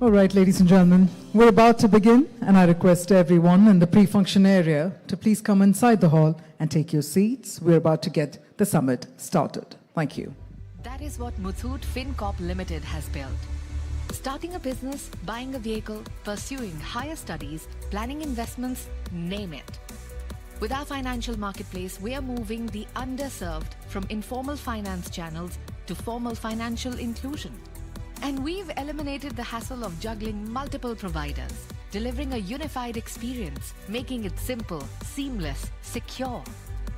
All right, ladies and gentlemen, we're about to begin, and I request everyone in the pre-function area to please come inside the hall and take your seats. We're about to get the summit started. Thank you. That is what Muthoot FinCorp Limited has built. Starting a business, buying a vehicle, pursuing higher studies, planning investments, name it. With our financial marketplace, we are moving the underserved from informal finance channels to formal financial inclusion. And we've eliminated the hassle of juggling multiple providers, delivering a unified experience, making it simple, seamless, secure.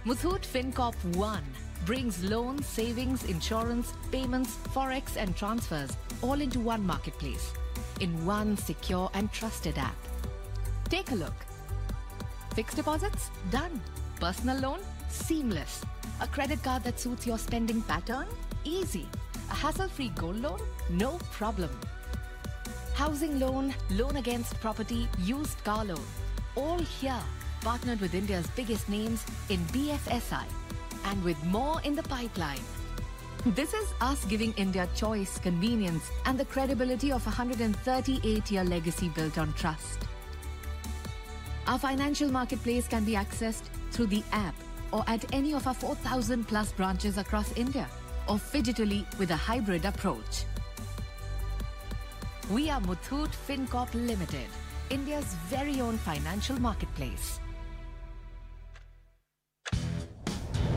Muthoot FinCorp One brings loans, savings, insurance, payments, forex and transfers all into one marketplace, in one secure and trusted app. Take a look. Fixed deposits? Done. Personal loan? Seamless. A credit card that suits your spending pattern? Easy. A hassle-free gold loan? No problem. Housing loan, loan against property, used car loan. All here, partnered with India's biggest names in BFSI, and with more in the pipeline. This is us giving India choice, convenience, and the credibility of a 138-year legacy built on trust. Our financial marketplace can be accessed through the app or at any of our 4,000 plus branches across India, or digitally with a hybrid approach. We are Muthoot FinCorp Limited, India's very own financial marketplace.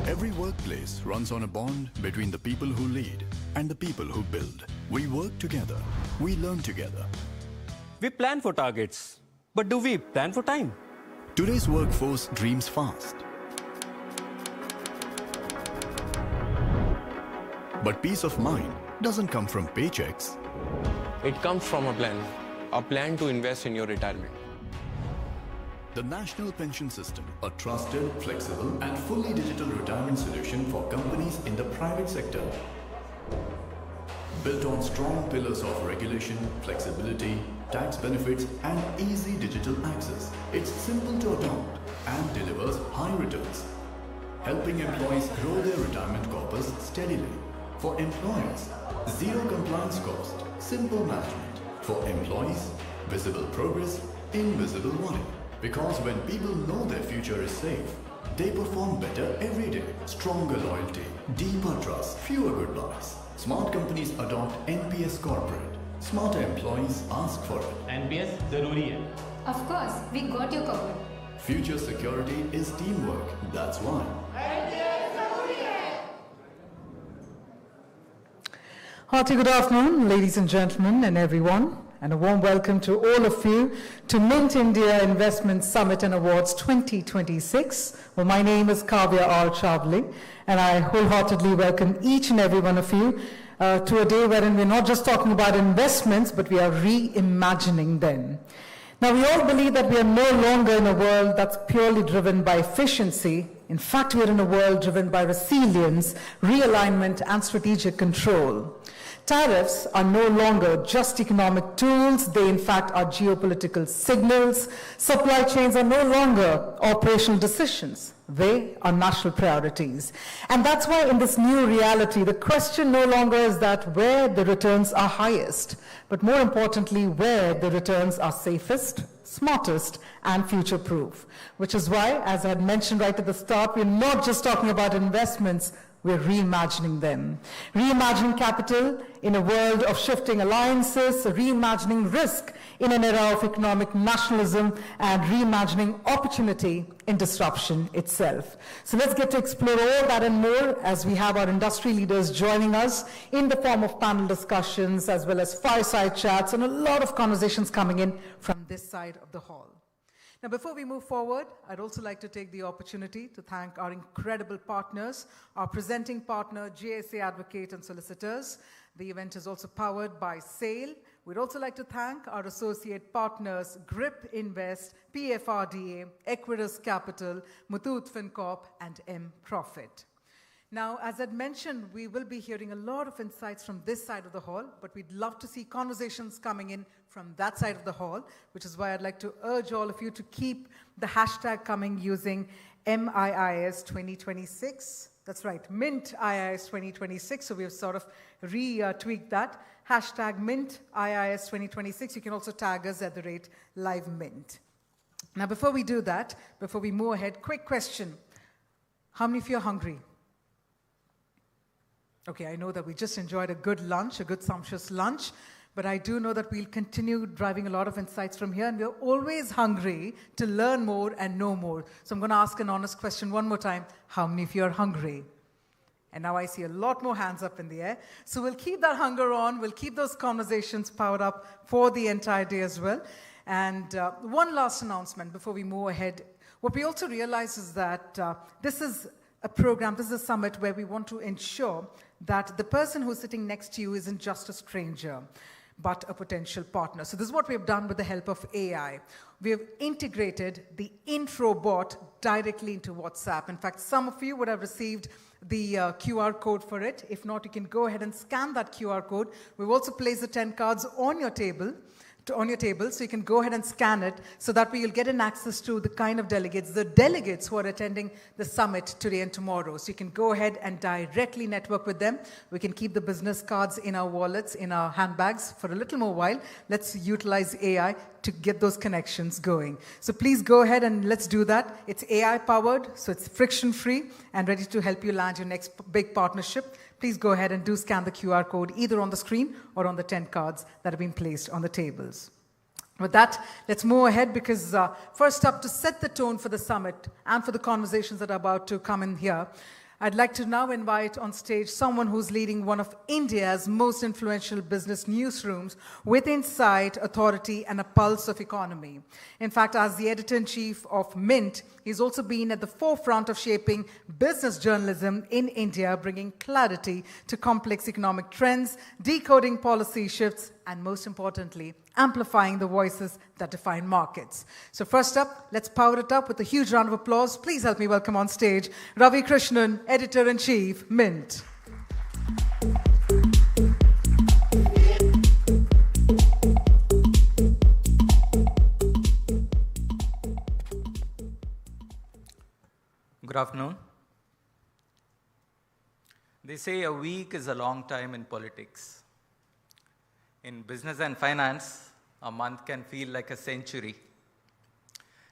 Every workplace runs on a bond between the people who lead and the people who build. We work together. We learn together. We plan for targets, but do we plan for time? Today's workforce dreams fast. But peace of mind doesn't come from paychecks. It comes from a plan to invest in your retirement. The National Pension System, a trusted, flexible and fully digital retirement solution for companies in the private sector. Built on strong pillars of regulation, flexibility, tax benefits and easy digital access. It's simple to adopt and delivers high returns, helping employees grow their retirement corpus steadily. For employers, zero compliance cost, simple management. For employees, visible progress, invisible worry. Because when people know their future is safe, they perform better every day. Stronger loyalty, deeper trust, fewer goodbyes. Smart companies adopt NPS Corporate. Smarter employees ask for it. NPS zaruri hai. Of course, we got you covered. Future security is teamwork. That's why. Hearty good afternoon, ladies and gentlemen and everyone, and a warm welcome to all of you to Mint India Investment Summit and Awards 2026. Well, my name is Kavya R. Chavli, and I wholeheartedly welcome each and every one of you to a day wherein we're not just talking about investments, but we are reimagining them. Now, we all believe that we are no longer in a world that's purely driven by efficiency. In fact, we are in a world driven by resilience, realignment, and strategic control. Tariffs are no longer just economic tools. They, in fact, are geopolitical signals. Supply chains are no longer operational decisions. They are national priorities. And that's why in this new reality, the question no longer is that where the returns are highest, but more importantly, where the returns are safest, smartest, and future-proof. Which is why, as I had mentioned right at the start, we're not just talking about investments, we're reimagining them. Reimagining capital in a world of shifting alliances, reimagining risk in an era of economic nationalism, and reimagining opportunity in disruption itself. So let's get to explore all that and more as we have our industry leaders joining us in the form of panel discussions as well as fireside chats and a lot of conversations coming in from this side of the hall. Now, before we move forward, I'd also like to take the opportunity to thank our incredible partners, our presenting partner, GSA Advocate and Solicitors. The event is also powered by SAIL. We'd also like to thank our associate partners, Grip Invest, PFRDA, Equitas Capital, Muthoot FinCorp, and M-Profit. Now, as I'd mentioned, we will be hearing a lot of insights from this side of the hall, but we'd love to see conversations coming in from that side of the hall, which is why I'd like to urge all of you to keep the hashtag coming using MIIS 2026 That's right, Mint IIS 2026. So we have sort of re-tweaked that. Hashtag Mint IIS 2026. You can also tag us at @LiveMint. Now, before we do that, before we move ahead, quick question. How many of you are hungry? Okay, I know that we just enjoyed a good lunch, a good sumptuous lunch, but I do know that we'll continue driving a lot of insights from here, and we're always hungry to learn more and know more. So I'm going to ask an honest question one more time. How many of you are hungry? And now I see a lot more hands up in the air. So we'll keep that hunger on. We'll keep those conversations powered up for the entire day as well. And one last announcement before we move ahead. What we also realize is that this is a program, this is a summit where we want to ensure that the person who's sitting next to you isn't just a stranger, but a potential partner. So this is what we have done with the help of AI. We have integrated the intro bot directly into WhatsApp. In fact, some of you would have received the QR code for it. If not, you can go ahead and scan that QR code. We've also placed the 10 cards on your table, so you can go ahead and scan it, so that way you'll get an access to the kind of the delegates who are attending the summit today and tomorrow. So you can go ahead and directly network with them. We can keep the business cards in our wallets, in our handbags for a little more while. Let's utilize AI to get those connections going. So please go ahead and let's do that. It's AI powered, so it's friction free and ready to help you land your next big partnership. Please go ahead and do scan the QR code either on the screen or on the 10 cards that have been placed on the tables. With that, let's move ahead, because first up, to set the tone for the summit and for the conversations that are about to come in here, I'd like to now invite on stage someone who's leading one of India's most influential business newsrooms with insight, authority, and a pulse of economy. In fact, as the editor-in-chief of Mint, he's also been at the forefront of shaping business journalism in India, bringing clarity to complex economic trends, decoding policy shifts, and most importantly, amplifying the voices that define markets. So first up, let's power it up with a huge round of applause. Please help me welcome on stage Ravi Krishnan, Editor-in-Chief, Mint. Good afternoon. They say a week is a long time in politics. In business and finance, a month can feel like a century.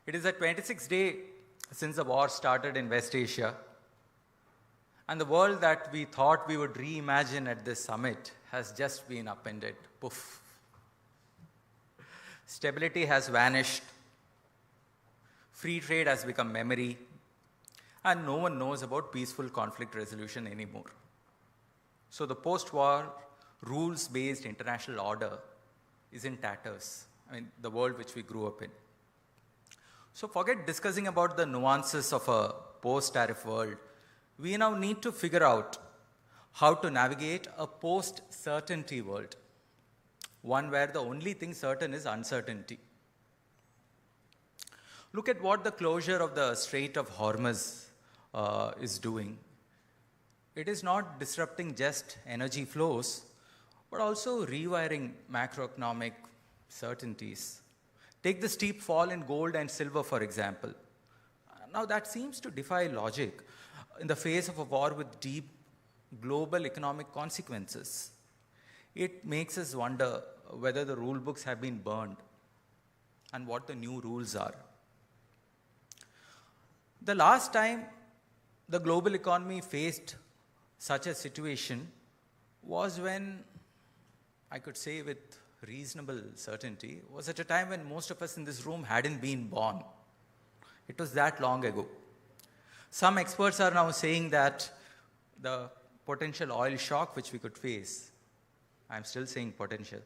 It is the 26th day since the war started in West Asia, and the world that we thought we would reimagine at this summit has just been upended. Poof. Stability has vanished, free trade has become memory, and no one knows about peaceful conflict resolution anymore. So the post-war rules-based international order is in tatters. I mean, the world which we grew up in. So forget discussing about the nuances of a post-tariff world. We now need to figure out how to navigate a post-certainty world, one where the only thing certain is uncertainty. Look at what the closure of the Strait of Hormuz is doing. It is not disrupting just energy flows, but also rewiring macroeconomic certainties. Take the steep fall in gold and silver, for example. Now that seems to defy logic in the face of a war with deep global economic consequences. It makes us wonder whether the rule books have been burned and what the new rules are. The last time the global economy faced such a situation was when, I could say with reasonable certainty, was at a time when most of us in this room hadn't been born. It was that long ago. Some experts are now saying that the potential oil shock which we could face, I'm still saying potential,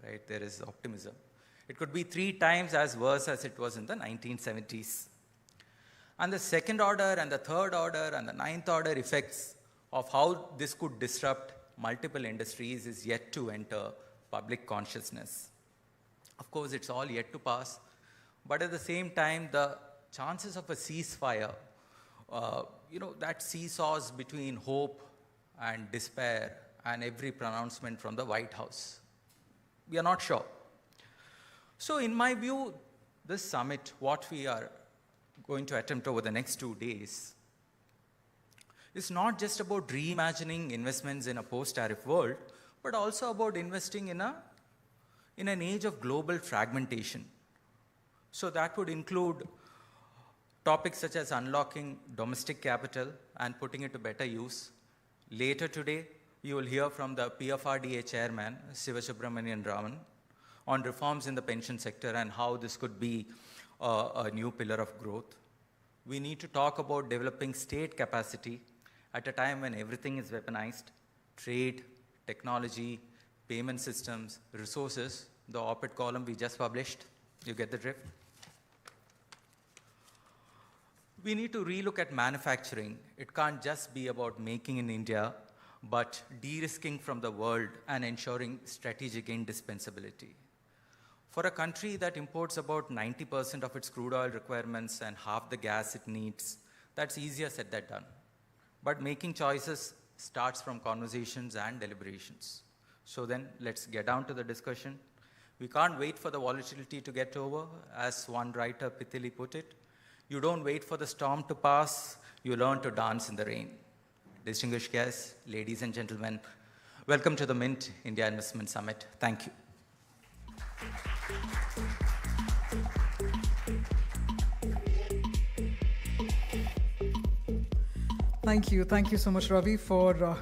right? There is optimism. It could be 3 times as worse as it was in the 1970s. And the second order and the third order and the ninth order effects of how this could disrupt multiple industries is yet to enter public consciousness. Of course, it's all yet to pass, but at the same time, the chances of a ceasefire, that seesaws between hope and despair and every pronouncement from the White House. We are not sure. So in my view, this summit, what we are going to attempt over the next 2 days, is not just about reimagining investments in a post-tariff world, but also about investing in an age of global fragmentation. So that would include topics such as unlocking domestic capital and putting it to better use. Later today, you will hear from the PFRDA chairman, Sivasubramanian Raman, on reforms in the pension sector and how this could be a new pillar of growth. We need to talk about developing state capacity at a time when everything is weaponized: trade, technology, payment systems, resources. The op-ed column we just published, you get the drift. We need to relook at manufacturing. It can't just be about making in India, but de-risking from the world and ensuring strategic indispensability. For a country that imports about 90% of its crude oil requirements and half the gas it needs, that's easier said than done. But making choices starts from conversations and deliberations. So then let's get down to the discussion. We can't wait for the volatility to get over. As one writer pithily put it, you don't wait for the storm to pass, you learn to dance in the rain. Distinguished guests, ladies and gentlemen, welcome to the Mint India Investment Summit. Thank you. Thank you. Thank you so much, Ravi, for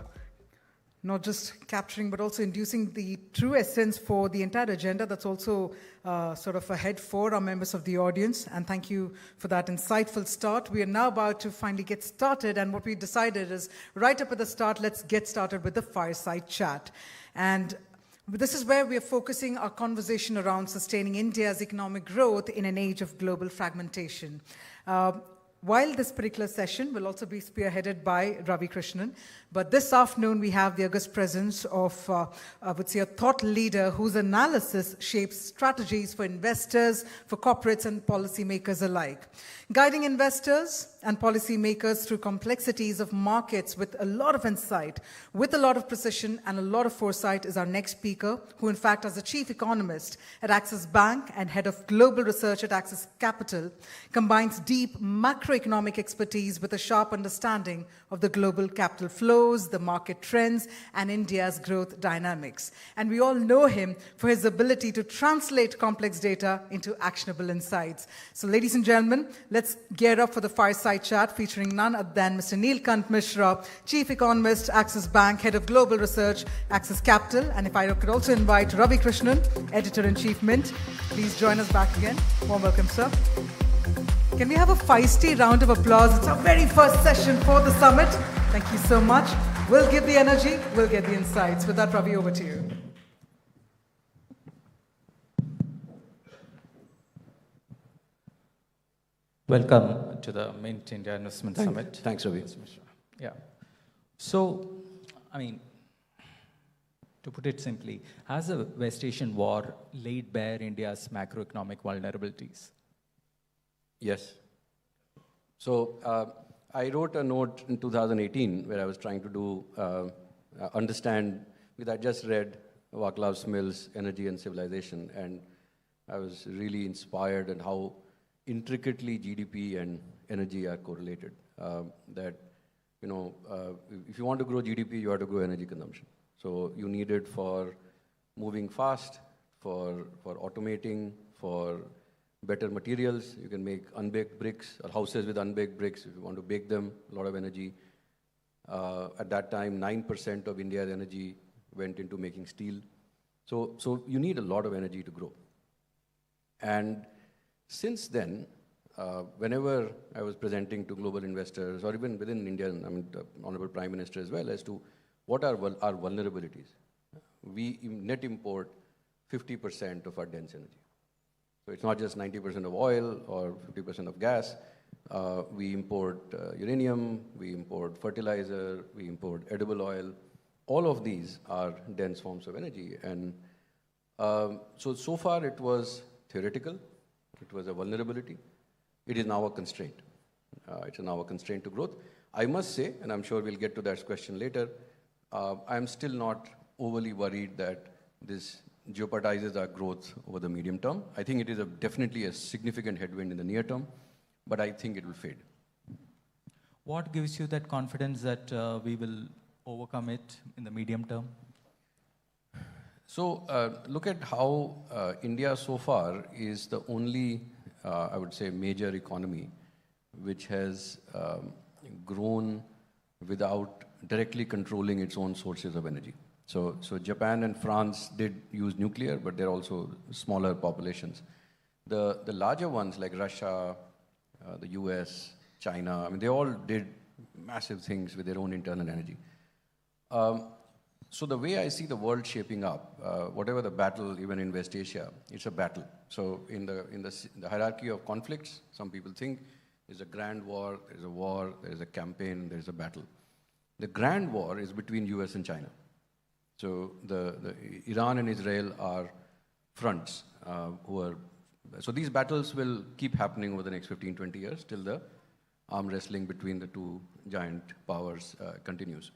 not just capturing, but also inducing the true essence for the entire agenda. That's also sort of ahead for our members of the audience. And thank you for that insightful start. We are now about to finally get started. And what we decided is right up at the start, let's get started with the fireside chat. And this is where we are focusing our conversation around sustaining India's economic growth in an age of global fragmentation. While this particular session will also be spearheaded by Ravi Krishnan, but this afternoon we have the august presence of, I would say, a thought leader whose analysis shapes strategies for investors, for corporates and policymakers alike. Guiding investors and policymakers through complexities of markets with a lot of insight, with a lot of precision and a lot of foresight is our next speaker, who in fact as a chief economist at Axis Bank and head of global research at Axis Capital, combines deep macroeconomic expertise with a sharp understanding of the global capital flows, the market trends, and India's growth dynamics. And we all know him for his ability to translate complex data into actionable insights. So ladies and gentlemen, let's gear up for the fireside chat featuring none other than Mr. Neelkant Mishra, Chief Economist, Axis Bank, Head of Global Research, Axis Capital. And if I could also invite Ravi Krishnan, Editor-in-Chief, Mint. Please join us back again. Warm welcome, sir. Can we have a feisty round of applause? It's our very first session for the summit. Thank you so much. We'll give the energy, we'll get the insights. With that, Ravi, over to you. Welcome to the Mint India Investment Summit. Thanks, Ravi. Yeah. So, I mean, to put it simply, has the West Asian war laid bare India's macroeconomic vulnerabilities? Yes. So I wrote a note in 2018 where I was trying to do understand, because I just read Václav Smil's Energy and Civilization, and I was really inspired at how intricately GDP and energy are correlated. That, you know, if you want to grow GDP, you have to grow energy consumption. So you need it for moving fast, for automating, for better materials. You can make unbaked bricks or houses with unbaked bricks if you want to bake them, a lot of energy. At that time, 9% of India's energy went into making steel. So you need a lot of energy to grow. And since then, whenever I was presenting to global investors, or even within India, I mean, the Honorable Prime Minister as well, as to what are our vulnerabilities. We net import 50% of our dense energy. So it's not just 90% of oil or 50% of gas. We import uranium, we import fertilizer, we import edible oil. All of these are dense forms of energy. And so far it was theoretical. It was a vulnerability. It is now a constraint. It's now a constraint to growth. I must say, and I'm sure we'll get to that question later, I'm still not overly worried that this jeopardizes our growth over the medium term. I think it is definitely a significant headwind in the near term, but I think it will fade. What gives you that confidence that we will overcome it in the medium term? So look at how India so far is the only, I would say, major economy which has grown without directly controlling its own sources of energy. So Japan and France did use nuclear, but they're also smaller populations. The larger ones like Russia, the US, China, I mean, they all did massive things with their own internal energy. So the way I see the world shaping up, whatever the battle, even in West Asia, it's a battle. So in the hierarchy of conflicts, some people think there's a grand war, there's a campaign, there's a battle. The grand war is between US and China. So the Iran and Israel are fronts so these battles will keep happening over the next 15, 20 years till the arm wrestling between the two giant powers continues.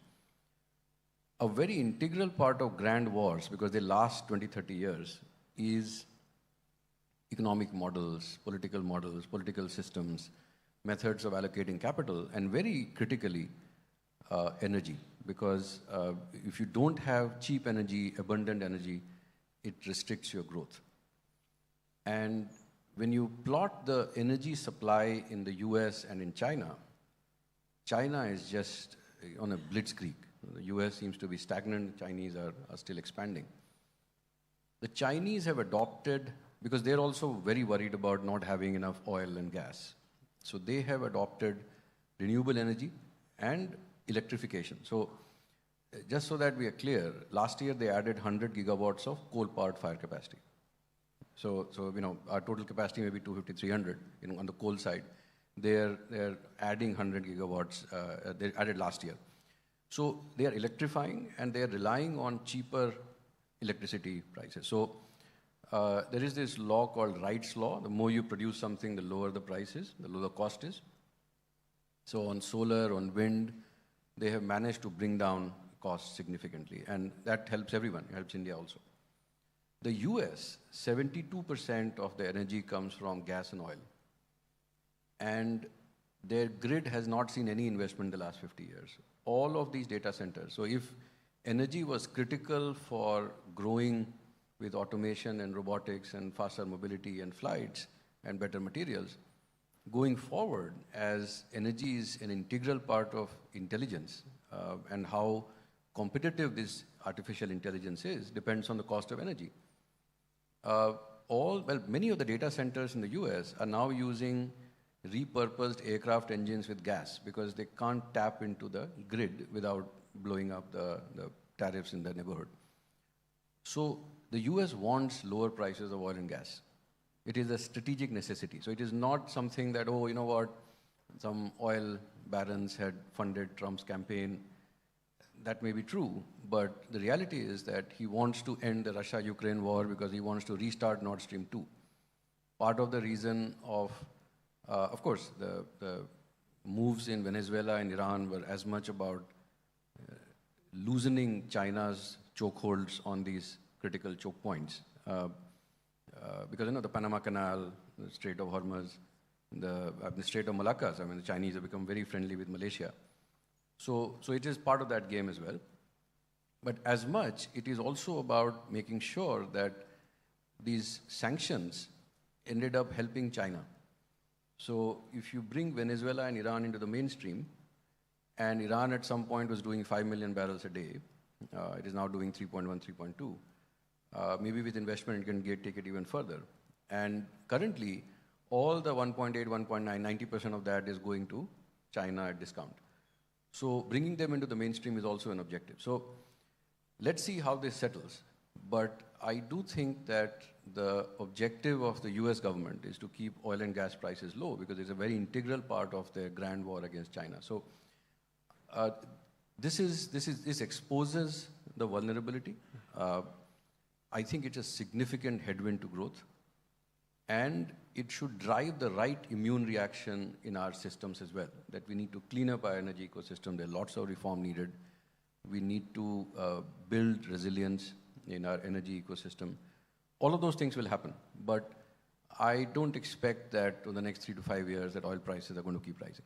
A very integral part of grand wars, because they last 20, 30 years, is economic models, political systems, methods of allocating capital, and very critically, energy. Because if you don't have cheap energy, abundant energy, it restricts your growth. And when you plot the energy supply in the US and in China, China is just on a blitzkrieg. The US seems to be stagnant, the Chinese are still expanding. The Chinese have adopted, because they're also very worried about not having enough oil and gas. So they have adopted renewable energy and electrification. So just so that we are clear, last year they added 100 gigawatts of coal-powered fire capacity. So our total capacity may be 250, 300 on the coal side. They're adding 100 gigawatts, they added last year. So they are electrifying and they are relying on cheaper electricity prices. So there is this law called Wright's law. The more you produce something, the lower the price is, the lower the cost is. So on solar, on wind, they have managed to bring down costs significantly. And that helps everyone, it helps India also. The US, 72% of the energy comes from gas and oil. And their grid has not seen any investment in the last 50 years. All of these data centers. So if energy was critical for growing with automation and robotics and faster mobility and flights and better materials, going forward, as energy is an integral part of intelligence and how competitive this artificial intelligence is, depends on the cost of energy. Many of the data centers in the US are now using repurposed aircraft engines with gas because they can't tap into the grid without blowing up the tariffs in the neighborhood. So the US wants lower prices of oil and gas. It is a strategic necessity. So it is not something that, oh, you know what, some oil barons had funded Trump's campaign. That may be true, but the reality is that he wants to end the Russia-Ukraine war because he wants to restart Nord Stream 2. Part of the reason of course, the moves in Venezuela and Iran were as much about loosening China's chokeholds on these critical choke points. Because, the Panama Canal, the Strait of Hormuz, the Strait of Malacca, I mean, the Chinese have become very friendly with Malaysia. So it is part of that game as well. But as much, it is also about making sure that these sanctions ended up helping China. So if you bring Venezuela and Iran into the mainstream, and Iran at some point was doing 5 million barrels a day, it is now doing 3.1, 3.2. Maybe with investment, it can take it even further. And currently, all the 1.8, 1.9, 90% of that is going to China at discount. So bringing them into the mainstream is also an objective. So let's see how this settles. But I do think that the objective of the US government is to keep oil and gas prices low because it's a very integral part of their grand war against China. So this exposes the vulnerability. I think it's a significant headwind to growth. And it should drive the right immune reaction in our systems as well, that we need to clean up our energy ecosystem. There are lots of reform needed. We need to build resilience in our energy ecosystem. All of those things will happen, but I don't expect that in the next 3 to 5 years that oil prices are going to keep rising.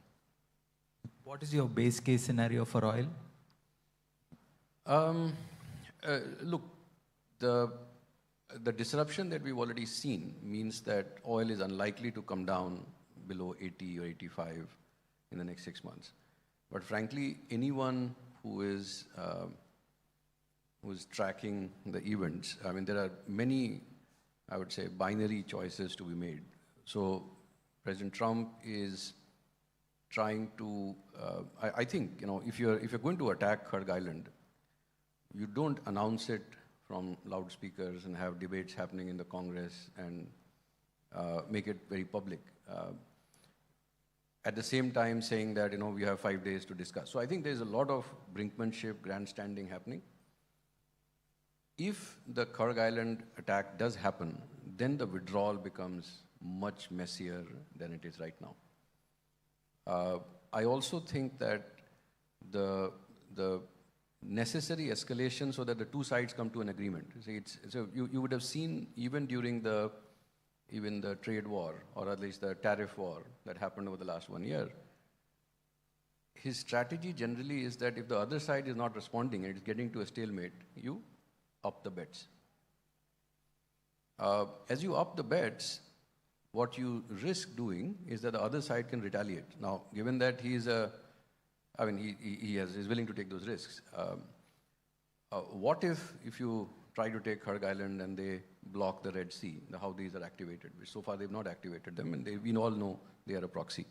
What is your base case scenario for oil? Look, the disruption that we've already seen means that oil is unlikely to come down below 80 or 85 in the next 6 months. But frankly, anyone who is tracking the events, I mean, there are many, I would say, binary choices to be made. So President Trump is trying to, I think, you know, if you're going to attack Kharg Island, you don't announce it from loudspeakers and have debates happening in the Congress and make it very public. At the same time saying that, you know, we have 5 days to discuss. So I think there's a lot of brinkmanship, grandstanding happening. If the Kharg Island attack does happen, then the withdrawal becomes much messier than it is right now. I also think that the necessary escalation so that the two sides come to an agreement. See, you would have seen even during the trade war, or at least the tariff war that happened over the last 1 year, his strategy generally is that if the other side is not responding and it's getting to a stalemate, you up the bets. As you up the bets, what you risk doing is that the other side can retaliate. Now, given that he's willing to take those risks. What if you try to take Kharg Island and they block the Red Sea, the Houthis are activated, which so far they've not activated them, and we all know they are a proxy.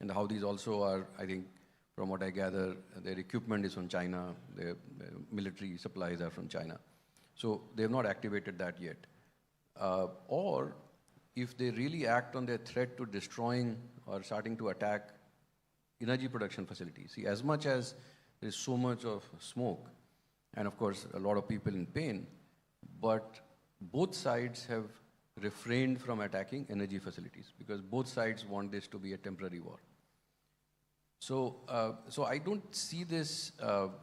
And the Houthis also are, I think, from what I gather, their equipment is from China, their military supplies are from China. So they have not activated that yet. Or if they really act on their threat to destroying or starting to attack energy production facilities. See, as much as there is so much of smoke, and of course a lot of people in pain, but both sides have refrained from attacking energy facilities because both sides want this to be a temporary war. So I don't see this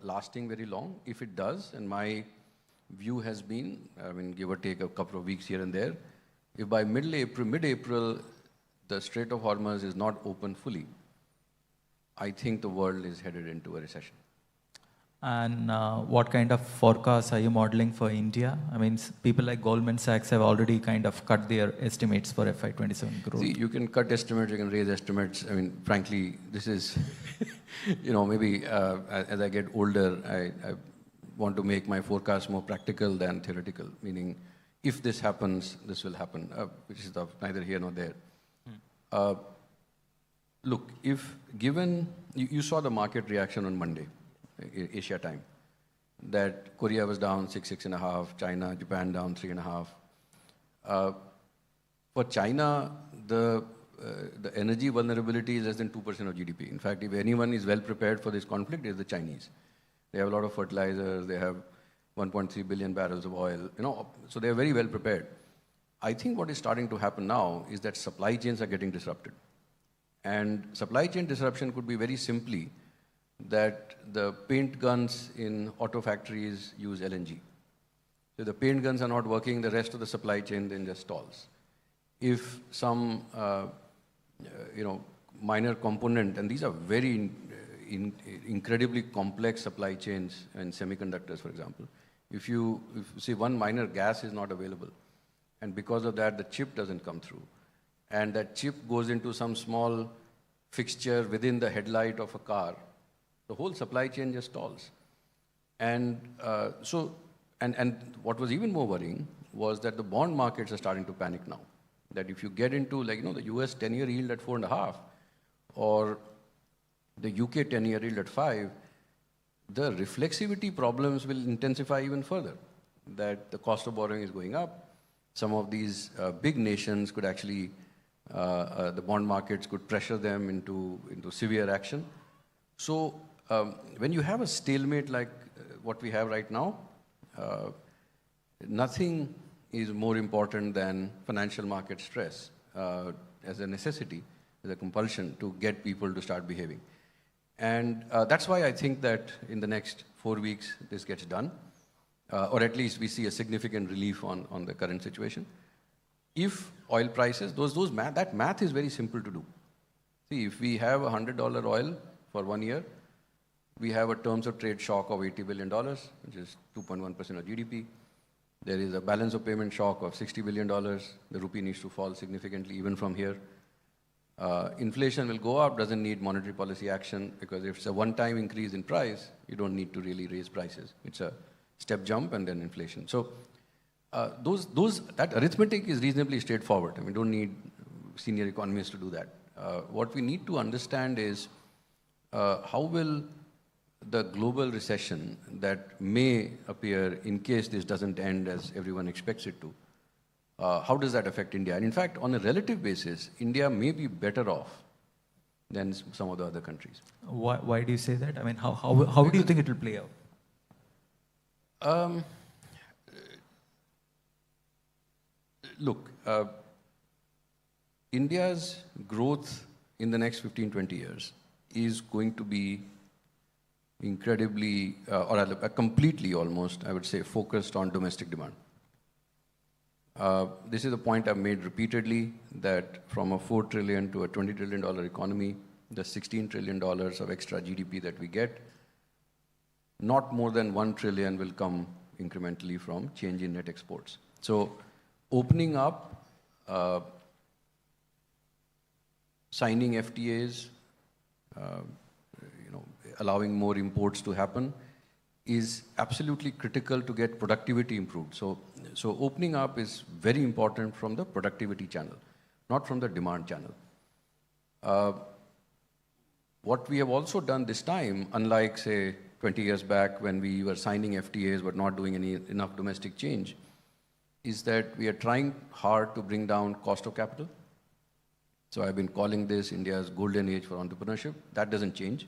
lasting very long. If it does, and my view has been, I mean, give or take a couple of weeks here and there, if by mid-April, the Strait of Hormuz is not open fully, I think the world is headed into a recession. And what kind of forecasts are you modeling for India? I mean, people like Goldman Sachs have already kind of cut their estimates for FY27 growth. See, you can cut estimates, you can raise estimates. I mean, frankly, this is, you know, maybe as I get older, I want to make my forecast more practical than theoretical, meaning if this happens, this will happen, which is neither here nor there. Look, if given, you saw the market reaction on Monday, Asia time, that Korea was down 6.5, China, Japan down 3.5. For China, the energy vulnerability is less than 2% of GDP. In fact, if anyone is well prepared for this conflict, it's the Chinese. They have a lot of fertilizers, they have 1.3 billion barrels of oil, you know, so they're very well prepared. I think what is starting to happen now is that supply chains are getting disrupted. And supply chain disruption could be very simply that the paint guns in auto factories use LNG. So the paint guns are not working, the rest of the supply chain then just stalls. If some, minor component, and these are very incredibly complex supply chains in semiconductors, for example. If you see one minor gas is not available, and because of that, the chip doesn't come through. And that chip goes into some small fixture within the headlight of a car, the whole supply chain just stalls. And what was even more worrying was that the bond markets are starting to panic now. That if you get into, like, the US 10-year yield at 4.5, or the UK 10-year yield at 5, the reflexivity problems will intensify even further. That the cost of borrowing is going up. Some of these big nations could actually, the bond markets could pressure them into severe action. So when you have a stalemate like what we have right now, nothing is more important than financial market stress as a necessity, as a compulsion to get people to start behaving. And that's why I think that in the next 4 weeks, this gets done, or at least we see a significant relief on the current situation. If oil prices, that math is very simple to do. See, if we have $100 oil, for 1 year. We have a terms of trade shock of $80 billion, which is 2.1% of GDP. There is a balance of payment shock of $60 billion. The rupee needs to fall significantly even from here. Inflation will go up, doesn't need monetary policy action, because if it's a one-time increase in price, you don't need to really raise prices. It's a step jump and then inflation. So that arithmetic is reasonably straightforward. I mean, we don't need senior economists to do that. What we need to understand is how will the global recession that may appear in case this doesn't end as everyone expects it to, how does that affect India? And in fact, on a relative basis, India may be better off than some of the other countries. Why do you say that? I mean, how do you think it will play out? Look, India's growth in the next 15, 20 years is going to be incredibly, or completely almost, I would say, focused on domestic demand. This is a point I've made repeatedly, that from a $4 trillion to a $20 trillion economy, the $16 trillion of extra GDP that we get, not more than $1 trillion will come incrementally from change in net exports. So opening up, signing FTAs, allowing more imports to happen is absolutely critical to get productivity improved. So opening up is very important from the productivity channel, not from the demand channel. What we have also done this time, unlike, say, 20 years back when we were signing FTAs but not doing enough domestic change, is that we are trying hard to bring down cost of capital. So I've been calling this India's golden age for entrepreneurship. That doesn't change.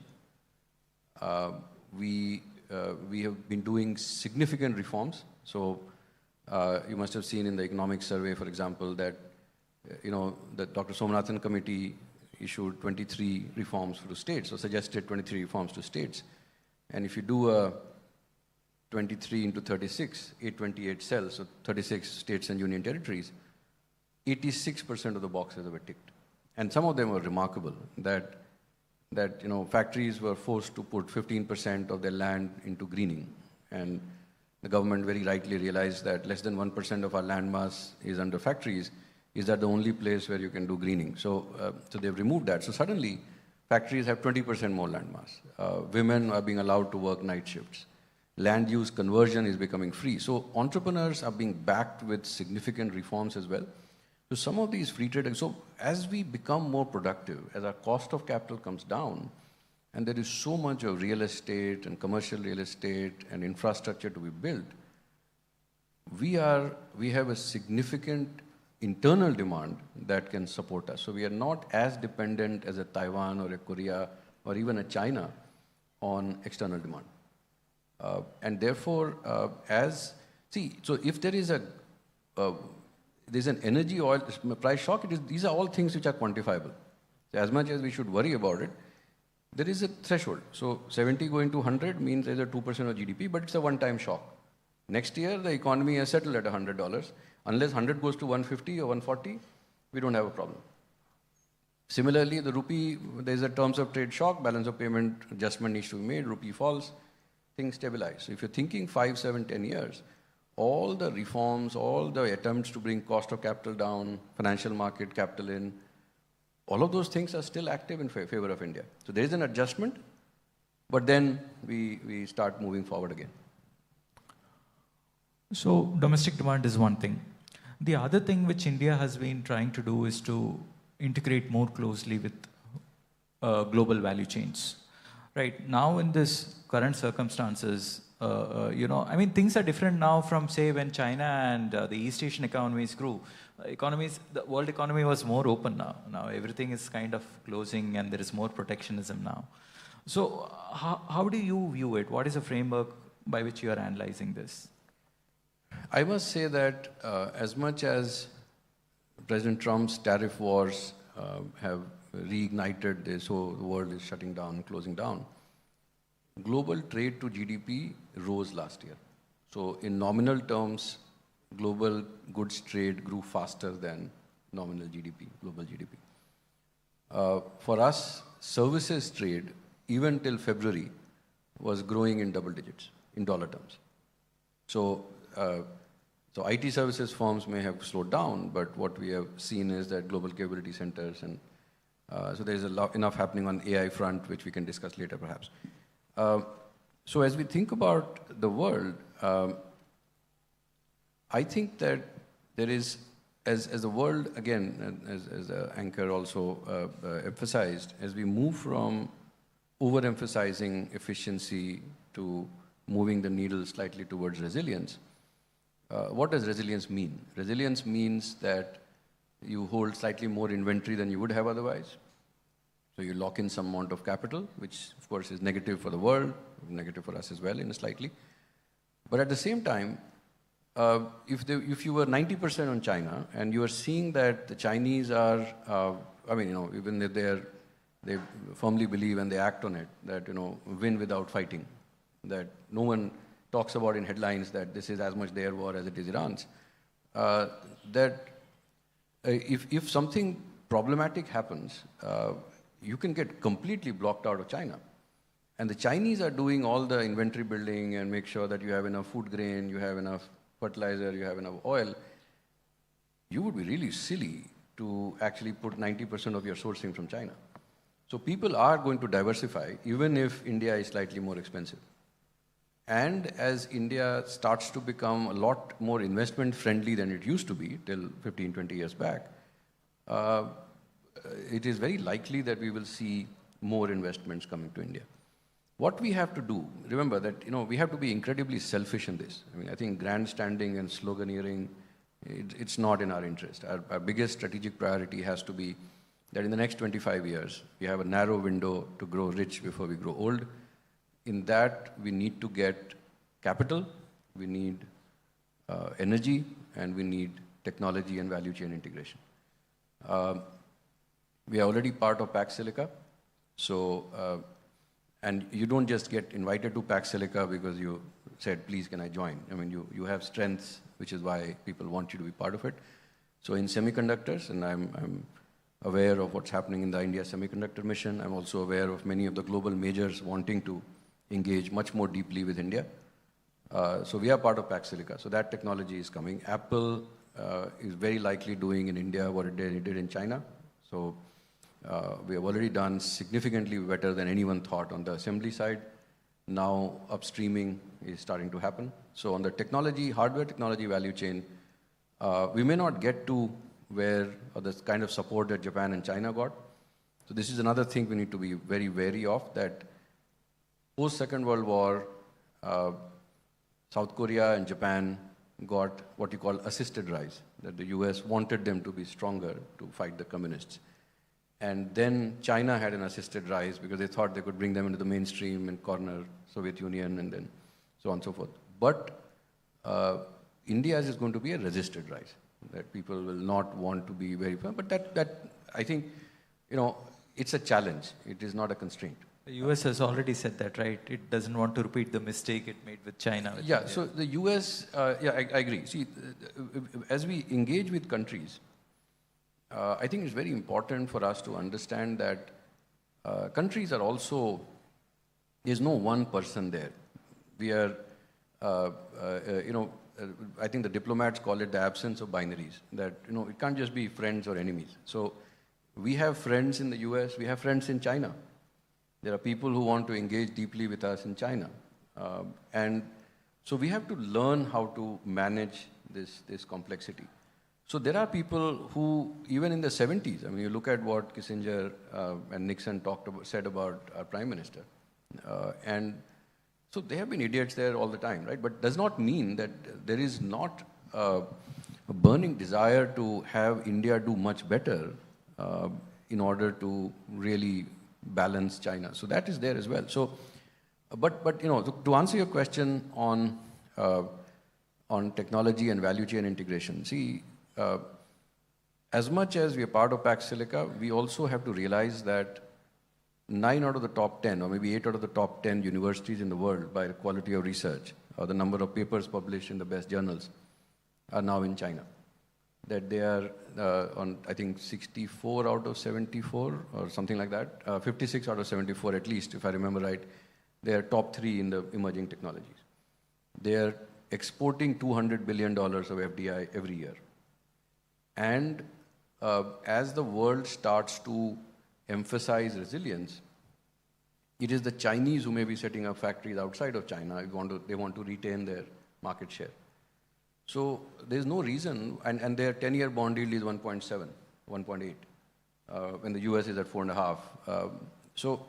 We have been doing significant reforms. So you must have seen in the economic survey, for example, that the Dr. Somanathan committee issued 23 reforms for the states, or suggested 23 reforms to states. And if you do a 23 into 36, 828 cells, so 36 states and union territories, 86% of the boxes were ticked. And some of them were remarkable, that factories were forced to put 15% of their land into greening. And the government very rightly realized that less than 1% of our land mass is under factories. Is that the only place where you can do greening? So they've removed that. So suddenly, factories have 20% more land mass. Women are being allowed to work night shifts. Land use conversion is becoming free. So entrepreneurs are being backed with significant reforms as well. So some of these free trade, so as we become more productive, as our cost of capital comes down, and there is so much of real estate and commercial real estate and infrastructure to be built, we have a significant internal demand that can support us. So we are not as dependent as a Taiwan or a Korea or even a China on external demand. And therefore, so if there is there's an energy oil price shock, these are all things which are quantifiable. So as much as we should worry about it, there is a threshold. So 70 going to 100 means there's a 2% of GDP, but it's a one-time shock. Next year, the economy has settled at $100. Unless 100 goes to 150 or 140, we don't have a problem. Similarly, the rupee, there's a terms of trade shock, balance of payment adjustment needs to be made, rupee falls, things stabilize. So if you're thinking 5, 7, 10 years, all the reforms, all the attempts to bring cost of capital down, financial market capital in, all of those things are still active in favor of India. So there is an adjustment, but then we start moving forward again. So domestic demand is one thing. The other thing which India has been trying to do is to integrate more closely with global value chains. Right now, in this current circumstances, things are different now from, say, when China and the East Asian economies grew. The world economy was more open now. Now everything is kind of closing and there is more protectionism now. So how do you view it? What is the framework by which you are analyzing this? I must say that as much as President Trump's tariff wars have reignited this, so the world is shutting down, closing down, global trade to GDP rose last year. So in nominal terms, global goods trade grew faster than nominal GDP, global GDP. For us, services trade even till February, was growing in double digits in dollar terms. So, so IT services firms may have slowed down, but what we have seen is that global capability centers and so there is enough happening on AI front, which we can discuss later perhaps. So as we think about the world, I think that there is, as the world, again, as the anchor also emphasized, as we move from overemphasizing efficiency to moving the needle slightly towards resilience, what does resilience mean? Resilience means that you hold slightly more inventory than you would have otherwise. So you lock in some amount of capital, which of course is negative for the world, negative for us as well in a slightly. But at the same time, if you were 90% on China and you are seeing that the Chinese are, I mean, even if they firmly believe and they act on it, that, win without fighting, that no one talks about in headlines that this is as much their war as it is Iran's, that if something problematic happens, you can get completely blocked out of China. And the Chinese are doing all the inventory building and make sure that you have enough food grain, you have enough fertilizer, you have enough oil. You would be really silly to actually put 90% of your sourcing from China. So people are going to diversify, even if India is slightly more expensive. And as India starts to become a lot more investment friendly than it used to be till 15, 20 years back, it is very likely that we will see more investments coming to India. What we have to do, remember that we have to be incredibly selfish in this. I mean, I think grandstanding and sloganeering, it's not in our interest. Our biggest strategic priority has to be that in the next 25 years, we have a narrow window to grow rich before we grow old. In that, we need to get capital, we need energy, and we need technology and value chain integration. We are already part of Pax Silica, so, and you don't just get invited to Pax Silica because you said, please, can I join? I mean, you have strengths, which is why people want you to be part of it. So in semiconductors, and I'm aware of what's happening in the India Semiconductor Mission. I'm also aware of many of the global majors wanting to engage much more deeply with India. So we are part of Pax Silica. So that technology is coming. Apple is very likely doing in India what it did in China. So we have already done significantly better than anyone thought on the assembly side. Now upstreaming is starting to happen. So on the technology, hardware technology value chain, we may not get to where the kind of support that Japan and China got. So this is another thing we need to be very wary of, that post-Second World War, South Korea and Japan got what you call assisted rise, that the US wanted them to be stronger to fight the communists. And then China had an assisted rise because they thought they could bring them into the mainstream and corner Soviet Union and then so on and so forth. But India's is going to be a resisted rise, that people will not want to be very firm. But that I think, it's a challenge. It is not a constraint. The US has already said that, right? It doesn't want to repeat the mistake it made with China. Yeah, India. So the US, I agree. See, as we engage with countries, I think it's very important for us to understand that countries are also, there's no one person there. We are, I think the diplomats call it the absence of binaries, that, it can't just be friends or enemies. So we have friends in the US, we have friends in China. There are people who want to engage deeply with us in China. And so we have to learn how to manage this complexity. So there are people who, even in the 70s, I mean, you look at what Kissinger and Nixon said about our Prime Minister. And so they have been idiots there all the time, right? But does not mean that there is not a burning desire to have India do much better in order to really balance China. So that is there as well. So, but to answer your question on technology and value chain integration, see, as much as we are part of Pax Silica, we also have to realize that 9 out of the top 10, or maybe 8 out of the top 10 universities in the world by the quality of research, or the number of papers published in the best journals, are now in China. that they are on, I think, 64 out of 74 or something like that, 56 out of 74 at least, if I remember right. They are top 3 in the emerging technologies. They are exporting $200 billion of FDI every year. And as the world starts to emphasize resilience, it is the Chinese who may be setting up factories outside of China. They want to retain their market share. So there's no reason, and their 10-year bond yield is 1.7, 1.8, when the US is at 4.5. So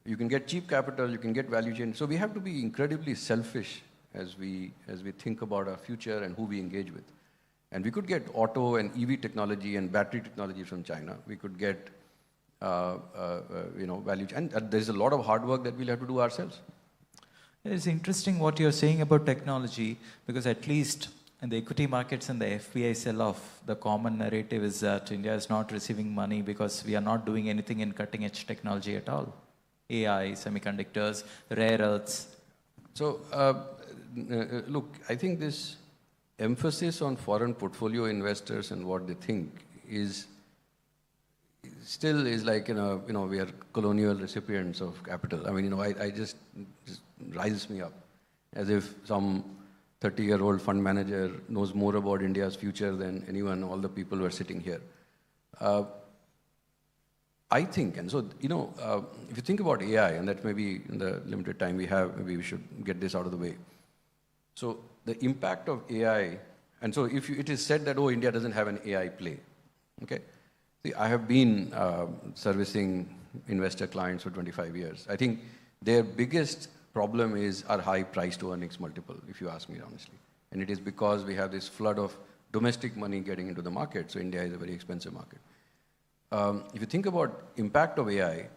you can get cheap capital, you can get value chain. So we have to be incredibly selfish as we think about our future and who we engage with. And we could get auto and EV technology and battery technology from China. We could get value chain. And there's a lot of hard work that we'll have to do ourselves. It's interesting what you're saying about technology, because at least in the equity markets and the FPI sell-off, the common narrative is that India is not receiving money because we are not doing anything in cutting-edge technology at all. AI, semiconductors, rare earths. So, look, I think this emphasis on foreign portfolio investors and what they think is still is like, we are colonial recipients of capital. I mean, I just rises me up as if some 30-year-old fund manager knows more about India's future than anyone, all the people who are sitting here. I think, and so, if you think about AI, and that maybe in the limited time we have, maybe we should get this out of the way. So the impact of AI, and so if it is said that, oh, India doesn't have an AI play, okay? See, I have been servicing investor clients for 25 years. I think their biggest problem is our high price to earnings multiple, if you ask me honestly. And it is because we have this flood of domestic money getting into the market, so India is a very expensive market. If you think about impact of AI,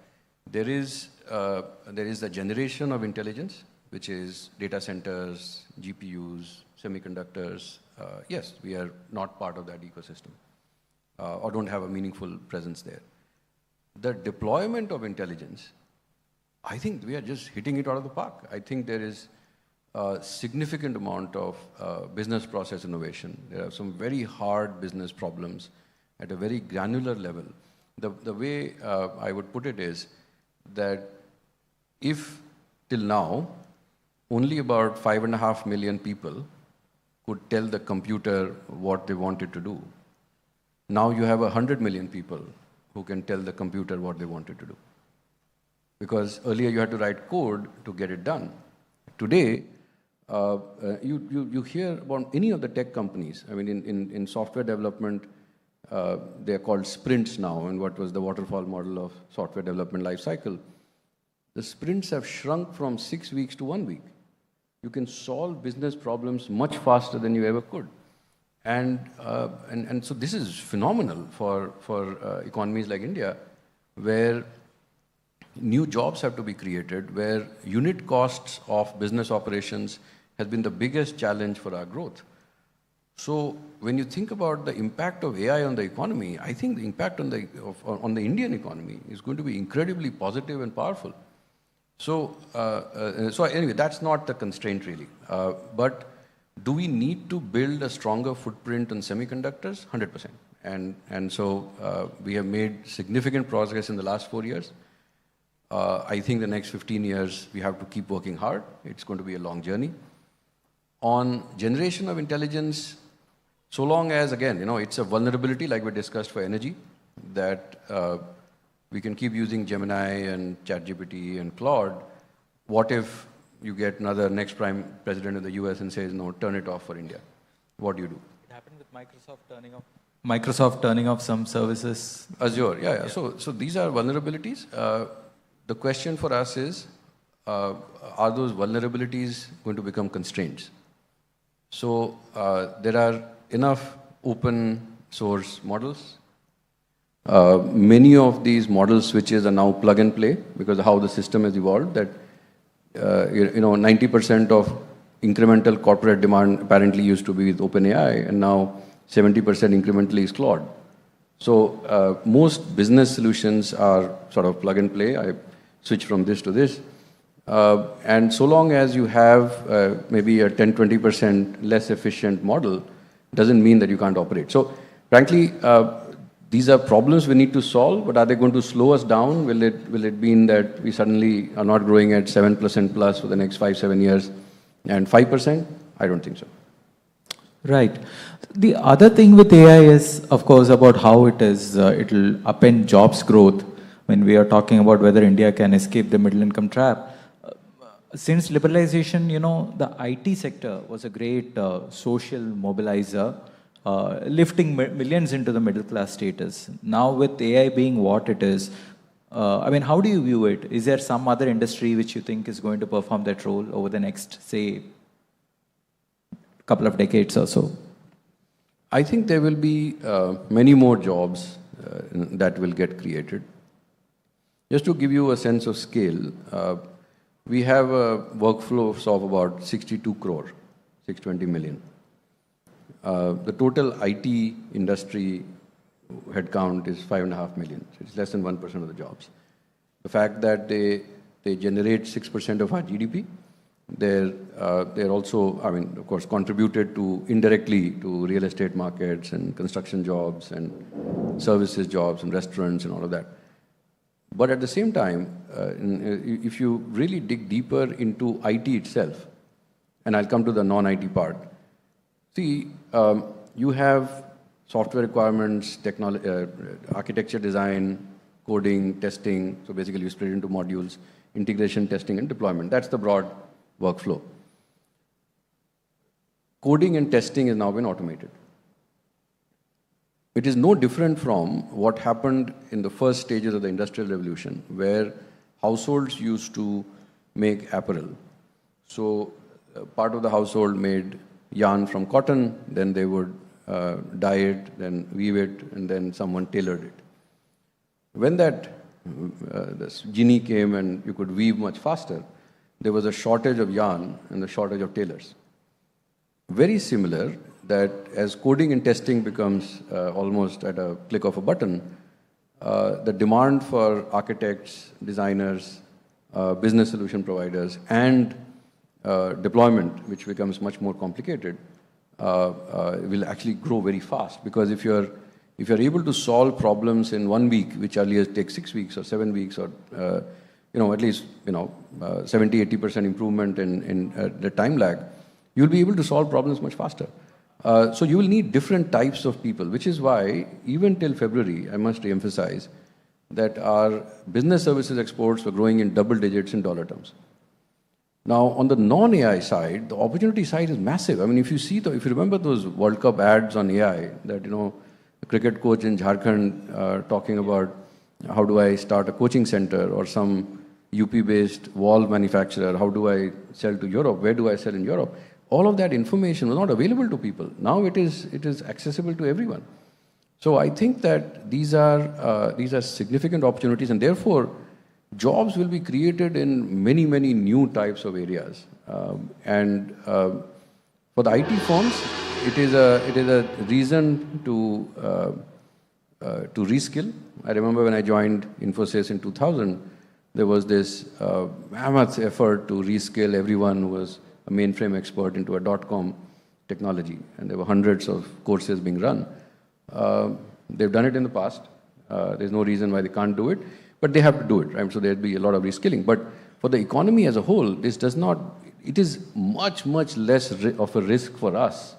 there is the generation of intelligence, which is data centers, GPUs, semiconductors. Yes, we are not part of that ecosystem or don't have a meaningful presence there. The deployment of intelligence, I think we are just hitting it out of the park. I think there is a significant amount of business process innovation. There are some very hard business problems at a very granular level. The way I would put it is that if till now, only about 5.5 million people could tell the computer what they wanted to do. Now you have 100 million people who can tell the computer what they wanted to do. Because earlier you had to write code to get it done. Today, you hear about any of the tech companies. I mean, in software development, they are called sprints now, and what was the waterfall model of software development life cycle. The sprints have shrunk from 6 weeks to 1 week. You can solve business problems much faster than you ever could. And so this is phenomenal for economies like India, where new jobs have to be created, where unit costs of business operations has been the biggest challenge for our growth. So when you think about the impact of AI on the economy, I think the impact on the Indian economy is going to be incredibly positive and powerful. So anyway, that's not the constraint really. But do we need to build a stronger footprint on semiconductors? 100%. And so we have made significant progress in the last 4 years. I think the next 15 years, we have to keep working hard. It's going to be a long journey. On generation of intelligence, so long as, again, it's a vulnerability like we discussed for energy, that we can keep using Gemini and ChatGPT and Claude. What if you get another next prime president of the US and says, no, turn it off for India? What do you do? It happened with Microsoft turning off some services. Azure, yeah. So these are vulnerabilities. The question for us is, are those vulnerabilities going to become constraints? So there are enough open source models. Many of these model switches are now plug and play because of how the system has evolved, that 90% of incremental corporate demand apparently used to be with OpenAI, and now 70% incrementally is Claude. So most business solutions are sort of plug and play. I switch from this to this. And so long as you have maybe a 10-20% less efficient model, doesn't mean that you can't operate. So Frankly, these are problems we need to solve, but are they going to slow us down? Will it mean that we suddenly are not growing at 7% plus for the next 5-7 years and 5%? I don't think so. Right. The other thing with AI is, of course, about how it'll upend jobs growth. When we are talking about whether India can escape the middle income trap, since liberalization, the IT sector was a great social mobilizer, lifting millions into the middle class status. Now with AI being what it is, how do you view it? Is there some other industry which you think is going to perform that role over the next, say, couple of decades or so? I think there will be many more jobs that will get created. Just to give you a sense of scale, we have a workforce of about 62 crore, 620 million. The total IT industry headcount is 5.5 million. So it's less than 1% of the jobs. The fact that they generate 6% of our GDP, they're also, of course, contributed to indirectly to real estate markets and construction jobs and services jobs and restaurants and all of that. But at the same time, if you really dig deeper into IT itself, and I'll come to the non-IT part, see, you have software requirements, architecture design, coding, testing, so basically you split it into modules, integration, testing, and deployment. That's the broad workflow. Coding and testing has now been automated. It is no different from what happened in the first stages of the Industrial Revolution, where households used to make apparel. So part of the household made yarn from cotton, then they would dye it, then weave it, and then someone tailored it. When this genie came and you could weave much faster, there was a shortage of yarn and a shortage of tailors. Very similar, that as coding and testing becomes almost at a click of a button, the demand for architects, designers, business solution providers, and deployment, which becomes much more complicated, will actually grow very fast. Because if you're able to solve problems in 1 week, which earlier takes 6 weeks or 7 weeks, or at least 70-80% improvement in the time lag, you'll be able to solve problems much faster. So you will need different types of people, which is why even till February, I must re-emphasize that our business services exports were growing in double digits in dollar terms. Now, on the non-AI side, the opportunity side is massive. If you remember those World Cup ads on AI, that the cricket coach in Jharkhand talking about how do I start a coaching center, or some UP-based wall manufacturer, how do I sell to Europe, where do I sell in Europe? All of that information was not available to people. Now it is accessible to everyone. So I think that these are significant opportunities, and therefore jobs will be created in many, many new types of areas. For the IT firms, it is a reason to reskill. I remember when I joined Infosys in 2000, there was this mammoth effort to reskill everyone who was a mainframe expert into a .com technology, and there were hundreds of courses being run. They've done it in the past. There's no reason why they can't do it, but they have to do it, right? So there'll be a lot of reskilling. But for the economy as a whole, it is much, much less of a risk for us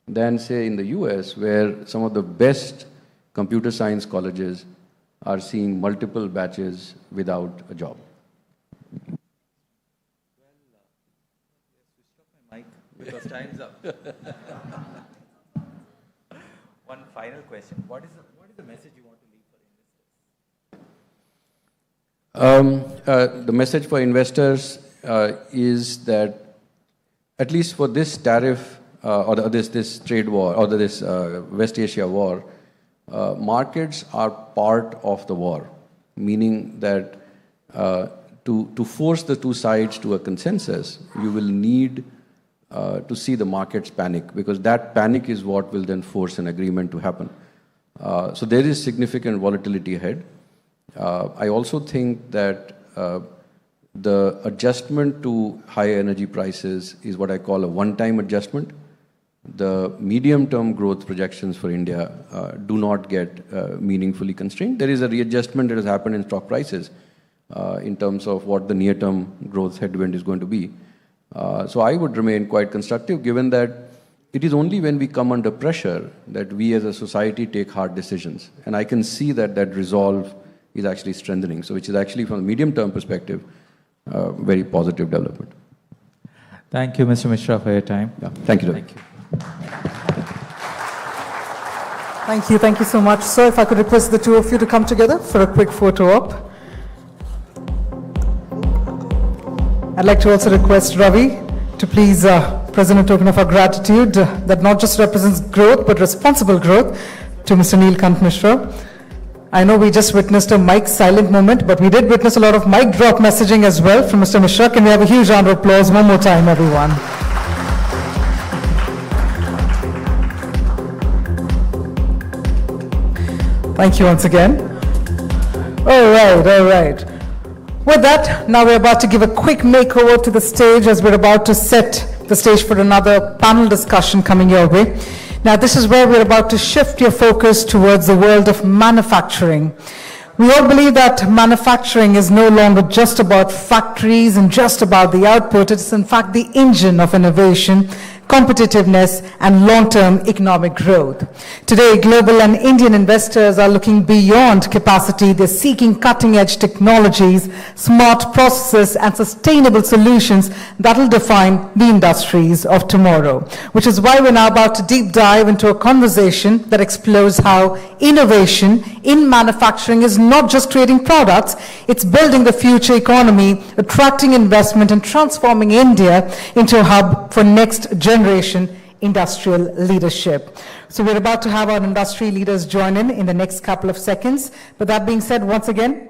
than, say, in the US, where some of the best computer science colleges are seeing multiple batches without a job. Because time's up. One final question. What is the message you want to leave for investors? The message for investors is that, at least for this tariff or this trade war or this West Asia war, markets are part of the war, meaning that to force the two sides to a consensus, you will need to see the markets panic, because that panic is what will then force an agreement to happen. So there is significant volatility ahead. I also think that the adjustment to higher energy prices is what I call a one-time adjustment. the medium-term growth projections for India do not get meaningfully constrained. There is a readjustment that has happened in stock prices in terms of what the near-term growth headwind is going to be. So I would remain quite constructive, given that it is only when we come under pressure that we as a society take hard decisions. And I can see that that resolve is actually strengthening, so which is actually from a medium-term perspective, very positive development. Thank you, Mr. Mishra, for your time. Yeah. Thank you. Thank you. Thank you so much. Sir, if I could request the two of you to come together for a quick photo op. I'd like to also request Ravi to please present a token of our gratitude that not just represents growth, but responsible growth to Mr. Neelkant Mishra. I know we just witnessed a mic silent moment, but we did witness a lot of mic drop messaging as well from Mr. Mishra. Can we have a huge round of applause one more time, everyone? Thank you once again. All right. With that, now we're about to give a quick makeover to the stage as we're about to set the stage for another panel discussion coming your way. Now, this is where we're about to shift your focus towards the world of manufacturing. We all believe that manufacturing is no longer just about factories and just about the output. It's in fact the engine of innovation, competitiveness, and long-term economic growth. Today, global and Indian investors are looking beyond capacity. They're seeking cutting-edge technologies, smart processes, and sustainable solutions that will define the industries of tomorrow. Which is why we're now about to deep dive into a conversation that explores how innovation in manufacturing is not just creating products, it's building the future economy, attracting investment, and transforming India into a hub for next generation industrial leadership. So we're about to have our industry leaders join in the next couple of seconds. But that being said, once again,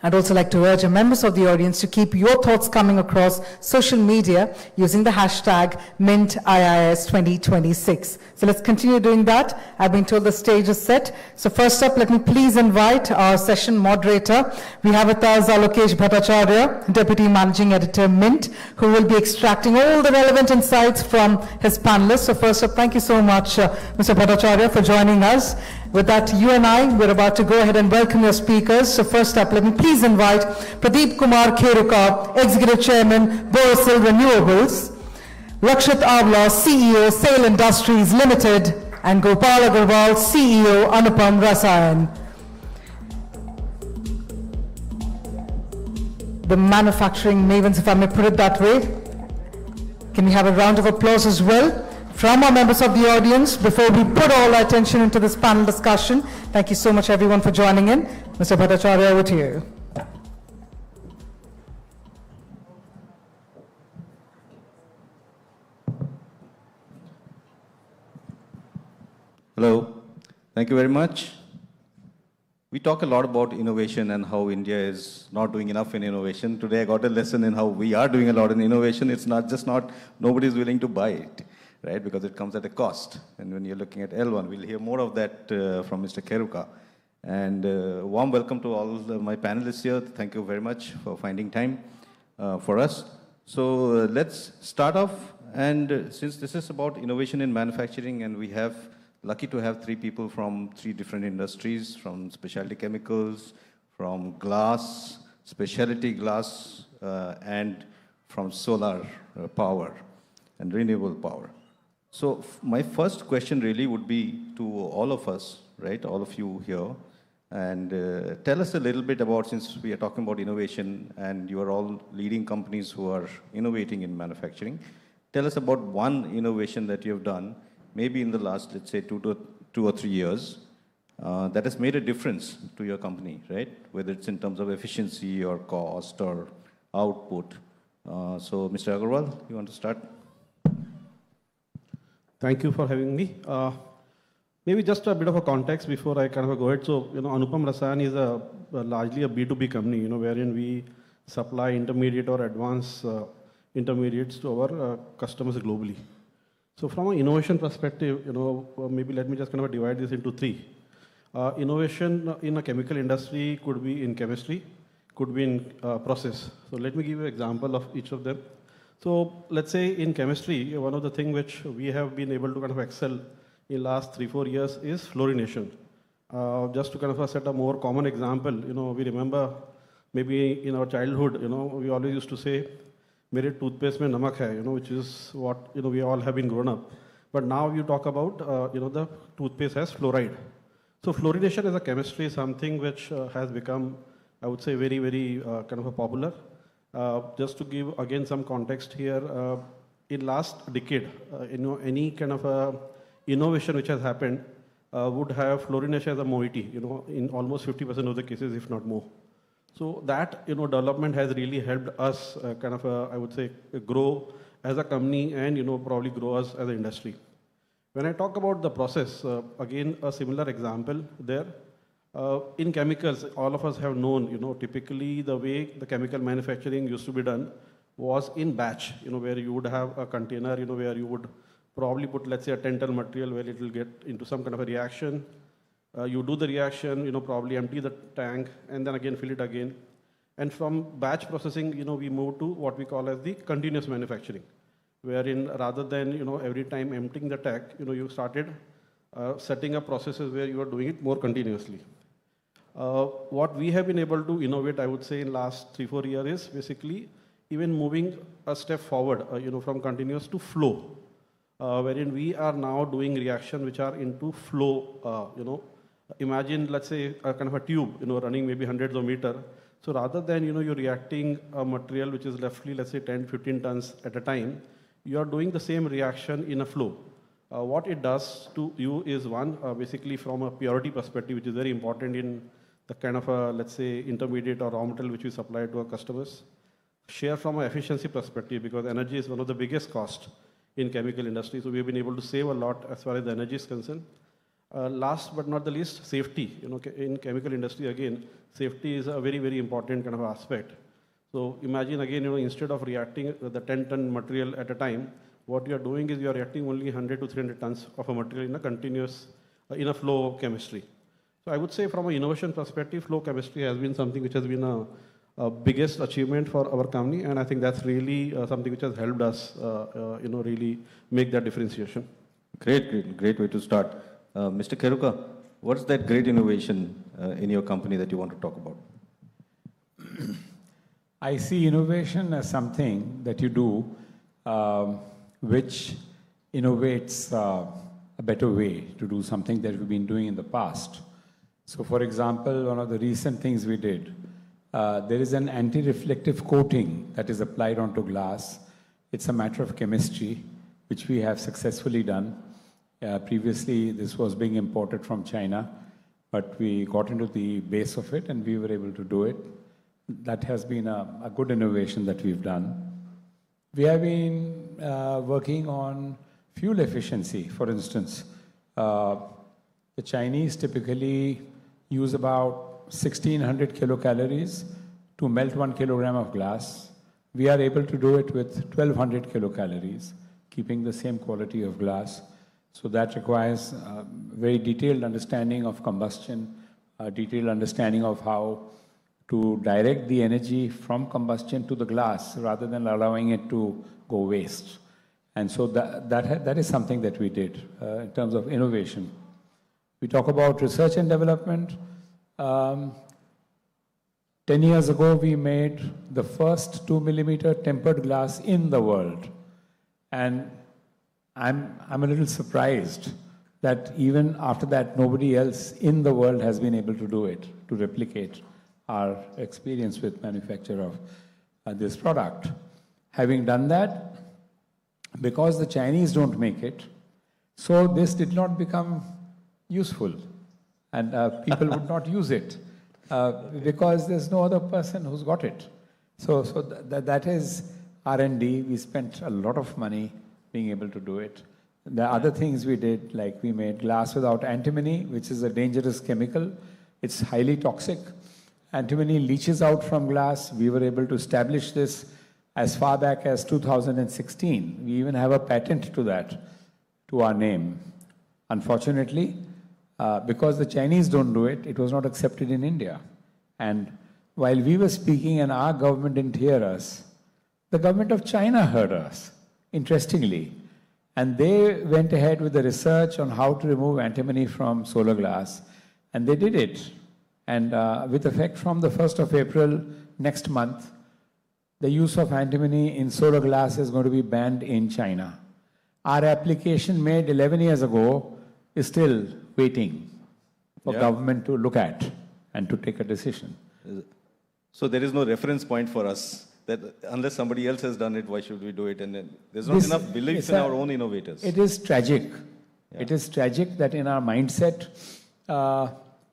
I'd also like to urge members of the audience to keep your thoughts coming across social media using the hashtag MNCIIS2026. So let's continue doing that. I've been told the stage is set. So first up, let me please invite our session moderator. We have with us Alokesh Bhattacharya, Deputy Managing Editor, Mint, who will be extracting all the relevant insights from his panelists. So first up, thank you so much, Mr. Bhattacharya, for joining us. With that, you and I, we're about to go ahead and welcome your speakers. So first up, let me please invite Pradeep Kumar Kheruka, Executive Chairman, Borosil Renewables, Lakshit Avla, CEO, SAIL Industries Limited, and Gopal Agarwal, CEO, Anupam Rasayan. The manufacturing mavens, if I may put it that way. Can we have a round of applause as well from our members of the audience before we put all our attention into this panel discussion? Thank you so much, everyone, for joining in. Mr. Bhattacharya, over to you. Hello. Thank you very much. We talk a lot about innovation and how India is not doing enough in innovation. Today I got a lesson in how we are doing a lot in innovation. It's not just nobody is willing to buy it, right? Because it comes at a cost. And when you're looking at L1, we'll hear more of that from Mr. Kheruka. And warm welcome to all my panelists here. Thank you very much for finding time for us. So let's start off. And since this is about innovation in manufacturing, and we have lucky to have three people from three different industries, from specialty chemicals, from glass, specialty glass, and from solar power and renewable power. So my first question really would be to all of us, right, all of you here, and tell us a little bit about, since we are talking about innovation and you are all leading companies who are innovating in manufacturing, tell us about one innovation that you have done maybe in the last, let's say, 2 or 3 years, that has made a difference to your company, right? Whether it's in terms of efficiency or cost or output. So, Mr. Agarwal, you want to start? Thank you for having me. Maybe just a bit of a context before I kind of go ahead. So, Anupam Rasayan is largely a B2B company, wherein we supply intermediate or advanced intermediates to our customers globally. So from an innovation perspective, maybe let me just kind of divide this into three. Innovation in a chemical industry could be in chemistry, could be in process. So let me give you an example of each of them. So let's say in chemistry, one of the things which we have been able to kind of excel in last 3-4 years is fluorination. Just to kind of set a more common example, we remember maybe in our childhood, we always used to say, "Mere toothpaste mein namak hai," which is what we all have been grown up. But now you talk about, the toothpaste has fluoride. So fluorination as a chemistry is something which has become, I would say, very, very kind of a popular. Just to give again some context here, in last decade, any kind of a innovation which has happened would have fluorination as a moiety, in almost 50% of the cases, if not more. So that, development has really helped us I would say, grow as a company and, probably grow us as an industry. When I talk about the process, again, a similar example there. In chemicals, all of us have known, typically the way the chemical manufacturing used to be done was in batch, where you would have a container, where you would probably put, let's say, a 10-ton material where it will get into some kind of a reaction. You do the reaction, probably empty the tank, and then again fill it again. And from batch processing, we move to what we call as the continuous manufacturing, wherein rather than, every time emptying the tank, you started setting up processes where you are doing it more continuously. What we have been able to innovate, I would say, in last 3-4 years is basically even moving a step forward, from continuous to flow, wherein we are now doing reaction which are into flow. Imagine, let's say, a kind of a tube, running maybe hundreds of meters. So rather than, you're reacting a material which is roughly, let's say, 10-15 tons at a time, you are doing the same reaction in a flow. What it does to you is one, basically from a purity perspective, which is very important in the kind of a, let's say, intermediate or raw material which we supply to our customers. Share from an efficiency perspective, because energy is one of the biggest costs in chemical industry. So we've been able to save a lot as far as the energy is concerned. Last but not the least, safety. In chemical industry, again, safety is a very, very important kind of aspect. So imagine again, instead of reacting the 10-ton material at a time, what you are doing is you are reacting only 100 to 300 tons of a material in a continuous, in a flow chemistry. So I would say from an innovation perspective, flow chemistry has been something which has been a biggest achievement for our company, and I think that's really something which has helped us, really make that differentiation. Great way to start. Mr. Keruka, what's that great innovation in your company that you want to talk about? I see innovation as something that you do which innovates a better way to do something that we've been doing in the past. So for example, one of the recent things we did, there is an anti-reflective coating that is applied onto glass. It's a matter of chemistry, which we have successfully done. Previously, this was being imported from China, but we got into the base of it and we were able to do it. That has been a good innovation that we've done. We have been working on fuel efficiency, for instance. The Chinese typically use about 1,600 kilocalories to melt 1 kilogram of glass. We are able to do it with 1,200 kilocalories, keeping the same quality of glass. So that requires a very detailed understanding of combustion, a detailed understanding of how to direct the energy from combustion to the glass rather than allowing it to go waste. And so that is something that we did in terms of innovation. We talk about research and development. 10 years ago, we made the first 2-millimeter tempered glass in the world. And I'm a little surprised that even after that, nobody else in the world has been able to do it, to replicate our experience with manufacture of this product. Having done that, because the Chinese don't make it, so this did not become useful and people would not use it because there's no other person who's got it. So that is R&D. We spent a lot of money being able to do it. The other things we did, like we made glass without antimony, which is a dangerous chemical. It's highly toxic. Antimony leaches out from glass. We were able to establish this as far back as 2016. We even have a patent to that, to our name. Unfortunately, because the Chinese don't do it, it was not accepted in India. And while we were speaking and our government didn't hear us, The government of China heard us, interestingly. And they went ahead with the research on how to remove antimony from solar glass. And they did it. And with effect from the 1st of April next month, the use of antimony in solar glass is going to be banned in China. Our application made 11 years ago is still waiting for government to look at and to take a decision. So there is no reference point for us that unless somebody else has done it, why should we do it? And then there's not enough belief in our own innovators. It is tragic. It is tragic that in our mindset,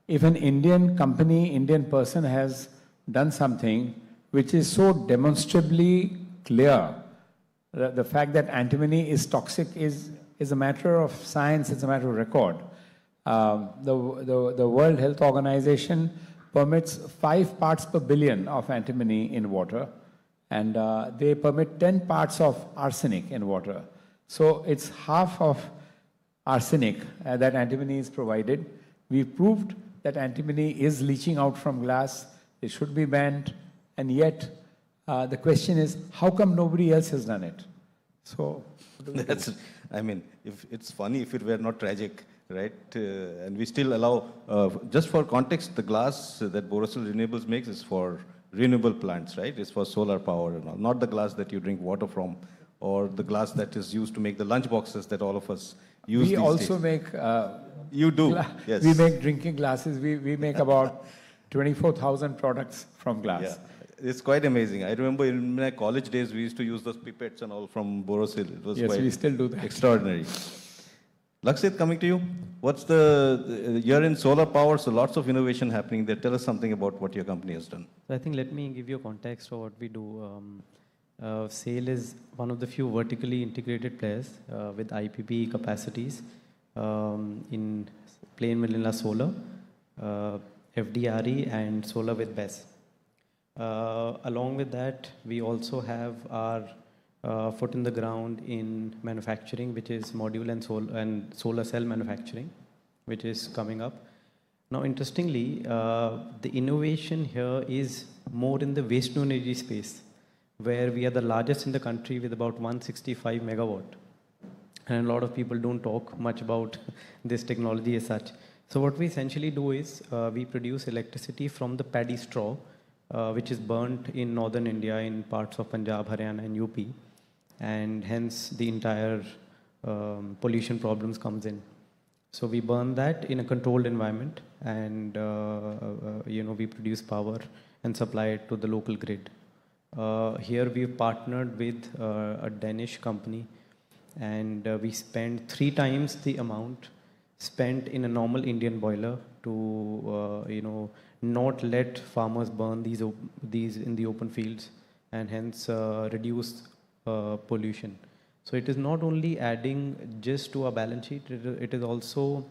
if an Indian company, Indian person has done something which is so demonstrably clear, the fact that antimony is toxic is a matter of science, it's a matter of record. The World Health Organization permits 5 parts per billion of antimony in water, and they permit 10 parts of arsenic in water. So it's half of arsenic that antimony is provided. We've proved that antimony is leaching out from glass. It should be banned. And yet, the question is, how come nobody else has done it? So, I mean, if it's funny if it were not tragic, right? And we still allow, just for context, the glass that Borosil Renewables makes is for renewable plants, right? It's for solar power and all, not the glass that you drink water from, or the glass that is used to make the lunch boxes that all of us use. We also make. You do, yes. We make drinking glasses. We make about 24,000 products from glass. Yeah. It's quite amazing. I remember in my college days, we used to use those pipettes and all from Borosil. It was quite we still do that. Extraordinary. Lakshit, coming to you. What's the, you're in solar power, so lots of innovation happening there. Tell us something about what your company has done. I think let me give you a context of what we do. SAIL is one of the few vertically integrated players with IPP capacities in plain vanilla solar, FDRE and solar with BESS. Along with that, we also have our foot in the ground in manufacturing, which is module and solar cell manufacturing, which is coming up. Now, interestingly, the innovation here is more in the waste to energy space, where we are the largest in the country with about 165 megawatt. And a lot of people don't talk much about this technology as such. So what we essentially do is we produce electricity from the paddy straw, which is burnt in northern India in parts of Punjab, Haryana and UP. And hence the entire pollution problems comes in. So we burn that in a controlled environment and we produce power and supply it to the local grid. Here we've partnered with a Danish company, and we spend 3 times the amount spent in a normal Indian boiler to not let farmers burn these in the open fields and hence reduce pollution. So it is not only adding just to our balance sheet, it is also,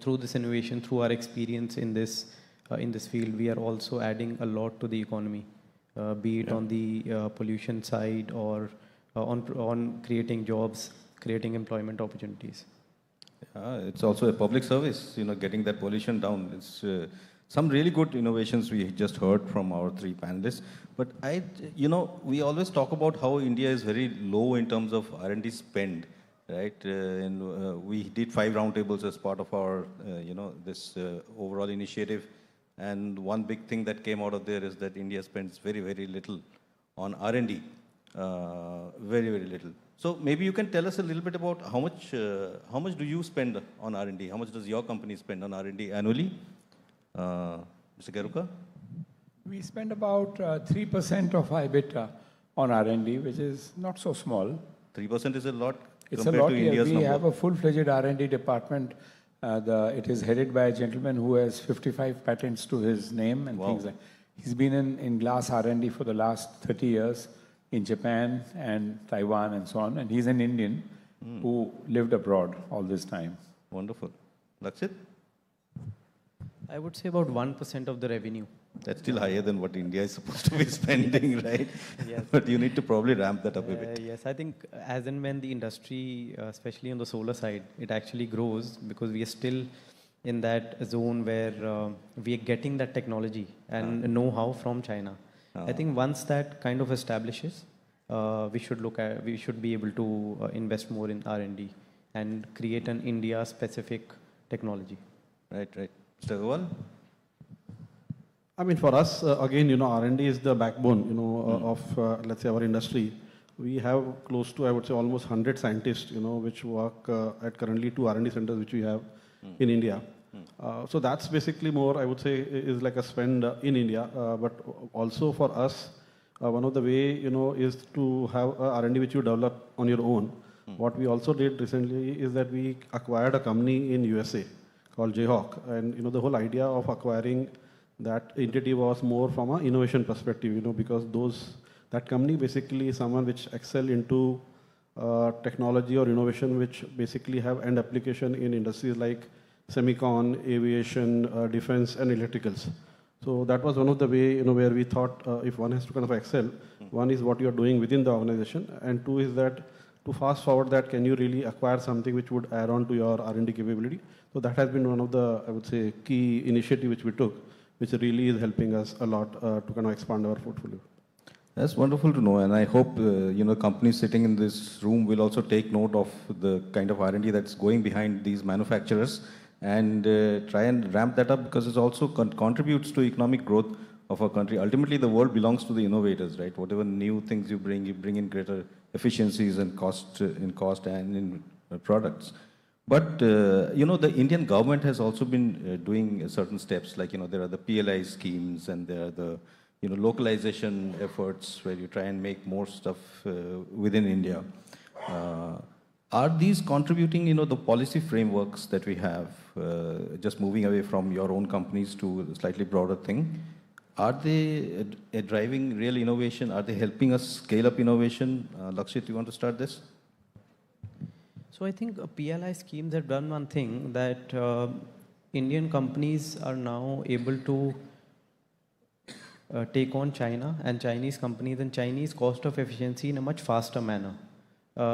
through this innovation, through our experience in this field, we are also adding a lot to the economy, be it on the pollution side or on creating jobs, creating employment opportunities. It's also a public service, getting that pollution down. It's some really good innovations we just heard from our 3 panelists. But we always talk about how India is very low in terms of R&D spend, right? And we did 5 roundtables as part of our, this overall initiative. And one big thing that came out of there is that India spends very, very little on R&D, very, very little. So maybe you can tell us a little bit about how much do you spend on R&D? How much does your company spend on R&D annually? Mr. Geruka? We spend about 3% of EBITDA on R&D, which is not so small. 3% is a lot it's compared a lot, to India's we number. have a full-fledged R&D department. It is headed by a gentleman who has 55 patents to his name and things like that. He's been in glass R&D for the last 30 years in Japan and Taiwan and so on. And he's an Indian who lived abroad all this time. Wonderful. That's it? I would say about 1% of the revenue. That's still higher than what India is supposed to be spending, right? Yes. But you need to probably ramp that up a bit. Yes, I think as and when the industry, especially on the solar side, it actually grows because we are still in that zone where we are getting that technology and know-how from China. I think once that kind of establishes, we should be able to invest more in R&D and create an India-specific technology. Right. Mr. Agarwal? I mean, for us, again, R&D is the backbone, of, let's say, our industry. We have close to, I would say, almost 100 scientists, which work at currently 2 R&D centers which we have in India. So that's basically more, I would say, is like a spend in India. But also for us, one of the way, is to have a R&D which you develop on your own. What we also did recently is that we acquired a company in USA called Jayhawk. And, the whole idea of acquiring that entity was more from an innovation perspective, because that company basically is someone which excel into technology or innovation which basically have end application in industries like semicon, aviation, defense, and electricals. So that was one of the way, where we thought if one has to kind of excel, one is what you're doing within the organization, and two is that to fast forward that, can you really acquire something which would add on to your R&D capability? So that has been one of the, I would say, key initiative which we took, which really is helping us a lot to kind of expand our portfolio. That's wonderful to know, and I hope companies sitting in this room will also take note of the kind of R&D that's going behind these manufacturers and try and ramp that up, because it also contributes to economic growth of our country. Ultimately, the world belongs to the innovators, right? Whatever new things you bring in greater efficiencies and cost and in products. But the Indian government has also been doing certain steps, like there are the PLI schemes and there are the localization efforts where you try and make more stuff within India. Are these contributing, the policy frameworks that we have, just moving away from your own companies to a slightly broader thing? Are they driving real innovation? Are they helping us scale up innovation? Lakshit, you want to start this? So I think PLI schemes have done one thing, that Indian companies are now able to take on China and Chinese companies and Chinese cost of efficiency in a much faster manner.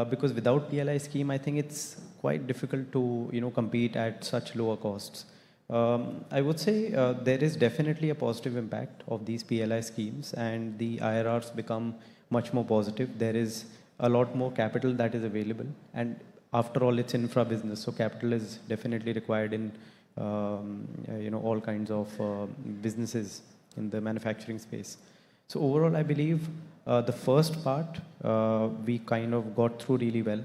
Because without PLI scheme, I think it's quite difficult to compete at such lower costs. I would say there is definitely a positive impact of these PLI schemes, and the IRRs become much more positive. There is a lot more capital that is available, and after all, it's infra business, so capital is definitely required in all kinds of businesses in the manufacturing space. So overall, I believe the first part we kind of got through really well.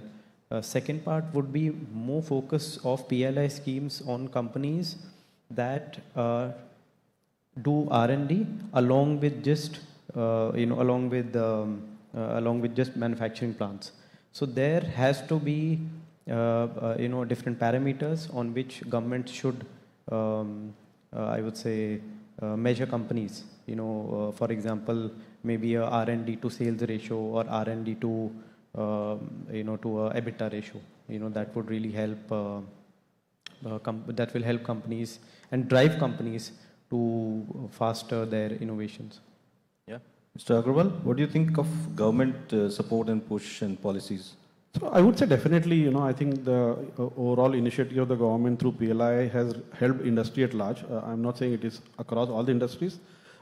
Second part would be more focus of PLI schemes on companies that do R&D along with just along with just manufacturing plants. So there has to be different parameters on which government should I would say measure companies. For example, maybe a R&D to sales ratio or R&D to to a EBITDA ratio. That would really help. That will help companies and drive companies to faster their innovations. Yeah, Mr. Agarwal, what do you think of government support and push and policies? So I would say definitely, I think the overall initiative of the government through PLI has helped industry at large. I'm not saying it is across all the industries,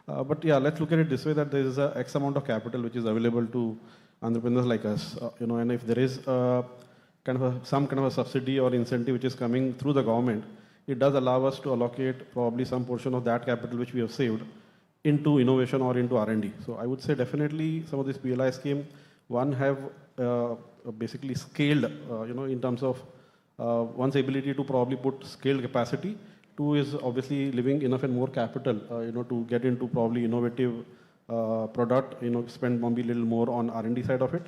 but yeah, let's look at it this way, that there is a X amount of capital which is available to entrepreneurs like us, and if there is some kind of a subsidy or incentive which is coming through the government, it does allow us to allocate probably some portion of that capital which we have saved into innovation or into R&D. So I would say definitely some of this PLI scheme, one have basically scaled, in terms of one's ability to probably put scaled capacity. Two is obviously living enough and more capital, to get into probably innovative product, spend maybe a little more on R&D side of it.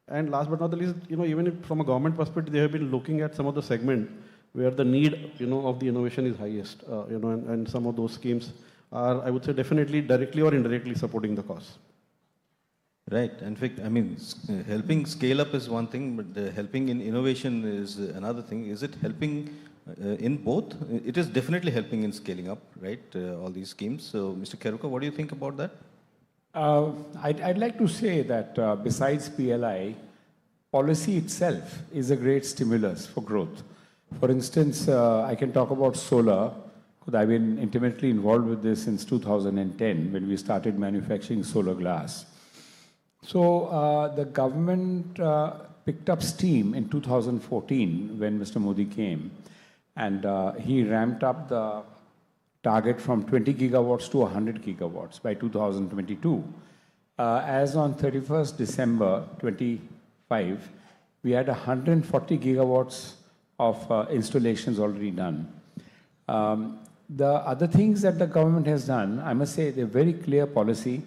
And last but not the least, even from a government perspective, they have been looking at some of the segment where the need, of the innovation is highest, and some of those schemes are, I would say, definitely directly or indirectly supporting the cause. Right. In fact, helping scale up is one thing, but helping in innovation is another thing. Is it helping in both? It is definitely helping in scaling up, right? All these schemes. So, Mr. Keruka, what do you think about that? I'd like to say that besides PLI, policy itself is a great stimulus for growth. For instance, I can talk about solar, because I've been intimately involved with this since 2010 when we started manufacturing solar glass. So the government picked up steam in 2014 when Mr. Modi came, and he ramped up the target from 20 gigawatts to 100 gigawatts by 2022. As on 31st December 25, we had 140 gigawatts of installations already done. The other things that the government has done, I must say, they're very clear policy,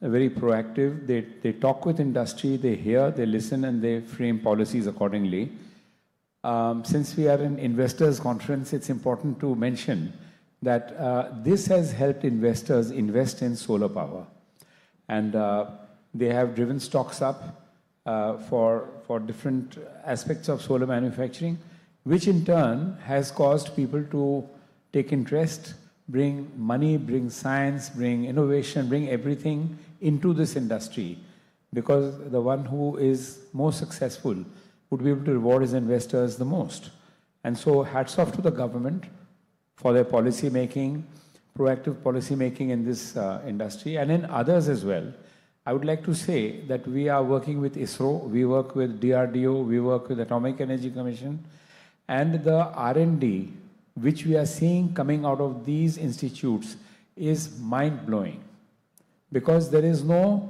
very proactive. They talk with industry, they hear, they listen, and they frame policies accordingly. Since we are an investors conference, it's important to mention that this has helped investors invest in solar power. And they have driven stocks up for different aspects of solar manufacturing, which in turn has caused people to take interest, bring money, bring science, bring innovation, bring everything into this industry, because the one who is most successful would be able to reward his investors the most. And so hats off to the government for their policy making, proactive policy making in this industry and in others as well. I would like to say that we are working with ISRO, we work with DRDO, we work with Atomic Energy Commission, and the R&D which we are seeing coming out of these institutes is mind-blowing, because there is no,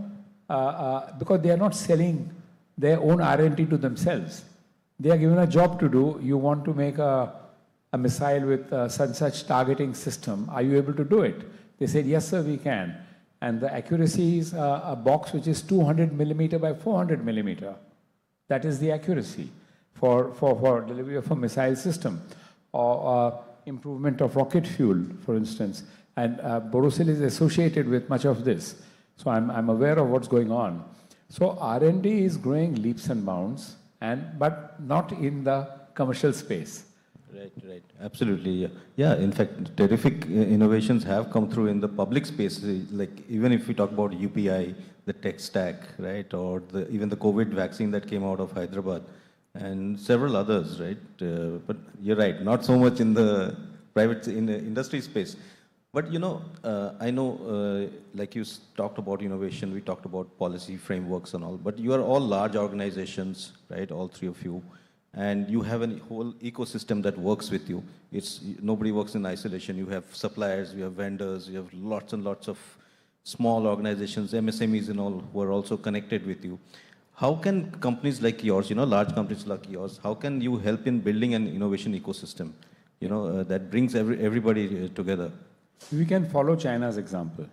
because they are not selling their own R&D to themselves. They are given a job to do. You want to make a missile with such targeting system. Are you able to do it? They said, yes, sir, we can. And the accuracy is a box which is 200 millimeter by 400 millimeter. That is the accuracy for delivery of a missile system, or improvement of rocket fuel, for instance. And Borosil is associated with much of this. So I'm aware of what's going on. So R&D is growing leaps and bounds, but not in the commercial space. Right. Absolutely, yeah. Yeah, in fact, terrific innovations have come through in the public space. Like, even if we talk about UPI, the tech stack, right, or even the COVID vaccine that came out of Hyderabad, and several others, right? But you're right, not so much in the in the industry space. But I know, like you talked about innovation, we talked about policy frameworks and all, but you are all large organizations, right? All three of you. And you have a whole ecosystem that works with you. Nobody works in isolation. You have suppliers, you have vendors, you have lots and lots of small organizations, MSMEs and all, who are also connected with you. How can companies like yours, large companies like yours, how can you help in building an innovation ecosystem, that brings everybody together? We can follow China's example.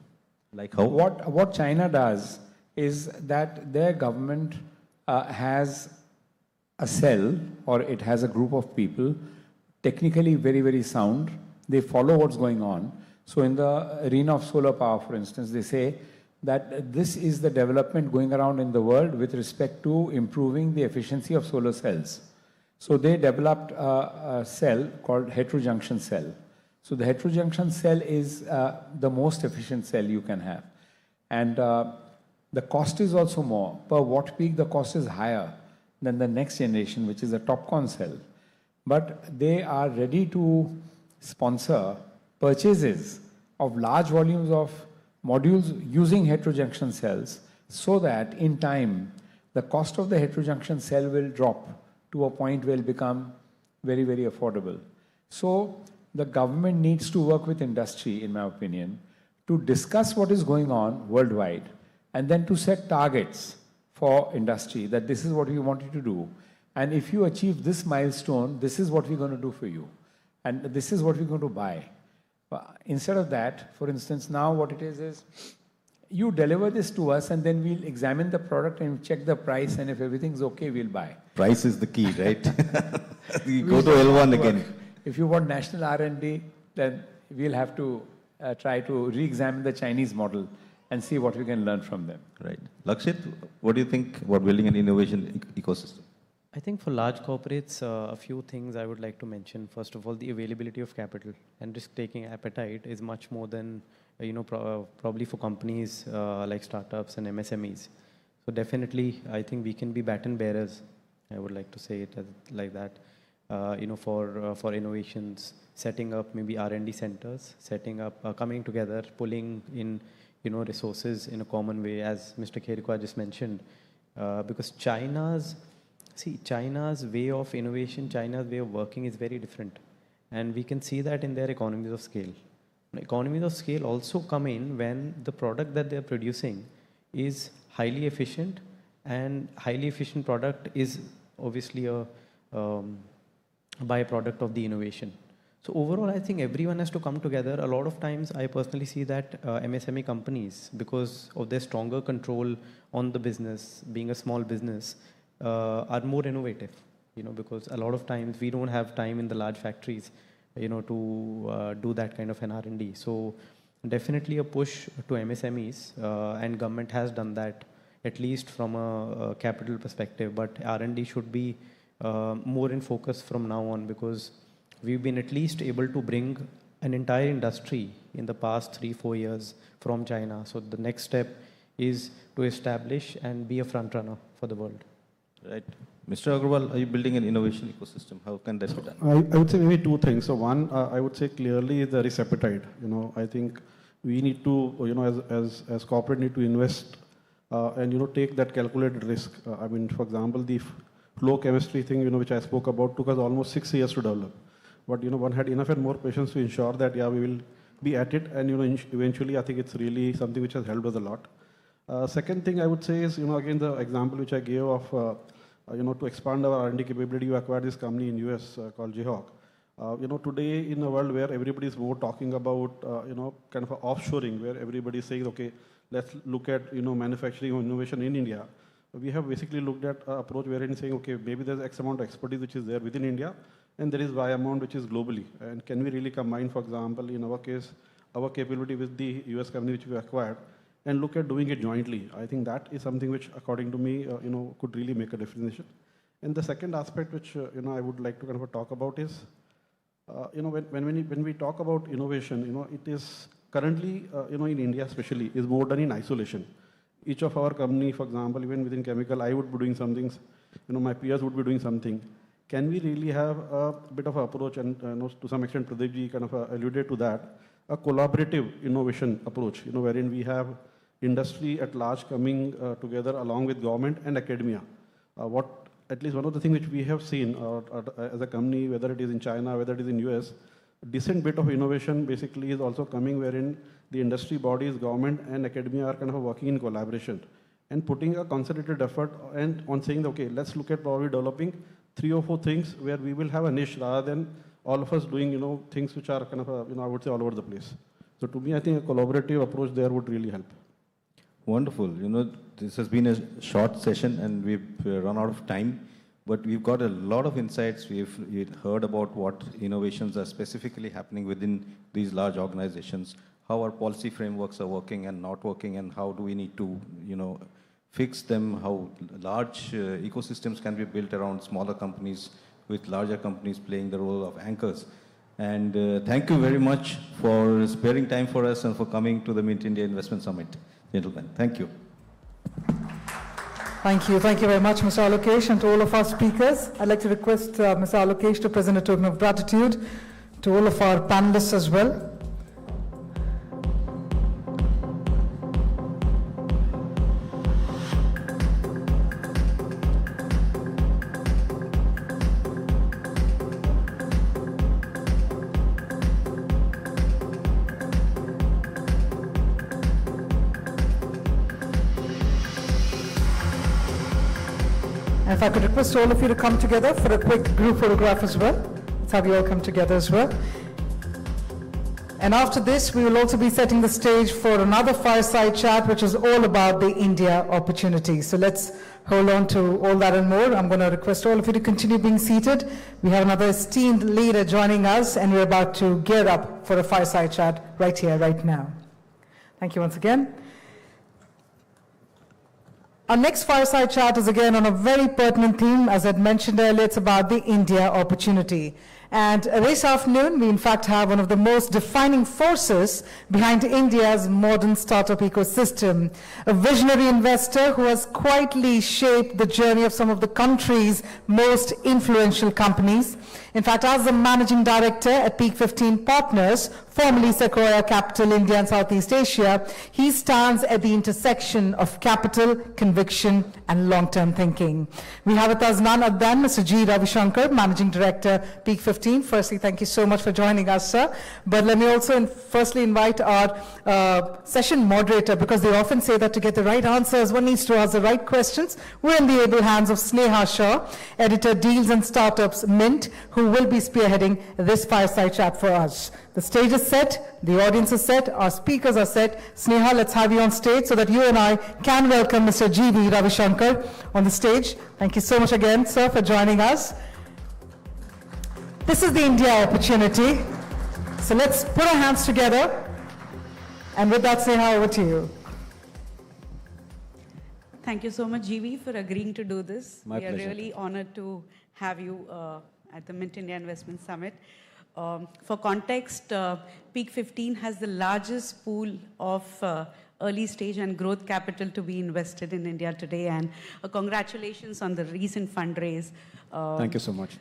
Like how? What China does is that their government has a cell, or it has a group of people, technically very, very sound. They follow what's going on. So in the arena of solar power, for instance, they say that this is the development going around in the world with respect to improving the efficiency of solar cells. So they developed a cell called heterojunction cell. So the heterojunction cell is the most efficient cell you can have. And the cost is also more. Per watt peak, the cost is higher than the next generation, which is a TOPCon cell. But they are ready to sponsor purchases of large volumes of modules using heterojunction cells, so that in time, the cost of the heterojunction cell will drop to a point where it will become very, very affordable. So the government needs to work with industry, in my opinion, to discuss what is going on worldwide, and then to set targets for industry, that this is what we want you to do. And if you achieve this milestone, this is what we're going to do for you. And this is what we're going to buy. Instead of that, for instance, now what it is you deliver this to us, and then we'll examine the product and check the price, and if everything's okay, we'll buy. Price is the key, right? We go to L1 again. If you want national R&D, then we'll have to try to re-examine the Chinese model and see what we can learn from them. Right. Lakshit, what do you think about building an innovation ecosystem? I think for large corporates, a few things I would like to mention. First of all, the availability of capital and risk-taking appetite is much more than, probably for companies like startups and MSMEs. So definitely, I think we can be baton bearers. I would like to say it like that. For innovations, setting up maybe R&D centers, setting up, coming together, pulling in, resources in a common way, as Mr. Kherikwa just mentioned. Because China's way of innovation, China's way of working is very different. And we can see that in their economies of scale. Economies of scale also come in when the product that they're producing is highly efficient, and highly efficient product is obviously a byproduct of the innovation. So overall, I think everyone has to come together. A lot of times, I personally see that MSME companies, because of their stronger control on the business, being a small business, are more innovative. Because a lot of times we don't have time in the large factories, to do that kind of an R&D. So definitely a push to MSMEs, and government has done that, at least from a capital perspective. But R&D should be more in focus from now on, because we've been at least able to bring an entire industry in the past 3-4 years from China. So the next step is to establish and be a front runner for the world. Right. Mr. Agarwal, are you building an innovation ecosystem? How can that be done? I would say maybe two things. So one, I would say clearly the risk appetite. I think we need to, as corporate, need to invest and take that calculated risk. I mean, for example, the flow chemistry thing, which I spoke about, took us almost 6 years to develop. But one had enough and more patience to ensure that we will be at it, and eventually I think it's really something which has helped us a lot. Second thing I would say is, again, the example which I gave of to expand our R&D capability, you acquired this company in US called Jayhawk. Today in a world where everybody is more talking about, kind of offshoring, where everybody is saying, okay, let's look at, manufacturing or innovation in India. We have basically looked at an approach wherein saying, okay, maybe there's X amount of expertise which is there within India, and there is Y amount which is globally. And can we really combine, for example, in our case, our capability with the US company which we acquired, and look at doing it jointly? I think that is something which, according to me, could really make a differentiation. And the second aspect which, I would like to kind of talk about is, when we talk about innovation, it is currently, in India especially, is more done in isolation. Each of our company, for example, even within chemical, I would be doing some things, my peers would be doing something. Can we really have a bit of an approach, and to some extent, Pradeep kind of alluded to that, a collaborative innovation approach, wherein we have industry at large coming together along with government and academia. At least one of the things which we have seen as a company, whether it is in China, whether it is in US, decent bit of innovation basically is also coming, wherein the industry bodies, government and academia are kind of working in collaboration and putting a concentrated effort and on saying, okay, let's look at probably developing 3 or 4 things where we will have a niche rather than all of us doing, things which are kind of, I would say all over the place. So to me, I think a collaborative approach there would really help. Wonderful. This has been a short session and we've run out of time, but we've got a lot of insights. We've heard about what innovations are specifically happening within these large organizations, how our policy frameworks are working and not working, and how do we need to, fix them, how large ecosystems can be built around smaller companies with larger companies playing the role of anchors. And thank you very much for sparing time for us and for coming to the Mint India Investment Summit. Gentlemen, thank you. Thank you. Thank you very much, Mr. Alokesh, and to all of our speakers. I'd like to request Mr. Alokesh to present a token of gratitude to all of our panelists as well. If I could request all of you to come together for a quick group photograph as well. Let's have you all come together as well. And after this, we will also be setting the stage for another fireside chat, which is all about the India opportunity. So let's hold on to all that and more. I'm going to request all of you to continue being seated. We have another esteemed leader joining us, and we're about to gear up for a fireside chat right here, right now. Thank you once again. Our next fireside chat is again on a very pertinent theme. As I'd mentioned earlier, it's about the India opportunity. And this afternoon, we in fact have one of the most defining forces behind India's modern startup ecosystem, a visionary investor who has quietly shaped the journey of some of the country's most influential companies. In fact, as the managing director at Peak 15 Partners, formerly Sequoia Capital India and Southeast Asia. He stands at the intersection of capital, conviction, and long-term thinking. We have with us none other than Mr. G. Ravishankar, Managing Director, Peak 15. Firstly, thank you so much for joining us, sir. But let me also firstly invite our session moderator, because they often say that to get the right answers, one needs to ask the right questions. We're in the able hands of Sneha Shah, Editor, Deals and Startups, Mint, who will be spearheading this fireside chat for us. The stage is set, the audience is set, our speakers are set. Sneha, let's have you on stage so that you and I can welcome Mr. G.V. Ravishankar on the stage. Thank you so much again, sir, for joining us. This is the India opportunity. So let's put our hands together. And with that, Sneha, over to you. Thank you so much, GV, for agreeing to do this. My pleasure. We are really honored to have you at the Mint India Investment Summit. For context, Peak 15 has the largest pool of early stage and growth capital to be invested in India today. And congratulations on the recent fundraise. Thank you so much.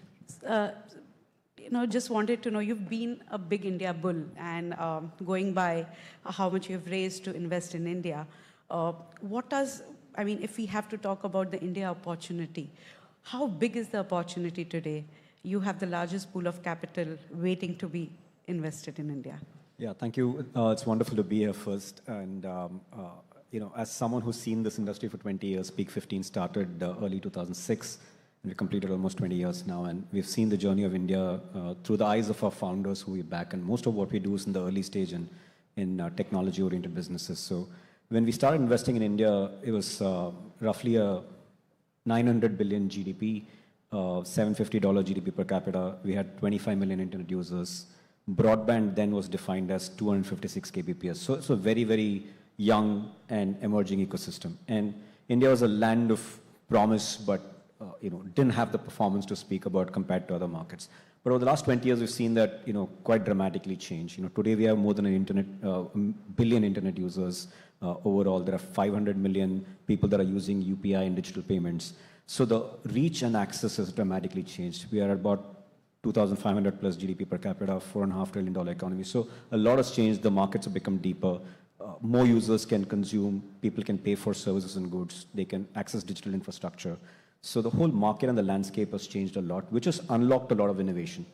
Just wanted to know, you've been a big India bull, and going by how much you've raised to invest in India, if we have to talk about the India opportunity, how big is the opportunity today? You have the largest pool of capital waiting to be invested in India. Yeah, thank you. It's wonderful to be here first. And, as someone who's seen this industry for 20 years, Peak 15 started early 2006, and we completed almost 20 years now. And we've seen the journey of India through the eyes of our founders who we back. And most of what we do is in the early stage and in technology-oriented businesses. So when we started investing in India, it was roughly a 900 billion GDP, $750 GDP per capita. We had 25 million internet users. Broadband then was defined as 256 kbps. So it's a very, very young and emerging ecosystem. And India was a land of promise, but didn't have the performance to speak about compared to other markets. But over the last 20 years, we've seen that quite dramatically change. Today we have more than a billion internet users overall. There are 500 million people that are using UPI and digital payments. So the reach and access has dramatically changed. We are at about 2,500 plus GDP per capita, $4.5 trillion economy. So a lot has changed. The markets have become deeper. More users can consume. People can pay for services and goods. They can access digital infrastructure. So the whole market and the landscape has changed a lot, which has unlocked a lot of innovation.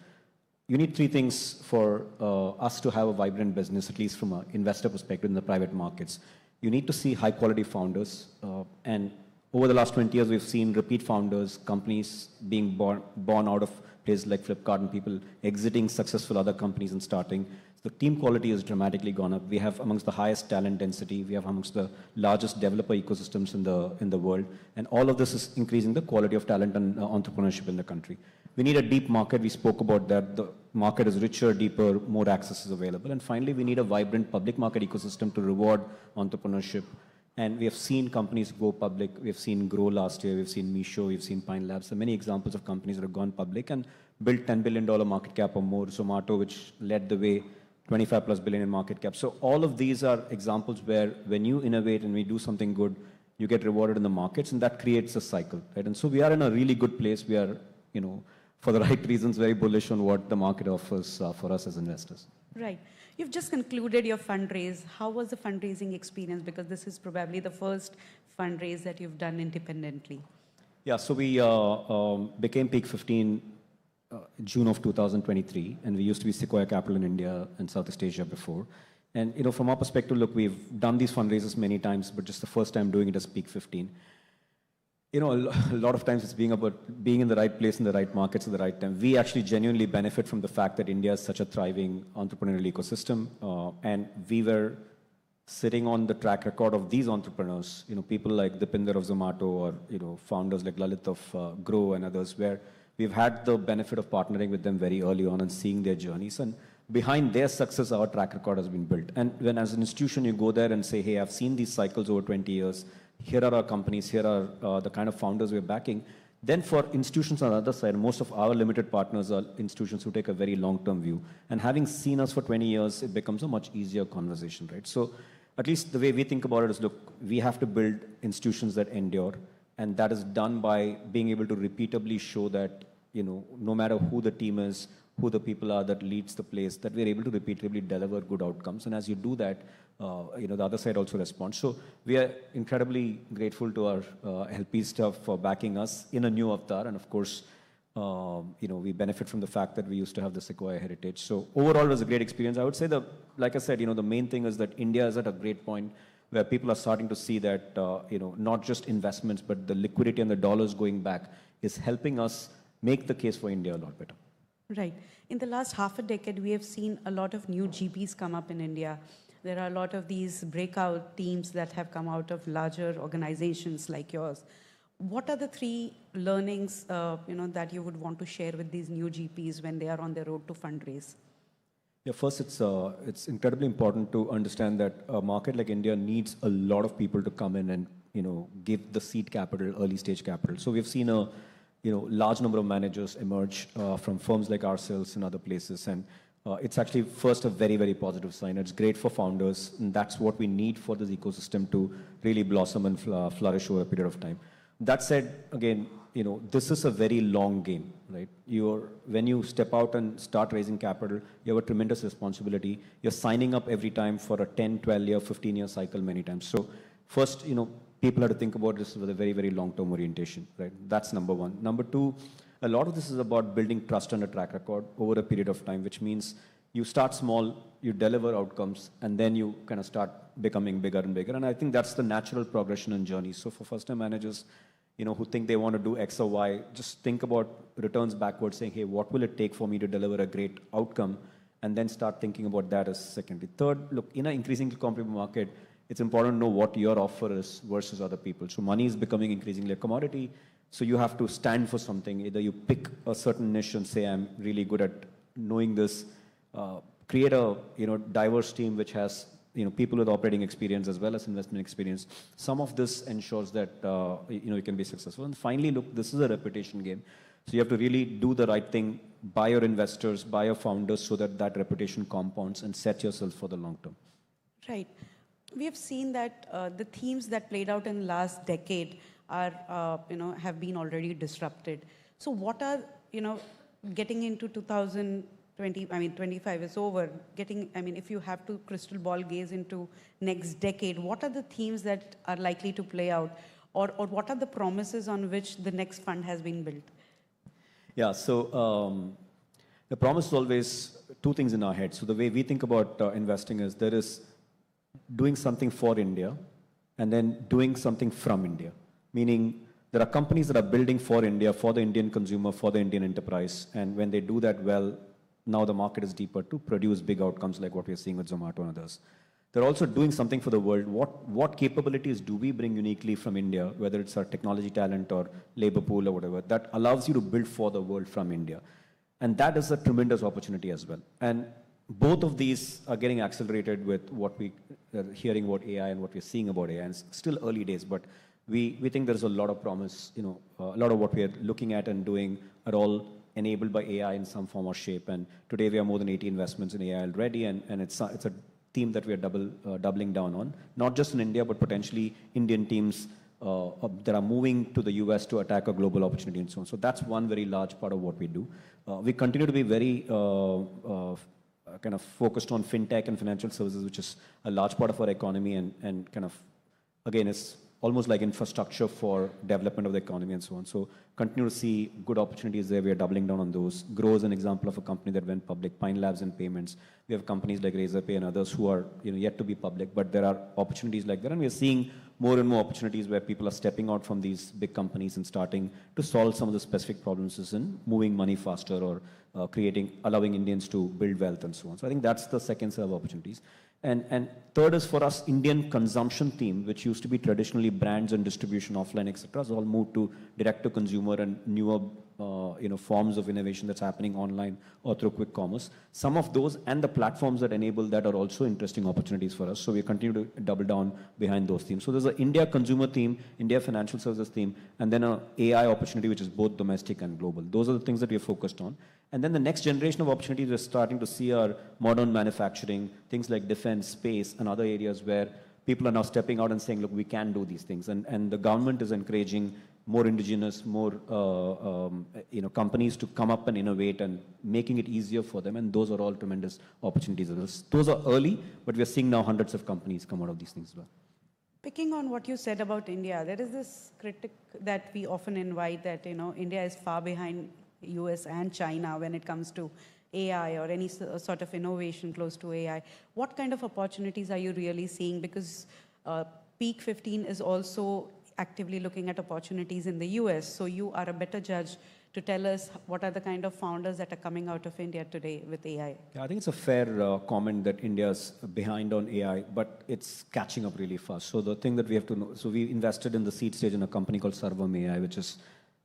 You need three things for us to have a vibrant business, at least from an investor perspective in the private markets. You need to see high-quality founders. And over the last 20 years, we've seen repeat founders, companies being born out of places like Flipkart, and people exiting successful other companies and starting. The team quality has dramatically gone up. We have amongst the highest talent density. We have amongst the largest developer ecosystems in the world. And all of this is increasing the quality of talent and entrepreneurship in the country. We need a deep market. We spoke about that. The market is richer, deeper, more access is available. And finally, we need a vibrant public market ecosystem to reward entrepreneurship. And we have seen companies go public. We have seen Grow last year. We've seen Meesho. We've seen Pine Labs. So many examples of companies that have gone public and built $10 billion market cap or more. Zomato, which led the way, 25 plus billion in market cap. So all of these are examples where when you innovate and we do something good, you get rewarded in the markets, and that creates a cycle, right? And so we are in a really good place. We are, for the right reasons, very bullish on what the market offers for us as investors. Right. You've just concluded your fundraise. How was the fundraising experience? Because this is probably the first fundraise that you've done independently. Yeah, so we became Peak 15 June of 2023, and we used to be Sequoia Capital in India and Southeast Asia before. And from our perspective, look, we've done these fundraisers many times, but just the first time doing it as Peak 15. A lot of times it's being about being in the right place in the right markets at the right time. We actually genuinely benefit from the fact that India is such a thriving entrepreneurial ecosystem, and we were sitting on the track record of these entrepreneurs, people like Dipinder of Zomato, or founders like Lalit of Grow and others, where we've had the benefit of partnering with them very early on and seeing their journeys. And behind their success, our track record has been built. And when as an institution you go there and say, hey, I've seen these cycles over 20 years, here are our companies, here are the kind of founders we're backing, then for institutions on the other side, most of our limited partners are institutions who take a very long-term view. And having seen us for 20 years, it becomes a much easier conversation, right? So at least the way we think about it is, look, we have to build institutions that endure. And that is done by being able to repeatably show that, no matter who the team is, who the people are that leads the place, that we're able to repeatedly deliver good outcomes. And as you do that, the other side also responds. So we are incredibly grateful to our LP staff for backing us in a new avatar. And of course, we benefit from the fact that we used to have the Sequoia heritage. So overall, it was a great experience. I would say like I said, the main thing is that India is at a great point where people are starting to see that, not just investments, but the liquidity and the dollars going back is helping us make the case for India a lot better. Right. In the last half a decade, we have seen a lot of new GPs come up in India. There are a lot of these breakout teams that have come out of larger organizations like yours. What are the 3 learnings, that you would want to share with these new GPs when they are on their road to fundraise? Yeah, first, it's incredibly important to understand that a market like India needs a lot of people to come in and give the seed capital, early stage capital. So we've seen a large number of managers emerge from firms like ourselves and other places, and it's actually first a very, very positive sign. It's great for founders, and that's what we need for this ecosystem to really blossom and flourish over a period of time. That said, again, this is a very long game, right? When you step out and start raising capital, you have a tremendous responsibility. You're signing up every time for a 10, 12-year, 15-year cycle many times. So first, people have to think about this with a very, very long-term orientation, right? That's number one. Number two, a lot of this is about building trust and a track record over a period of time, which means you start small, you deliver outcomes, and then you kind of start becoming bigger and bigger. And I think that's the natural progression and journey. So for first-time managers, who think they want to do X or Y, just think about returns backwards, saying, hey, what will it take for me to deliver a great outcome? And then start thinking about that as secondary. Third, look, in an increasingly competitive market, it's important to know what your offer is versus other people. So money is becoming increasingly a commodity. So you have to stand for something. Either you pick a certain niche and say, I'm really good at knowing this. Create a diverse team which has people with operating experience as well as investment experience. Some of this ensures that you can be successful. And finally, look, this is a reputation game. So you have to really do the right thing by your investors, by your founders, so that that reputation compounds and set yourself for the long term. Right. We have seen that the themes that played out in the last decade are, have been already disrupted. So what are, getting into 25 is over, if you have to crystal ball gaze into next decade, what are the themes that are likely to play out? Or what are the promises on which the next fund has been built? Yeah, so the promise is always 2 things in our head. So the way we think about investing is there is doing something for India and then doing something from India. Meaning there are companies that are building for India, for the Indian consumer, for the Indian enterprise. And when they do that well, now the market is deeper to produce big outcomes like what we're seeing with Zomato and others. They're also doing something for the world. What capabilities do we bring uniquely from India, whether it's our technology talent or labor pool or whatever, that allows you to build for the world from India? And that is a tremendous opportunity as well. And both of these are getting accelerated with what we are hearing about AI and what we're seeing about AI. And it's still early days, but we think there's a lot of promise. A lot of what we are looking at and doing are all enabled by AI in some form or shape. And today we have more than 80 investments in AI already, and it's a theme that we are doubling down on, not just in India, but potentially Indian teams that are moving to the US to attack a global opportunity and so on. So that's one very large part of what we do. We continue to be very kind of focused on fintech and financial services, which is a large part of our economy and kind of, again, it's almost like infrastructure for development of the economy and so on. So continue to see good opportunities there. We are doubling down on those. Grow is an example of a company that went public, Pine Labs and Payments. We have companies like Razorpay and others who are yet to be public, but there are opportunities like that. And we are seeing more and more opportunities where people are stepping out from these big companies and starting to solve some of the specific problems in moving money faster or allowing Indians to build wealth and so on. So I think that's the second set of opportunities. And third is for us, Indian consumption theme, which used to be traditionally brands and distribution, offline, etc., has all moved to direct to consumer and newer forms of innovation that's happening online or through quick commerce. Some of those and the platforms that enable that are also interesting opportunities for us. So we continue to double down behind those themes. So there's an India consumer theme, India financial services theme, and then an AI opportunity, which is both domestic and global. Those are the things that we are focused on. And then the next generation of opportunities we're starting to see are modern manufacturing, things like defense, space, and other areas where people are now stepping out and saying, look, we can do these things. And the government is encouraging more indigenous, more companies to come up and innovate and making it easier for them. And those are all tremendous opportunities. Those are early, but we are seeing now hundreds of companies come out of these things as well. Picking on what you said about India, there is this critic that we often invite that, India is far behind US and China when it comes to AI or any sort of innovation close to AI. What kind of opportunities are you really seeing? Because Peak 15 is also actively looking at opportunities in the US. So you are a better judge to tell us what are the kind of founders that are coming out of India today with AI. Yeah, I think it's a fair comment that India's behind on AI, but it's catching up really fast. So the thing that we have to know, so we invested in the seed stage in a company called Sarvam AI, which is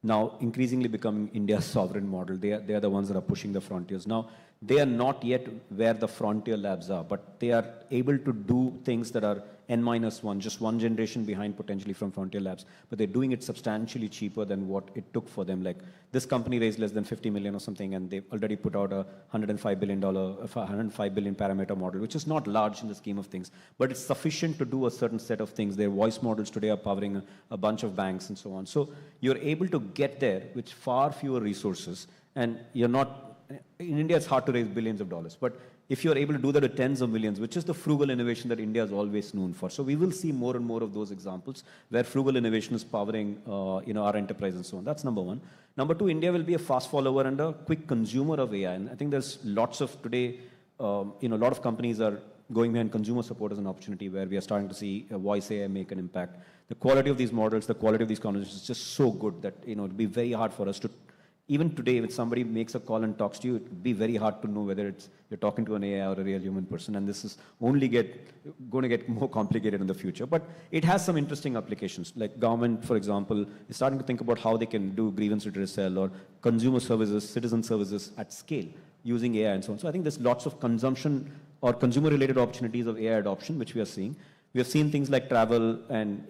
now increasingly becoming India's sovereign model. They are the ones that are pushing the frontiers. Now, they are not yet where the frontier labs are, but they are able to do things that are N-1, just one generation behind potentially from frontier labs, but they're doing it substantially cheaper than what it took for them. Like this company raised less than 50 million or something, and they've already put out a $105 billion parameter model, which is not large in the scheme of things, but it's sufficient to do a certain set of things. Their voice models today are powering a bunch of banks and so on. So you're able to get there with far fewer resources, and you're not, in India, it's hard to raise billions of dollars, but if you're able to do that with tens of millions, which is the frugal innovation that India is always known for. So we will see more and more of those examples where frugal innovation is powering our enterprise and so on. That's number one. Number two, India will be a fast follower and a quick consumer of AI. And I think there's lots of today, a lot of companies are going behind consumer support as an opportunity where we are starting to see voice AI make an impact. The quality of these models, the quality of these conversations is just so good that it'll be very hard for us to, even today, when somebody makes a call and talks to you, it would be very hard to know whether you're talking to an AI or a real human person. And this is only going to get more complicated in the future. But it has some interesting applications. Like government, for example, is starting to think about how they can do grievance redressal or consumer services, citizen services at scale using AI and so on. So I think there's lots of consumption or consumer-related opportunities of AI adoption, which we are seeing. We have seen things like travel and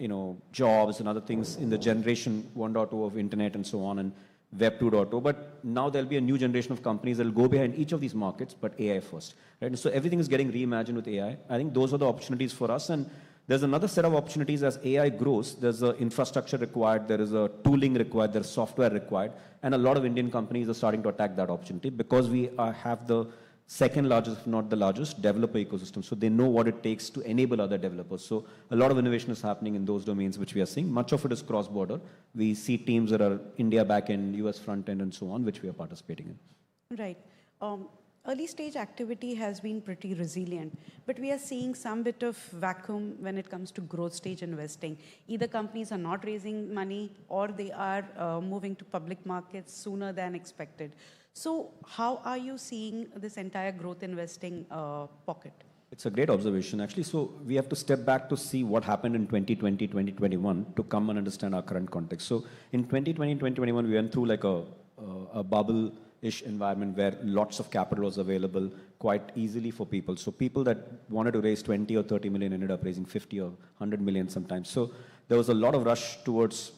jobs and other things in the generation 1.0 of internet and so on, and Web 2.0, but now there'll be a new generation of companies that will go behind each of these markets, but AI first, right? And so everything is getting reimagined with AI. I think those are the opportunities for us, and there's another set of opportunities as AI grows. There's the infrastructure required, there is a tooling required, there's software required, and a lot of Indian companies are starting to attack that opportunity because we have the second largest, if not the largest, developer ecosystem. So they know what it takes to enable other developers. So a lot of innovation is happening in those domains, which we are seeing. Much of it is cross-border. We see teams that are India back-end, US front-end, and so on, which we are participating in. Right. Early stage activity has been pretty resilient, but we are seeing some bit of vacuum when it comes to growth stage investing. Either companies are not raising money or they are moving to public markets sooner than expected. So how are you seeing this entire growth investing pocket? It's a great observation, actually. So we have to step back to see what happened in 2020, 2021 to come and understand our current context. So in 2020, 2021, we went through like a bubble-ish environment where lots of capital was available quite easily for people. So people that wanted to raise 20 or 30 million ended up raising 50 or 100 million sometimes. So there was a lot of rush towards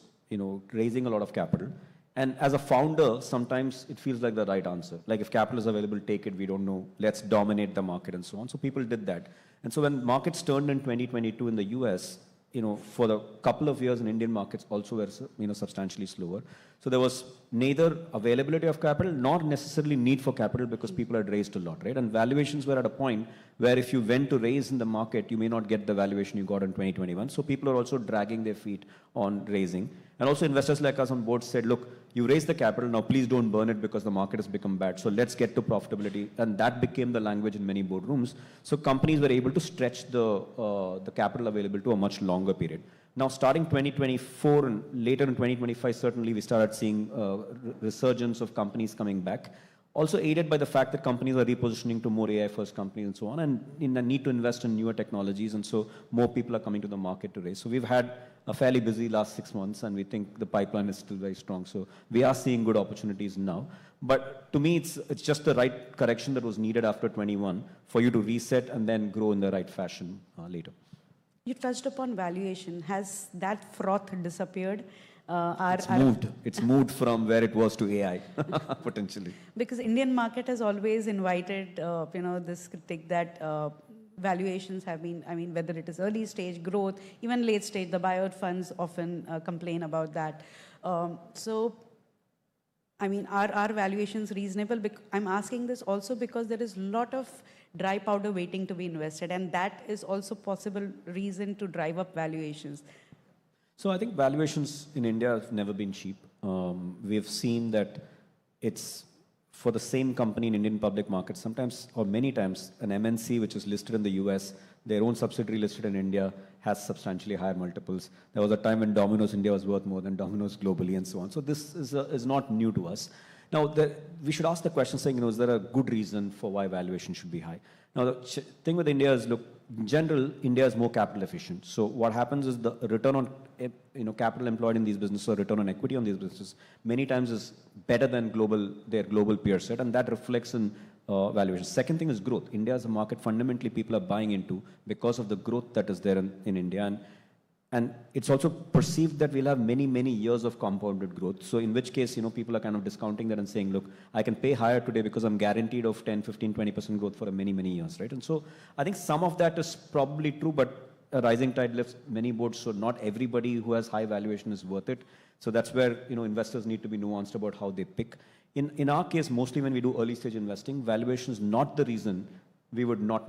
raising a lot of capital. And as a founder, sometimes it feels like the right answer. Like if capital is available, take it, we don't know, let's dominate the market and so on. So people did that. And so when markets turned in 2022 in the US, for the couple of years in Indian markets also were substantially slower. So there was neither availability of capital nor necessarily need for capital because people had raised a lot, right? And valuations were at a point where if you went to raise in the market, you may not get the valuation you got in 2021. So people are also dragging their feet on raising. And also investors like us on board said, look, you raised the capital, now please don't burn it because the market has become bad. So let's get to profitability. And that became the language in many boardrooms. So companies were able to stretch the capital available to a much longer period. Now, starting 2024 and later in 2025, certainly we started seeing resurgence of companies coming back. Also aided by the fact that companies are repositioning to more AI-first companies and so on, and in the need to invest in newer technologies, and so more people are coming to the market to raise. So we've had a fairly busy last 6 months, and we think the pipeline is still very strong. So we are seeing good opportunities now. But to me, it's just the right correction that was needed after 21 for you to reset and then grow in the right fashion later. You touched upon valuation. Has that froth disappeared? It's moved from where it was to AI, potentially. Because Indian market has always invited, this critique that valuations have been, I mean, whether it is early stage growth, even late stage, the buyout funds often complain about that. So, I mean, are valuations reasonable? I'm asking this also because there is a lot of dry powder waiting to be invested, and that is also possible reason to drive up valuations. So I think valuations in India have never been cheap. We've seen that it's for the same company in Indian public markets, sometimes or many times, an MNC which is listed in the US, their own subsidiary listed in India has substantially higher multiples. There was a time when Domino's India was worth more than Domino's globally and so on. So this is not new to us. Now, we should ask the question saying, is there a good reason for why valuation should be high? Now, the thing with India is, look, in general, India is more capital efficient. So what happens is the return on capital employed in these businesses or return on equity on these businesses many times is better than their global peer set, and that reflects in valuation. Second thing is growth. India is a market fundamentally people are buying into because of the growth that is there in India. And it's also perceived that we'll have many, many years of compounded growth. So in which case, people are kind of discounting that and saying, look, I can pay higher today because I'm guaranteed of 10, 15, 20% growth for many, many years, right? And so I think some of that is probably true, but a rising tide lifts many boats. So not everybody who has high valuation is worth it. So that's where, investors need to be nuanced about how they pick. In our case, mostly when we do early stage investing, valuation is not the reason we would not,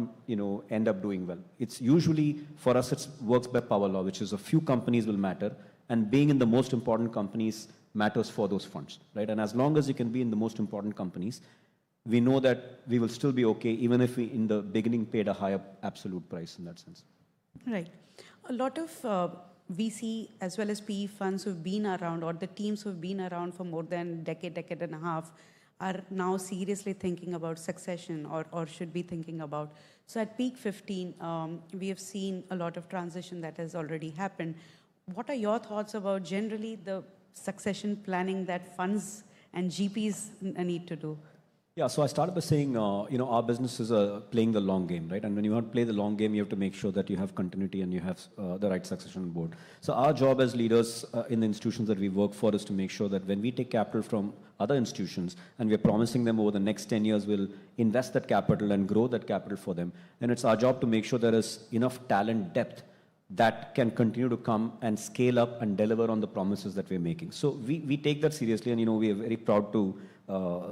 end up doing well. It's usually, for us, it works by power law, which is a few companies will matter, and being in the most important companies matters for those funds, right? And as long as you can be in the most important companies, we know that we will still be okay, even if we, in the beginning, paid a higher absolute price in that sense. Right. A lot of VC as well as PE funds who've been around, or the teams who've been around for more than decade and a half, are now seriously thinking about succession or should be thinking about. So at peak 15, we have seen a lot of transition that has already happened. What are your thoughts about generally the succession planning that funds and GPs need to do? Yeah, so I started by saying, our business is playing the long game, right? And when you want to play the long game, you have to make sure that you have continuity and you have the right succession on board. So our job as leaders in the institutions that we work for is to make sure that when we take capital from other institutions and we're promising them over the next 10 years, we'll invest that capital and grow that capital for them, then it's our job to make sure there is enough talent depth that can continue to come and scale up and deliver on the promises that we're making. So we take that seriously, and we are very proud to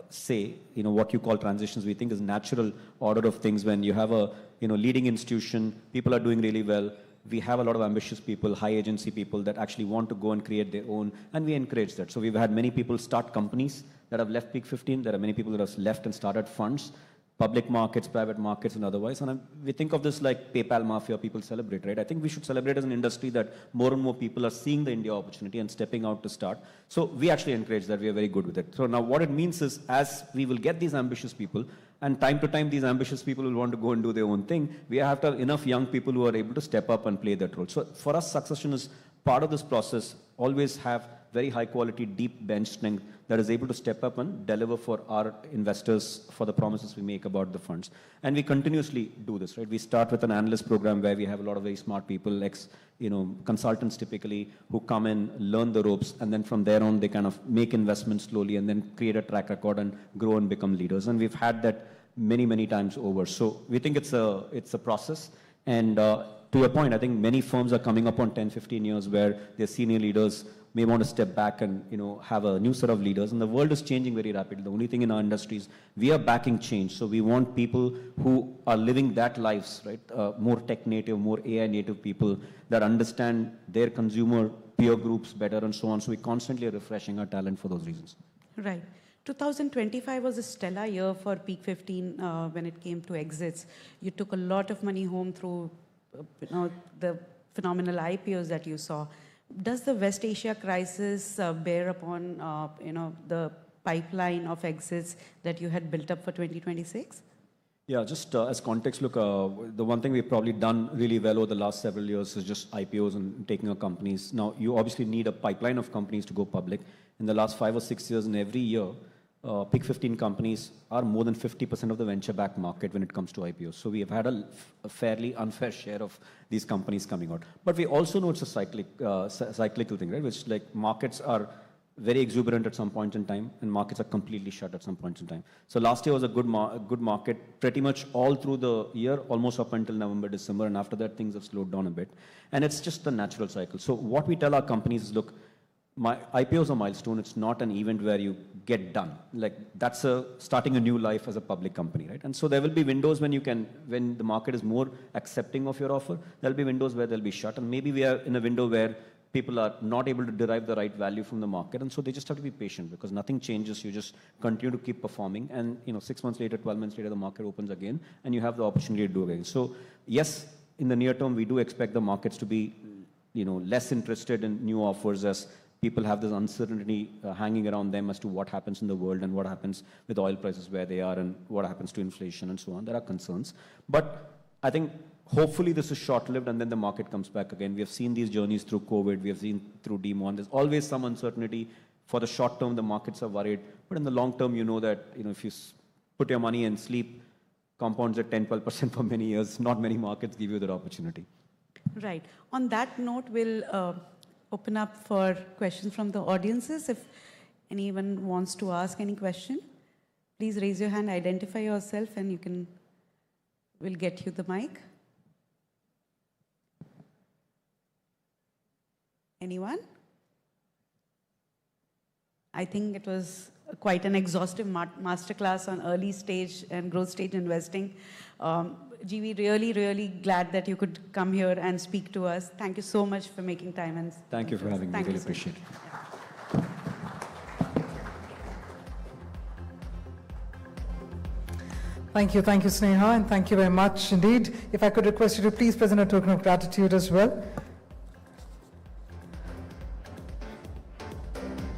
say, what you call transitions, we think is natural order of things. When you have a leading institution, people are doing really well. We have a lot of ambitious people, high agency people that actually want to go and create their own, and we encourage that. So we've had many people start companies that have left Peak 15. There are many people that have left and started funds, public markets, private markets, and otherwise. And we think of this like PayPal mafia, people celebrate, right? I think we should celebrate as an industry that more and more people are seeing the India opportunity and stepping out to start. So we actually encourage that. We are very good with it. So now what it means is, as we will get these ambitious people, and time to time these ambitious people will want to go and do their own thing, we have to have enough young people who are able to step up and play that role. So for us, succession is part of this process. Always have very high quality, deep bench strength that is able to step up and deliver for our investors for the promises we make about the funds. And we continuously do this, right? We start with an analyst program where we have a lot of very smart people, consultants typically, who come in, learn the ropes, and then from there on, they kind of make investments slowly and then create a track record and grow and become leaders. And we've had that many, many times over. So we think it's a process. And to your point, I think many firms are coming up on 10, 15 years where their senior leaders may want to step back and have a new set of leaders. And the world is changing very rapidly. The only thing in our industry is we are backing change. So we want people who are living that lives, right? More tech native, more AI native people that understand their consumer peer groups better and so on. So we constantly are refreshing our talent for those reasons. Right. 2025 was a stellar year for Peak 15 when it came to exits. You took a lot of money home through the phenomenal IPOs that you saw. Does the West Asia crisis bear upon the pipeline of exits that you had built up for 2026? Yeah, just as context, look, the one thing we've probably done really well over the last several years is just IPOs and taking our companies. Now, you obviously need a pipeline of companies to go public. In the last 5 or 6 years, and every year, Peak 15 companies are more than 50% of the venture-backed market when it comes to IPOs. So we have had a fairly unfair share of these companies coming out. But we also know it's a cyclical thing, right? Which like markets are very exuberant at some point in time, and markets are completely shut at some point in time. So last year was a good market pretty much all through the year, almost up until November, December, and after that things have slowed down a bit. And it's just the natural cycle. So what we tell our companies is, look, my IPO is a milestone. It's not an event where you get done. Like that's starting a new life as a public company, right? And so there will be windows when the market is more accepting of your offer, there'll be windows where they'll be shut. And maybe we are in a window where people are not able to derive the right value from the market. And so they just have to be patient because nothing changes. You just continue to keep performing. And 6 months later, 12 months later, the market opens again and you have the opportunity to do again. So yes, in the near term, we do expect the markets to be less interested in new offers as people have this uncertainty hanging around them as to what happens in the world and what happens with oil prices where they are and what happens to inflation and so on. There are concerns. But I think hopefully this is short-lived and then the market comes back again. We have seen these journeys through COVID. We have seen through demon. There's always some uncertainty. For the short term, the markets are worried. But in the long term, you know that if you put your money and sleep, compounds at 10-12% for many years. Not many markets give you that opportunity. Right. On that note, we'll open up for questions from the audiences. If anyone wants to ask any question, please raise your hand, identify yourself, and we'll get you the mic. Anyone? I think it was quite an exhaustive masterclass on early stage and growth stage investing. G, we're really glad that you could come here and speak to us. Thank you so much for making time. And thank you for having me. Really appreciate it. Thank you, Sneha, and thank you very much indeed. If I could request you to please present a token of gratitude as well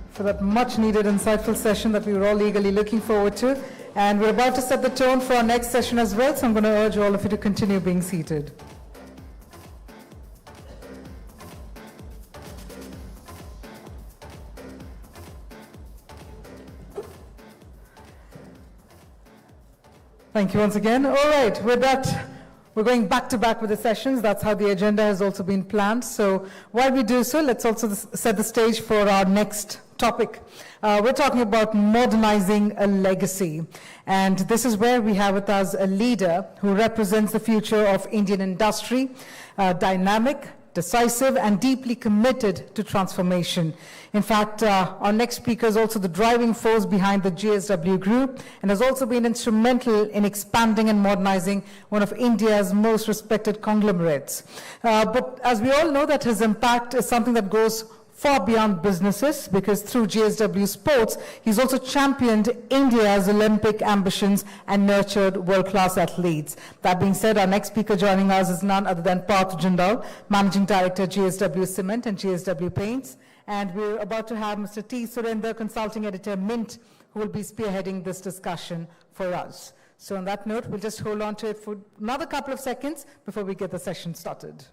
for that much needed, insightful session that we were all eagerly looking forward to. And we're about to set the tone for our next session as well, so I'm going to urge all of you to continue being seated. Thank you once again. All right, with that, we're going back to back with the sessions. That's how the agenda has also been planned. So while we do so, let's also set the stage for our next topic. We're talking about modernizing a legacy. And this is where we have with us a leader who represents the future of Indian industry, dynamic, decisive, and deeply committed to transformation. In fact, our next speaker is also the driving force behind the JSW Group and has also been instrumental in expanding and modernizing one of India's most respected conglomerates. But as we all know, that his impact is something that goes far beyond businesses, because through JSW Sports, he's also championed India's Olympic ambitions and nurtured world-class athletes. That being said, our next speaker joining us is none other than Parth Jindal, Managing Director, JSW Cement and JSW Paints. And we're about to have Mr. T. Surender, Consulting Editor, Mint, who will be spearheading this discussion for us. So on that note, we'll just hold on to it for another couple of seconds before we get the session started.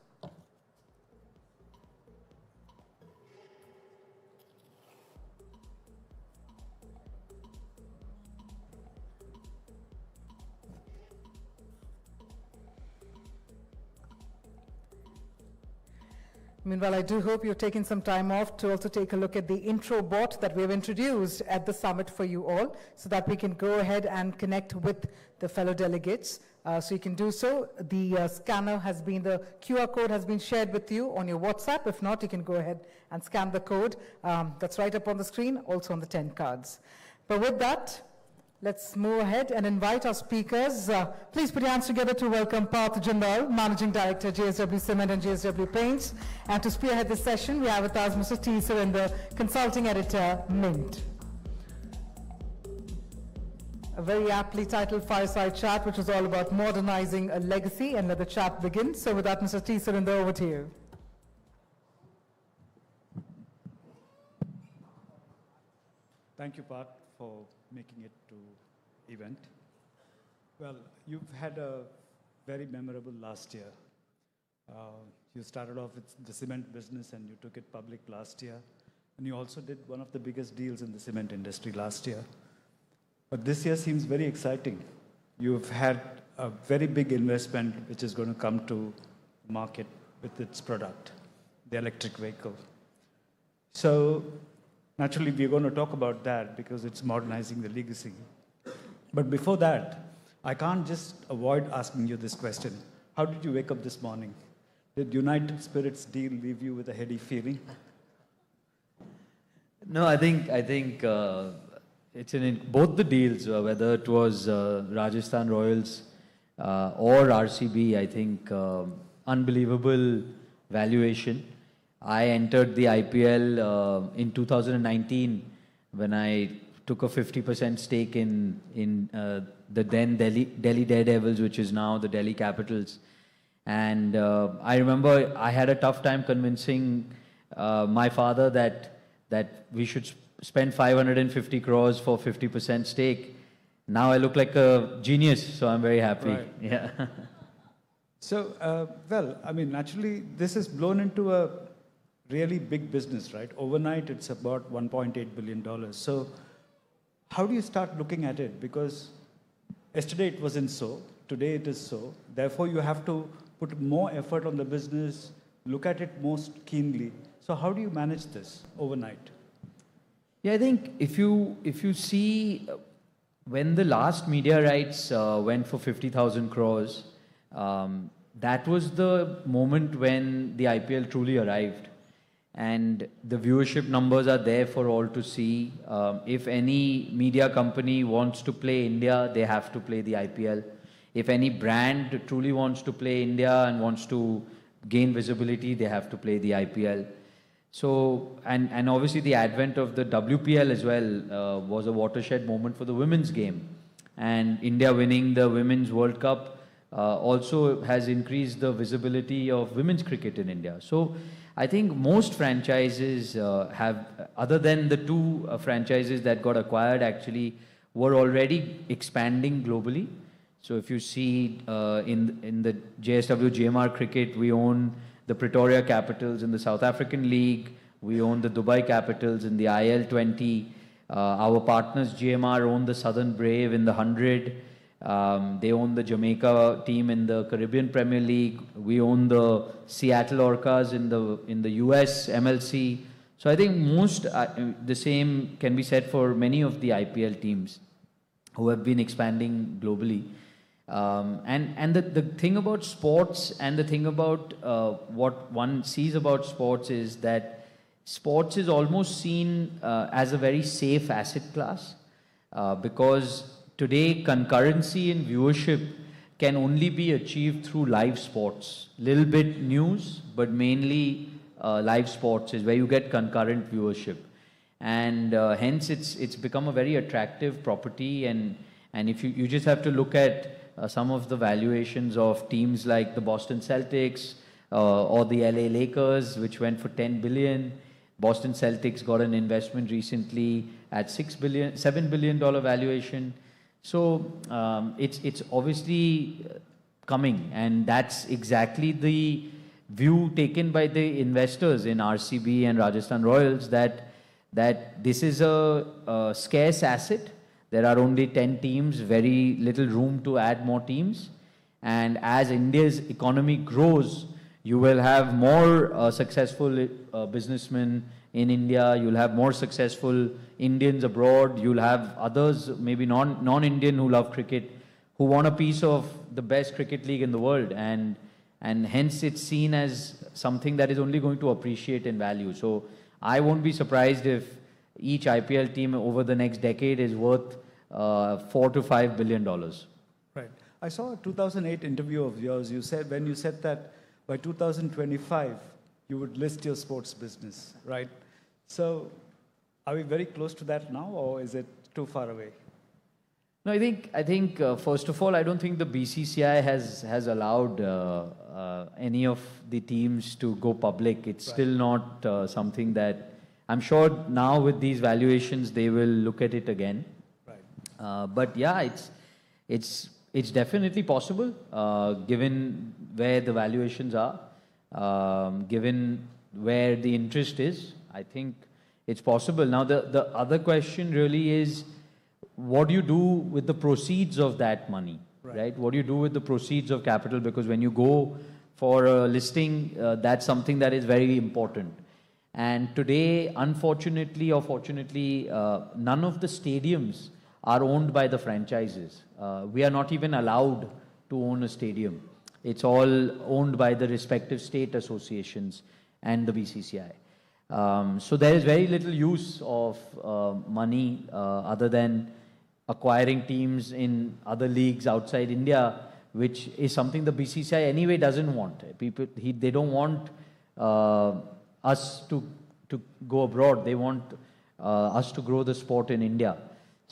Meanwhile, I do hope you're taking some time off to also take a look at the intro bot that we have introduced at the summit for you all, so that we can go ahead and connect with the fellow delegates. So you can do so. The scanner has been, the QR code has been shared with you on your WhatsApp. If not, you can go ahead and scan the code. That's right up on the screen, also on the 10 cards. But with that, let's move ahead and invite our speakers. Please put your hands together to welcome Parth Jindal, Managing Director, JSW Cement and JSW Paints. And to spearhead this session, we have with us Mr. T. Surender, Consulting Editor, Mint. A very aptly titled fireside chat, which is all about modernizing a legacy, and let the chat begin. So with that, Mr. T. Surender, over to you. Thank you, Parth, for making it to event. Well, you've had a very memorable last year. You started off with the cement business and you took it public last year. And you also did one of the biggest deals in the cement industry last year. But this year seems very exciting. You've had a very big investment which is going to come to market with its product, the electric vehicle. So Naturally, we're going to talk about that because it's modernizing the legacy. But before that, I can't just avoid asking you this question. How did you wake up this morning? Did United Spirits deal leave you with a heady feeling? No, I think it's in both the deals, whether it was Rajasthan Royals or RCB, I think unbelievable valuation. I entered the IPL in 2019 when I took a 50% stake in the then Delhi Daredevils, which is now the Delhi Capitals. And I remember I had a tough time convincing my father that we should spend 550 crores for 50% stake. Now I look like a genius, so I'm very happy. Right. Yeah. So, well, I mean, naturally, this has blown into a really big business, right? Overnight, it's about $1.8 billion. So, how do you start looking at it? Because yesterday it wasn't so, today it is so. Therefore, you have to put more effort on the business, look at it most keenly. So, how do you manage this overnight? Yeah, I think if you see when the last media rights went for 50,000 crores, that was the moment when the IPL truly arrived. And the viewership numbers are there for all to see. If any media company wants to play India, they have to play the IPL. If any brand truly wants to play India and wants to gain visibility, they have to play the IPL. So, and obviously the advent of the WPL as well was a watershed moment for the women's game. And India winning the Women's World Cup also has increased the visibility of women's cricket in India. So, I think most franchises have, other than the two franchises that got acquired actually, were already expanding globally. So if you see in the JSW GMR cricket, we own the Pretoria Capitals in the South African League. We own the Dubai Capitals in the IL20. Our partners GMR own the Southern Brave in the 100. They own the Jamaica team in the Caribbean Premier League. We own the Seattle Orcas in the US MLC. So I think most the same can be said for many of the IPL teams who have been expanding globally. And the thing about sports and the thing about what one sees about sports is that sports is almost seen as a very safe asset class because today concurrency in viewership can only be achieved through live sports. Little bit news, but mainly live sports is where you get concurrent viewership. And hence it's become a very attractive property, and if you just have to look at some of the valuations of teams like the Boston Celtics or the LA Lakers, which went for 10 billion. Boston Celtics got an investment recently at $7 billion valuation. So it's obviously coming, and that's exactly the view taken by the investors in RCB and Rajasthan Royals that this is a scarce asset. There are only 10 teams, very little room to add more teams. And as India's economy grows, you will have more successful businessmen in India. You'll have more successful Indians abroad. You'll have others, maybe non-Indian who love cricket, who want a piece of the best cricket league in the world. And hence it's seen as something that is only going to appreciate in value. So I won't be surprised if each IPL team over the next decade is worth $4 to $5 billion. Right. I saw a 2008 interview of yours. You said, when you said that by 2025, you would list your sports business, right? So are we very close to that now, or is it too far away? No, I think first of all, I don't think the BCCI has allowed any of the teams to go public. It's still not something that, I'm sure now with these valuations, they will look at it again. Right. But yeah, it's definitely possible, given where the valuations are, given where the interest is. I think it's possible. Now, the other question really is, what do you do with the proceeds of that money, right? What do you do with the proceeds of capital? Because when you go for a listing, that's something that is very important. And today, unfortunately or fortunately, none of the stadiums are owned by the franchises. We are not even allowed to own a stadium. It's all owned by the respective state associations and the BCCI. So there is very little use of money other than acquiring teams in other leagues outside India, which is something the BCCI anyway doesn't want. They don't want us to go abroad. They want us to grow the sport in India.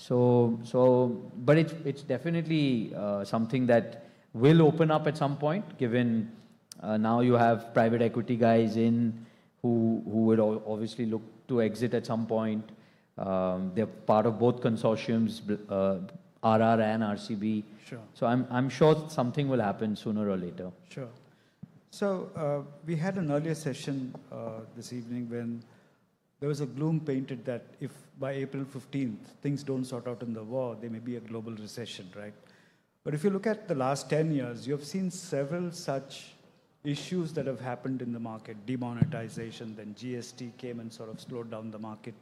But it's definitely something that will open up at some point, given now you have private equity guys in who would obviously look to exit at some point. They're part of both consortiums, RR and RCB. Sure. So I'm sure something will happen sooner or later. Sure. So we had an earlier session this evening when there was a gloom painted that if by April 15th things don't sort out in the war, there may be a global recession, right? But if you look at the last 10 years, you have seen several such issues that have happened in the market. Demonetization, then GST came and sort of slowed down the market.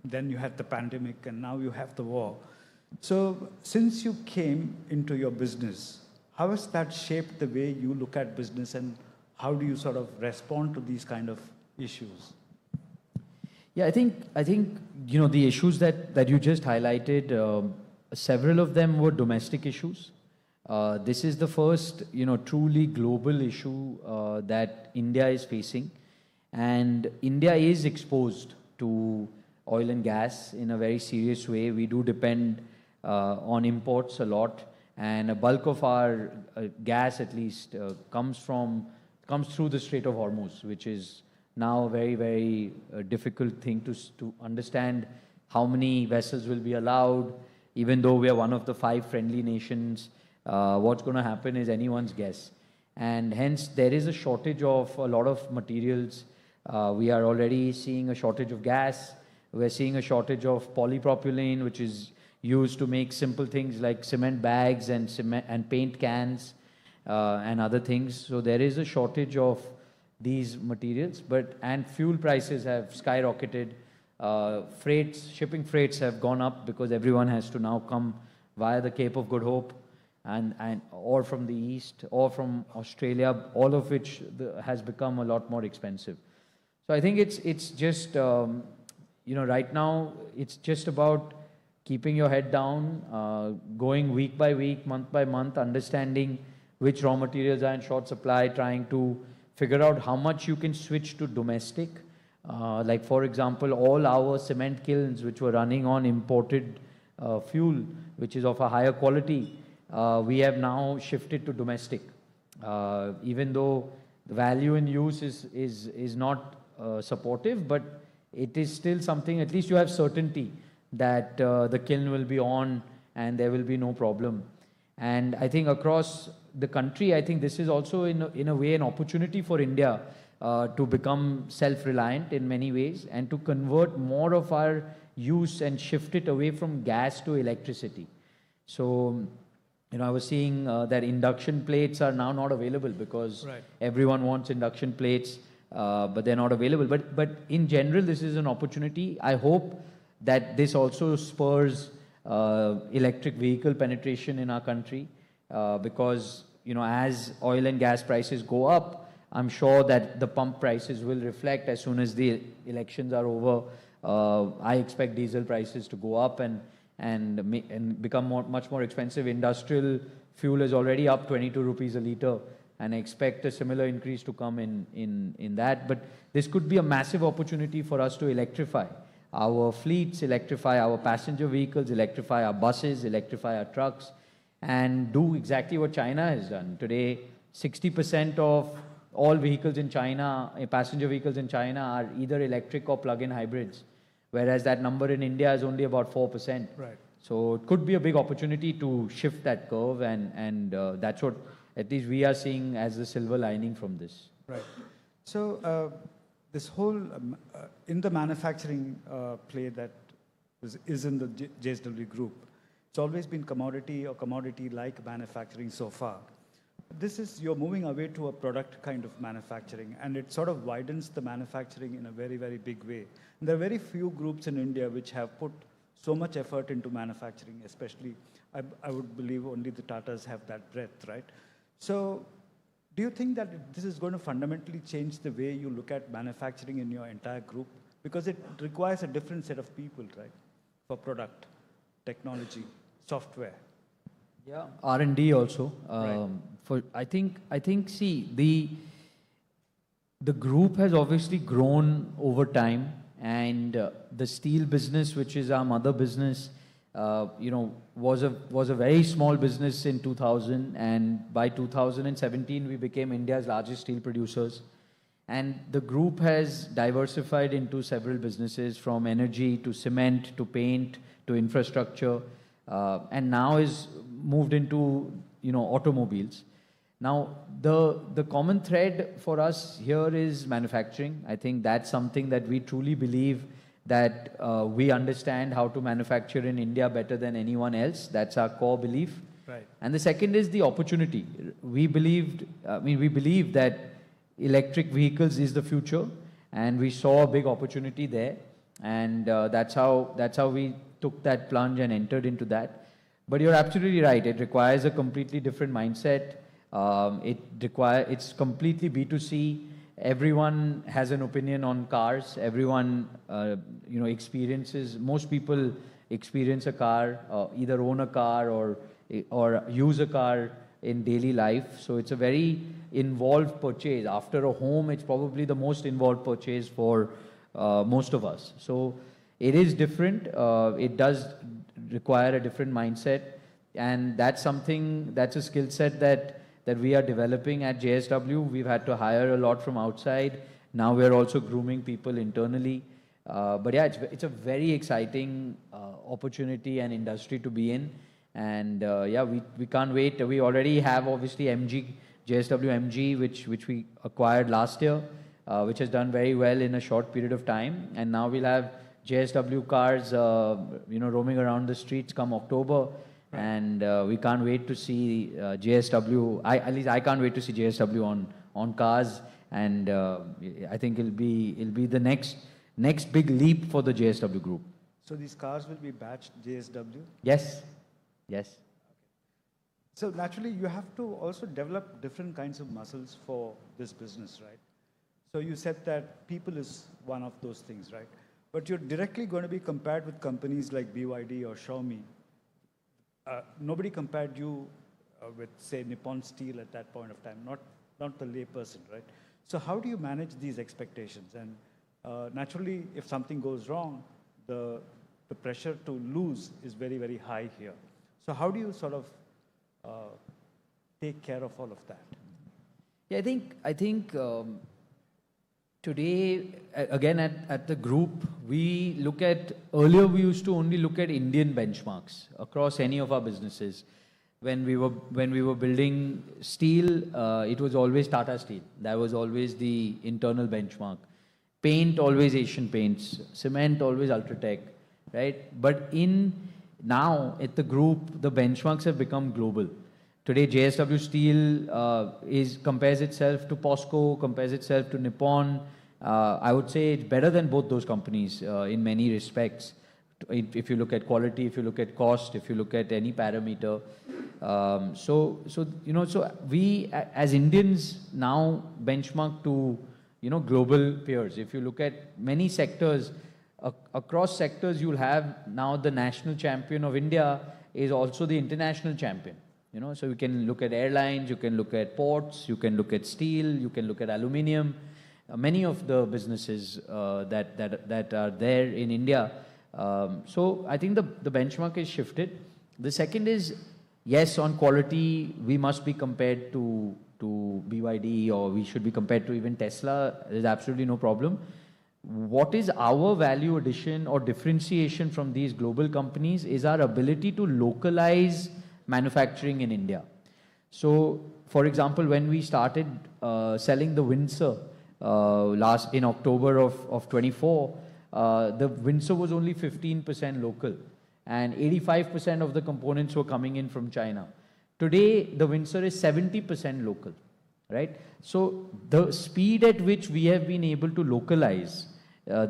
Then you had the pandemic, and now you have the war. So since you came into your business, how has that shaped the way you look at business, and how do you sort of respond to these kind of issues? Yeah, I think the issues that you just highlighted, several of them were domestic issues. This is the first truly global issue that India is facing, and India is exposed to oil and gas in a very serious way. We do depend on imports a lot, and a bulk of our gas, at least, comes through the Strait of Hormuz, which is now a very, very difficult thing to understand how many vessels will be allowed. Even though we are one of the 5 friendly nations, what's going to happen is anyone's guess. And hence, there is a shortage of a lot of materials. We are already seeing a shortage of gas. We're seeing a shortage of polypropylene, which is used to make simple things like cement bags and paint cans and other things. So there is a shortage of these materials, and fuel prices have skyrocketed. Shipping freights have gone up because everyone has to now come via the Cape of Good Hope, or from the east, or from Australia, all of which has become a lot more expensive. So I think it's just right now it's just about keeping your head down, going week by week, month by month, understanding which raw materials are in short supply, trying to figure out how much you can switch to domestic. Like, for example, all our cement kilns, which were running on imported fuel, which is of a higher quality, we have now shifted to domestic. Even though the value in use is not supportive, but it is still something, at least you have certainty that the kiln will be on and there will be no problem. And I think across the country, I think this is also in a way an opportunity for India to become self-reliant in many ways and to convert more of our use and shift it away from gas to electricity. So, I was seeing that induction plates are now not available because everyone wants induction plates, but they're not available. But in general, this is an opportunity. I hope that this also spurs electric vehicle penetration in our country, because as oil and gas prices go up, I'm sure that the pump prices will reflect as soon as the elections are over. I expect diesel prices to go up and become much more expensive. Industrial fuel is already up 22 rupees a litre, and I expect a similar increase to come in that. But this could be a massive opportunity for us to electrify our fleets, electrify our passenger vehicles, electrify our buses, electrify our trucks, and do exactly what China has done. Today, 60% of all vehicles in China, passenger vehicles in China, are either electric or plug-in hybrids, whereas that number in India is only about 4%. Right. So it could be a big opportunity to shift that curve, and that's what at least we are seeing as the silver lining from this. Right. So this whole, in the manufacturing play that is in the JSW group, it's always been commodity or commodity-like manufacturing so far. you're moving away to a product kind of manufacturing, and it sort of widens the manufacturing in a very, very big way. And there are very few groups in India which have put so much effort into manufacturing, especially, I would believe only the Tatas have that breadth, right? So do you think that this is going to fundamentally change the way you look at manufacturing in your entire group? Because it requires a different set of people, right? For product, technology, software. Yeah, R&D also. Right. I think. See, the group has obviously grown over time, and the steel business, which is our mother business, was a very small business in 2000, and by 2017 we became India's largest steel producers. And the group has diversified into several businesses, from energy to cement to paint to infrastructure, and now is moved into automobiles. Now, the common thread for us here is manufacturing. I think that's something that we truly believe that we understand how to manufacture in India better than anyone else. That's our core belief. Right. And the second is the opportunity. We believe that electric vehicles is the future, and we saw a big opportunity there. And that's how we took that plunge and entered into that. But you're absolutely right. It requires a completely different mindset. It's completely B2C. Everyone has an opinion on cars. Everyone, experiences. Most people experience a car, either own a car or use a car in daily life. So it's a very involved purchase. After a home, it's probably the most involved purchase for most of us. So it is different. It does require a different mindset, and that's a skill set that we are developing at JSW. We've had to hire a lot from outside. Now we're also grooming people internally. But yeah, it's a very exciting opportunity and industry to be in. And we can't wait. We already have obviously JSW MG, which we acquired last year, which has done very well in a short period of time. And now we'll have JSW cars, roaming around the streets come October. And we can't wait to see JSW. At least I can't wait to see JSW on cars. And I think it'll be the next big leap for the JSW group. So these cars will be batched JSW? Yes. So naturally, you have to also develop different kinds of muscles for this business, right? So you said that people is one of those things, right? But you're directly going to be compared with companies like BYD or Xiaomi. Nobody compared you with, say, Nippon Steel at that point of time, not the layperson, right? So how do you manage these expectations? And naturally, if something goes wrong, the pressure to lose is very, very high here. So how do you sort of take care of all of that? Yeah, I think today, again, at the group, earlier we used to only look at Indian benchmarks across any of our businesses. When we were building steel, it was always Tata Steel. That was always the internal benchmark. Paint, always Asian Paints. Cement, always Ultratech, right? But now at the group, the benchmarks have become global. Today, JSW Steel compares itself to POSCO, compares itself to Nippon. I would say it's better than both those companies in many respects. If you look at quality, if you look at cost, if you look at any parameter. So we as Indians now benchmark to global peers. If you look at many sectors, across sectors, you'll have now the national champion of India is also the international champion. So you can look at airlines, you can look at ports, you can look at steel, you can look at aluminium. Many of the businesses that are there in India. So I think the benchmark is shifted. The second is, yes, on quality, we must be compared to BYD, or we should be compared to even Tesla. There's absolutely no problem. What is our value addition or differentiation from these global companies is our ability to localize manufacturing in India. So, for example, when we started selling the Windsor in October of 24, the Windsor was only 15% local, and 85% of the components were coming in from China. Today, the Windsor is 70% local, right? So the speed at which we have been able to localize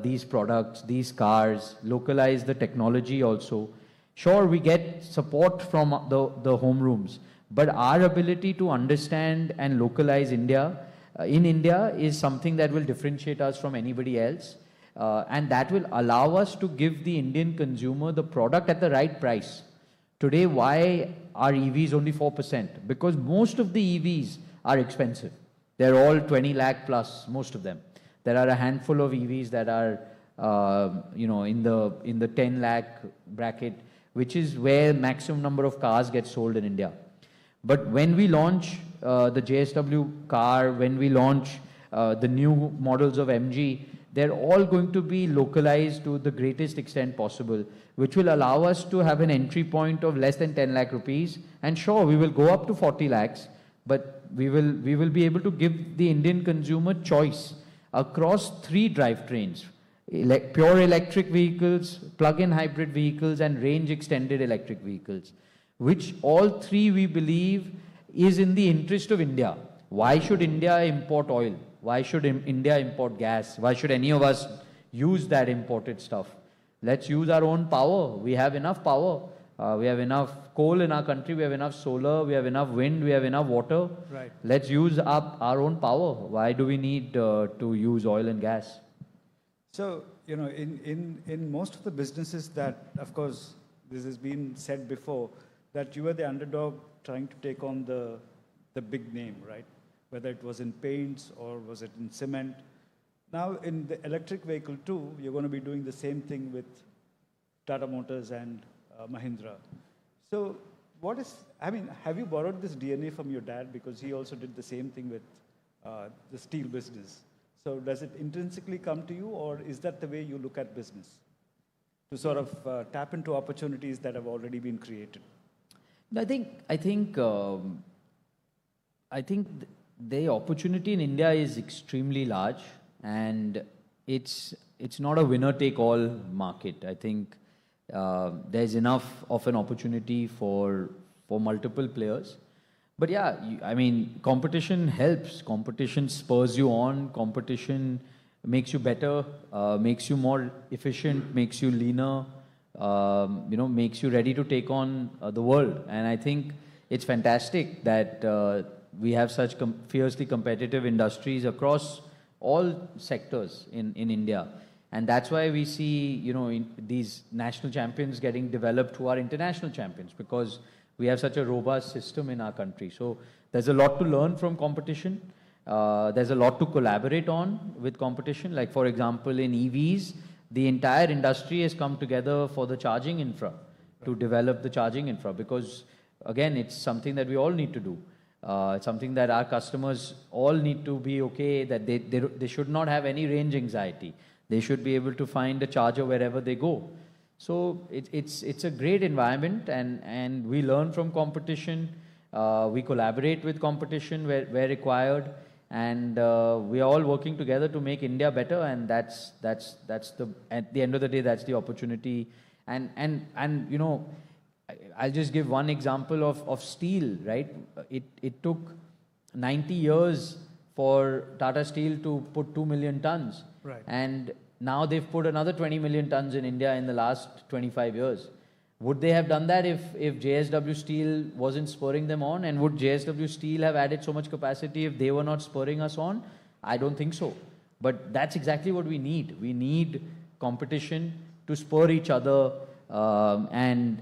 these products, these cars, localize the technology also. Sure, we get support from the home rooms, but our ability to understand and localize India, in India is something that will differentiate us from anybody else. And that will allow us to give the Indian consumer the product at the right price. Today, why are EVs only 4%? Because most of the EVs are expensive. They're all 20 lakh plus, most of them. There are a handful of EVs that are, in the 10 lakh bracket, which is where maximum number of cars get sold in India. But when we launch the JSW car, when we launch the new models of MG, they're all going to be localized to the greatest extent possible, which will allow us to have an entry point of less than 10 lakh rupees. And sure, we will go up to 40 lakhs, but we will be able to give the Indian consumer choice across 3 drivetrains: pure electric vehicles, plug-in hybrid vehicles, and range extended electric vehicles, which all 3 we believe is in the interest of India. Why should India import oil? Why should India import gas? Why should any of us use that imported stuff? Let's use our own power. We have enough power. We have enough coal in our country. We have enough solar. We have enough wind. We have enough water. Right. Let's use up our own power. Why do we need to use oil and gas? So, in most of the businesses that, of course, this has been said before, that you were the underdog trying to take on the big name, right? Whether it was in paints or was it in cement. Now, in the electric vehicle too, you're going to be doing the same thing with Tata Motors and Mahindra. So have you borrowed this DNA from your dad? Because he also did the same thing with the steel business. So does it intrinsically come to you, or is that the way you look at business? To sort of tap into opportunities that have already been created? I think the opportunity in India is extremely large, and it's not a winner-take-all market. I think there's enough of an opportunity for multiple players. But yeah, competition helps. Competition spurs you on. Competition makes you better, makes you more efficient, makes you leaner, makes you ready to take on the world. And I think it's fantastic that we have such fiercely competitive industries across all sectors in India. And that's why we see, these national champions getting developed who are international champions, because we have such a robust system in our country. So there's a lot to learn from competition. There's a lot to collaborate on with competition. Like, for example, in EVs, the entire industry has come together for the charging infra, to develop the charging infra, because, again, it's something that we all need to do. It's something that our customers all need to be okay, that they should not have any range anxiety. They should be able to find a charger wherever they go. So it's a great environment, and we learn from competition. We collaborate with competition where required, and we are all working together to make India better. And that's at the end of the day, that's the opportunity. And I'll just give one example of steel, right? It took 90 years for Tata Steel to put 2 million tons. Right. And now they've put another 20 million tons in India in the last 25 years. Would they have done that if JSW Steel wasn't spurring them on? And would JSW Steel have added so much capacity if they were not spurring us on? I don't think so. But that's exactly what we need. We need competition to spur each other and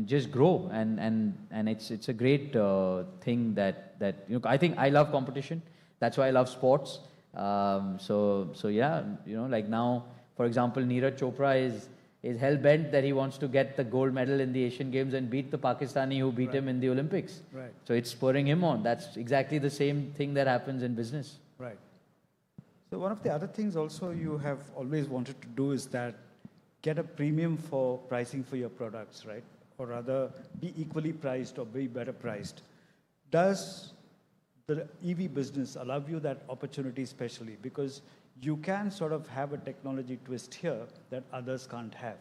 just grow. And it's a great thing that I think I love competition. That's why I love sports. So yeah, like now, for example, Neeraj Chopra is hell-bent that he wants to get the gold medal in the Asian Games and beat the Pakistani who beat him in the Olympics. Right. So it's spurring him on. That's exactly the same thing that happens in business. Right. So one of the other things also you have always wanted to do is that get a premium for pricing for your products, right? Or rather, be equally priced or be better priced. Does the EV business allow you that opportunity, especially because you can sort of have a technology twist here that others can't have?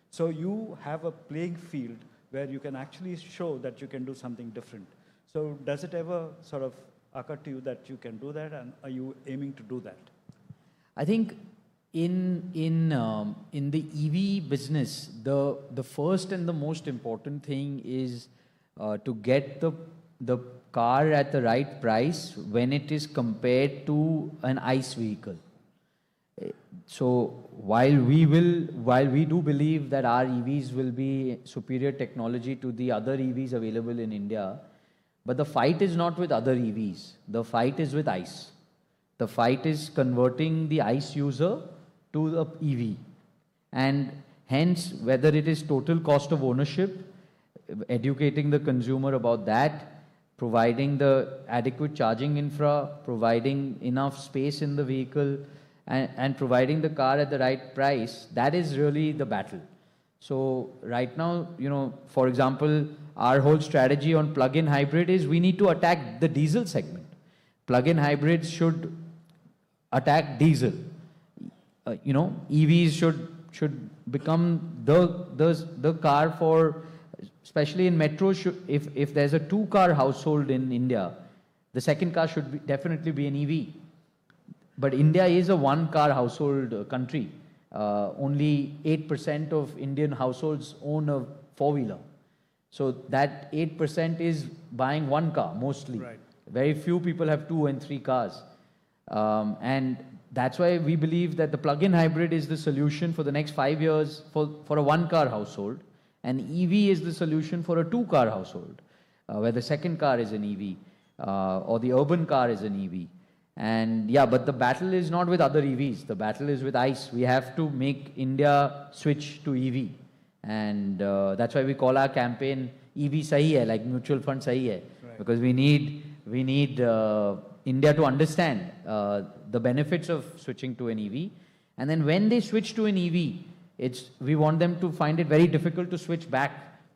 So you have a playing field where you can actually show that you can do something different. So does it ever sort of occur to you that you can do that, and are you aiming to do that? I think in the EV business, the first and the most important thing is to get the car at the right price when it is compared to an ICE vehicle. So while we do believe that our EVs will be superior technology to the other EVs available in India, but the fight is not with other EVs. The fight is with ICE. The fight is converting the ICE user to the EV. And hence, whether it is total cost of ownership, educating the consumer about that, providing the adequate charging infra, providing enough space in the vehicle, and providing the car at the right price, that is really the battle. So right now, for example, our whole strategy on plug-in hybrid is we need to attack the diesel segment. Plug-in hybrids should attack diesel. EVs should become the car for, especially in metros. If there's a 2-car household in India, the second car should definitely be an EV. But India is a 1-car household country. Only 8% of Indian households own a 4-wheeler. So that 8% is buying 1 car mostly. Right. Very few people have 2 and 3 cars. And that's why we believe that the plug-in hybrid is the solution for the next 5 years for a 1-car household. And EV is the solution for a 2-car household, where the second car is an EV, or the urban car is an EV. And yeah, but the battle is not with other EVs. The battle is with ICE. We have to make India switch to EV. And that's why we call our campaign EV Sahi Hai, like mutual fund Sahi Hai. Right. Because we need India to understand the benefits of switching to an EV. And then when they switch to an EV, we want them to find it very difficult to switch back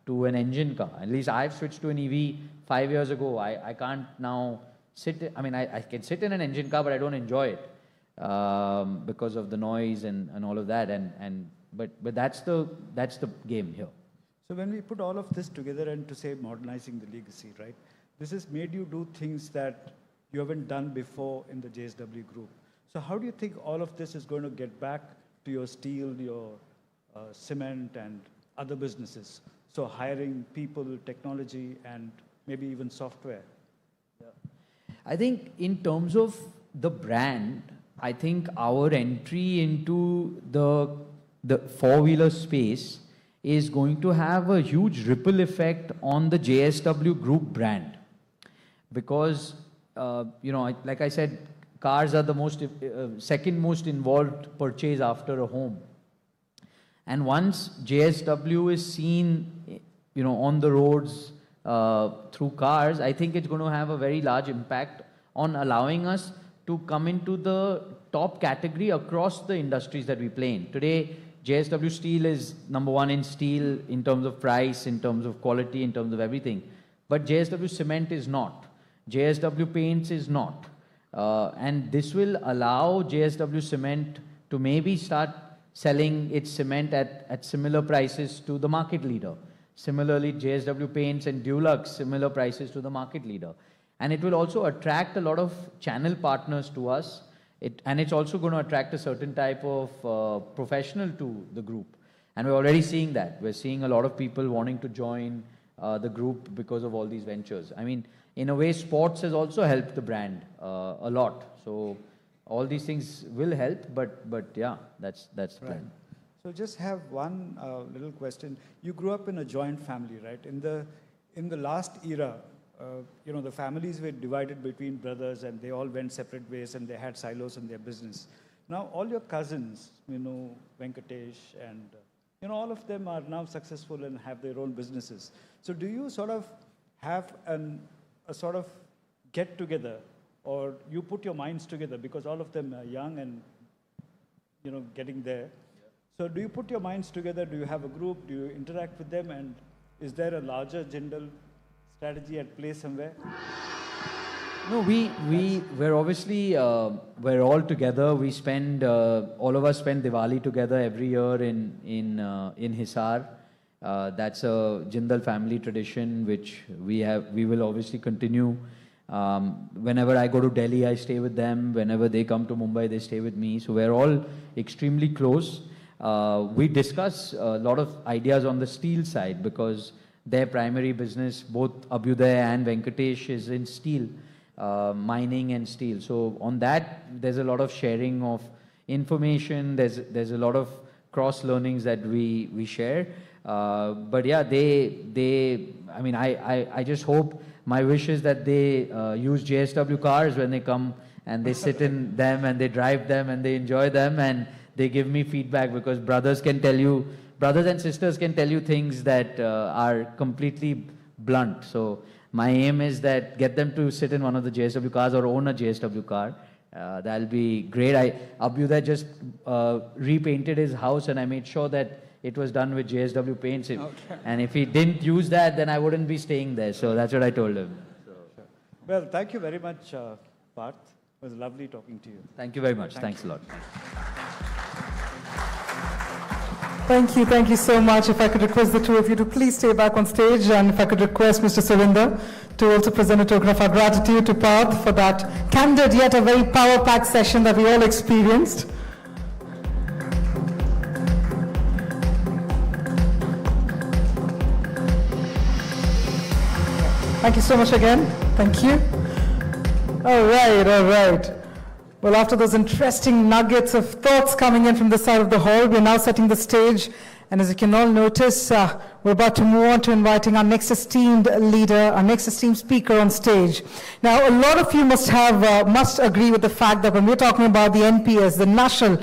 to an engine car. At least I've switched to an EV 5 years ago. I can't now I can sit in an engine car, but I don't enjoy it because of the noise and all of that. But that's the game here. So when we put all of this together and to say modernizing the legacy, right? This has made you do things that you haven't done before in the JSW group. So how do you think all of this is going to get back to your steel, your cement and other businesses? So hiring people, technology, and maybe even software. I think in terms of the brand, I think our entry into the 4-wheeler space is going to have a huge ripple effect on the JSW group brand. Because, like I said, cars are the second most involved purchase after a home. And once JSW is seen, on the roads, through cars, I think it's going to have a very large impact on allowing us to come into the top category across the industries that we play in. Today, JSW Steel is #1 in steel in terms of price, in terms of quality, in terms of everything. But JSW Cement is not. JSW Paints is not. And this will allow JSW Cement to maybe start selling its cement at similar prices to the market leader. Similarly, JSW Paints and Dulux, similar prices to the market leader. And it will also attract a lot of channel partners to us. And it's also going to attract a certain type of professional to the group. And we're already seeing that. We're seeing a lot of people wanting to join the group because of all these ventures. I mean, in a way, sports has also helped the brand a lot. So all these things will help, but yeah, that's the plan. So just have one little question. You grew up in a joint family, right? In the last era, the families were divided between brothers and they all went separate ways and they had silos in their business. Now all your cousins, Venkatesh and all of them are now successful and have their own businesses. So do you sort of have a sort of get together, or you put your minds together because all of them are young and getting there? So do you put your minds together? Do you have a group? Do you interact with them? And is there a larger general strategy at play somewhere? No, we're obviously, we're all together. We spend, all of us spend Diwali together every year in Hisar. That's a Jindal family tradition, which we will obviously continue. Whenever I go to Delhi, I stay with them. Whenever they come to Mumbai, they stay with me. So we're all extremely close. We discuss a lot of ideas on the steel side because their primary business, both Abhyuday and Venkatesh, is in steel, mining and steel. So on that, there's a lot of sharing of information. There's a lot of cross learnings that we share. But yeah, I mean, I just hope, my wish is that they use JSW cars when they come and they sit in them and they drive them and they enjoy them and they give me feedback, because brothers and sisters can tell you things that are completely blunt. So my aim is that get them to sit in one of the JSW cars or own a JSW car. That'll be great. Abhyuday just repainted his house and I made sure that it was done with JSW paints. Okay. And if he didn't use that, then I wouldn't be staying there. So that's what I told him. Well, thank you very much, Parth. It was lovely talking to you. Thank you very much. Thanks a lot. Thank you so much. If I could request the two of you to please stay back on stage, and if I could request Mr. Surinder to also present a token of our gratitude to Parth for that candid yet a very power-packed session that we all experienced. Thank you so much again. Thank you. All right. Well, after those interesting nuggets of thoughts coming in from the side of the hall, we're now setting the stage. And as you can all notice, we're about to move on to inviting our next esteemed leader, our next esteemed speaker on stage. Now, a lot of you must agree with the fact that when we're talking about the NPS, the National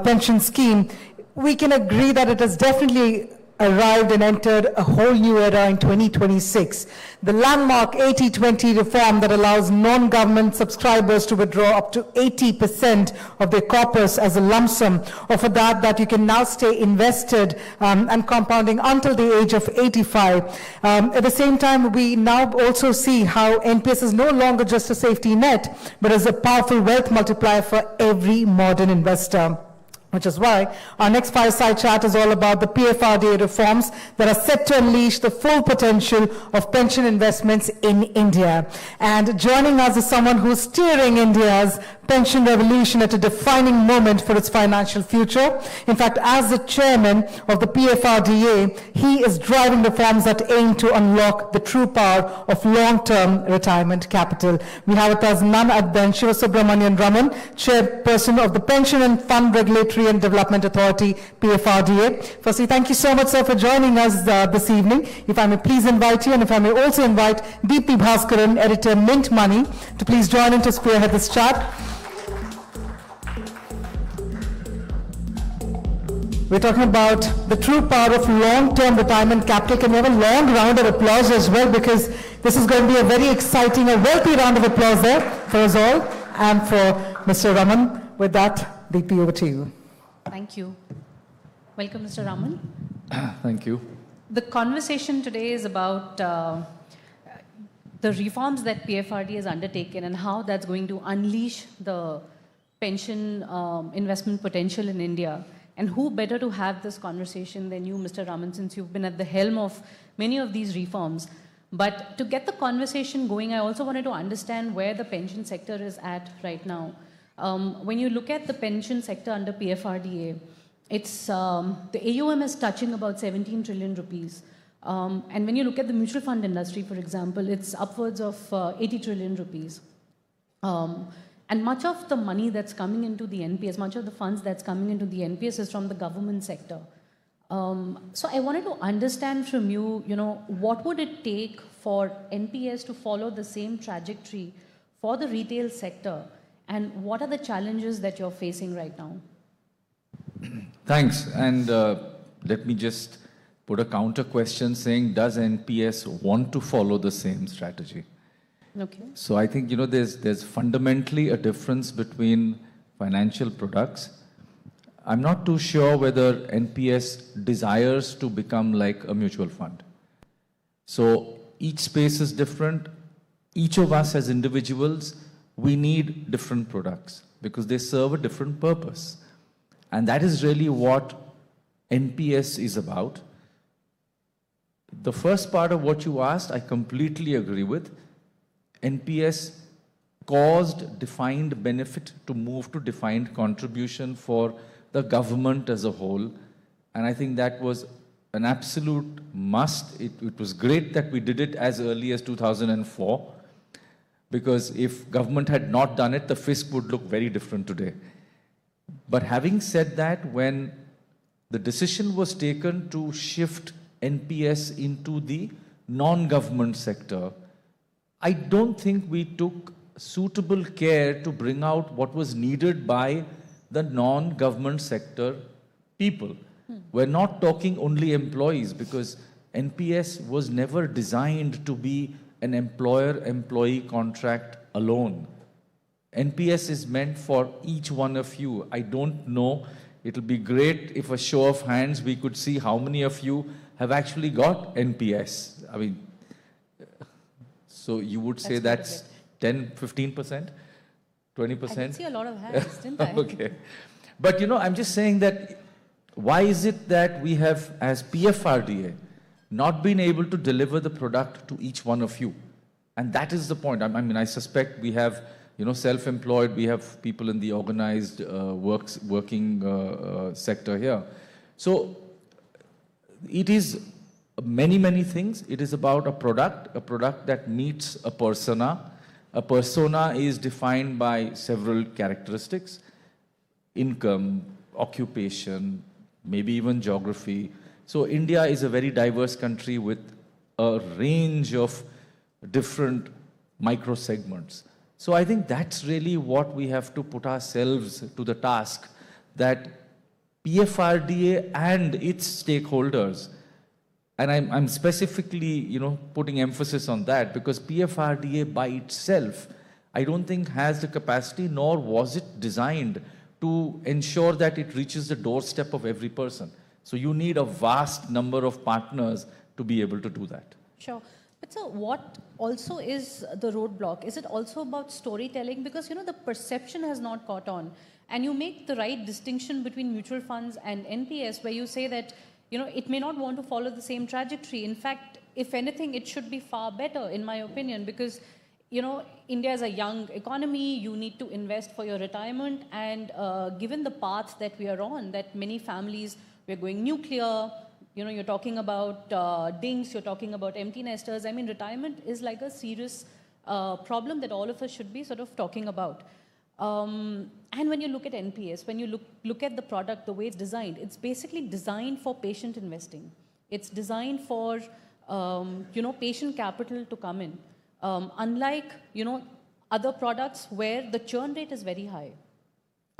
Pension Scheme, we can agree that it has definitely arrived and entered a whole new era in 2026. The landmark 80-20 reform that allows non-government subscribers to withdraw up to 80% of their corpus as a lump sum, or for that you can now stay invested and compounding until the age of 85. At the same time, we now also see how NPS is no longer just a safety net, but as a powerful wealth multiplier for every modern investor. Which is why our next fireside chat is all about the PFRDA reforms that are set to unleash the full potential of pension investments in India. And joining us is someone who's steering India's pension revolution at a defining moment for its financial future. In fact, as the chairman of the PFRDA, he is driving reforms that aim to unlock the true power of long-term retirement capital. We have with us none other than Shiva Subramanian Raman, chairperson of the Pension and Fund Regulatory and Development Authority, PFRDA. Firstly, thank you so much, sir, for joining us this evening. If I may please invite you, and if I may also invite Deepthi Bhaskaran, editor, Mint Money, to please join in to spearhead this chat. We're talking about the true power of long-term retirement capital. Can we have a long round of applause as well, because this is going to be a very exciting, a wealthy round of applause there for us all and for Mr. Raman. With that, Deepthi, over to you. Thank you. Welcome, Mr. Raman. Thank you. The conversation today is about the reforms that PFRDA has undertaken and how that's going to unleash the pension investment potential in India. And who better to have this conversation than you, Mr. Raman, since you've been at the helm of many of these reforms. But to get the conversation going, I also wanted to understand where the pension sector is at right now. When you look at the pension sector under PFRDA, it's the AUM is touching about 17 trillion rupees. And when you look at the mutual fund industry, for example, it's upwards of 80 trillion rupees. And much of the money that's coming into the NPS, much of the funds that's coming into the NPS is from the government sector. So I wanted to understand from you, what would it take for NPS to follow the same trajectory for the retail sector? And what are the challenges that you're facing right now? Thanks. And let me just put a counter question saying, does NPS want to follow the same strategy? Okay. So I think, there's fundamentally a difference between financial products. I'm not too sure whether NPS desires to become like a mutual fund. So each space is different. Each of us as individuals, we need different products because they serve a different purpose. And that is really what NPS is about. The first part of what you asked, I completely agree with. NPS caused defined benefit to move to defined contribution for the government as a whole. And I think that was an absolute must. It was great that we did it as early as 2004, because if government had not done it, the fisc would look very different today. But having said that, when the decision was taken to shift NPS into the non-government sector, I don't think we took suitable care to bring out what was needed by the non-government sector people. We're not talking only employees, because NPS was never designed to be an employer-employee contract alone. NPS is meant for each one of you. I don't know. It'll be great if a show of hands we could see how many of you have actually got NPS. I mean, so you would say that's 10, 15%, 20%? I did see a lot of hands, didn't I? Okay. But you know, I'm just saying that why is it that we have, as PFRDA, not been able to deliver the product to each one of you? And that is the point. I mean, I suspect we have, you know, self-employed, we have people in the organized working sector here. So it is many, many things. It is about a product that meets a persona. A persona is defined by several characteristics: income, occupation, maybe even geography. So India is a very diverse country with a range of different micro segments. So I think that's really what we have to put ourselves to the task, that PFRDA and its stakeholders, and I'm specifically, you know, putting emphasis on that, because PFRDA by itself, I don't think has the capacity, nor was it designed to ensure that it reaches the doorstep of every person. So you need a vast number of partners to be able to do that. Sure. But so what also is the roadblock? Is it also about storytelling? Because, you know, the perception has not caught on. And you make the right distinction between mutual funds and NPS, where you say that, you know, it may not want to follow the same trajectory. In fact, if anything, it should be far better, in my opinion, because, you know, India is a young economy. You need to invest for your retirement. And given the path that we are on, that many families, we're going nuclear, you know, you're talking about dinks, you're talking about empty nesters. I mean, retirement is like a serious problem that all of us should be sort of talking about. And when you look at NPS, when you look at the product, the way it's designed, it's basically designed for patient investing. It's designed for, you know, patient capital to come in. Unlike, you know, other products where the churn rate is very high.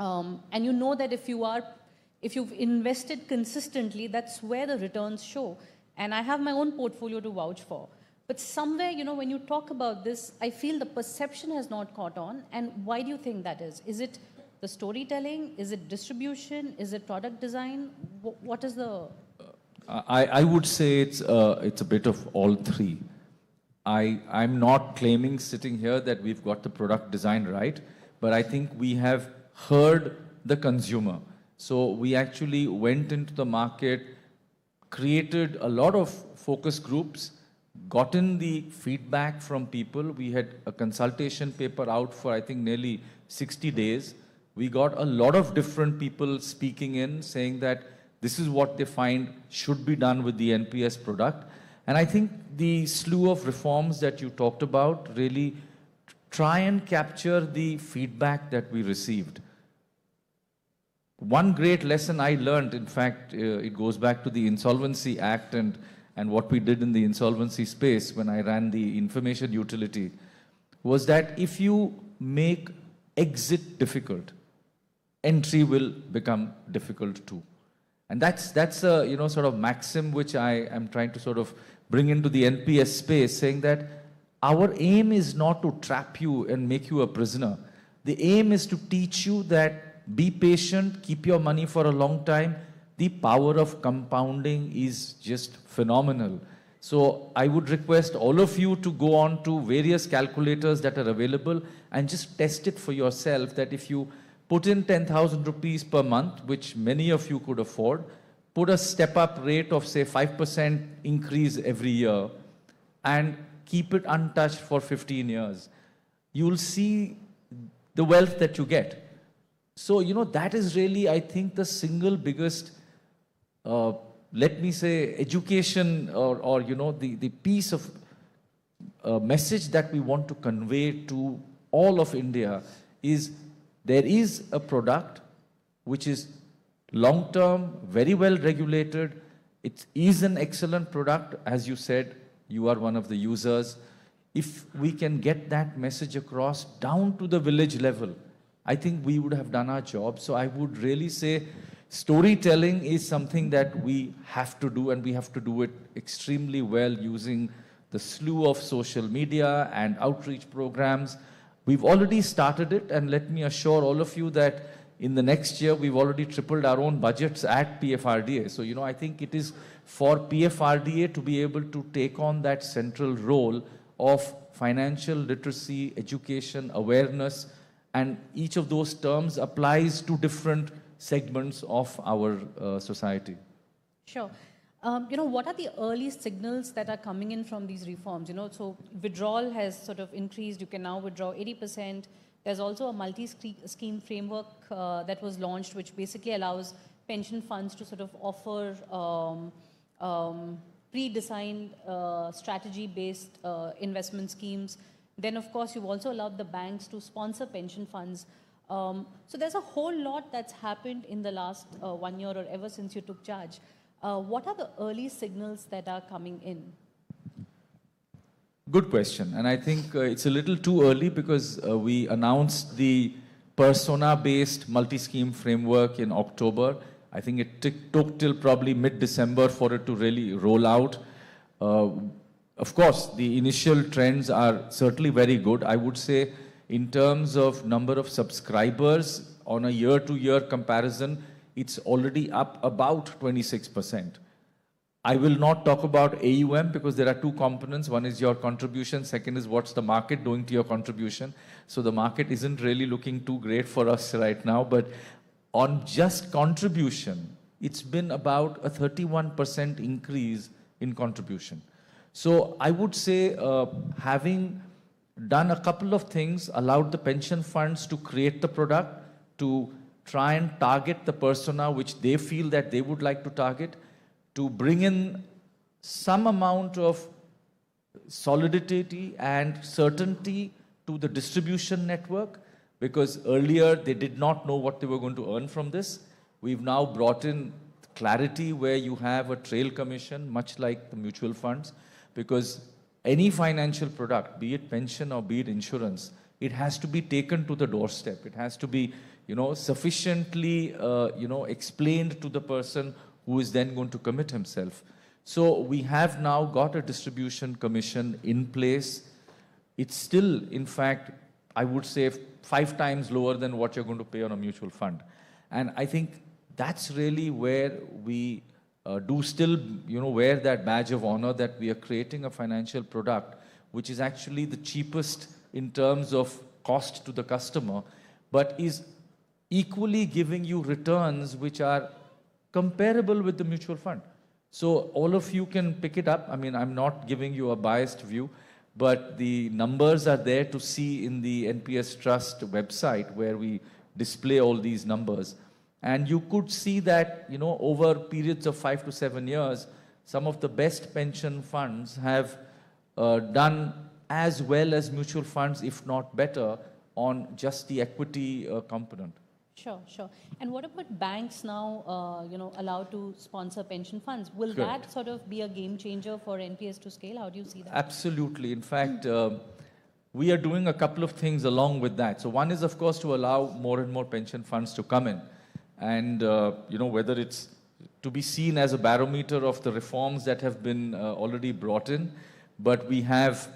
And you know that if you've invested consistently, that's where the returns show. And I have my own portfolio to vouch for. But somewhere, you know, when you talk about this, I feel the perception has not caught on. And why do you think that is? Is it the storytelling? Is it distribution? Is it product design? What is the... I would say it's a bit of all three. I'm not claiming sitting here that we've got the product design right, but I think we have heard the consumer. So we actually went into the market, created a lot of focus groups, gotten the feedback from people. We had a consultation paper out for, I think, nearly 60 days. We got a lot of different people speaking in, saying that this is what they find should be done with the NPS product. And I think the slew of reforms that you talked about really try and capture the feedback that we received. One great lesson I learned, in fact, it goes back to the Insolvency Act and what we did in the insolvency space when I ran the information utility, was that if you make exit difficult, entry will become difficult too. And that's a, you know, sort of maxim which I am trying to sort of bring into the NPS space, saying that our aim is not to trap you and make you a prisoner. The aim is to teach you that be patient, keep your money for a long time. The power of compounding is just phenomenal. So I would request all of you to go on to various calculators that are available and just test it for yourself, that if you put in 10,000 rupees per month, which many of you could afford, put a step-up rate of, say, 5% increase every year and keep it untouched for 15 years, you'll see the wealth that you get. So, that is really, I think, the single biggest, let me say, education or the piece of message that we want to convey to all of India is there is a product which is long-term, very well regulated. It is an excellent product. As you said, you are one of the users. If we can get that message across down to the village level, I think we would have done our job. So I would really say storytelling is something that we have to do, and we have to do it extremely well using the slew of social media and outreach programs. We've already started it, and let me assure all of you that in the next year, we've already tripled our own budgets at PFRDA. So, I think it is for PFRDA to be able to take on that central role of financial literacy, education, awareness, and each of those terms applies to different segments of our society. Sure. What are the early signals that are coming in from these reforms? So withdrawal has sort of increased. You can now withdraw 80%. There's also a multi-scheme framework that was launched, which basically allows pension funds to sort of offer pre-designed strategy-based investment schemes. Then, of course, you've also allowed the banks to sponsor pension funds. So there's a whole lot that's happened in the last 1 year or ever since you took charge. What are the early signals that are coming in? Good question. And I think it's a little too early because we announced the persona-based multi-scheme framework in October. I think it took till probably mid-December for it to really roll out. Of course, the initial trends are certainly very good. I would say in terms of number of subscribers on a year-to-year comparison, it's already up about 26%. I will not talk about AUM because there are two components. One is your contribution. Second is what's the market doing to your contribution. So the market isn't really looking too great for us right now. But on just contribution, it's been about a 31% increase in contribution. So I would say having done a couple of things, allowed the pension funds to create the product, to try and target the persona which they feel that they would like to target, to bring in some amount of solidity and certainty to the distribution network, because earlier they did not know what they were going to earn from this. We've now brought in clarity where you have a trail commission, much like the mutual funds, because any financial product, be it pension or be it insurance, it has to be taken to the doorstep. It has to be, sufficiently, explained to the person who is then going to commit himself. So we have now got a distribution commission in place. It's still, in fact, I would say 5 times lower than what you're going to pay on a mutual fund. And I think that's really where we do still, wear that badge of honor that we are creating a financial product, which is actually the cheapest in terms of cost to the customer, but is equally giving you returns which are comparable with the mutual fund. So all of you can pick it up. I mean, I'm not giving you a biased view, but the numbers are there to see in the NPS Trust website where we display all these numbers. And you could see that, over periods of 5 to 7 years, some of the best pension funds have done as well as mutual funds, if not better, on just the equity component. Sure, sure. And what about banks now, allowed to sponsor pension funds? Will Correct. that sort of be a game changer for NPS to scale? How do you see that? Absolutely. In fact, we are doing a couple of things along with that. So one is, of course, to allow more and more pension funds to come in. And, whether it's to be seen as a barometer of the reforms that have been already brought in, but we have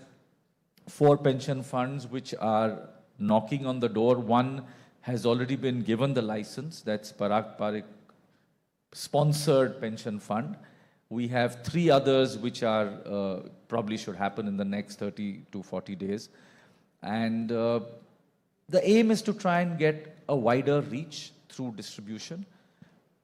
4 pension funds which are knocking on the door. One has already been given the license. That's Parag Parikh sponsored pension fund. We have 3 others which are probably should happen in the next 30 to 40 days. And the aim is to try and get a wider reach through distribution.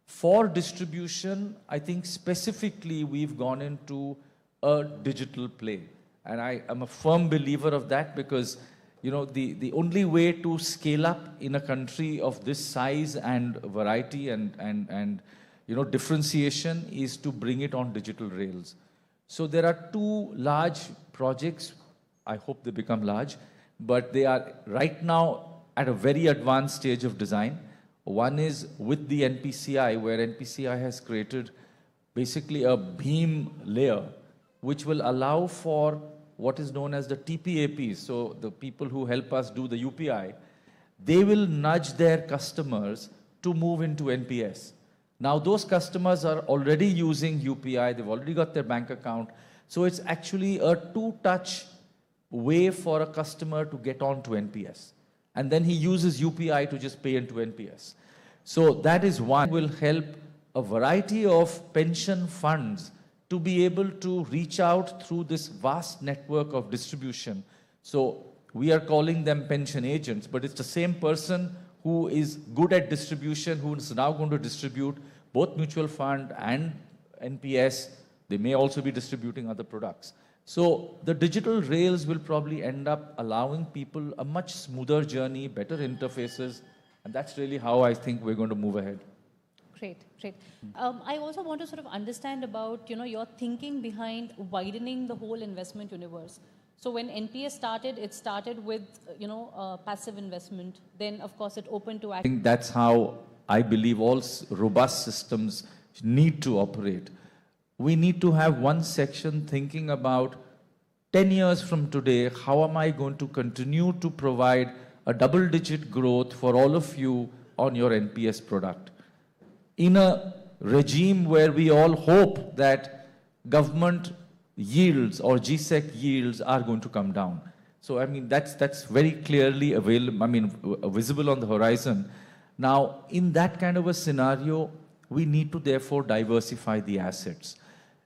For distribution, I think specifically we've gone into a digital play. And I am a firm believer of that because, you know, the only way to scale up in a country of this size and variety and you know, differentiation is to bring it on digital rails. So there are two large projects. I hope they become large, but they are right now at a very advanced stage of design. One is with the NPCI, where NPCI has created basically a beam layer, which will allow for what is known as the TPAPs. So the people who help us do the UPI, they will nudge their customers to move into NPS. Now those customers are already using UPI, they've already got their bank account. So it's actually a two-touch way for a customer to get onto NPS. And then he uses UPI to just pay into NPS. So that is one will help a variety of pension funds to be able to reach out through this vast network of distribution. So we are calling them pension agents, but it's the same person who is good at distribution, who is now going to distribute both mutual fund and NPS. They may also be distributing other products. So the digital rails will probably end up allowing people a much smoother journey, better interfaces, and that's really how I think we're going to move ahead. Great, great. I also want to sort of understand about, you know, your thinking behind widening the whole investment universe. So when NPS started, it started with, you know, passive investment. Then, of course, it opened to... I think that's how I believe all robust systems need to operate. We need to have one section thinking about 10 years from today, how am I going to continue to provide a double-digit growth for all of you on your NPS product? In a regime where we all hope that government yields or GSEC yields are going to come down. So, I mean, that's very clearly available, I mean, visible on the horizon. Now, in that kind of a scenario, we need to therefore diversify the assets.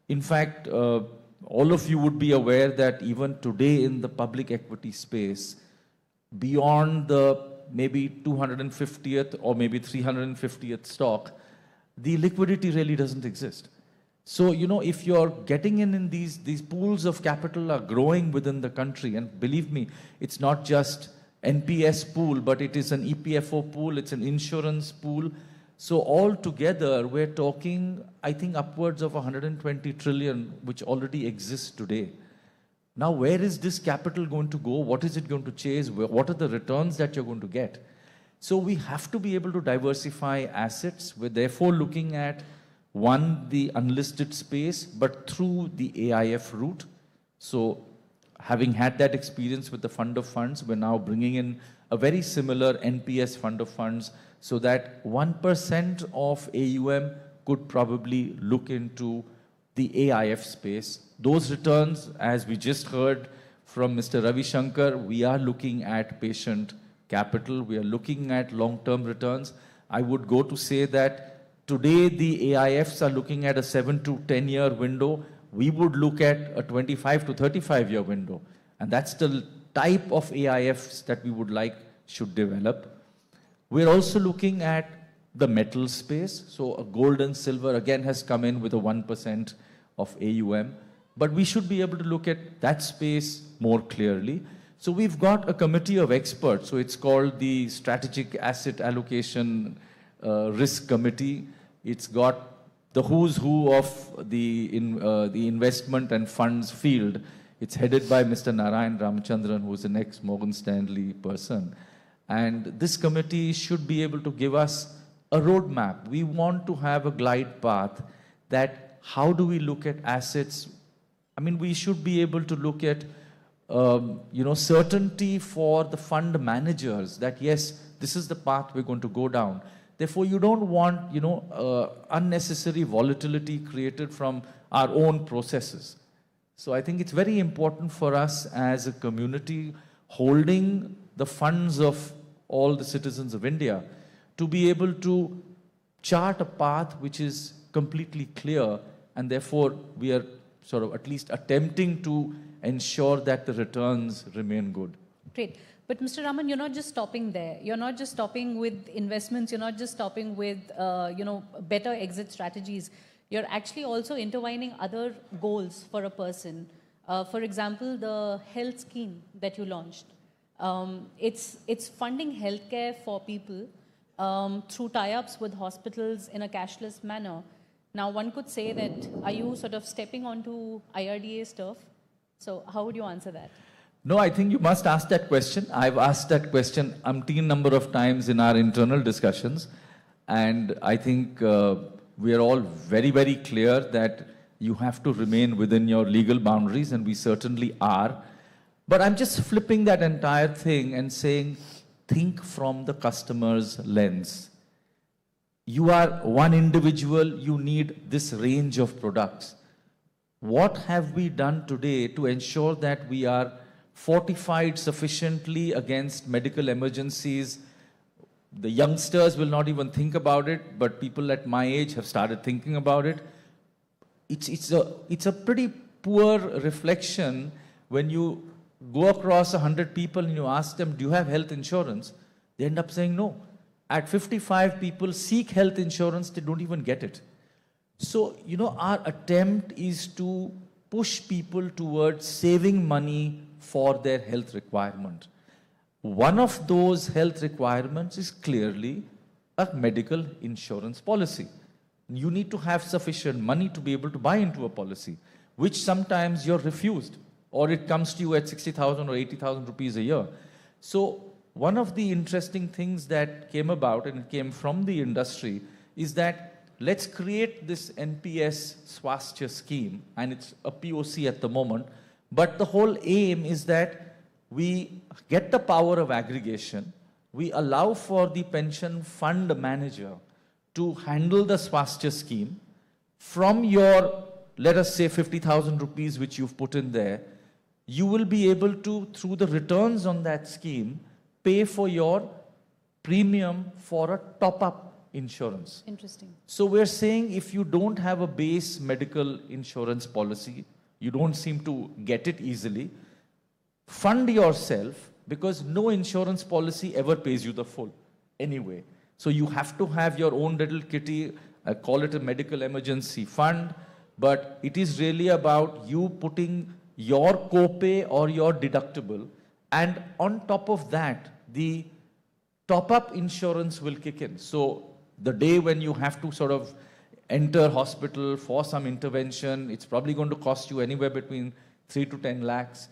In fact, all of you would be aware that even today in the public equity space, beyond the maybe 250th or maybe 350th stock, the liquidity really doesn't exist. So, you know, if you're getting in these pools of capital are growing within the country, and believe me, it's not just NPS pool, but it is an EPFO pool, it's an insurance pool. So all together, we're talking, I think, upwards of 120 trillion, which already exists today. Now, where is this capital going to go? What is it going to chase? What are the returns that you're going to get? So we have to be able to diversify assets. We're therefore looking at, one, the unlisted space, but through the AIF route. So having had that experience with the fund of funds, we're now bringing in a very similar NPS fund of funds so that 1% of AUM could probably look into the AIF space. Those returns, as we just heard from Mr. Ravi Shankar, we are looking at patient capital. We are looking at long-term returns. I would go to say that today the AIFs are looking at a 7 to 10 year window. We would look at a 25 to 35 year window. And that's the type of AIFs that we would like should develop. We're also looking at the metal space. So gold and silver again has come in with a 1% of AUM. But we should be able to look at that space more clearly. So we've got a committee of experts. So it's called the Strategic Asset Allocation Risk Committee. It's got the who's who of the investment and funds field. It's headed by Mr. Narayan Ramachandran, who's an ex-Morgan Stanley person. And this committee should be able to give us a roadmap. We want to have a glide path that how do we look at assets? I mean, we should be able to look at certainty for the fund managers that, yes, this is the path we're going to go down. Therefore, you don't want, unnecessary volatility created from our own processes. So I think it's very important for us as a community holding the funds of all the citizens of India to be able to chart a path which is completely clear, and therefore we are sort of at least attempting to ensure that the returns remain good. Great. But Mr. Raman, you're not just stopping there. You're not just stopping with investments. You're not just stopping with, better exit strategies. You're actually also intertwining other goals for a person. For example, the health scheme that you launched. It's funding healthcare for people through tie-ups with hospitals in a cashless manner. Now, one could say that, are you sort of stepping onto IRDA's turf? So how would you answer that? No, I think you must ask that question. I've asked that question umpteen number of times in our internal discussions. And I think we are all very, very clear that you have to remain within your legal boundaries, and we certainly are. But I'm just flipping that entire thing and saying, think from the customer's lens. You are one individual, you need this range of products. What have we done today to ensure that we are fortified sufficiently against medical emergencies? The youngsters will not even think about it, but people at my age have started thinking about it. It's a pretty poor reflection when you go across 100 people and you ask them, do you have health insurance? They end up saying no. At 55, people seek health insurance, they don't even get it. So, our attempt is to push people towards saving money for their health requirement. One of those health requirements is clearly a medical insurance policy. You need to have sufficient money to be able to buy into a policy, which sometimes you're refused, or it comes to you at 60,000 or 80,000 rupees a year. So one of the interesting things that came about, and it came from the industry, is that let's create this NPS Swasthya scheme, and it's a POC at the moment, but the whole aim is that we get the power of aggregation, we allow for the pension fund manager to handle the Swasthya scheme from your, let us say, 50,000 rupees which you've put in there. You will be able to, through the returns on that scheme, pay for your premium for a top-up insurance. Interesting. So we're saying if you don't have a base medical insurance policy, you don't seem to get it easily, fund yourself, because no insurance policy ever pays you the full anyway. So you have to have your own little kitty, call it a medical emergency fund, but it is really about you putting your copay or your deductible, and on top of that, the top-up insurance will kick in. So the day when you have to sort of enter hospital for some intervention, it's probably going to cost you anywhere between 3 to 10 lakhs.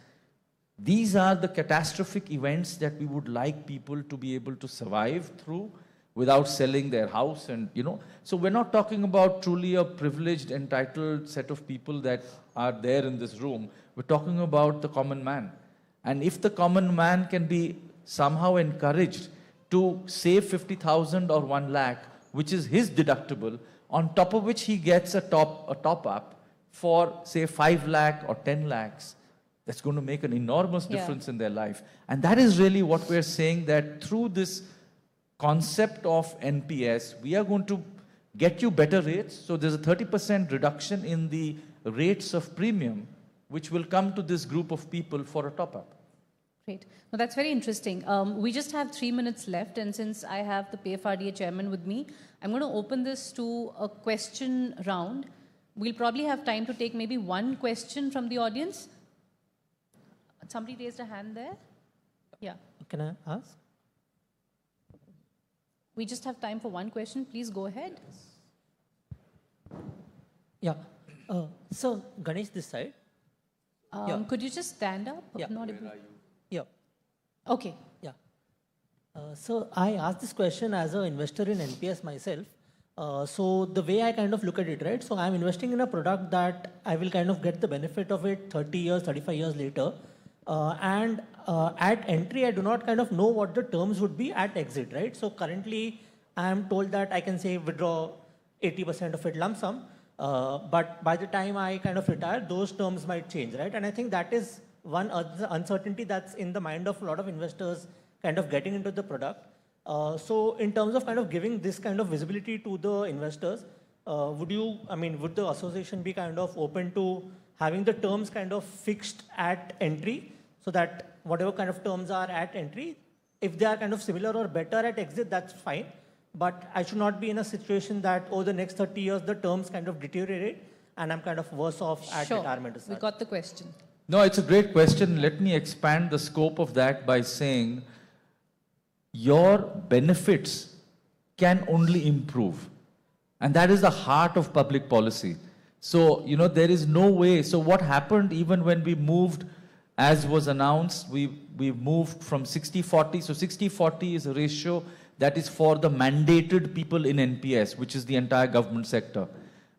These are the catastrophic events that we would like people to be able to survive through without selling their house. And, so we're not talking about truly a privileged, entitled set of people that are there in this room. We're talking about the common man. And if the common man can be somehow encouraged to save 50,000 or 1 lakh, which is his deductible, on top of which he gets a top up for, say, 5 lakh or 10 lakhs, that's going to make an enormous difference in their life. And that is really what we're saying, that through this concept of NPS, we are going to get you better rates. So there's a 30% reduction in the rates of premium, which will come to this group of people for a top-up. Great. Well, that's very interesting. We just have 3 minutes left, and since I have the PFRDA chairman with me, I'm going to open this to a question round. We'll probably have time to take maybe one question from the audience. Somebody raised a hand there. Yeah. Can I ask? We just have time for one question. Please go ahead. Yeah. So, Ganesh, this side. Could you just stand up? Yeah. Not able... Yeah. Okay. Yeah. So I asked this question as an investor in NPS myself. So the way I kind of look at it, right? So I'm investing in a product that I will kind of get the benefit of it 30 years, 35 years later. And at entry, I do not kind of know what the terms would be at exit, right? So currently, I am told that I can say withdraw 80% of it lump sum. But by the time I kind of retire, those terms might change, right? And I think that is one uncertainty that's in the mind of a lot of investors kind of getting into the product. So in terms of kind of giving this kind of visibility to the investors, would the association be kind of open to having the terms kind of fixed at entry, so that whatever kind of terms are at entry, if they are kind of similar or better at exit, that's fine. But I should not be in a situation that over the next 30 years, the terms kind of deteriorate and I'm kind of worse off at retirement. We got the question. No, it's a great question. Let me expand the scope of that by saying your benefits can only improve. And that is the heart of public policy. So, there is no way. So what happened even when we moved, as was announced, we moved from 60-40. So 60-40 is a ratio that is for the mandated people in NPS, which is the entire government sector.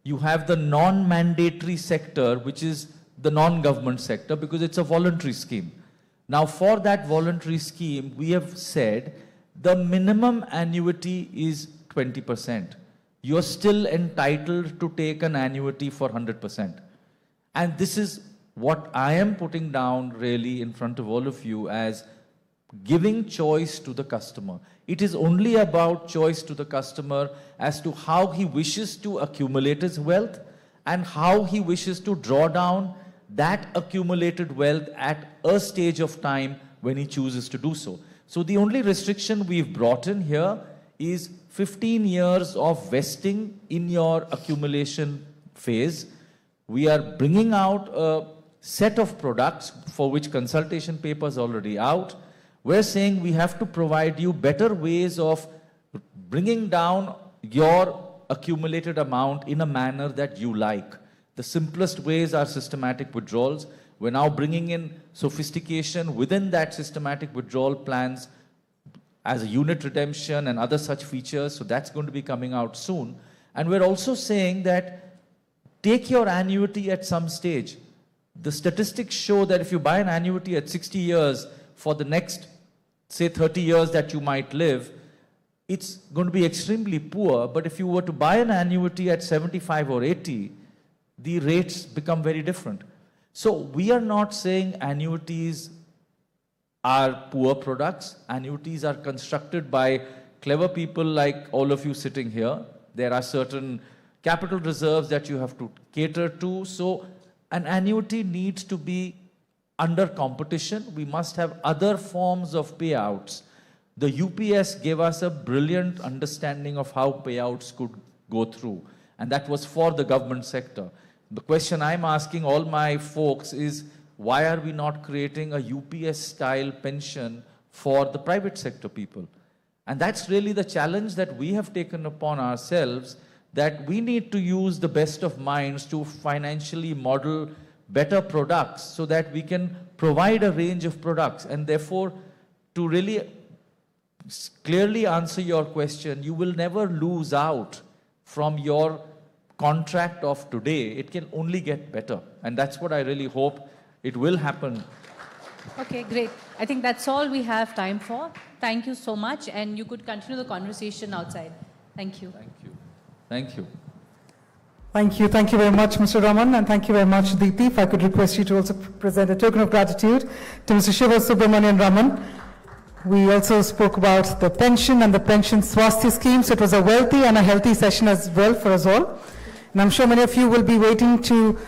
You have the non-mandatory sector, which is the non-government sector, because it's a voluntary scheme. Now, for that voluntary scheme, we have said the minimum annuity is 20%. You're still entitled to take an annuity for 100%. And this is what I am putting down really in front of all of you as giving choice to the customer. It is only about choice to the customer as to how he wishes to accumulate his wealth and how he wishes to draw down that accumulated wealth at a stage of time when he chooses to do so. So the only restriction we've brought in here is 15 years of vesting in your accumulation phase. We are bringing out a set of products for which consultation paper is already out. We're saying we have to provide you better ways of bringing down your accumulated amount in a manner that you like. The simplest ways are systematic withdrawals. We're now bringing in sophistication within that systematic withdrawal plans as a unit redemption and other such features. So that's going to be coming out soon. And we're also saying that take your annuity at some stage. The statistics show that if you buy an annuity at 60 years for the next, say, 30 years that you might live, it's going to be extremely poor. But if you were to buy an annuity at 75 or 80, the rates become very different. So we are not saying annuities are poor products. Annuities are constructed by clever people like all of you sitting here. There are certain capital reserves that you have to cater to. So an annuity needs to be under competition. We must have other forms of payouts. The UPS gave us a brilliant understanding of how payouts could go through. And that was for the government sector. The question I'm asking all my folks is, why are we not creating a UPS-style pension for the private sector people? And that's really the challenge that we have taken upon ourselves, that we need to use the best of minds to financially model better products so that we can provide a range of products. And therefore, to really clearly answer your question, you will never lose out from your contract of today. It can only get better. And that's what I really hope it will happen. Okay, great. I think that's all we have time for. Thank you so much. And you could continue the conversation outside. Thank you. Thank you. Thank you. Thank you. Thank you very much, Mr. Raman, and thank you very much, Deepthi. If I could request you to also present a token of gratitude to Mr. Shiva Subramanian Raman. We also spoke about the pension and the pension swasthya scheme, so it was a wealthy and a healthy session as well for us all. And I'm sure many of you will be waiting to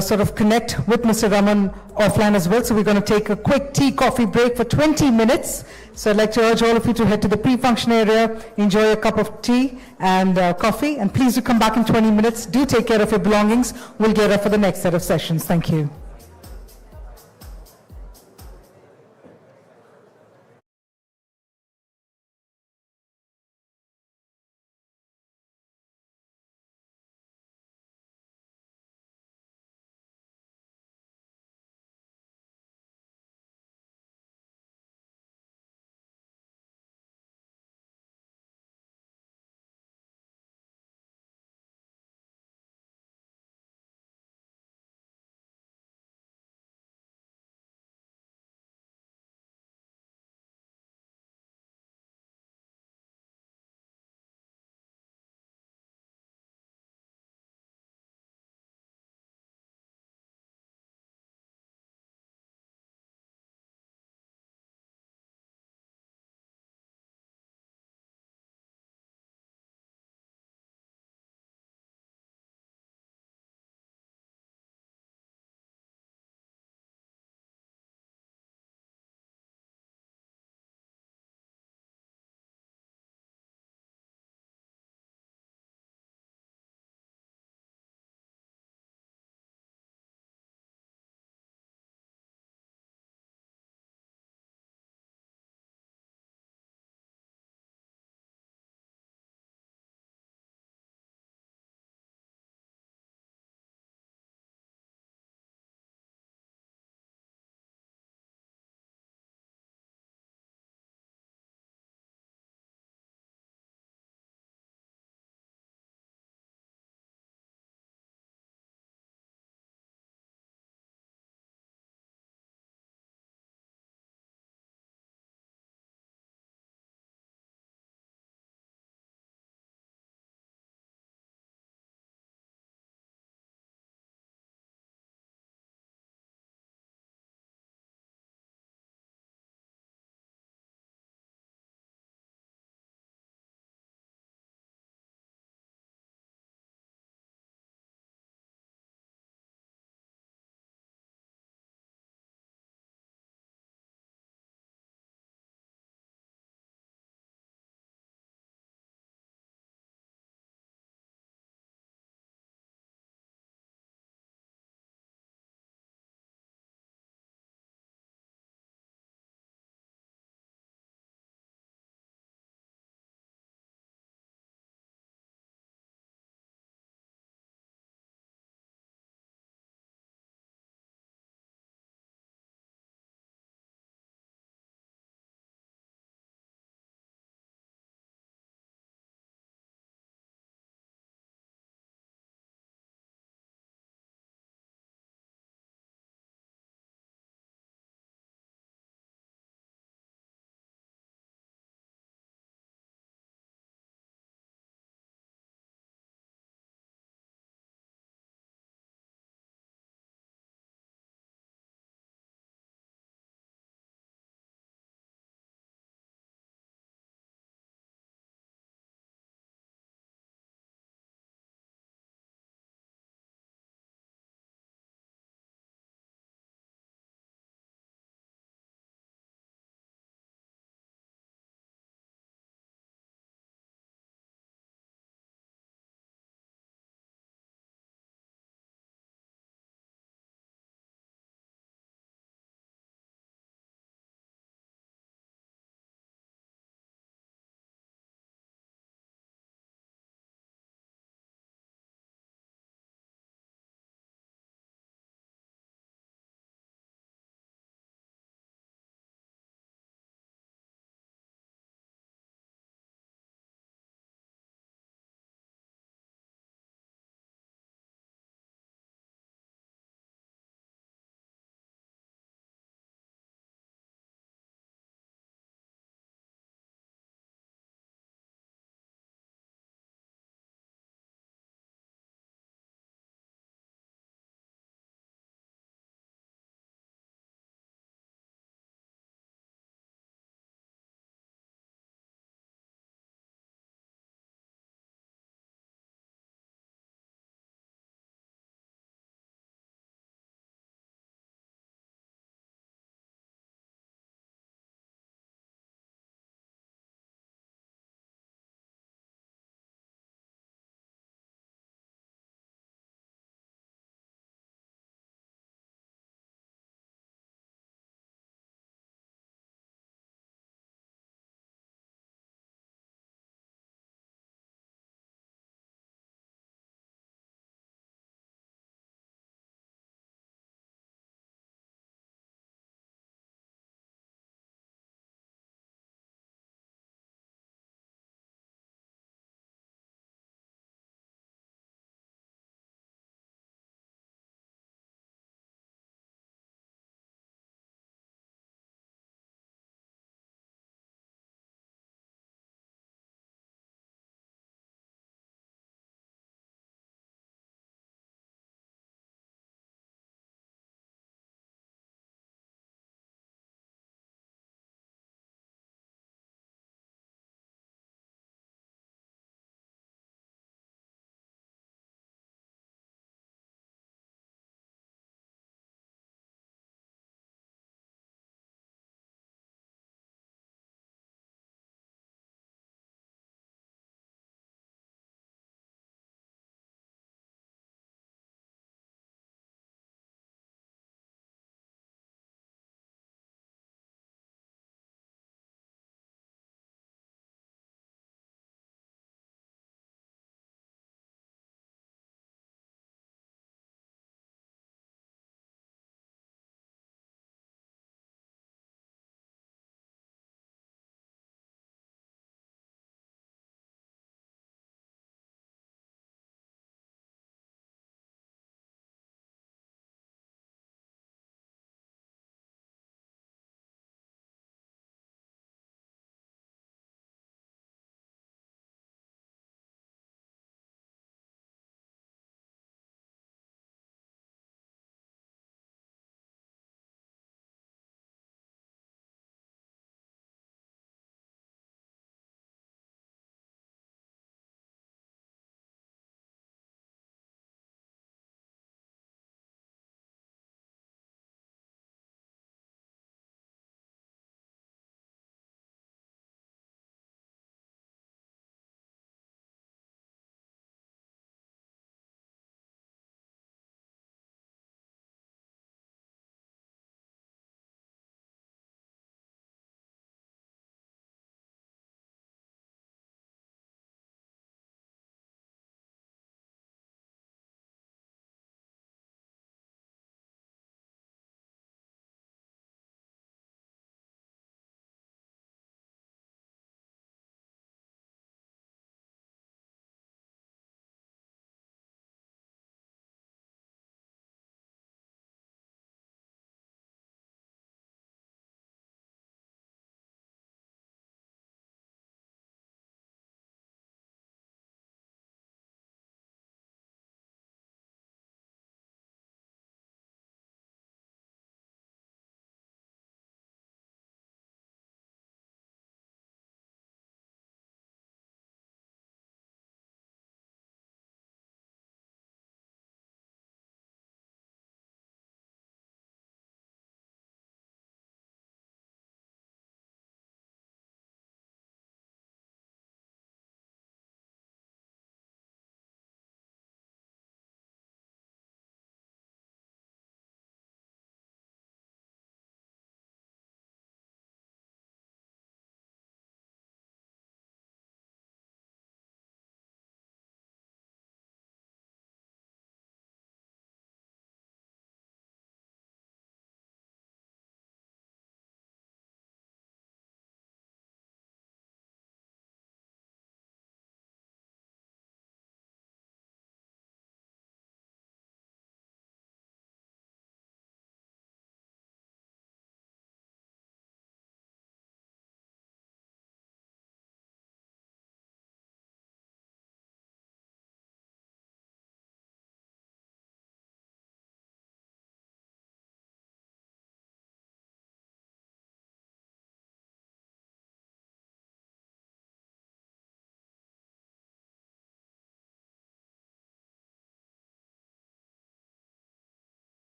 sort of connect with Mr. Raman offline as well. So we're going to take a quick tea, coffee break for 20 minutes. So I'd like to urge all of you to head to the pre-function area, enjoy a cup of tea and coffee, and please do come back in 20 minutes. Do take care of your belongings. We'll get up for the next set of sessions. Thank you.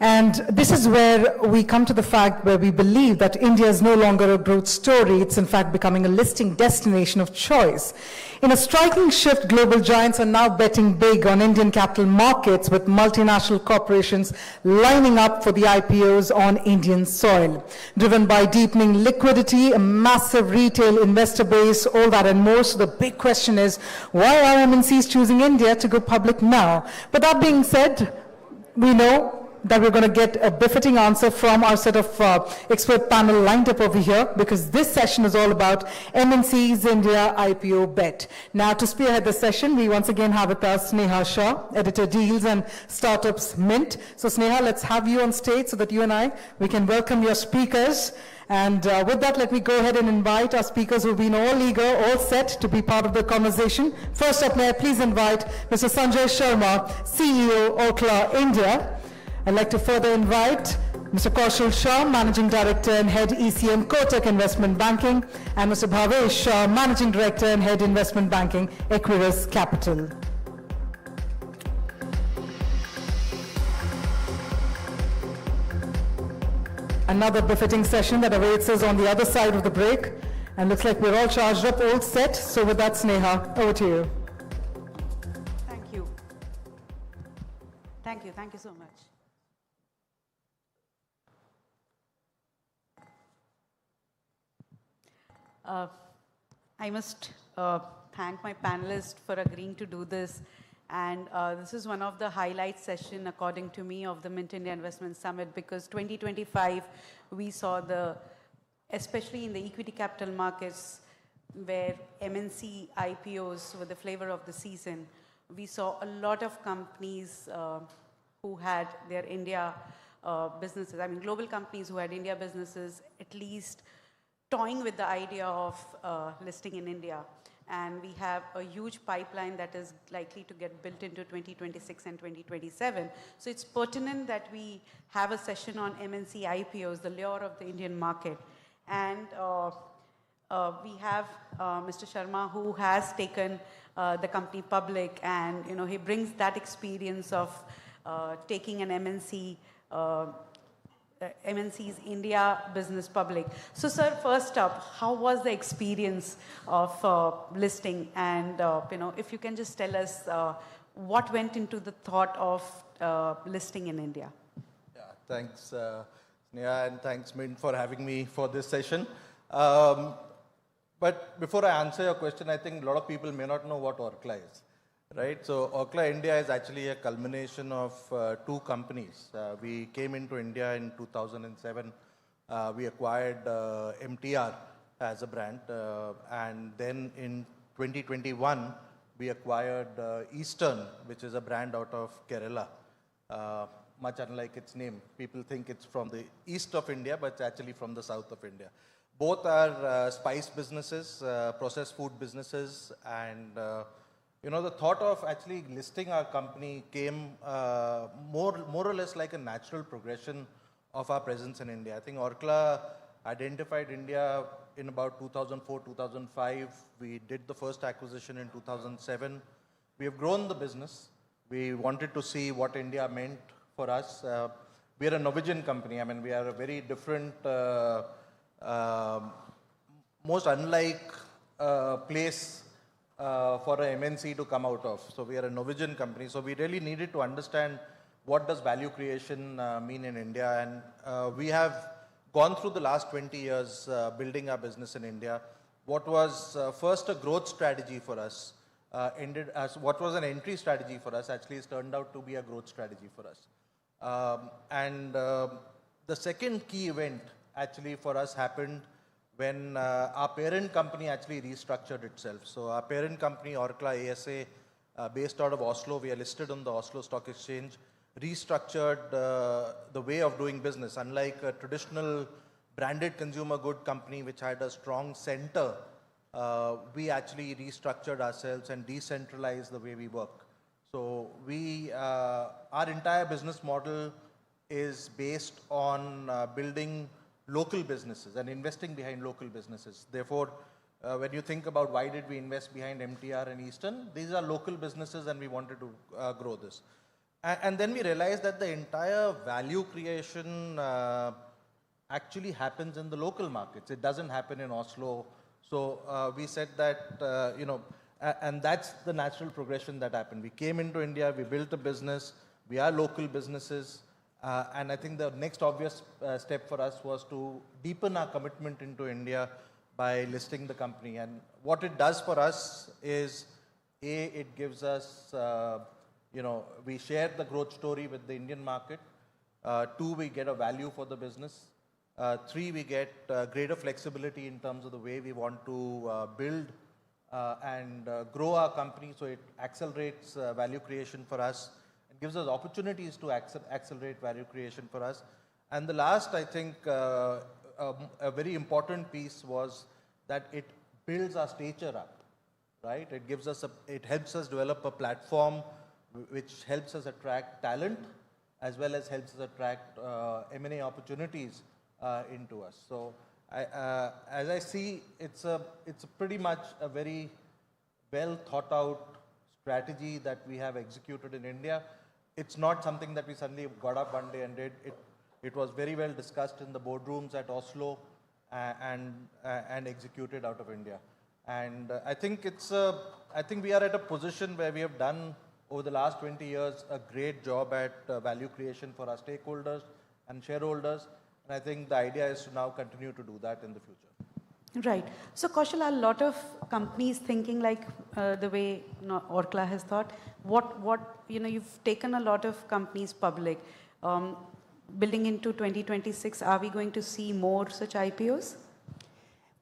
And this is where we come to the fact where we believe that India is no longer a growth story. It's in fact becoming a listing destination of choice. In a striking shift, global giants are now betting big on Indian capital markets, with multinational corporations lining up for the IPOs on Indian soil. Driven by deepening liquidity, a massive retail investor base, all that and more. So the big question is, why are MNCs choosing India to go public now? But that being said, we know that we're going to get a befitting answer from our set of expert panel lined up over here, because this session is all about MNC's India IPO Bet. Now, to spearhead the session, we once again have with us Sneha Shah, Editor Deals and Startups Mint. So Sneha, let's have you on stage so that you and we can welcome your speakers. And with that, let me go ahead and invite our speakers who've been all eager, all set to be part of the conversation. First up, may I please invite Mr. Sanjay Sharma, CEO, Orkla India. I'd like to further invite Mr. Kaushal Shah, Managing Director and Head ECM Kotak Investment Banking, and Mr. Bhavesh Shah, Managing Director and Head Investment Banking, Equirus Capital. Another befitting session that awaits us on the other side of the break. And looks like we're all charged up, all set. So with that, Sneha, over to you. Thank you. Thank you. Thank you so much. I must thank my panelists for agreeing to do this. And this is one of the highlight session, according to me, of the Mint India Investment Summit, because 2025, we saw especially in the equity capital markets, where MNC IPOs were the flavor of the season, we saw a lot of companies who had their India businesses, I mean global companies who had India businesses, at least toying with the idea of listing in India. And we have a huge pipeline that is likely to get built into 2026 and 2027. So it's pertinent that we have a session on MNC IPOs, the lure of the Indian market. And we have Mr. Sharma, who has taken the company public, and he brings that experience of taking an MNC's India business public. So sir, first up, how was the experience of listing? And if you can just tell us what went into the thought of listing in India? Yeah, thanks Sneha, and thanks Mint for having me for this session. But before I answer your question, I think a lot of people may not know what Orkla is. Right, so Orkla India is actually a culmination of two companies. We came into India in 2007. We acquired MTR as a brand, and then in 2021 we acquired Eastern, which is a brand out of Kerala. Much unlike its name, people think it's from the east of India, but it's actually from the south of India. Both are spice businesses, processed food businesses, and the thought of actually listing our company came more or less like a natural progression of our presence in India. I think Orkla identified India in about 2004, 2005. We did the first acquisition in 2007. We have grown the business. We wanted to see what India meant for us. We are a Norwegian company. I mean, we are a very different, most unlike place for a MNC to come out of. So we are a Norwegian company. So we really needed to understand what does value creation mean in India. And we have gone through the last 20 years building our business in India. What was first a growth strategy for us ended as what was an entry strategy for us actually has turned out to be a growth strategy for us. The second key event actually for us happened when our parent company actually restructured itself. So our parent company, Orkla ASA, based out of Oslo, we are listed on the Oslo Stock Exchange, restructured the way of doing business. Unlike a traditional branded consumer good company which had a strong center, we actually restructured ourselves and decentralized the way we work. So our entire business model is based on building local businesses and investing behind local businesses. Therefore, when you think about why did we invest behind MTR and Eastern, these are local businesses and we wanted to grow this. And then we realized that the entire value creation actually happens in the local markets. It doesn't happen in Oslo. So we said that, and that's the natural progression that happened. We came into India, we built a business, we are local businesses, and I think the next obvious step for us was to deepen our commitment into India by listing the company. And what it does for us is, A, it gives us, we share the growth story with the Indian market. 2, we get a value for the business. 3, we get greater flexibility in terms of the way we want to build and grow our company, so it accelerates value creation for us and gives us opportunities to accelerate value creation for us. And the last, I think, a very important piece was that it builds our stature up, right? It gives us it helps us develop a platform which helps us attract talent as well as helps us attract M&A opportunities into us. So as I see, it's pretty much a very well thought out strategy that we have executed in India. It's not something that we suddenly got up one day and did. It was very well discussed in the boardrooms at Oslo and executed out of India. And I think we are at a position where we have done over the last 20 years a great job at value creation for our stakeholders and shareholders. And I think the idea is to now continue to do that in the future. Right. So Kaushal, a lot of companies thinking like the way Orkla has thought. You've taken a lot of companies public. Building into 2026, are we going to see more such IPOs?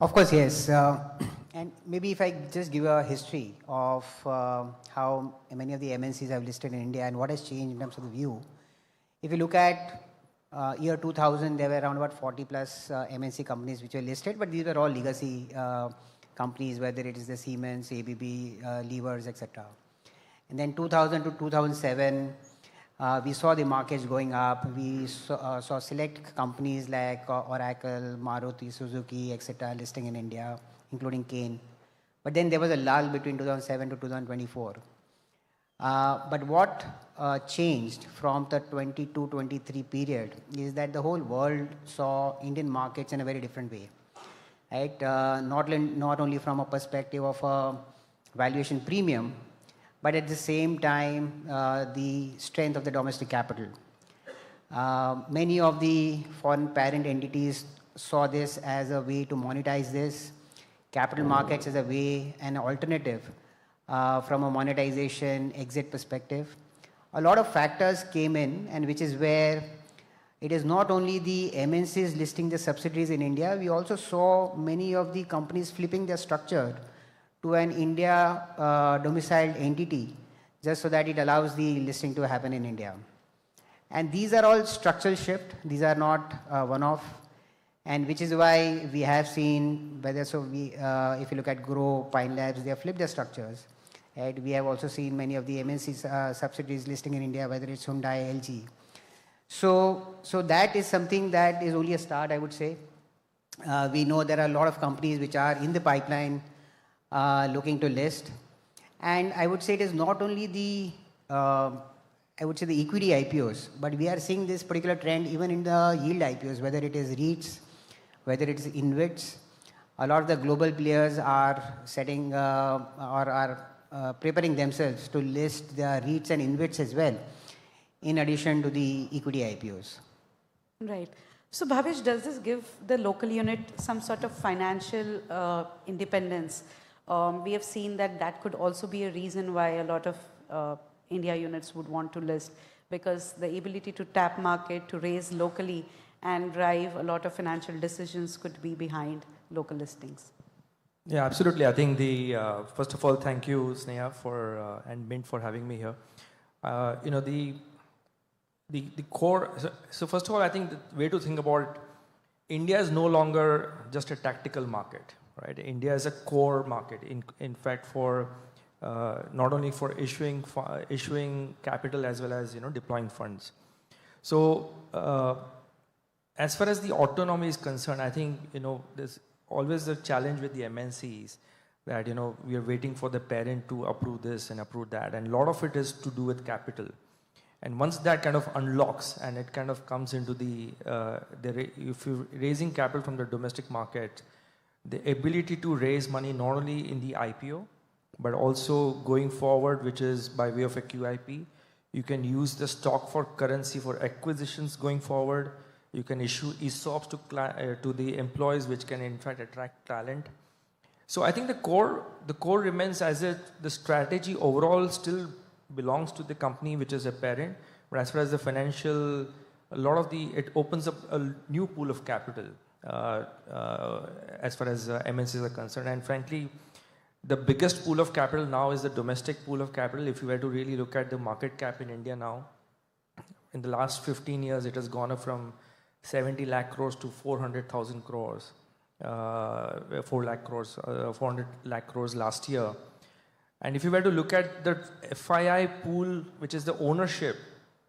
Of course, yes. And maybe if I just give a history of how many of the MNCs have listed in India and what has changed in terms of the view. If you look at year 2000, there were around about 40 plus MNC companies which were listed, but these were all legacy companies, whether it is the Siemens, ABB, Levers, etc. And then 2000 to 2007, we saw the markets going up. We saw select companies like Oracle, Maruti, Suzuki, etc. listing in India, including Kane. But then there was a lull between 2007 to 2024. But what changed from the 22-23 period is that the whole world saw Indian markets in a very different way. Right? Not only from a perspective of a valuation premium, but at the same time, the strength of the domestic capital. Many of the foreign parent entities saw this as a way to monetize this, capital markets as a way, an alternative from a monetization exit perspective. A lot of factors came in, and which is where it is not only the MNCs listing the subsidiaries in India, we also saw many of the companies flipping their structure to an India domiciled entity, just so that it allows the listing to happen in India. And these are all structural shift. These are not one-off, and which is why we have seen whether if you look at Grow, Pine Labs, they have flipped their structures. Right? We have also seen many of the MNC subsidiaries listing in India, whether it's Hyundai, LG. So that is something that is only a start, I would say. We know there are a lot of companies which are in the pipeline looking to list. And I would say it is not only the equity IPOs, but we are seeing this particular trend even in the yield IPOs, whether it is REITs, whether it is InvITs. A lot of the global players are setting or are preparing themselves to list their REITs and InvITs as well, in addition to the equity IPOs. Right. So Bhavesh, does this give the local unit some sort of financial independence? We have seen that could also be a reason why a lot of India units would want to list, because the ability to tap market, to raise locally and drive a lot of financial decisions could be behind local listings. Yeah, absolutely. I think first of all, thank you, Sneha, and Mint for having me here. The core. So first of all, I think the way to think about India is no longer just a tactical market, right? India is a core market. In fact, for not only for issuing capital as well as deploying funds. So as far as the autonomy is concerned, I think there's always a challenge with the MNCs that we are waiting for the parent to approve this and approve that, and a lot of it is to do with capital. And once that kind of unlocks and it kind of comes into if you're raising capital from the domestic market, the ability to raise money not only in the IPO, but also going forward, which is by way of a QIP. You can use the stock for currency for acquisitions going forward. You can issue ESOPs to the employees, which can in fact attract talent. So I think the core remains as the strategy overall still belongs to the company, which is a parent. But as far as the financial, it opens up a new pool of capital as far as MNCs are concerned. And frankly, the biggest pool of capital now is the domestic pool of capital. If you were to really look at the market cap in India now, in the last 15 years, it has gone up from 70 lakh crores to 400,000 crores, 400 lakh crores last year. And if you were to look at the FII pool, which is the ownership,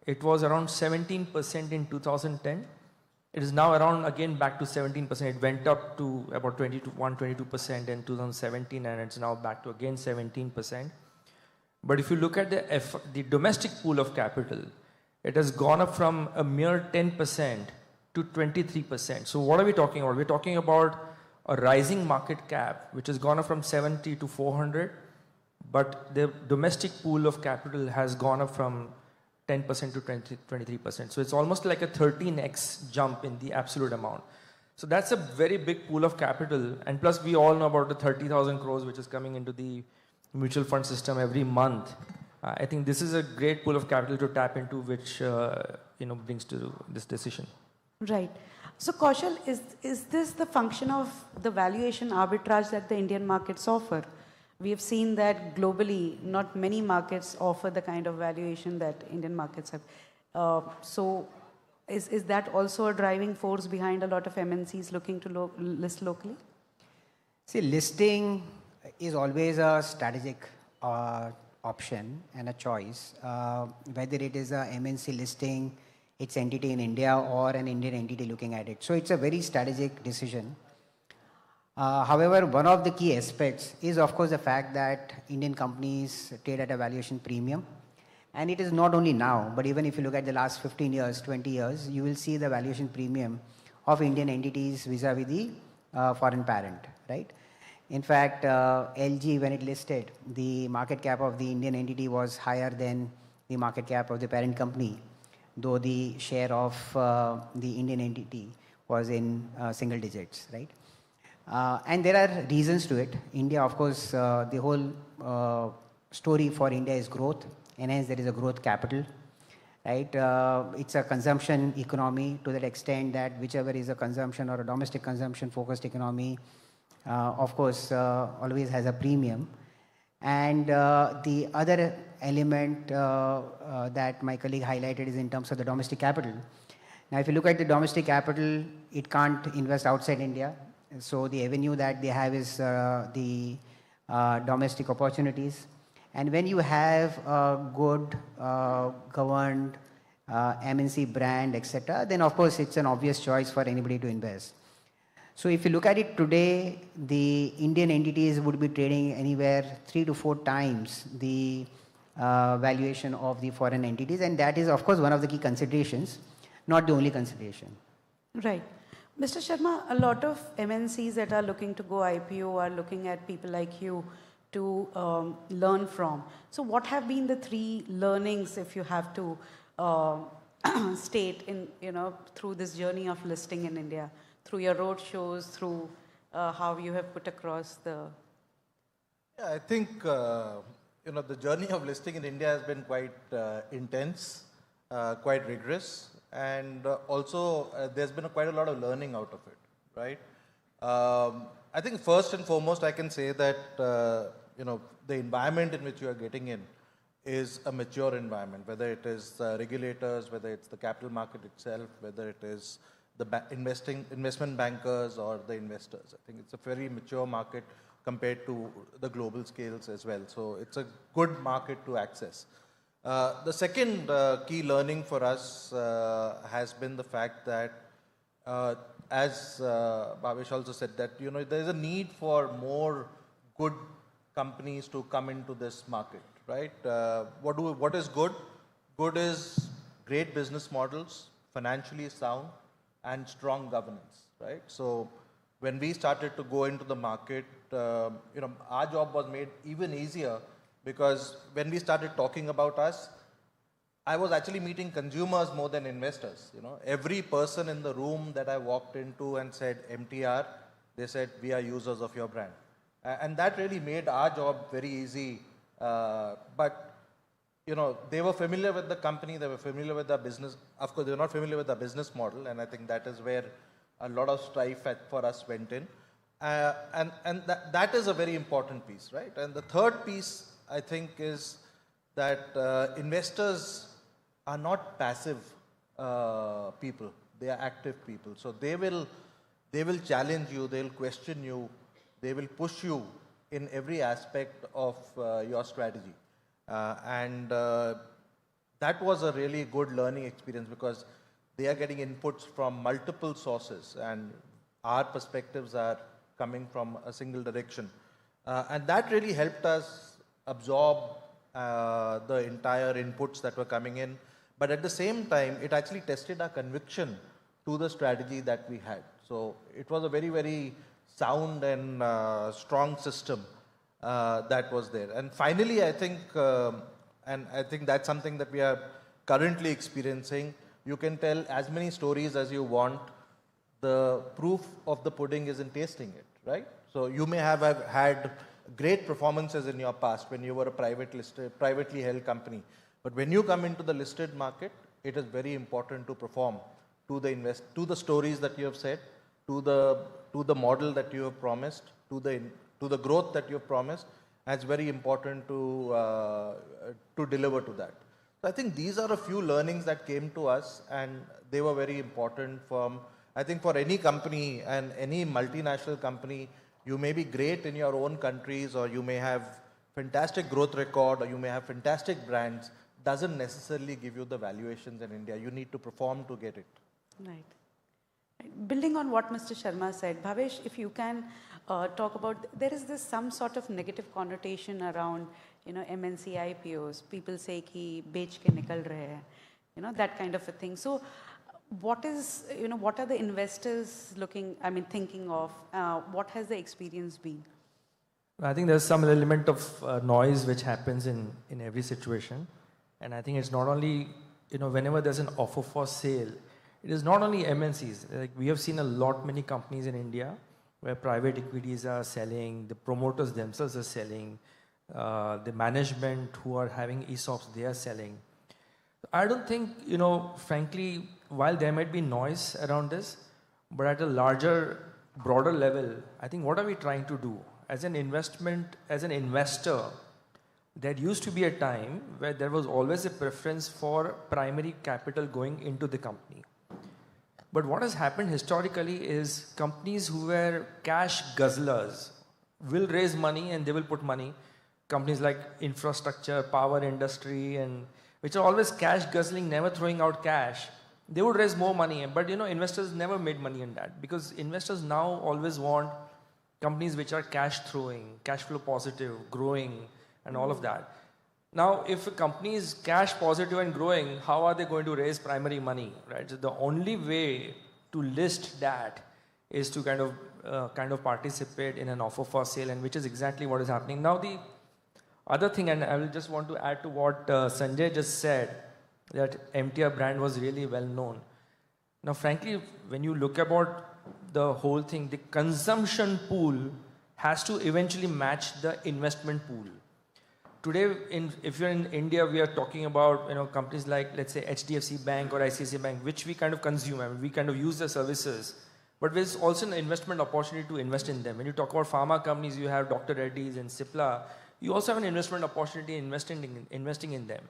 it was around 17% in 2010. It is now around again back to 17%. It went up to about 22% in 2017, and it's now back to again 17%. But if you look at the domestic pool of capital, it has gone up from a mere 10% to 23%. So what are we talking about? We're talking about a rising market cap, which has gone up from 70 to 400, but the domestic pool of capital has gone up from 10% to 23%. So it's almost like a 13x jump in the absolute amount. So that's a very big pool of capital. And plus we all know about the 30,000 crores which is coming into the mutual fund system every month. I think this is a great pool of capital to tap into, which brings to this decision. Right. So Kaushal, is this the function of the valuation arbitrage that the Indian markets offer? We have seen that globally, not many markets offer the kind of valuation that Indian markets have. So is that also a driving force behind a lot of MNCs looking to list locally? See, listing is always a strategic option and a choice, whether it is a MNC listing its entity in India or an Indian entity looking at it. So it's a very strategic decision. However, one of the key aspects is, of course, the fact that Indian companies trade at a valuation premium. And it is not only now, but even if you look at the last 15 years, 20 years, you will see the valuation premium of Indian entities vis-a-vis the foreign parent, right? In fact, LG, when it listed, the market cap of the Indian entity was higher than the market cap of the parent company, though the share of the Indian entity was in single digits, right? And there are reasons to it. India, of course, the whole story for India is growth, and hence there is a growth capital, right? It's a consumption economy to that extent that whichever is a consumption or a domestic consumption focused economy, of course, always has a premium. And the other element that my colleague highlighted is in terms of the domestic capital. Now, if you look at the domestic capital, it can't invest outside India. So the avenue that they have is the domestic opportunities. And when you have a good governed MNC brand, etc., then of course it's an obvious choice for anybody to invest. So if you look at it today, the Indian entities would be trading anywhere 3 to 4 times the valuation of the foreign entities. And that is, of course, one of the key considerations, not the only consideration. Right. Mr. Sharma, a lot of MNCs that are looking to go IPO are looking at people like you to learn from. So what have been the 3 learnings, if you have to state in, through this journey of listing in India, through your road shows, through how you have put across the... Yeah, I think, the journey of listing in India has been quite intense, quite rigorous. And also, there's been quite a lot of learning out of it, right? I think first and foremost, I can say that, the environment in which you are getting in is a mature environment, whether it is regulators, whether it's the capital market itself, whether it is the investment bankers or the investors. I think it's a very mature market compared to the global scales as well. So it's a good market to access. The second key learning for us has been the fact that, as Bhavesh also said, that there is a need for more good companies to come into this market, right? What is good? Good is great business models, financially sound, and strong governance, right? So when we started to go into the market, our job was made even easier because when we started talking about us, I was actually meeting consumers more than investors. Every person in the room that I walked into and said MTR, they said, we are users of your brand. And that really made our job very easy. But they were familiar with the company, they were familiar with the business. Of course, they were not familiar with the business model, and I think that is where a lot of strife for us went in. And that is a very important piece, right? And the third piece, I think, is that investors are not passive people, they are active people. So they will challenge you, they will question you, they will push you in every aspect of your strategy. And that was a really good learning experience because they are getting inputs from multiple sources and our perspectives are coming from a single direction. And that really helped us absorb the entire inputs that were coming in. But at the same time, it actually tested our conviction to the strategy that we had. So it was a very, very sound and strong system that was there. And finally, I think, and I think that's something that we are currently experiencing, you can tell as many stories as you want. The proof of the pudding is in tasting it, right? So you may have had great performances in your past when you were a privately held company. But when you come into the listed market, it is very important to perform to the stories that you have said, to the model that you have promised, to the growth that you have promised. And it's very important to deliver to that. So I think these are a few learnings that came to us, and they were very important I think for any company and any multinational company. You may be great in your own countries, or you may have fantastic growth record, or you may have fantastic brands. Doesn't necessarily give you the valuations in India. You need to perform to get it. Right. Building on what Mr. Sharma said, Bhavesh, if you can talk about, there is some sort of negative connotation around, MNC IPOs. People say ki bech ke nikal rahe hai, that kind of a thing. So what are the investors thinking of? What has the experience been? I think there's some element of noise which happens in every situation. And I think it's not only, whenever there's an offer for sale, it is not only MNCs. Like we have seen many companies in India where private equities are selling, the promoters themselves are selling, the management who are having ESOPs, they are selling. I don't think, frankly, while there might be noise around this, but at a larger, broader level, I think what are we trying to do? As an investor, there used to be a time where there was always a preference for primary capital going into the company. But what has happened historically is companies who were cash guzzlers will raise money and they will put money. Companies like infrastructure, power industry, and which are always cash guzzling, never throwing out cash, they would raise more money. But investors never made money in that because investors now always want companies which are cash throwing, cash flow positive, growing, and all of that. Now, if a company is cash positive and growing, how are they going to raise primary money, right? So the only way to list that is to kind of participate in an offer for sale, and which is exactly what is happening. Now, the other thing, and I will just want to add to what Sanjay just said, that MTR brand was really well known. Now, frankly, when you look about the whole thing, the consumption pool has to eventually match the investment pool. Today, if you're in India, we are talking about companies like, let's say, HDFC Bank or ICICI Bank, which we kind of consume. I mean, we kind of use their services. But there's also an investment opportunity to invest in them. When you talk about pharma companies, you have Dr. Reddy's and Cipla. You also have an investment opportunity in investing in them.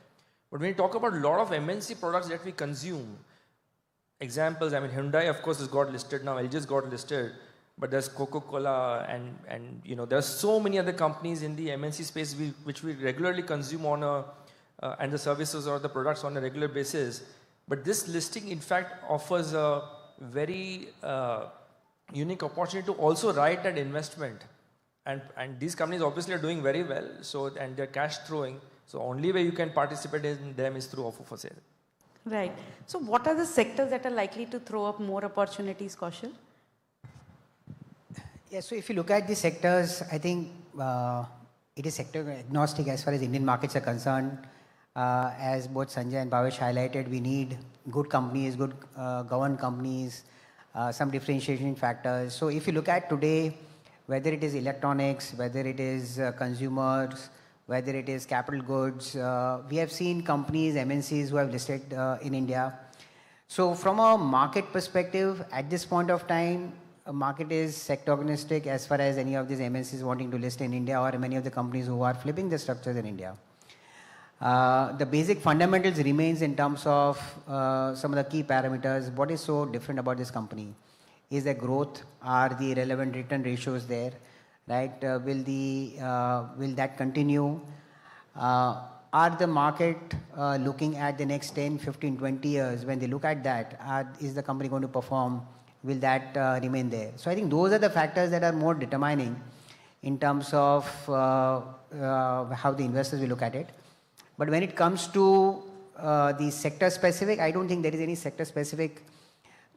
But when you talk about a lot of MNC products that we consume, examples, Hyundai, of course, has got listed now. LG has got listed. But there's Coca-Cola and there's so many other companies in the MNC space which we regularly consume on and the services or the products on a regular basis. But this listing, in fact, offers a very unique opportunity to also write that investment. And these companies obviously are doing very well, and they're cash throwing. So only way you can participate in them is through offer for sale. Right. So what are the sectors that are likely to throw up more opportunities, Kaushal? Yeah, so if you look at the sectors, I think it is sector agnostic as far as Indian markets are concerned. As both Sanjay and Bhavesh highlighted, we need good companies, good governed companies, some differentiation factors. So if you look at today, whether it is electronics, whether it is consumers, whether it is capital goods, we have seen companies, MNCs who have listed in India. So from a market perspective, at this point of time, a market is sector agnostic as far as any of these MNCs wanting to list in India or many of the companies who are flipping the structures in India. The basic fundamentals remains in terms of some of the key parameters. What is so different about this company? Is the growth? Are the relevant return ratios there? Right? Will that continue? Are the market looking at the next 10, 15, 20 years? When they look at that, is the company going to perform? Will that remain there? So I think those are the factors that are more determining in terms of how the investors will look at it. But when it comes to the sector specific, I don't think there is any sector specific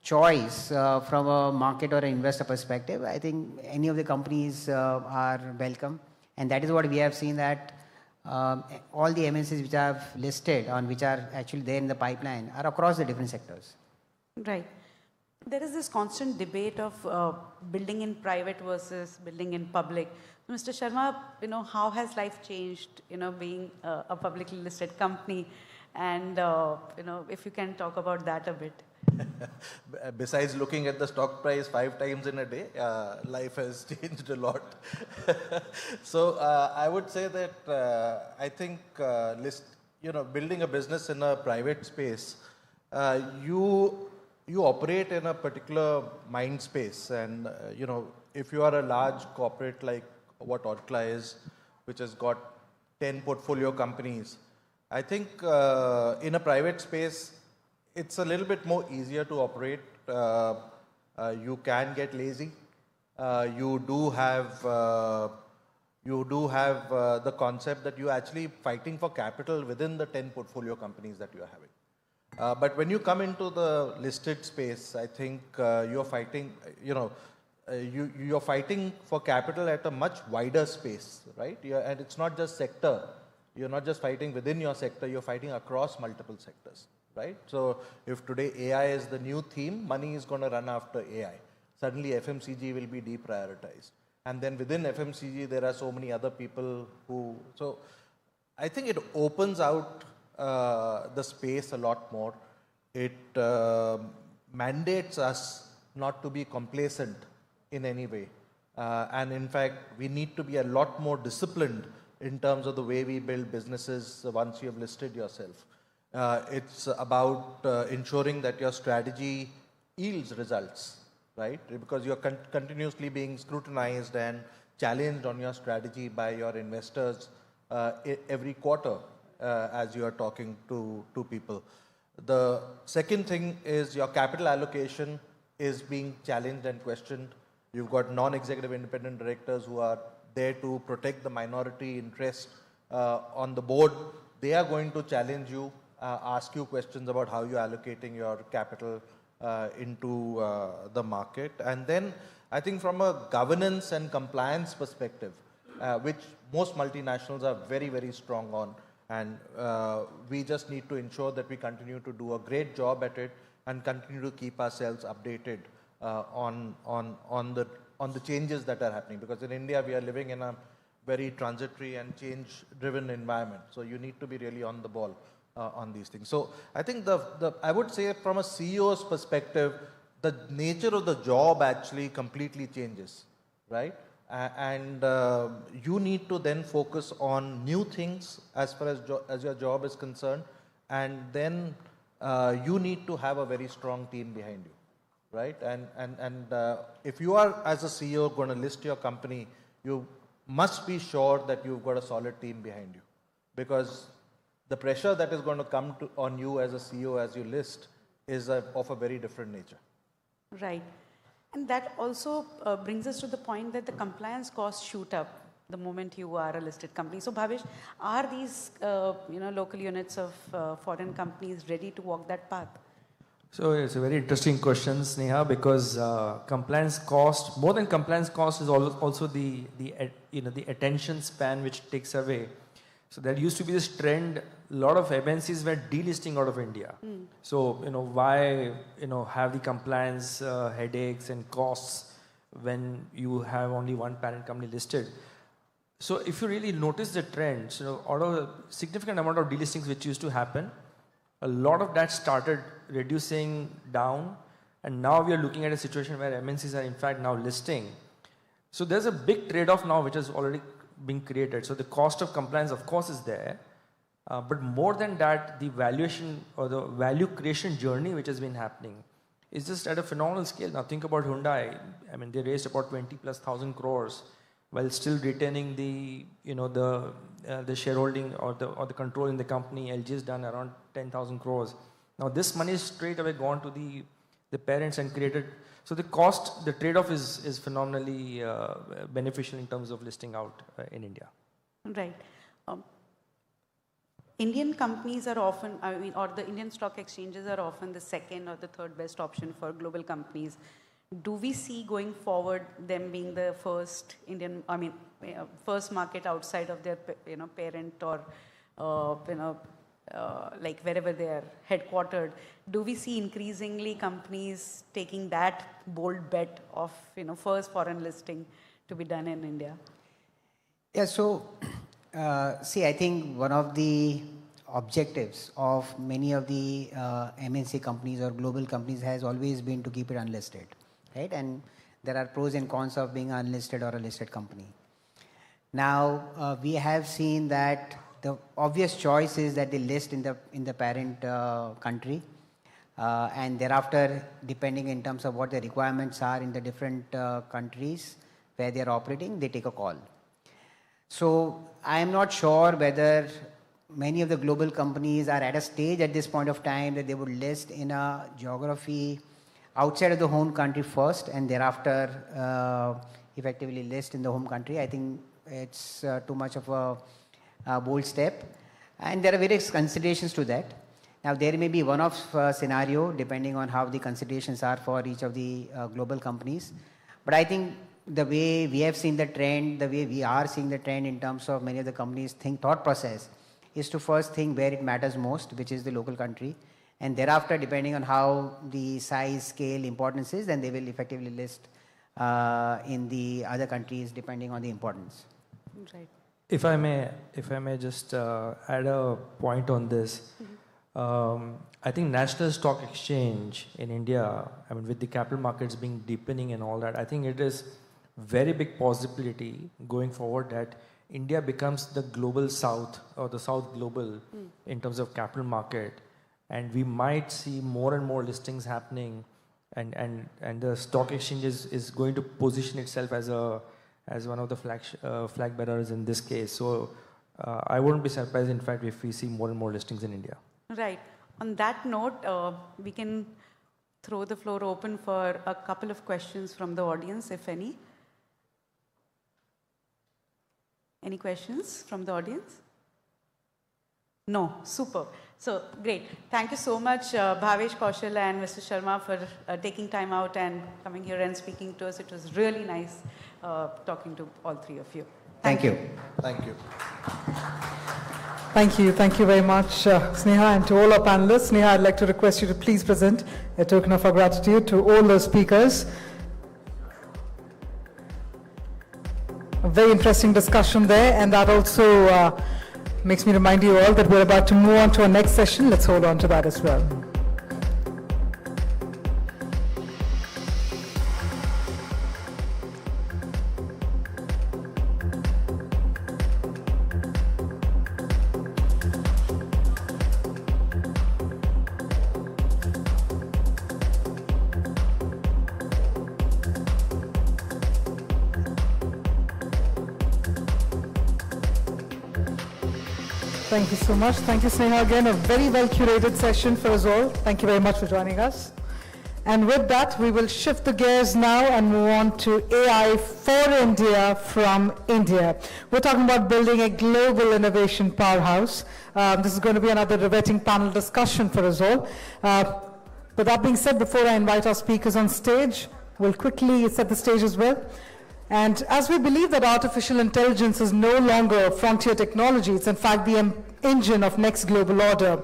choice from a market or an investor perspective. I think any of the companies are welcome. And that is what we have seen, that all the MNCs which have listed on which are actually there in the pipeline are across the different sectors. Right. There is this constant debate of building in private versus building in public. Mr. Sharma, how has life changed, being a publicly listed company? And, if you can talk about that a bit. Besides looking at the stock price 5 times in a day, life has changed a lot. So I would say that I think building a business in a private space, you operate in a particular mind space, and if you are a large corporate like what Orkla is, which has got 10 portfolio companies, I think in a private space it's a little bit more easier to operate. You can get lazy. You do have the concept that you're actually fighting for capital within the 10 portfolio companies that you're having. But when you come into the listed space, I think you're fighting, you're fighting for capital at a much wider space, right? And it's not just sector. You're not just fighting within your sector, you're fighting across multiple sectors, right? So if today AI is the new theme, money is going to run after AI. Suddenly FMCG will be deprioritized. And then within FMCG, there are so many other people who, so I think it opens out the space a lot more. It mandates us not to be complacent in any way. And in fact, we need to be a lot more disciplined in terms of the way we build businesses once you have listed yourself. It's about ensuring that your strategy yields results, right? Because you're continuously being scrutinized and challenged on your strategy by your investors every quarter as you are talking to people. The second thing is your capital allocation is being challenged and questioned. You've got non-executive independent directors who are there to protect the minority interest on the board. They are going to challenge you, ask you questions about how you're allocating your capital into the market. And then I think from a governance and compliance perspective, which most multinationals are very, very strong on, and we just need to ensure that we continue to do a great job at it and continue to keep ourselves updated on the changes that are happening. Because in India, we are living in a very transitory and change-driven environment. So you need to be really on the ball on these things. So I think I would say from a CEO's perspective, the nature of the job actually completely changes, right? And you need to then focus on new things as far as your job is concerned, and then you need to have a very strong team behind you, right? And if you are, as a CEO, going to list your company, you must be sure that you've got a solid team behind you, because the pressure that is going to come on you as a CEO as you list is of a very different nature. Right. And that also brings us to the point that the compliance costs shoot up the moment you are a listed company. So Bhavesh, are these local units of foreign companies ready to walk that path? So it's a very interesting question, Sneha, because compliance cost, more than compliance cost, is also the attention span which takes away. So there used to be this trend. A lot of MNCs were delisting out of India. So why have the compliance headaches and costs when you have only one parent company listed? So if you really notice the trend, out of a significant amount of delistings which used to happen, a lot of that started reducing down, and now we are looking at a situation where MNCs are in fact now listing. So there's a big trade-off now which has already been created. So the cost of compliance of course is there, but more than that, the valuation or the value creation journey which has been happening is just at a phenomenal scale. Now think about Hyundai. I mean, they raised about 20,000+ crores while still retaining the shareholding or the control in the company. LG has done around 10,000 crores. Now this money is straight away gone to the parents and created. So the cost, the trade-off is phenomenally beneficial in terms of listing out in India. Right. Indian companies are often, or the Indian stock exchanges are often the second or the third best option for global companies. Do we see going forward them being the first first market outside of their parent or like wherever they are headquartered? Do we see increasingly companies taking that bold bet of first foreign listing to be done in India? Yeah, so see, I think one of the objectives of many of the MNC companies or global companies has always been to keep it unlisted, right? And there are pros and cons of being unlisted or a listed company. Now, we have seen that the obvious choice is that they list in the parent country, and thereafter, depending in terms of what the requirements are in the different countries where they are operating, they take a call. So I am not sure whether many of the global companies are at a stage at this point of time that they would list in a geography outside of the home country first and thereafter effectively list in the home country. I think it's too much of a bold step, and there are various considerations to that. Now there may be one-off scenario depending on how the considerations are for each of the global companies, but I think the way we have seen the trend, the way we are seeing the trend in terms of many of the companies' thought process is to first think where it matters most, which is the local country, and thereafter, depending on how the size, scale, importance is, then they will effectively list in the other countries depending on the importance. Right. If I may just add a point on this. I think National Stock Exchange in India, with the capital markets being deepening and all that, I think it is very big possibility going forward that India becomes the global south or the south global in terms of capital market, and we might see more and more listings happening, and the stock exchange is going to position itself as one of the flag bearers in this case. So I wouldn't be surprised, in fact, if we see more and more listings in India. Right. On that note, we can throw the floor open for a couple of questions from the audience, if any. Any questions from the audience? No, super. So great. Thank you so much, Bhavesh, Kaushal, and Mr. Sharma for taking time out and coming here and speaking to us. It was really nice talking to all three of you. Thank you. Thank you. Thank you. Thank you very much, Sneha, and to all our panelists. Sneha, I'd like to request you to please present a token of our gratitude to all the speakers. A very interesting discussion there, and that also makes me remind you all that we're about to move on to our next session. Let's hold on to that as well. Thank you so much. Thank you, Sneha, again. A very well curated session for us all. Thank you very much for joining us. And with that, we will shift the gears now and move on to AI for India from India. We're talking about building a global innovation powerhouse. This is going to be another riveting panel discussion for us all. But that being said, before I invite our speakers on stage, we'll quickly set the stage as well. And as we believe that artificial intelligence is no longer a frontier technology, it's in fact the engine of next global order,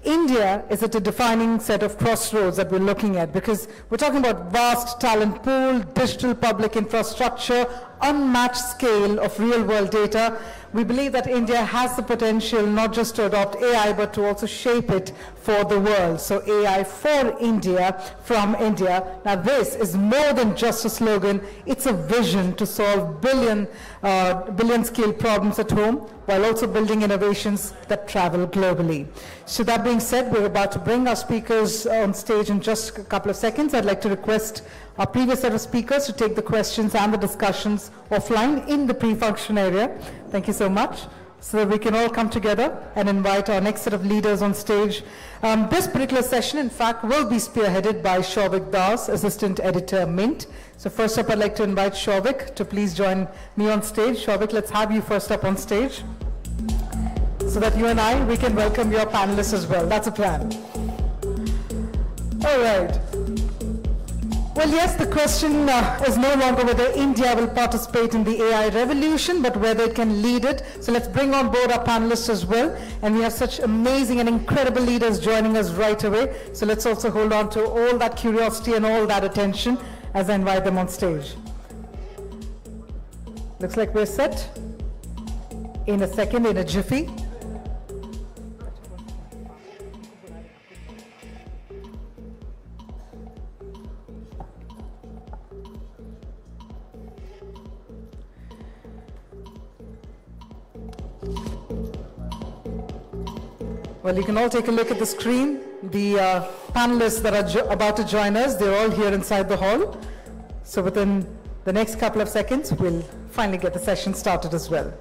India is at a defining set of crossroads that we're looking at, because we're talking about vast talent pool, digital public infrastructure, unmatched scale of real-world data. We believe that India has the potential not just to adopt AI, but to also shape it for the world. So AI for India, from India. Now this is more than just a slogan, it's a vision to solve billion-scale problems at home, while also building innovations that travel globally. So that being said, we're about to bring our speakers on stage in just a couple of seconds. I'd like to request our previous set of speakers to take the questions and the discussions offline in the pre-function area. Thank you so much. So that we can all come together and invite our next set of leaders on stage. This particular session, in fact, will be spearheaded by Shouvik Das, Assistant Editor, Mint. So first up, I'd like to invite Shouvik to please join me on stage. Shouvik, let's have you first up on stage, so that you and we can welcome your panelists as well. That's a plan. All right. Well, yes, the question is no longer whether India will participate in the AI revolution, but whether it can lead it. So let's bring on board our panelists as well. And we have such amazing and incredible leaders joining us right away. So let's also hold on to all that curiosity and all that attention as I invite them on stage. Looks like we're set. In a second, in a jiffy. Well, you can all take a look at the screen. The panelists that are about to join us, they're all here inside the hall. So within the next couple of seconds, we'll finally get the session started as well.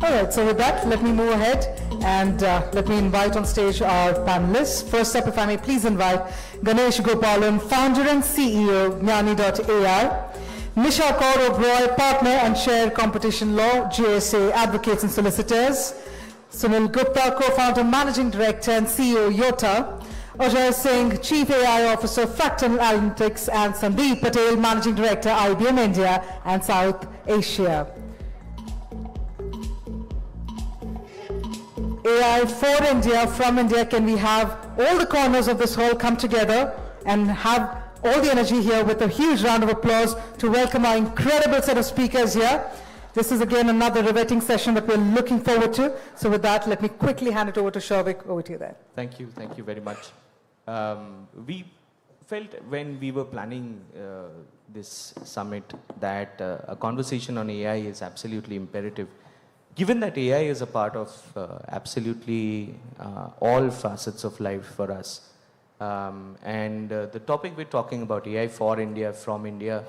All right, so with that, let me move ahead and let me invite on stage our panelists. First up, if I may please invite Ganesh Gopalan, founder and CEO, Jnani.ai. Nisha Kaur Oberoi, partner and chair, competition law, GSA, advocates and solicitors. Sunil Gupta, co-founder, managing director and CEO, Yota. Ajay Singh, chief AI officer, Fractal Analytics, and Sandeep Patel, managing director, IBM India and South Asia. AI for India, from India, can we have all the corners of this hall come together and have all the energy here with a huge round of applause to welcome our incredible set of speakers here. This is again another riveting session that we're looking forward to. So with that, let me quickly hand it over to Shouvik. Over to you there. Thank you very much. We felt when we were planning this summit that a conversation on AI is absolutely imperative. Given that AI is a part of absolutely all facets of life for us. And the topic we're talking about, AI for India, from India,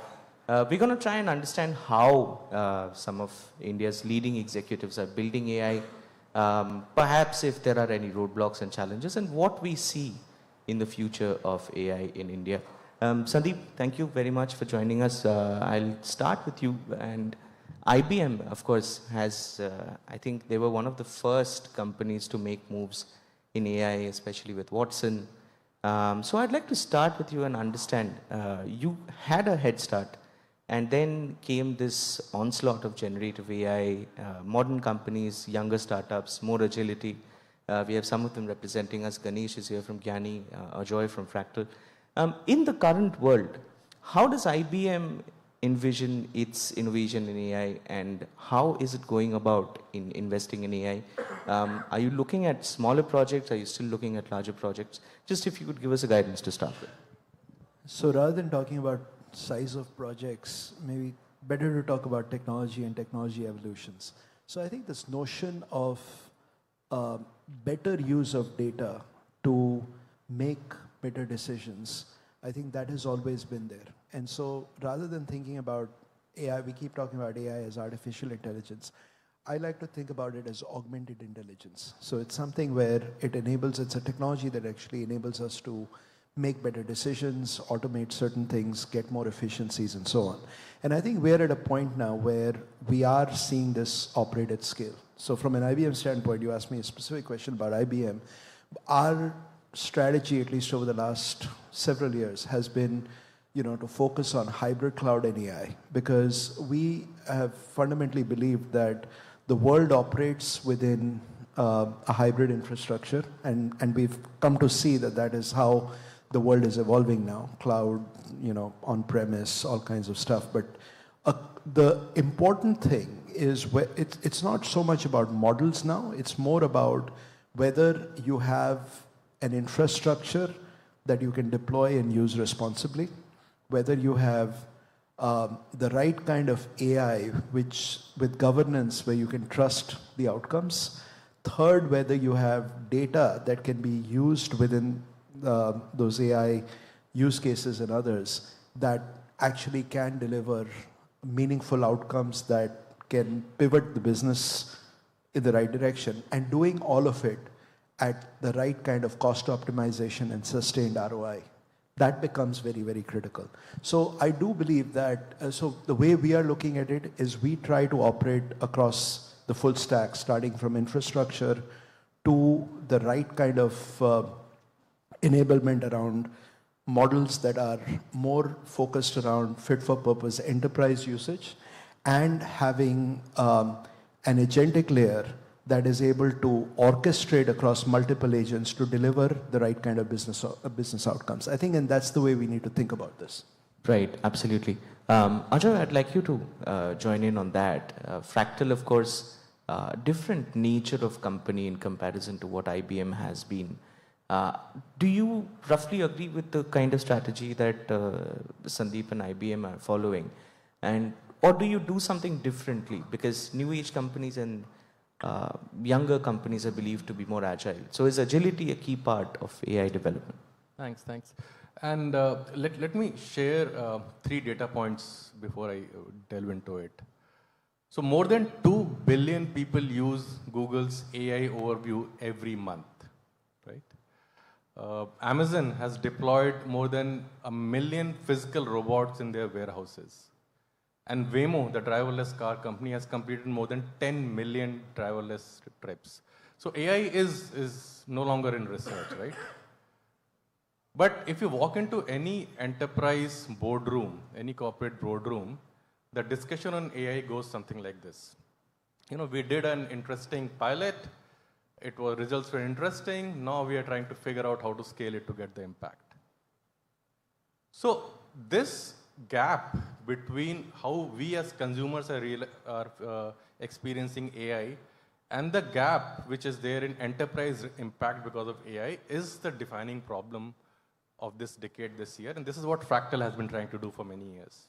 we're going to try and understand how some of India's leading executives are building AI, perhaps if there are any roadblocks and challenges, and what we see in the future of AI in India. Sandeep, thank you very much for joining us. I'll start with you. And IBM, of course, has, I think they were one of the first companies to make moves in AI, especially with Watson. So I'd like to start with you and understand, you had a head start, and then came this onslaught of generative AI, modern companies, younger startups, more agility. We have some of them representing us. Ganesh is here from Jnani, Ajoy from Fractal. In the current world, how does IBM envision its innovation in AI, and how is it going about in investing in AI? Are you looking at smaller projects? Are you still looking at larger projects? Just if you could give us a guidance to start with. So rather than talking about size of projects, maybe better to talk about technology and technology evolutions. So I think this notion of better use of data to make better decisions, I think that has always been there. And so rather than thinking about AI, we keep talking about AI as artificial intelligence. I like to think about it as augmented intelligence. So it's something where it's a technology that actually enables us to make better decisions, automate certain things, get more efficiencies, and so on. And I think we're at a point now where we are seeing this operate at scale. So from an IBM standpoint, you asked me a specific question about IBM. Our strategy, at least over the last several years, has been to focus on hybrid cloud and AI, because we have fundamentally believed that the world operates within a hybrid infrastructure, and we've come to see that that is how the world is evolving now. Cloud, on-premise, all kinds of stuff. But the important thing is it's not so much about models now, it's more about whether you have an infrastructure that you can deploy and use responsibly, whether you have the right kind of AI with governance where you can trust the outcomes. Third, whether you have data that can be used within those AI use cases and others that actually can deliver meaningful outcomes that can pivot the business in the right direction, and doing all of it at the right kind of cost optimization and sustained ROI. That becomes very, very critical. So I do believe that, so the way we are looking at it is we try to operate across the full stack, starting from infrastructure to the right kind of enablement around models that are more focused around fit for purpose enterprise usage, and having an agentic layer that is able to orchestrate across multiple agents to deliver the right kind of business outcomes. I think, and that's the way we need to think about this. Right, absolutely. Ajay, I'd like you to join in on that. Fractal, of course, different nature of company in comparison to what IBM has been. Do you roughly agree with the kind of strategy that Sandeep and IBM are following? Or do you do something differently? Because new age companies and younger companies are believed to be more agile. So is agility a key part of AI development? Thanks. And let me share 3 data points before I delve into it. So more than 2 billion people use Google's AI overview every month, right? Amazon has deployed more than 1 million physical robots in their warehouses. And Waymo, the driverless car company, has completed more than 10 million driverless trips. So AI is no longer in research, right? But if you walk into any enterprise boardroom, any corporate boardroom, the discussion on AI goes something like this. We did an interesting pilot. Results were interesting. Now we are trying to figure out how to scale it to get the impact. So this gap between how we as consumers are experiencing AI and the gap which is there in enterprise impact because of AI is the defining problem of this decade this year. And this is what Fractal has been trying to do for many years.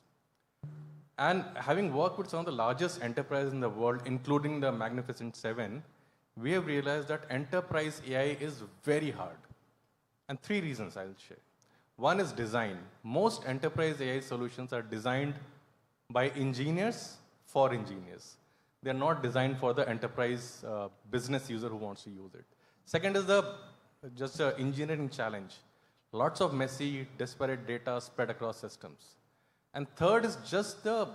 And having worked with some of the largest enterprises in the world, including the Magnificent Seven, we have realized that enterprise AI is very hard. And 3 reasons I'll share. One is design. Most enterprise AI solutions are designed by engineers for engineers. They're not designed for the enterprise business user who wants to use it. Second is just the engineering challenge. Lots of messy, disparate data spread across systems. And third is just the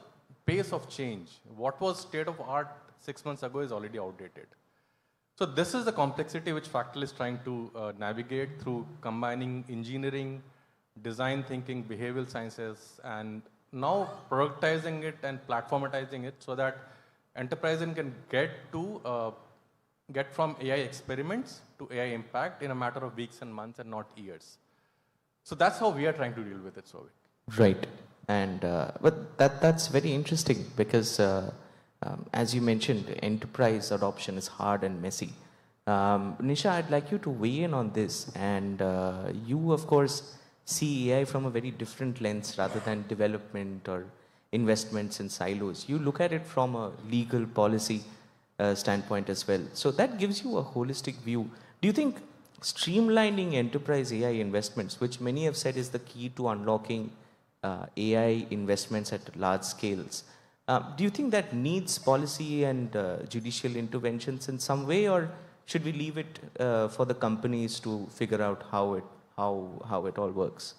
pace of change. What was state of art 6 months ago is already outdated. So this is the complexity which Fractal is trying to navigate through combining engineering, design thinking, behavioral sciences, and now productizing it and platformatizing it so that enterprises can get from AI experiments to AI impact in a matter of weeks and months and not years. So that's how we are trying to deal with it, Souvik. Right. And but that's very interesting because as you mentioned, enterprise adoption is hard and messy. Nisha, I'd like you to weigh in on this. And you, of course, see AI from a very different lens rather than development or investments in silos. You look at it from a legal policy standpoint as well. So that gives you a holistic view. Do you think streamlining enterprise AI investments, which many have said is the key to unlocking AI investments at large scales, Do you think that needs policy and judicial interventions in some way, or should we leave it for the companies to figure out how it all works?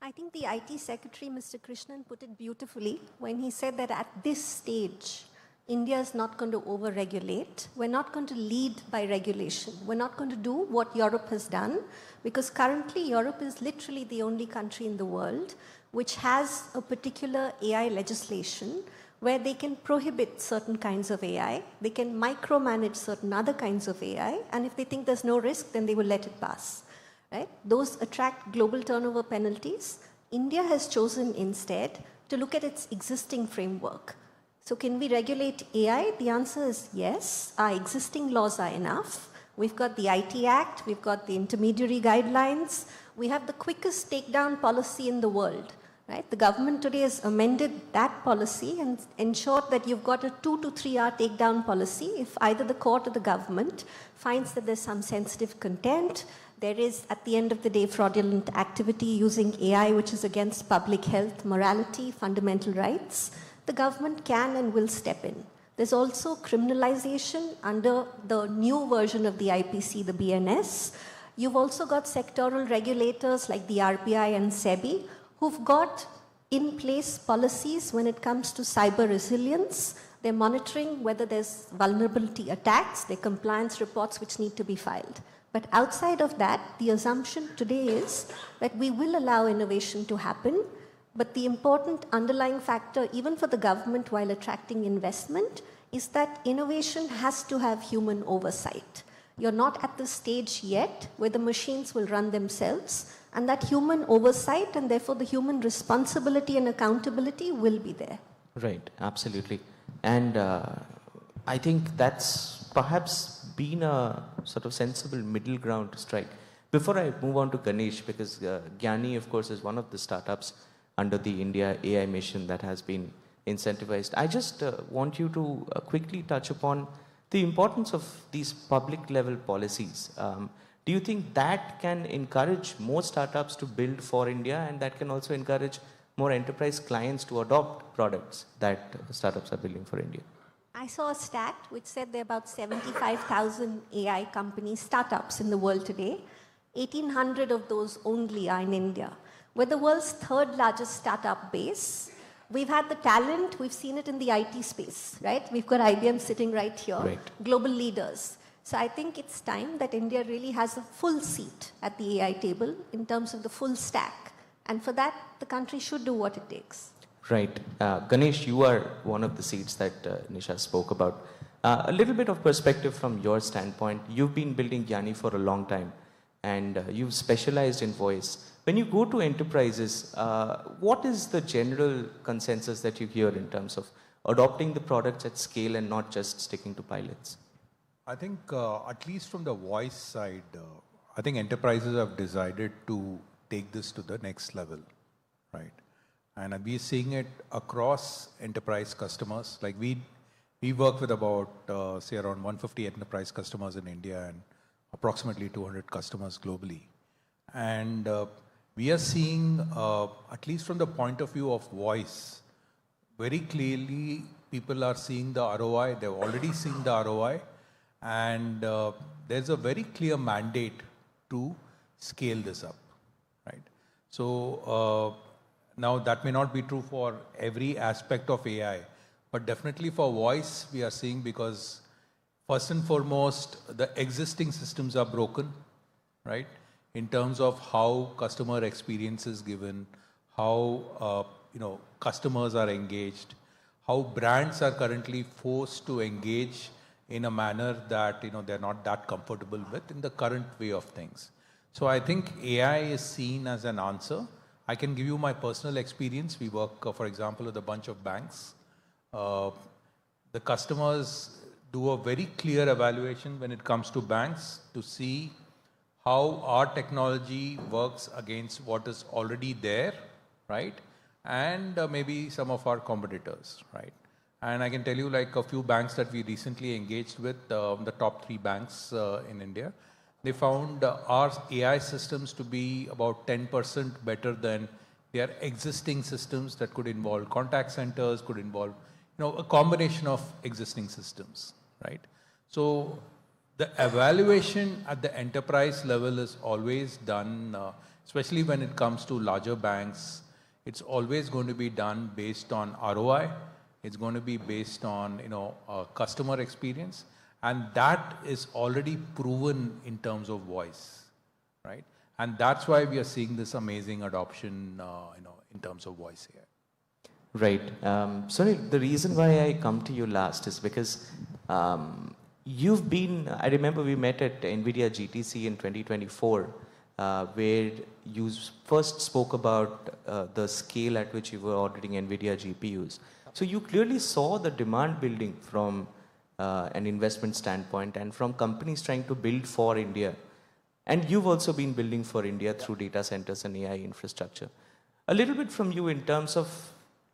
I think the IT Secretary, Mr. Krishnan, put it beautifully when he said that at this stage, India is not going to over-regulate. We're not going to lead by regulation. We're not going to do what Europe has done, because currently Europe is literally the only country in the world which has a particular AI legislation where they can prohibit certain kinds of AI, they can micromanage certain other kinds of AI, and if they think there's no risk, then they will let it pass. Right? Those attract global turnover penalties. India has chosen instead to look at its existing framework. So can we regulate AI? The answer is yes. Our existing laws are enough. We've got the IT Act, we've got the intermediary guidelines, we have the quickest takedown policy in the world. Right? The government today has amended that policy and ensured that you've got a 2 to 3 hour takedown policy if either the court or the government finds that there's some sensitive content. There is, at the end of the day, fraudulent activity using AI, which is against public health, morality, fundamental rights. The government can and will step in. There's also criminalization under the new version of the IPC, the BNS. You've also got sectoral regulators like the RBI and SEBI who've got in place policies when it comes to cyber resilience. They're monitoring whether there's vulnerability attacks, their compliance reports which need to be filed. But outside of that, the assumption today is that we will allow innovation to happen, but the important underlying factor, even for the government while attracting investment, is that innovation has to have human oversight. You're not at the stage yet where the machines will run themselves, and that human oversight and therefore the human responsibility and accountability will be there. Right, absolutely. And I think that's perhaps been a sort of sensible middle ground to strike. Before I move on to Ganesh, because Gyani, of course, is one of the startups under the India AI mission that has been incentivized. I just want you to quickly touch upon the importance of these public level policies. Do you think that can encourage more startups to build for India, and that can also encourage more enterprise clients to adopt products that startups are building for India? I saw a stat which said there are about 75,000 AI companies, startups in the world today. 1,800 of those only are in India. We're the world's third largest startup base. We've had the talent, we've seen it in the IT space, right? We've got IBM sitting right here, right. Global leaders. So I think it's time that India really has a full seat at the AI table in terms of the full stack. And for that, the country should do what it takes. Right. Ganesh, you are one of the seats that Nisha spoke about. A little bit of perspective from your standpoint. You've been building Gyani for a long time, and you've specialized in voice. When you go to enterprises, what is the general consensus that you hear in terms of adopting the products at scale and not just sticking to pilots? I think at least from the voice side, I think enterprises have decided to take this to the next level, right? And we're seeing it across enterprise customers. Like we work with about, say around 150 enterprise customers in India and approximately 200 customers globally. And we are seeing, at least from the point of view of voice, very clearly people are seeing the ROI. They've already seen the ROI. And there's a very clear mandate to scale this up, right? So now that may not be true for every aspect of AI, but definitely for voice we are seeing, because first and foremost, the existing systems are broken, right? In terms of how customer experience is given, how customers are engaged, how brands are currently forced to engage in a manner that they're not that comfortable with in the current way of things. So I think AI is seen as an answer. I can give you my personal experience. We work, for example, with a bunch of banks. The customers do a very clear evaluation when it comes to banks to see how our technology works against what is already there, right? And maybe some of our competitors, right? And I can tell you like a few banks that we recently engaged with, the top 3 banks in India. They found our AI systems to be about 10% better than There are existing systems that could involve contact centers, could involve, a combination of existing systems, right? So the evaluation at the enterprise level is always done, especially when it comes to larger banks. It's always going to be done based on ROI. It's going to be based on, customer experience. And that is already proven in terms of voice, right? And that's why we are seeing this amazing adoption, in terms of voice here. Right. Sorry, the reason why I come to you last is because you've been, I remember we met at NVIDIA GTC in 2024, where you first spoke about the scale at which you were ordering NVIDIA GPUs. So you clearly saw the demand building from an investment standpoint and from companies trying to build for India. And you've also been building for India through data centers and AI infrastructure. A little bit from you in terms of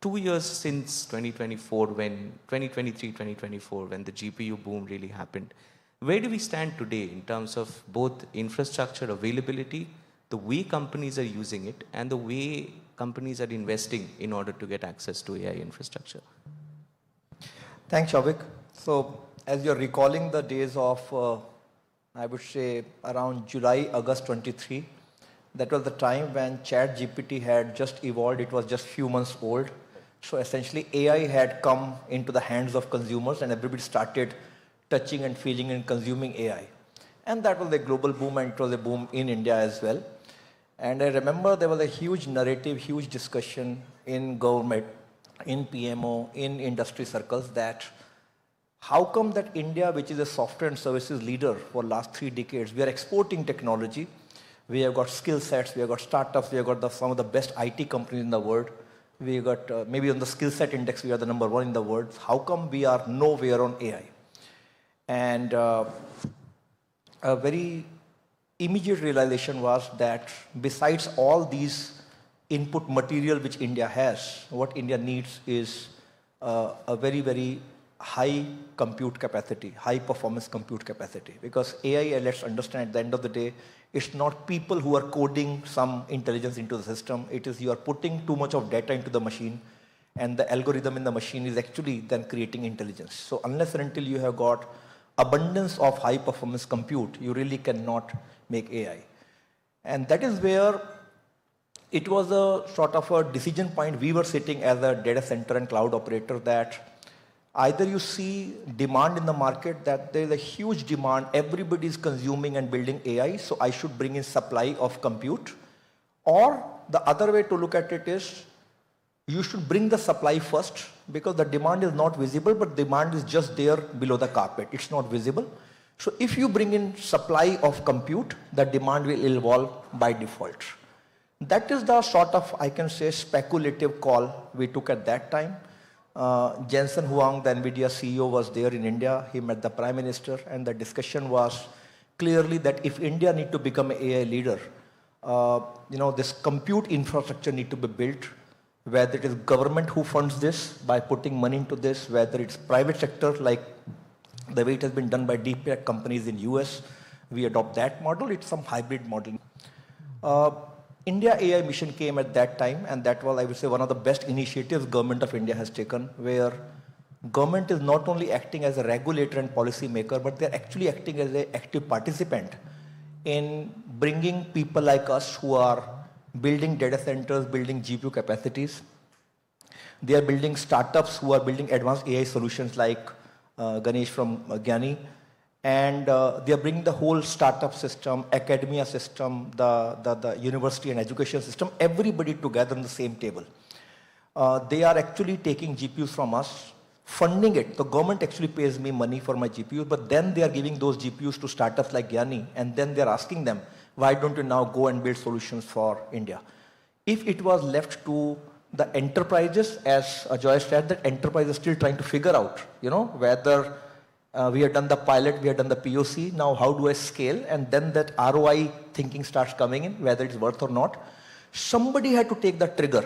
2 years since 2024, 2023, 2024, when the GPU boom really happened. Where do we stand today in terms of both infrastructure availability, the way companies are using it, and the way companies are investing in order to get access to AI infrastructure? Thanks, Shavik. So, as you're recalling the days of, I would say, around July, August 23, that was the time when ChatGPT had just evolved. It was just few months old. So essentially, AI had come into the hands of consumers and everybody started touching and feeling and consuming AI. And that was a global boom, and it was a boom in India as well. And I remember there was a huge narrative, huge discussion in government, in PMO, in industry circles that how come that India, which is a software and services leader for last 3 decades, we are exporting technology. We have got skill sets, we have got startups, we have got some of the best IT companies in the world. We got, maybe on the skill set index, we are the #1 in the world. How come we are nowhere on AI? And a very immediate realization was that besides all these input material which India has, what India needs is a very, very high compute capacity, high performance compute capacity. Because AI, let's understand, at the end of the day, it's not people who are coding some intelligence into the system. It is you are putting too much of data into the machine, and the algorithm in the machine is actually then creating intelligence. So unless and until you have got abundance of high performance compute, you really cannot make AI. And that is where it was a sort of a decision point. We were sitting as a data center and cloud operator that either you see demand in the market, that there is a huge demand, everybody is consuming and building AI, so I should bring in supply of compute. Or the other way to look at it is, you should bring the supply first, because the demand is not visible, but demand is just there below the carpet. It's not visible. So if you bring in supply of compute, the demand will evolve by default. That is the sort of, I can say, speculative call we took at that time. Jensen Huang, the NVIDIA CEO, was there in India. He met the Prime Minister, and the discussion was clearly that if India need to become an AI leader, this compute infrastructure need to be built, whether it is government who funds this by putting money into this, whether it's private sector, like the way it has been done by deep tech companies in US, we adopt that model. It's some hybrid model. India AI mission came at that time, and that was, I would say, one of the best initiatives government of India has taken, where government is not only acting as a regulator and policy maker, but they're actually acting as an active participant in bringing people like us who are building data centers, building GPU capacities. They are building startups who are building advanced AI solutions like Ganesh from Gyani. And they are bringing the whole startup system, academia system, the university and education system, everybody together on the same table. They are actually taking GPUs from us, funding it. The government actually pays me money for my GPUs, but then they are giving those GPUs to startups like Gyani, and then they are asking them, why don't you now go and build solutions for India? If it was left to the enterprises, as Ajoy said, that enterprise is still trying to figure out, whether we have done the pilot, we have done the POC, now how do I scale? And then that ROI thinking starts coming in, whether it's worth or not. Somebody had to take the trigger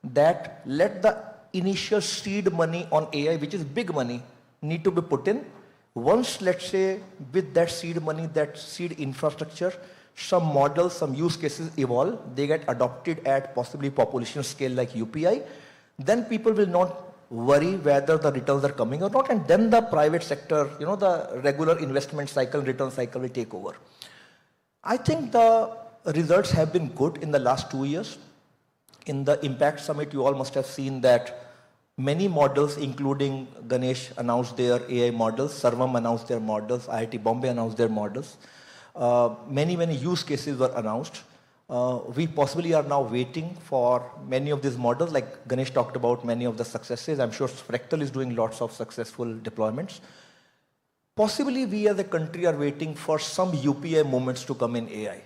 that let the initial seed money on AI, which is big money, need to be put in. Once, let's say, with that seed money, that seed infrastructure, some models, some use cases evolve, they get adopted at possibly population scale like UPI, then people will not worry whether the returns are coming or not, and then the private sector, the regular investment cycle, return cycle will take over. I think the results have been good in the last 2 years. In the Impact Summit, you all must have seen that many models, including Ganesh announced their AI models, Sarvam announced their models, IIT Bombay announced their models. Many use cases were announced. We possibly are now waiting for many of these models, like Ganesh talked about many of the successes. I'm sure Fractal is doing lots of successful deployments. Possibly we as a country are waiting for some UPI moments to come in AI,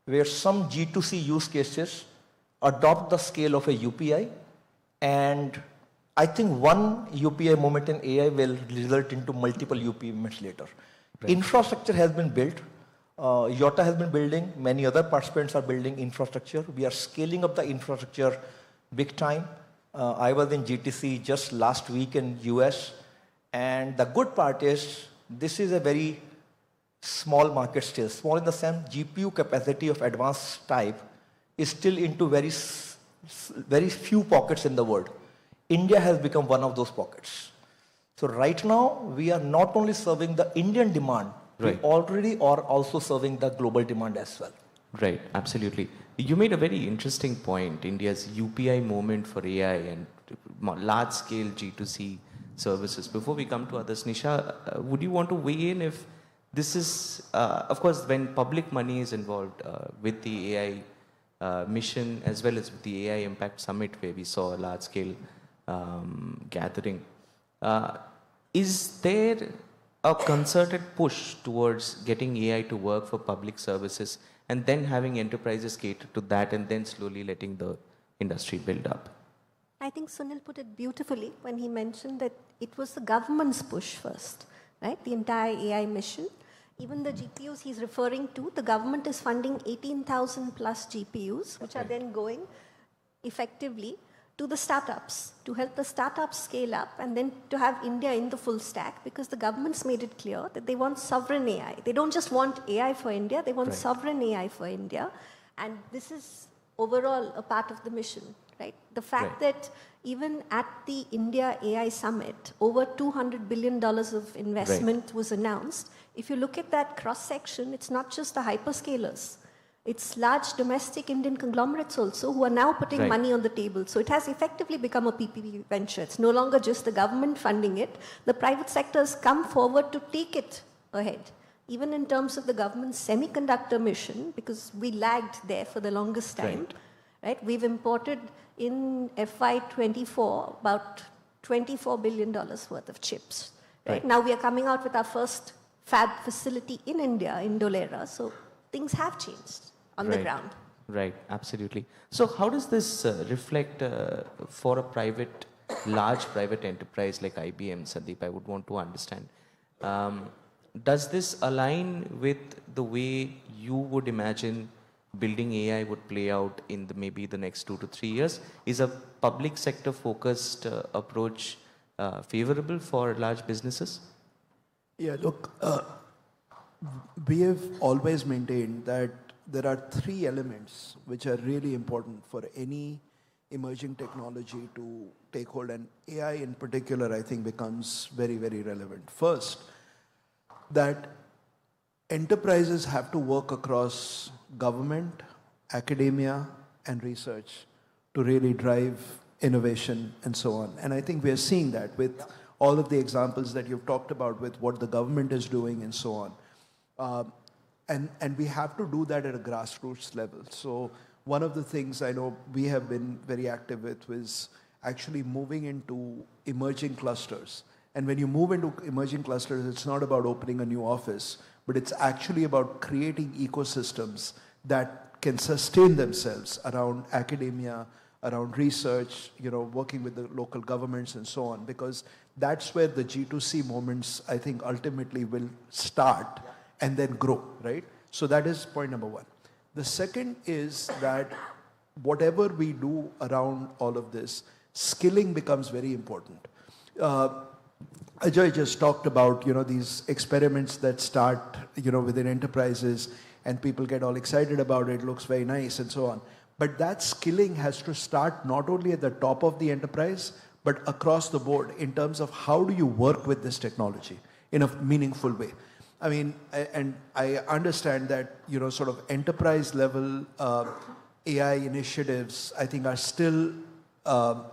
where some G2C use cases adopt the scale of a UPI, and I think one UPI moment in AI will result into multiple UPI moments later. Right. Infrastructure has been built. Yota has been building, many other participants are building infrastructure. We are scaling up the infrastructure big time. I was in GTC just last week in US, and the good part is this is a very small market still. Small in the sense GPU capacity of advanced type is still into very few pockets in the world. India has become one of those pockets. So right now we are not only serving the Indian demand, right, we already are also serving the global demand as well. Right, absolutely. You made a very interesting point, India's UPI moment for AI and large-scale G2C services. Before we come to others, Nisha, would you want to weigh in if this is, of course, when public money is involved with the AI mission as well as with the AI Impact Summit where we saw a large-scale gathering, is there a concerted push towards getting AI to work for public services and then having enterprises cater to that and then slowly letting the industry build up? I think Sunil put it beautifully when he mentioned that it was the government's push first, right? The entire AI mission. Even the GPUs he's referring to, the government is funding 18,000 plus GPUs, which are then going effectively to the startups, to help the startups scale up and then to have India in the full stack, because the government's made it clear that they want sovereign AI. They don't just want AI for India, they want sovereign AI for India. And this is overall a part of the mission, right? The fact that even at the India AI Summit, over $200 billion of investment was announced. If you look at that cross-section, it's not just the hyperscalers. It's large domestic Indian conglomerates also who are now putting money on the table. So it has effectively become a PPP venture. It's no longer just the government funding it. The private sector has come forward to take it ahead. Even in terms of the government's semiconductor mission, because we lagged there for the longest time, right? We've imported in FY24 about $24 billion worth of chips. Right? Now we are coming out with our first fab facility in India, in Dholera. So things have changed on the ground. Right, absolutely. So how does this reflect for a large private enterprise like IBM, Sandeep? I would want to understand. Does this align with the way you would imagine building AI would play out in maybe the next 2 to 3 years? Is a public sector focused approach favorable for large businesses? Yeah, look, we have always maintained that there are 3 elements which are really important for any emerging technology to take hold, and AI in particular, I think, becomes very, very relevant. First, that enterprises have to work across government, academia, and research to really drive innovation and so on. And I think we are seeing that with all of the examples that you've talked about with what the government is doing and so on. And we have to do that at a grassroots level. So one of the things I know we have been very active with was actually moving into emerging clusters. And when you move into emerging clusters, it's not about opening a new office, but it's actually about creating ecosystems that can sustain themselves around academia, around research, working with the local governments and so on, because that's where the G2C moments, I think, ultimately will start and then grow, right? So that is point number 1. The second is that whatever we do around all of this, skilling becomes very important. Ajay just talked about, these experiments that start, within enterprises and people get all excited about it, looks very nice and so on. But that skilling has to start not only at the top of the enterprise, but across the board in terms of how do you work with this technology in a meaningful way. I mean, and I understand that, sort of enterprise level AI initiatives, I think are still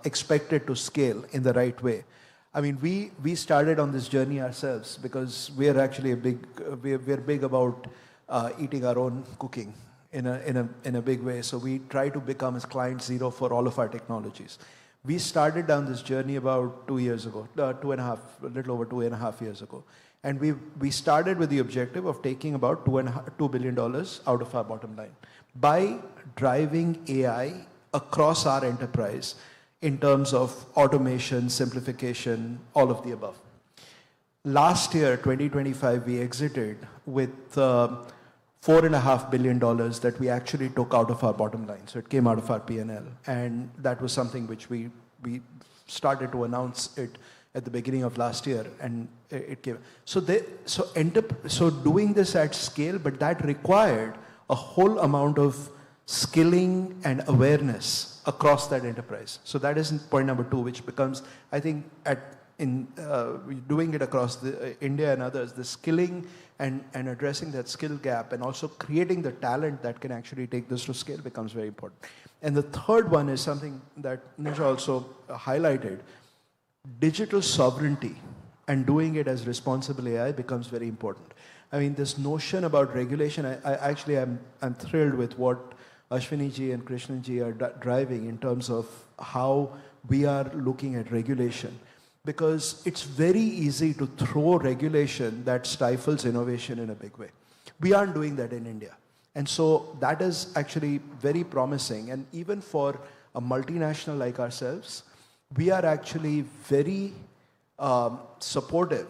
expected to scale in the right way. I mean, we started on this journey ourselves because we are actually we're big about eating our own cooking in a big way. So we try to become as client zero for all of our technologies. We started down this journey about 2 years ago, a little over 2.5 years ago. And we started with the objective of taking about $2 billion out of our bottom line by driving AI across our enterprise in terms of automation, simplification, all of the above. Last year, 2025, we exited with $4.5 billion that we actually took out of our bottom line. So it came out of our P&L. And that was something which we started to announce it at the beginning of last year, and it came. So doing this at scale, but that required a whole amount of skilling and awareness across that enterprise. So that is point number 2, which becomes, I think, doing it across India and others, the skilling and addressing that skill gap and also creating the talent that can actually take this to scale becomes very important. And the third one is something that Nisha also highlighted. Digital sovereignty and doing it as responsible AI becomes very important. I mean, this notion about regulation, I'm thrilled with what Ashwini ji and Krishnan ji are driving in terms of how we are looking at regulation. Because it's very easy to throw regulation that stifles innovation in a big way. We aren't doing that in India. And so that is actually very promising. And even for a multinational like ourselves, we are actually very supportive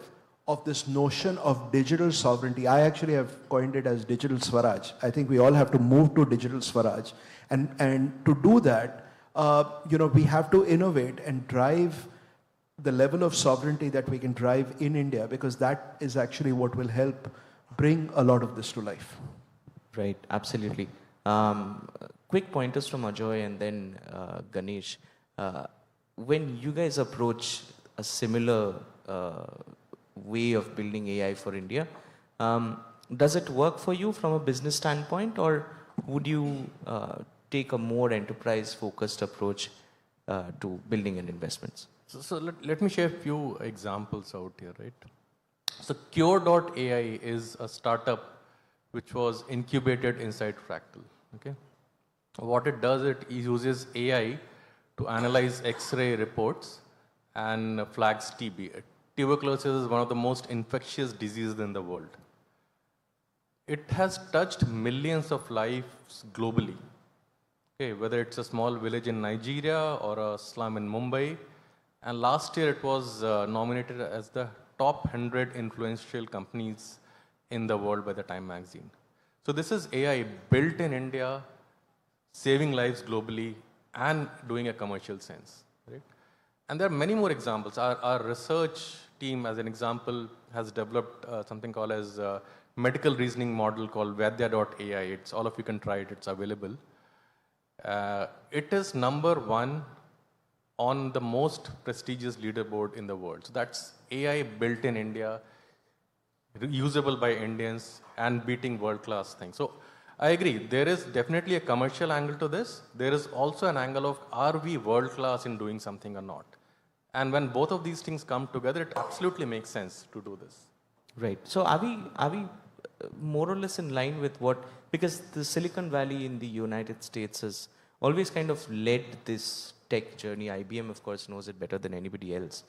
of this notion of digital sovereignty. I actually have coined it as digital Swaraj. I think we all have to move to digital Swaraj. And to do that, we have to innovate and drive the level of sovereignty that we can drive in India, because that is actually what will help bring a lot of this to life. Right, absolutely. Quick pointers from Ajoy and then Ganesh. When you guys approach a similar way of building AI for India, does it work for you from a business standpoint, or would you take a more enterprise-focused approach to building and investments? So let me share a few examples out here, right? So Cure.ai is a startup which was incubated inside Fractal, okay? What it does, it uses AI to analyze X-ray reports and flags TB. Tuberculosis is one of the most infectious diseases in the world. It has touched millions of lives globally, okay? Whether it's a small village in Nigeria or a slum in Mumbai. And last year it was nominated as the top 100 influential companies in the world by the Time magazine. So this is AI built in India, saving lives globally and doing a commercial sense, right? And there are many more examples. Our research team, as an example, has developed something called as a medical reasoning model called Vaidya.ai. It's all of you can try it, it's available. It is #1 on the most prestigious leaderboard in the world. So that's AI built in India, usable by Indians, and beating world-class things. So I agree, there is definitely a commercial angle to this. There is also an angle of, are we world-class in doing something or not? And when both of these things come together, it absolutely makes sense to do this. Right. So are we more or less in line with what, because the Silicon Valley in the United States has always kind of led this tech journey. IBM, of course, knows it better than anybody else.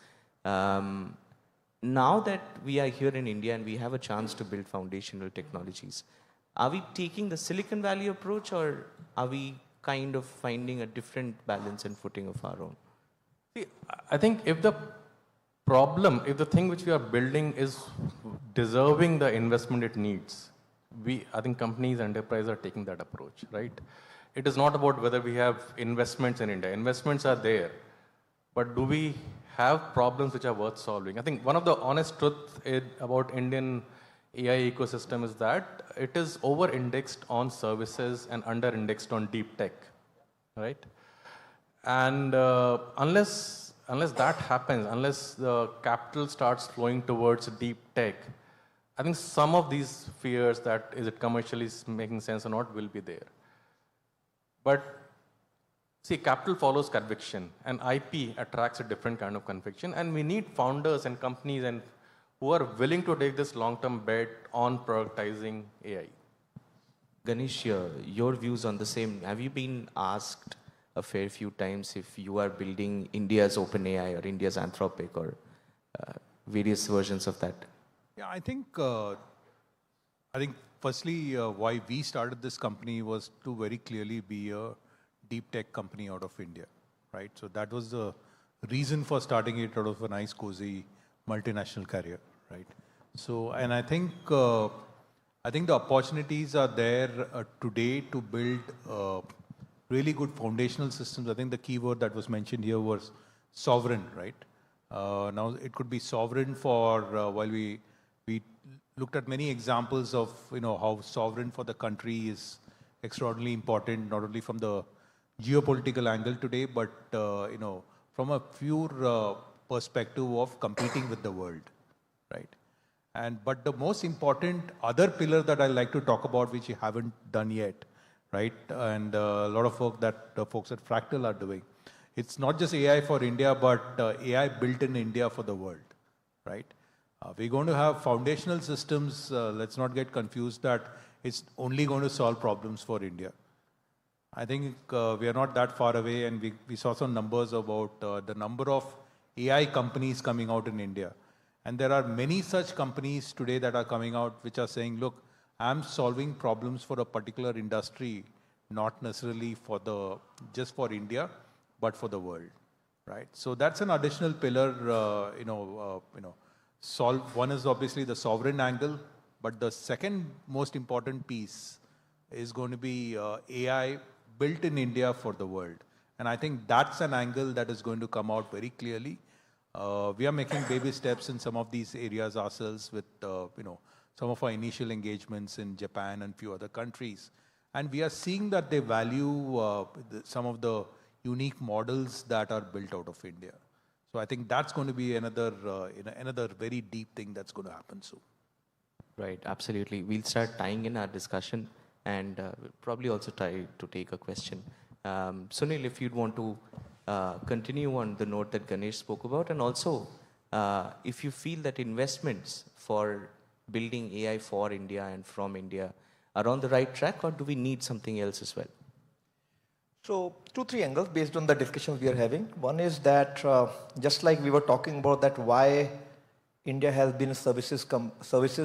Now that we are here in India and we have a chance to build foundational technologies, are we taking the Silicon Valley approach, or are we kind of finding a different balance and footing of our own? See, I think if the thing which we are building is deserving the investment it needs, I think companies and enterprises are taking that approach, right? It is not about whether we have investments in India. Investments are there, but do we have problems which are worth solving. I think one of the honest truth about Indian AI ecosystem is that it is over-indexed on services and under-indexed on deep tech, right? And unless that happens, unless the capital starts flowing towards deep tech, I think some of these fears that is it commercially making sense or not will be there. But see, capital follows conviction, and IP attracts a different kind of conviction, and we need founders and companies and who are willing to take this long-term bet on productizing AI. Ganesh, your views on the same. Have you been asked a fair few times if you are building India's OpenAI or India's Anthropic or various versions of that? Yeah, I think firstly, why we started this company was to very clearly be a deep tech company out of India, right? So that was the reason for starting it out of a nice, cozy, multinational career, right? So, and I think the opportunities are there today to build really good foundational systems. I think the key word that was mentioned here was sovereign, right? Now it could be sovereign for while we looked at many examples of how sovereign for the country is extraordinarily important, not only from the geopolitical angle today, but from a pure perspective of competing with the world, right? But the most important other pillar that I like to talk about, which you haven't done yet, right? And a lot of work that the folks at Fractal are doing. It's not just AI for India, but AI built in India for the world, right? We're going to have foundational systems. Let's not get confused that it's only going to solve problems for India. I think we are not that far away, and we saw some numbers about the number of AI companies coming out in India. And there are many such companies today that are coming out which are saying, look, I'm solving problems for a particular industry, not necessarily just for India, but for the world, right? So that's an additional pillar, one is obviously the sovereign angle, but the second most important piece is going to be AI built in India for the world. And I think that's an angle that is going to come out very clearly. We are making baby steps in some of these areas ourselves with, some of our initial engagements in Japan and few other countries. And we are seeing that they value some of the unique models that are built out of India. So I think that's going to be another very deep thing that's going to happen soon. Right, absolutely. We'll start tying in our discussion and we'll probably also try to take a question. Sunil, if you'd want to continue on the note that Ganesh spoke about, and also if you feel that investments for building AI for India and from India are on the right track, or do we need something else as well? So 2-3 angles based on the discussions we are having. One is that just like we were talking about that why India has been a services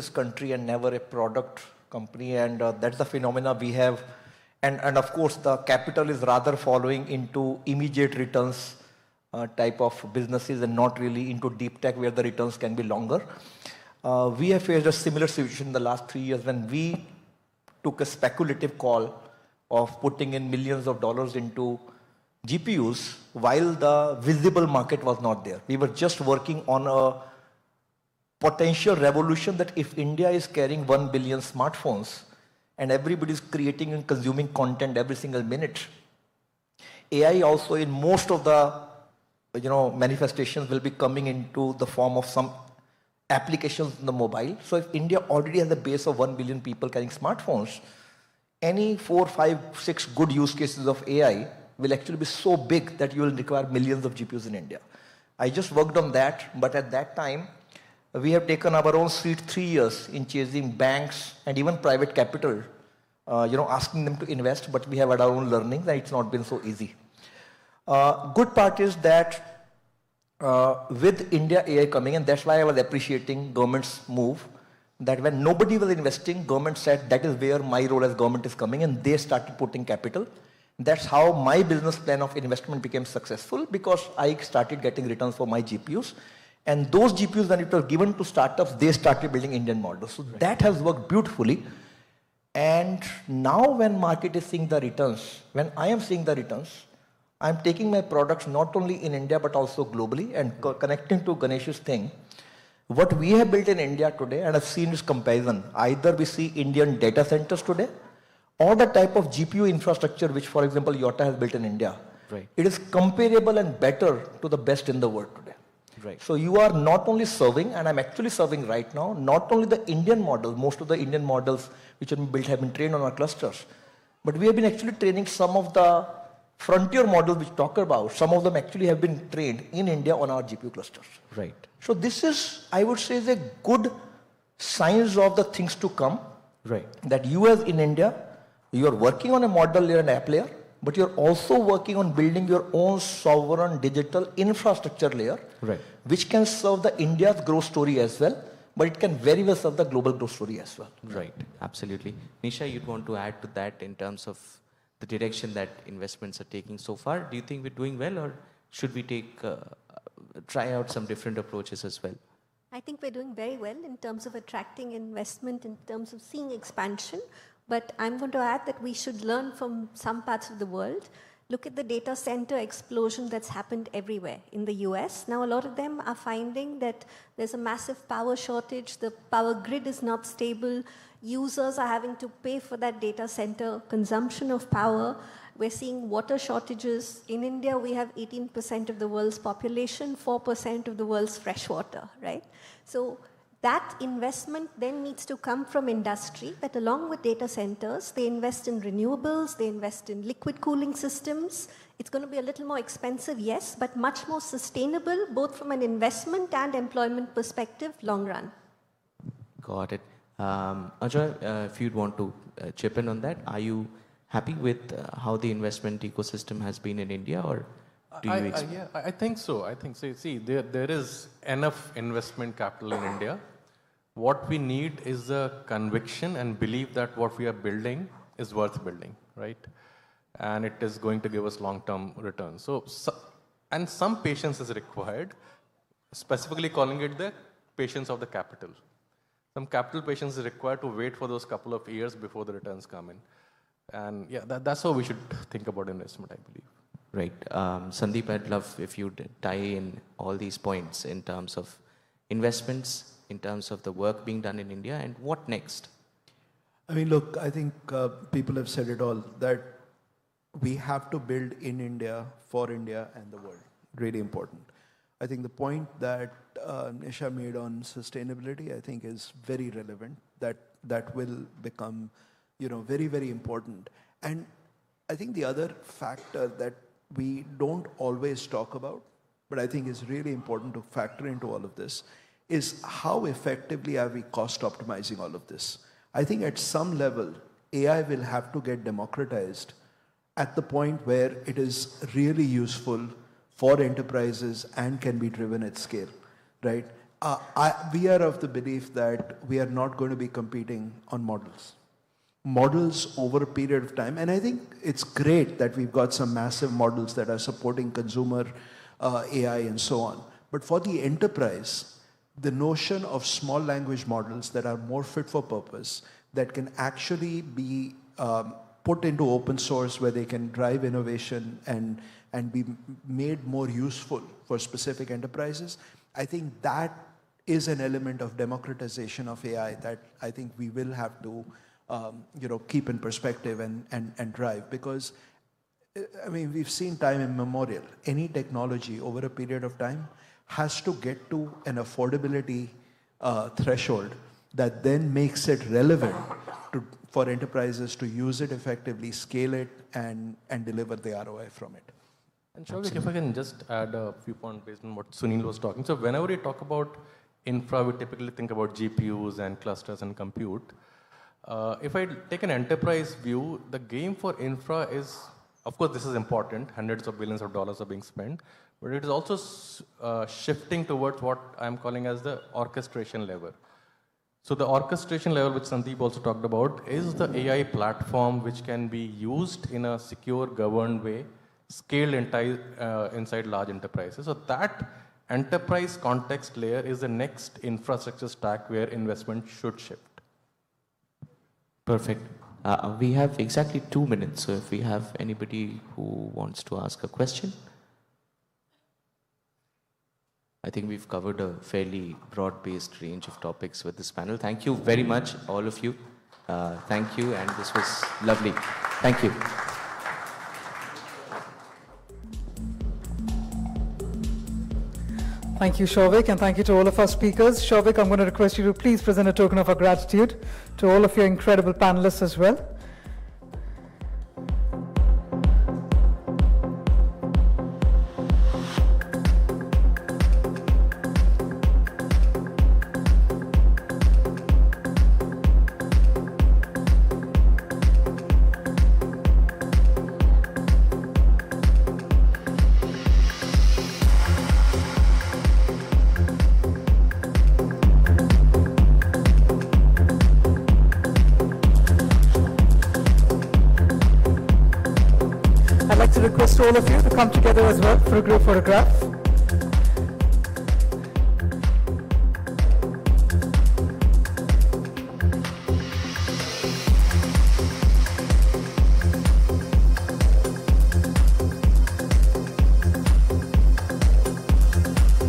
country and never a product company, and that's the phenomena we have. And of course, the capital is rather following into immediate returns type of businesses and not really into deep tech where the returns can be longer. We have faced a similar situation in the last 3 years when we took a speculative call of putting in millions of dollars into GPUs while the visible market was not there. We were just working on a potential revolution that if India is carrying 1 billion smartphones and everybody is creating and consuming content every single minute, AI also in most of the manifestations will be coming into the form of some applications in the mobile. So if India already has a base of 1 billion people carrying smartphones, any 4, 5, 6 good use cases of AI will actually be so big that you will require millions of GPUs in India. I just worked on that, but at that time, we have taken our own sweet 3 years in chasing banks and even private capital, asking them to invest, but we have had our own learnings and it's not been so easy. Good part is that with India AI coming, and that's why I was appreciating government's move, that when nobody was investing, government said that is where my role as government is coming, and they started putting capital. That's how my business plan of investment became successful, because I started getting returns for my GPUs. And those GPUs, when it was given to startups, they started building Indian models. So that has worked beautifully. And now when market is seeing the returns, when I am seeing the returns, I'm taking my products not only in India but also globally, and connecting to Ganesh's thing. What we have built in India today, and I've seen this comparison, either we see Indian data centers today or the type of GPU infrastructure which, for example, Yotta has built in India. Right. It is comparable and better to the best in the world today. Right. So you are not only serving, and I'm actually serving right now, not only the Indian model, most of the Indian models which have been built have been trained on our clusters, but we have been actually training some of the frontier models which talk about, some of them actually have been trained in India on our GPU clusters. Right. So this is, I would say, is a good signs of the things to come. Right. That you as in India, you are working on a model layer and app layer, but you're also working on building your own sovereign digital infrastructure layer, Right. which can serve the India's growth story as well, but it can very well serve the global growth story as well. Right, absolutely. Nisha, you'd want to add to that in terms of the direction that investments are taking so far? Do you think we're doing well, or should we try out some different approaches as well? I think we're doing very well in terms of attracting investment, in terms of seeing expansion. But I'm going to add that we should learn from some parts of the world. Look at the data center explosion that's happened everywhere in the US. Now, a lot of them are finding that there's a massive power shortage. The power grid is not stable. Users are having to pay for that data center consumption of power. We're seeing water shortages. In India, we have 18% of the world's population, 4% of the world's fresh water, right? So that investment then needs to come from industry, that along with data centers, they invest in renewables, they invest in liquid cooling systems. It's going to be a little more expensive, yes, but much more sustainable, both from an investment and employment perspective, long run. Got it. Ajay, if you'd want to chip in on that, are you happy with how the investment ecosystem has been in India, or do you expect? Yeah, I think so. I think so. See, there is enough investment capital in India. What we need is a conviction and belief that what we are building is worth building, right? And it is going to give us long-term returns. So, and some patience is required, specifically calling it the patience of the capital. Some capital patience is required to wait for those couple of years before the returns come in. And yeah, that's how we should think about investment, I believe. Right. Sandeep, I'd love if you'd tie in all these points in terms of investments, in terms of the work being done in India, and what next? I mean, look, I think people have said it all, that we have to build in India, for India and the world. Really important. I think the point that Nisha made on sustainability, I think is very relevant. That will become, very, very important. And I think the other factor that we don't always talk about, but I think is really important to factor into all of this, is how effectively are we cost optimizing all of this. I think at some level, AI will have to get democratized at the point where it is really useful for enterprises and can be driven at scale, right? We are of the belief that we are not going to be competing on models. Models over a period of time, and I think it's great that we've got some massive models that are supporting consumer AI and so on. But for the enterprise, the notion of small language models that are more fit for purpose, that can actually be put into open source, where they can drive innovation and be made more useful for specific enterprises, I think that is an element of democratization of AI that I think we will have to keep in perspective and drive. Because, I mean, we've seen time immemorial, any technology over a period of time has to get to an affordability threshold that then makes it relevant for enterprises to use it effectively, scale it, and deliver the ROI from it. And Shavik, if I can just add a few points based on what Sunil was talking. So whenever we talk about infra, we typically think about GPUs and clusters and compute. If I take an enterprise view, the game for infra is, of course, this is important. Hundreds of billions of dollars are being spent. But it is also shifting towards what I'm calling as the orchestration level. So the orchestration level, which Sandeep also talked about, is the AI platform which can be used in a secure, governed way, scaled inside large enterprises. So that enterprise context layer is the next infrastructure stack where investment should shift. Perfect. We have exactly 2 minutes, so if we have anybody who wants to ask a question. I think we've covered a fairly broad-based range of topics with this panel. Thank you very much, all of you. Thank you, and this was lovely. Thank you. Thank you, Souvik, and thank you to all of our speakers. Souvik, I'm going to request you to please present a token of our gratitude to all of your incredible panelists as well. Request all of you to come together as well for a group photograph.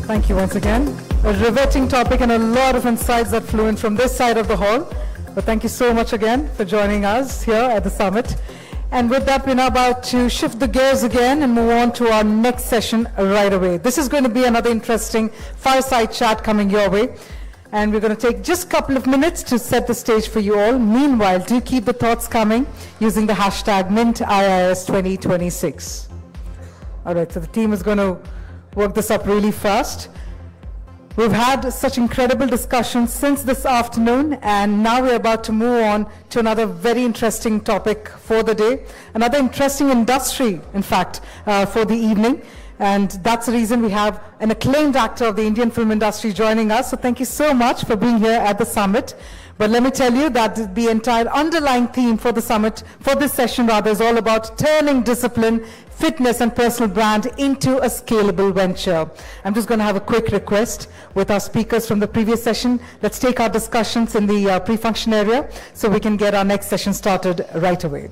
Thank you once again. A riveting topic and a lot of insights that flew in from this side of the hall. But thank you so much again for joining us here at the summit. And with that, we're now about to shift the gears again and move on to our next session right away. This is going to be another interesting fireside chat coming your way. And we're going to take just a couple of minutes to set the stage for you all. Meanwhile, do keep the thoughts coming using the hashtag MintIIS2026. All right, so the team is going to work this up really fast. We've had such incredible discussions since this afternoon, and now we're about to move on to another very interesting topic for the day, another interesting industry, in fact, for the evening. And that's the reason we have an acclaimed actor of the Indian film industry joining us. So thank you so much for being here at the summit. But let me tell you that the entire underlying theme for the summit, for this session rather, is all about turning discipline, fitness and personal brand into a scalable venture. I'm just going to have a quick request with our speakers from the previous session. Let's take our discussions in the pre-function area so we can get our next session started right away.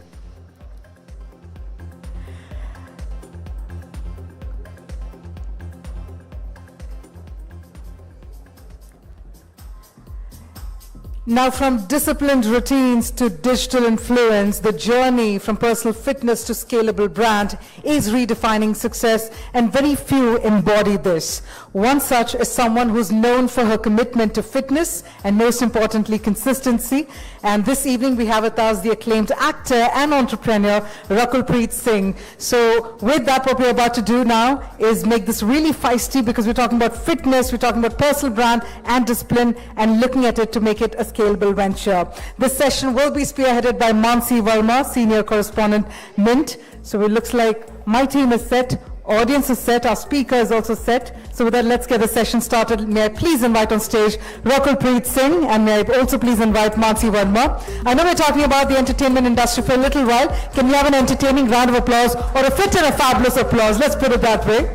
Now, from disciplined routines to digital influence, the journey from personal fitness to scalable brand is redefining success, and very few embody this. One such is someone who's known for her commitment to fitness and, most importantly, consistency. And this evening we have with us the acclaimed actor and entrepreneur, Rakulpreet Singh. So with that, what we're about to do now is make this really feisty, because we're talking about fitness, we're talking about personal brand and discipline, and looking at it to make it a scalable venture. This session will be spearheaded by Mansi Verma, Senior Correspondent, Mint. So it looks like my team is set, audience is set, our speaker is also set. So with that, let's get the session started. May I please invite on stage Rakulpreet Singh, and may I also please invite Mansi Verma. I know we're talking about the entertainment industry for a little while. Can we have an entertaining round of applause, or a fit and a fabulous applause? Let's put it that way.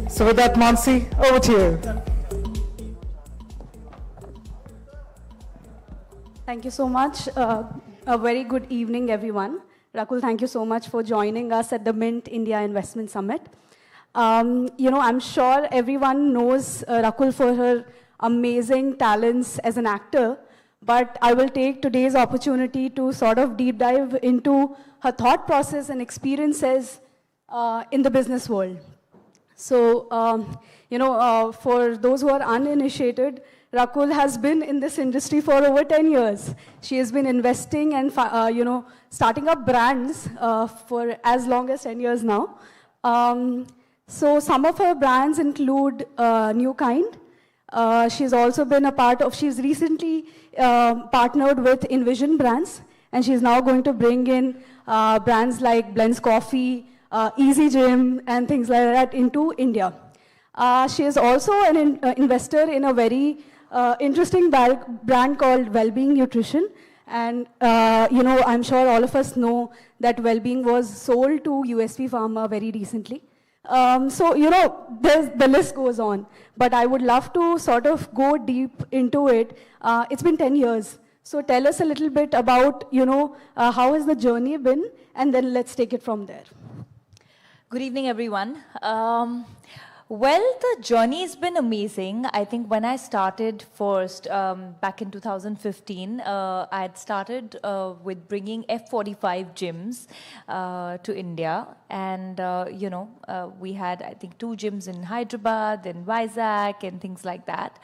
So with that, Mansi, over to you. Thank you so much. A very good evening, everyone. Rakul, thank you so much for joining us at the Mint India Investment Summit. I'm sure everyone knows Rakul for her amazing talents as an actor, but I will take today's opportunity to sort of deep dive into her thought process and experiences in the business world. So, for those who are uninitiated, Rakul has been in this industry for over 10 years. She has been investing and, starting up brands for as long as 10 years now. So some of her brands include New Kind. She's also been she's recently partnered with Envision Brands, and she's now going to bring in brands like Blends Coffee, Easy Gym, and things like that into India. She is also an investor in a very interesting brand called Wellbeing Nutrition. And, I'm sure all of us know that Wellbeing was sold to USP Pharma very recently. So, you know, the list goes on, but I would love to sort of go deep into it. It's been 10 years. So tell us a little bit about, you know, how has the journey been, and then let's take it from there. Good evening, everyone. Well, the journey has been amazing. I think when I started first, back in 2015, I had started with bringing F45 gyms to India. And, you know, we had, I think, 2 gyms in Hyderabad, in Vizag, and things like that.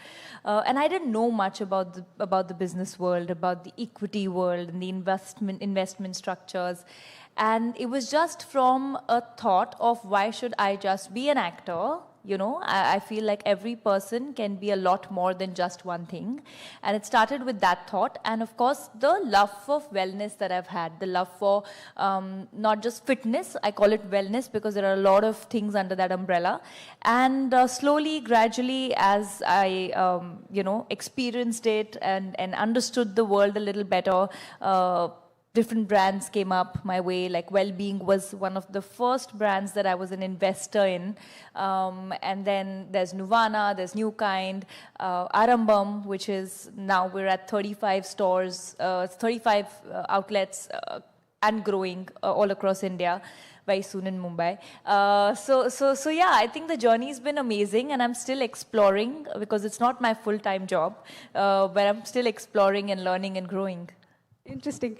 And I didn't know much about the business world, about the equity world, and the investment structures. And it was just from a thought of why should I just be an actor? You know, I feel like every person can be a lot more than just one thing. And it started with that thought. And of course, the love of wellness that I've had, the love for not just fitness, I call it wellness because there are a lot of things under that umbrella. And slowly, gradually, as I, you know, experienced it and understood the world a little better, different brands came up my way, like Wellbeing was one of the first brands that I was an investor in. And then there's Nuvana, there's New Kind, Arambam, which is now we're at 35 stores, 35 outlets and growing all across India. Very soon in Mumbai. So yeah, I think the journey's been amazing, and I'm still exploring because it's not my full-time job, but I'm still exploring and learning and growing. Interesting.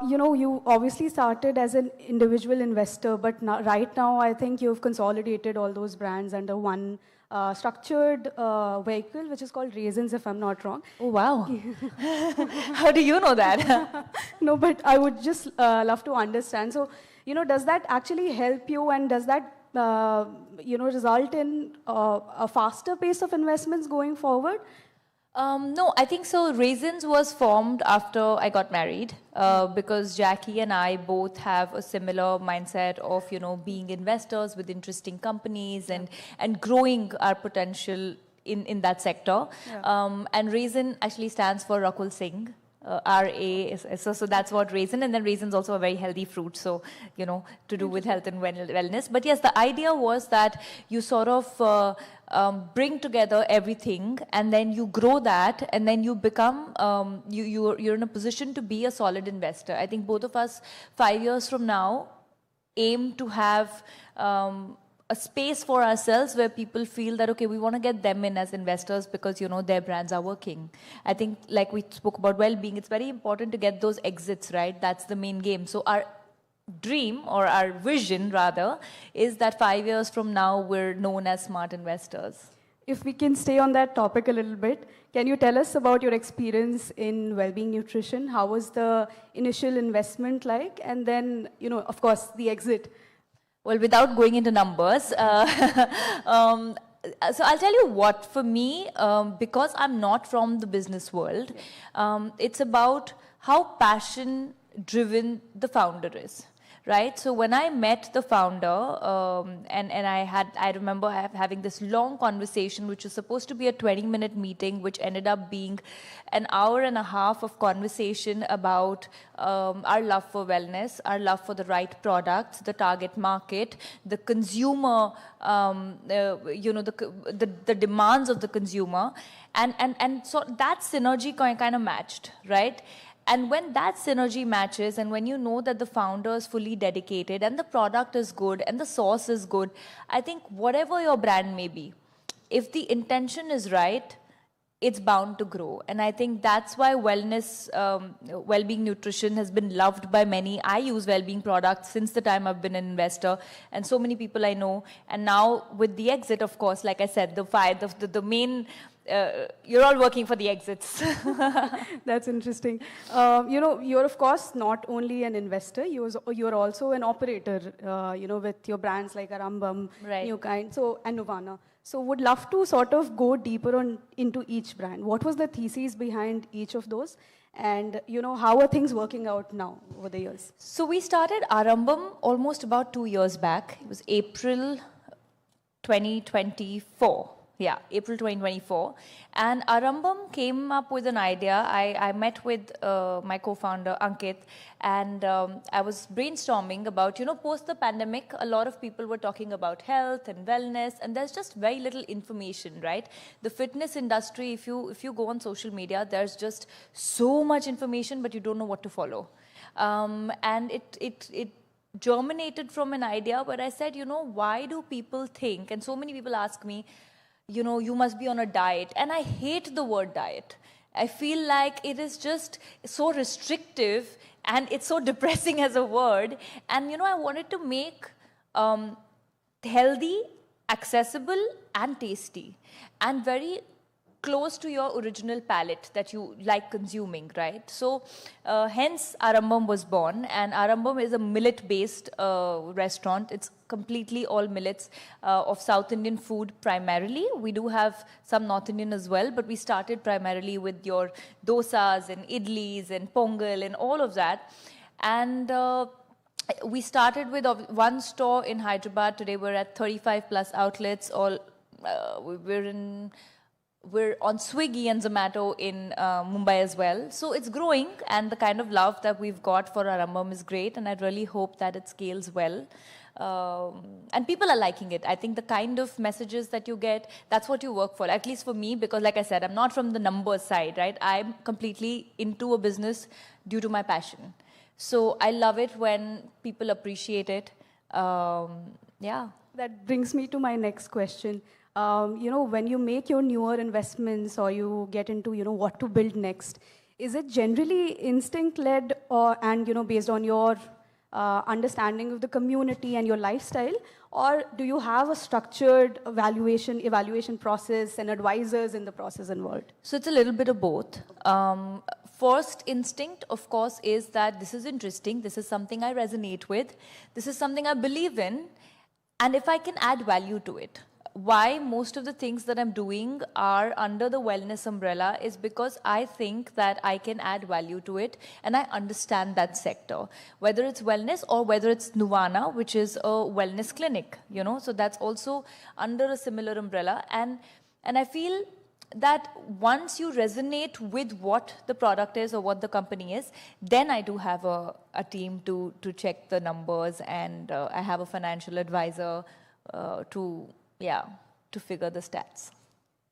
You know, you obviously started as an individual investor, but now, right now, I think you've consolidated all those brands under one structured vehicle, which is called Raisins, if I'm not wrong. Oh, wow. How do you know that? No, but I would just love to understand. So, you know, does that actually help you, and does that, you know, result in a faster pace of investments going forward? No, I think so. Raisins was formed after I got married because Jackie and I both have a similar mindset of, you know, being investors with interesting companies and growing our potential in that sector. Yeah. And Raisin actually stands for Rakul Singh. RA, so that's what raisin, and then raisin's also a very healthy fruit, so, you know, to do with health and wellness. But yes, the idea was that you sort of bring together everything, and then you grow that, and then you become, you're in a position to be a solid investor. I think both of us, 5 years from now, aim to have a space for ourselves where people feel that, okay, we want to get them in as investors because, you know, their brands are working. I think, like we spoke about well-being, it's very important to get those exits, right? That's the main game. So our dream, or our vision rather, is that 5 years from now, we're known as smart investors. If we can stay on that topic a little bit, can you tell us about your experience in Wellbeing Nutrition? How was the initial investment like? And then, you know, of course, the exit. Well, without going into numbers, so I'll tell you what, for me, because I'm not from the business world, it's about how passion-driven the founder is. Right? So when I met the founder, and I remember having this long conversation, which was supposed to be a 20-minute meeting, which ended up being an hour and a half of conversation about our love for wellness, our love for the right products, the target market, the consumer, you know, the demands of the consumer, and so that synergy kind of matched, right? And when that synergy matches, and when you know that the founder is fully dedicated and the product is good and the sauce is good, I think whatever your brand may be, if the intention is right, it's bound to grow. And I think that's why wellness, Wellbeing Nutrition has been loved by many. I use Wellbeing products since the time I've been an investor, and so many people I know. And now with the exit, of course, like I said, the main, you're all working for the exits. That's interesting. You know, you're of course not only an investor, you're also an operator, you know, with your brands like Arambam, right, New Kind, so, and Nuvana. So would love to sort of go deeper into each brand. What was the thesis behind each of those? And, you know, how are things working out now over the years? So we started Arambam almost about 2 years back. It was April 2024. Yeah, April 2024. And Arambam came up with an idea. I met with my co-founder, Ankit, and I was brainstorming about, post the pandemic, a lot of people were talking about health and wellness, and there's just very little information, right? The fitness industry, if you go on social media, there's just so much information, but you don't know what to follow. And it germinated from an idea where I said, why do people think, and so many people ask me, you must be on a diet. And I hate the word diet. I feel like it is just so restrictive and it's so depressing as a word. And, I wanted to make healthy, accessible, and tasty, and very close to your original palate that you like consuming, right? So hence Arambam was born, and Arambam is a millet-based restaurant. It's completely all millets of South Indian food primarily. We do have some North Indian as well, but we started primarily with your dosas and idlis and pongal and all of that. And we started with one store in Hyderabad. Today we're at 35 plus outlets. We're on Swiggy and Zomato in Mumbai as well. So it's growing, and the kind of love that we've got for Arambam is great, and I really hope that it scales well. And people are liking it. I think the kind of messages that you get, that's what you work for, at least for me, because like I said, I'm not from the numbers side, right? I'm completely into a business due to my passion. So I love it when people appreciate it. Yeah. That brings me to my next question. When you make your newer investments or you get into, what to build next, is it generally instinct-led and, based on your understanding of the community and your lifestyle, or do you have a structured evaluation process and advisors in the process involved? So it's a little bit of both. First instinct, of course, is that this is interesting, this is something I resonate with, this is something I believe in, and if I can add value to it. Why most of the things that I'm doing are under the wellness umbrella is because I think that I can add value to it, and I understand that sector, whether it's wellness or whether it's Nuvana, which is a wellness clinic, so that's also under a similar umbrella. And I feel that once you resonate with what the product is or what the company is, then I do have a team to check the numbers, and I have a financial advisor to figure the stats.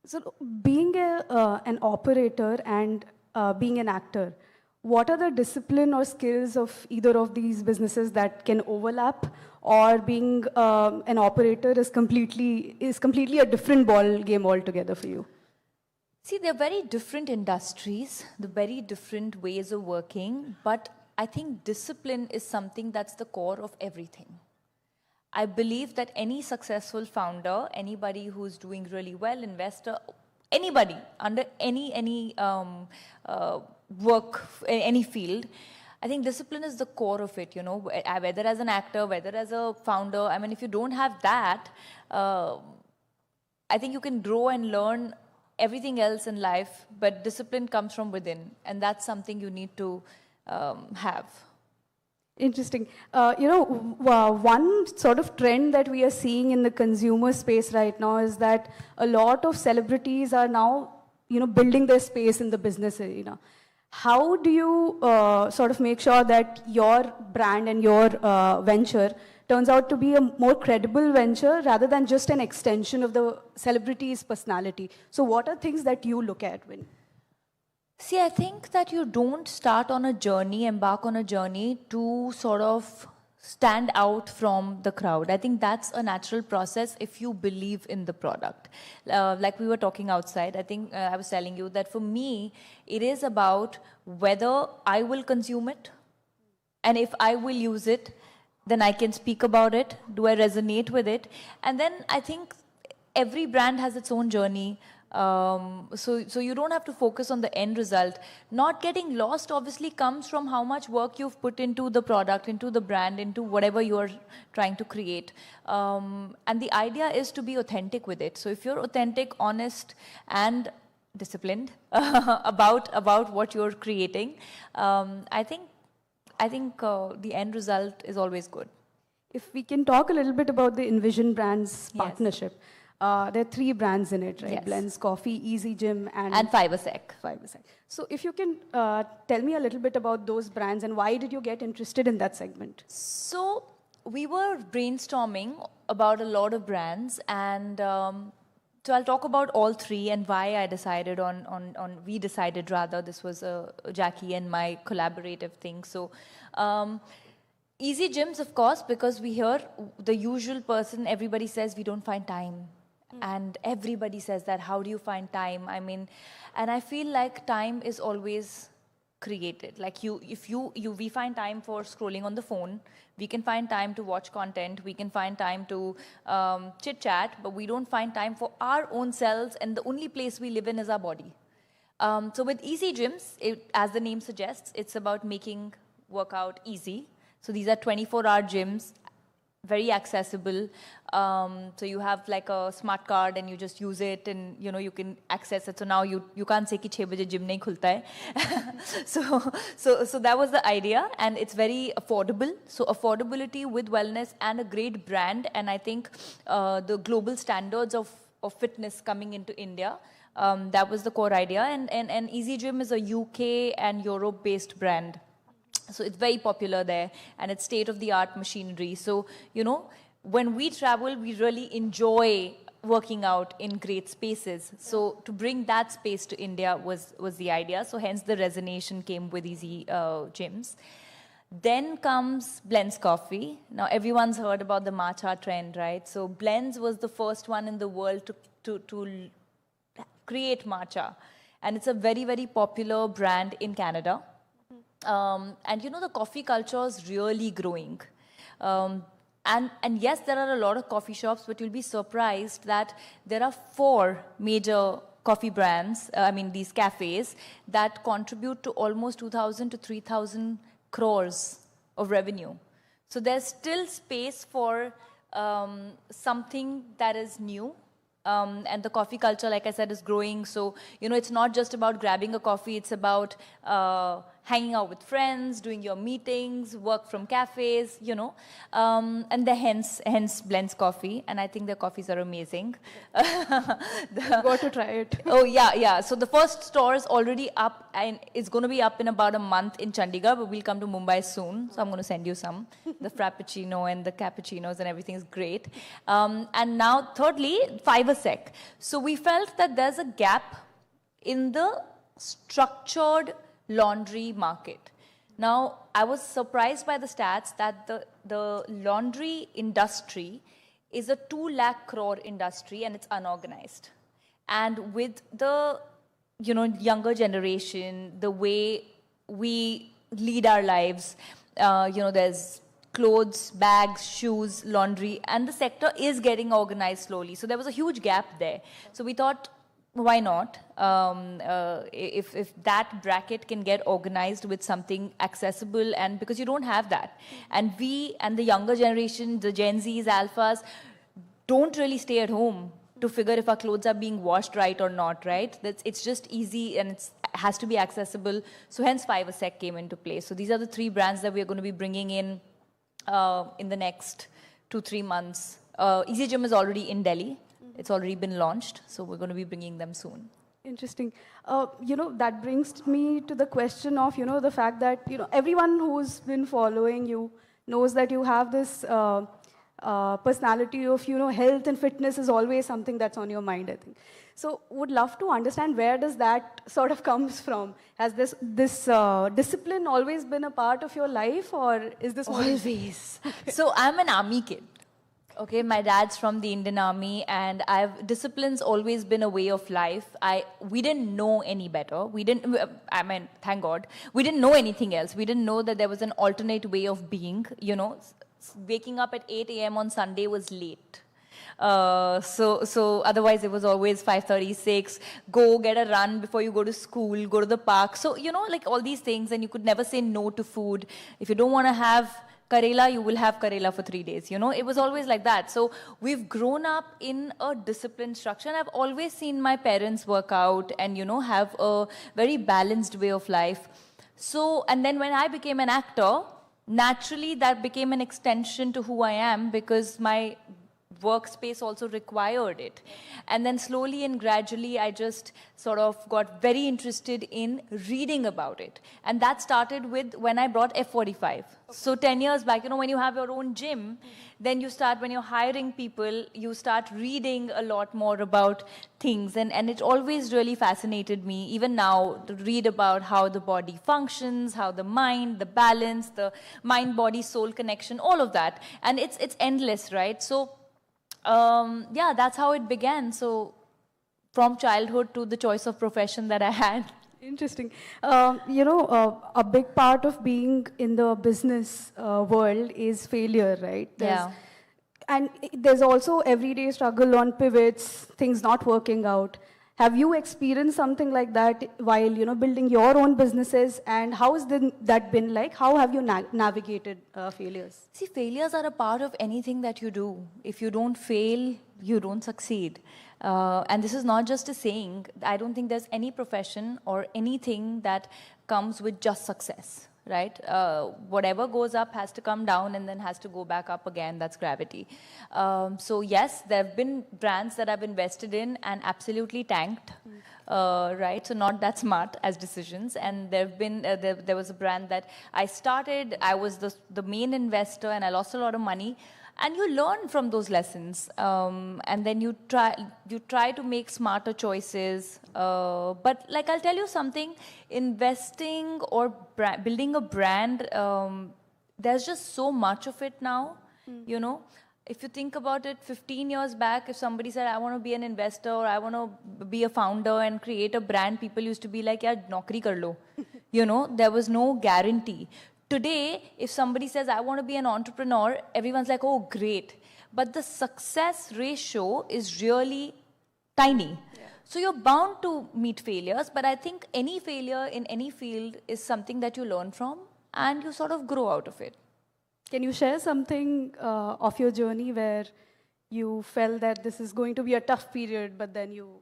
So being an operator and being an actor, what are the discipline or skills of either of these businesses that can overlap, or being an operator is completely a different ball game altogether for you? See, they're very different industries, the very different ways of working, but I think discipline is something that's the core of everything. I believe that any successful founder, anybody who's doing really well, investor, anybody under any work, any field, I think discipline is the core of it, whether as an actor, whether as a founder. I mean, if you don't have that, I think you can grow and learn everything else in life, but discipline comes from within, and that's something you need to have. Interesting. One sort of trend that we are seeing in the consumer space right now is that a lot of celebrities are now, building their space in the business arena. How do you sort of make sure that your brand and your venture turns out to be a more credible venture rather than just an extension of the celebrity's personality? So what are things that you look at when? See, I think that you don't start on a journey, embark on a journey to sort of stand out from the crowd. I think that's a natural process if you believe in the product. Like we were talking outside, I think I was telling you that for me, it is about whether I will consume it, and if I will use it, then I can speak about it. Do I resonate with it? And then I think every brand has its own journey. So you don't have to focus on the end result. Not getting lost obviously comes from how much work you've put into the product, into the brand, into whatever you're trying to create. And the idea is to be authentic with it. So if you're authentic, honest, and disciplined about what you're creating, I think the end result is always good. If we can talk a little bit about the Envision Brands partnership. There are 3 brands in it, right? Yes. Blends Coffee, Easy Gym, And FiberSec. So if you can tell me a little bit about those brands and why did you get interested in that segment? So we were brainstorming about a lot of brands, and so I'll talk about all 3 and why I decided we decided rather, this was Jackie and my collaborative thing. So Easy Gyms, of course, because we hear the usual person, everybody says we don't find time. And everybody says that, how do you find time? I mean, and I feel like time is always created. Like we find time for scrolling on the phone, we can find time to watch content, we can find time to chit chat, but we don't find time for our own selves, and the only place we live in is our body. So with Easy Gyms, as the name suggests, it's about making workout easy. So these are 24-hour gyms, very accessible. So you have like a smart card and you just use it, and you can access it. So now you can't say ki 6 baje gym nahi khulta hai. So that was the idea, and it's very affordable. So affordability with wellness and a great brand, and I think the global standards of fitness coming into India. That was the core idea, and Easy Gym is a UK and Europe-based brand. So it's very popular there, and it's state-of-the-art machinery. So, when we travel, we really enjoy working out in great spaces. So to bring that space to India was the idea. So hence the resonation came with Easy Gyms. Then comes Blends Coffee. Now everyone's heard about the matcha trend, right? So Blends was the first one in the world to create matcha. And it's a very, very popular brand in Canada. And the coffee culture is really growing. And yes, there are a lot of coffee shops, but you'll be surprised that there are 4 major coffee brands, these cafes, that contribute to almost 2,000 to 3,000 crores of revenue. So there's still space for something that is new. And the coffee culture, like I said, is growing. So, it's not just about grabbing a coffee, it's about hanging out with friends, doing your meetings, work from cafes, and hence Blends Coffee. And I think their coffees are amazing. Got to try it. Oh, yeah. So the first store is already up, and it's going to be up in about a month in Chandigarh, but we'll come to Mumbai soon. So I'm going to send you some. The Frappuccino and the cappuccinos and everything is great. And now, thirdly, FiberSec. So we felt that there's a gap in the structured laundry market. Now, I was surprised by the stats that the laundry industry is a 2 lakh crore industry, and it's unorganized. And with the younger generation, the way we lead our lives, there's clothes, bags, shoes, laundry, and the sector is getting organized slowly. So there was a huge gap there. So we thought, why not? If that bracket can get organized with something accessible, and because you don't have that. And we and the younger generation, the Gen Zs, Alphas, don't really stay at home to figure if our clothes are being washed right or not, right? It's just easy, and it has to be accessible. So hence FiberSec came into play. So these are the 3 brands that we're going to be bringing in the next 2-3 months. Easy Gym is already in Delhi. It's already been launched, so we're going to be bringing them soon. Interesting. That brings me to the question of, the fact that, everyone who's been following you knows that you have this personality of, health and fitness is always something that's on your mind, I think. So would love to understand, where does that sort of comes from? Has this discipline always been a part of your life, or is this always? So I'm an army kid. Okay, my dad's from the Indian Army, and discipline's always been a way of life. We didn't know any better. Thank God, we didn't know anything else. We didn't know that there was an alternate way of being. Waking up at 8 a.m. on Sunday was late. So otherwise it was always 5:36. Go get a run before you go to school. Go to the park. So like all these things, and you could never say no to food. If you don't want to have Karela, you will have Karela for 3 days. It was always like that. So we've grown up in a disciplined structure, and I've always seen my parents work out and, have a very balanced way of life. So, and then when I became an actor, naturally that became an extension to who I am, because my workspace also required it. And then slowly and gradually, I just sort of got very interested in reading about it. And that started with when I brought F45. So 10 years back, when you have your own gym, then you start, when you're hiring people, you start reading a lot more about things. And it always really fascinated me, even now, to read about how the body functions, how the mind, the balance, the mind-body-soul connection, all of that. And it's endless, right? So, yeah, that's how it began. So, from childhood to the choice of profession that I had. Interesting. A big part of being in the business world is failure, right? And there's also everyday struggle on pivots, things not working out. Have you experienced something like that while, building your own businesses? And how has that been like? How have you navigated failures? See, failures are a part of anything that you do. If you don't fail, you don't succeed. And this is not just a saying. I don't think there's any profession or anything that comes with just success, right? Whatever goes up has to come down and then has to go back up again. That's gravity. So yes, there have been brands that I've invested in and absolutely tanked, right? So not that smart as decisions. And there have been there was a brand that I started. I was the main investor and I lost a lot of money. And you learn from those lessons, and then you try to make smarter choices. But like I'll tell you something, investing or building a brand, there's just so much of it now. If you think about it, 15 years back, if somebody said, I want to be an investor or I want to be a founder and create a brand, people used to be like, yeah, naukri kar lo. There was no guarantee. Today, if somebody says, I want to be an entrepreneur, everyone's like, oh, great. But the success ratio is really tiny. Yeah. So you're bound to meet failures, but I think any failure in any field is something that you learn from and you sort of grow out of it. Can you share something of your journey where you felt that this is going to be a tough period, but then you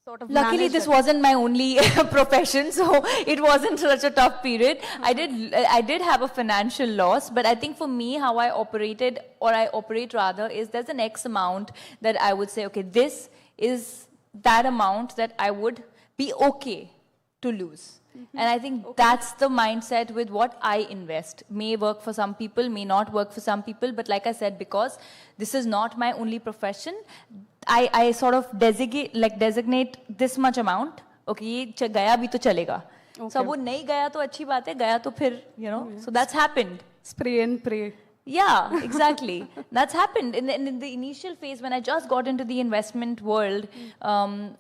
sort of luckily this wasn't my only profession, so it wasn't such a tough period. I did have a financial loss, but I think for me how I operated, or I operate rather, is there's an X amount that I would say, okay, this is that amount that I would be okay to lose. And I think that's the mindset with what I invest. May work for some people, may not work for some people, but like I said, because this is not my only profession, I sort of designate this much amount. Okay, ye gaya bhi to chalega. So ab wo nahi gaya to achhi baat hai, gaya to phir, so that's happened. Spray and pray. Yeah, exactly. That's happened. In the initial phase, when I just got into the investment world,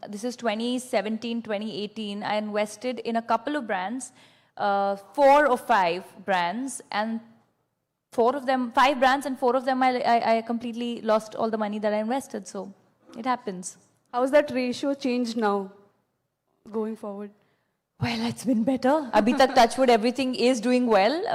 this is 2017, 2018, I invested in a couple of brands, 4 or 5 brands, and 5 brands, and 4 of them I completely lost all the money that I invested. So it happens. How's that ratio changed now, going forward? Well, it's been better. Abhi tak, touch wood, everything is doing well.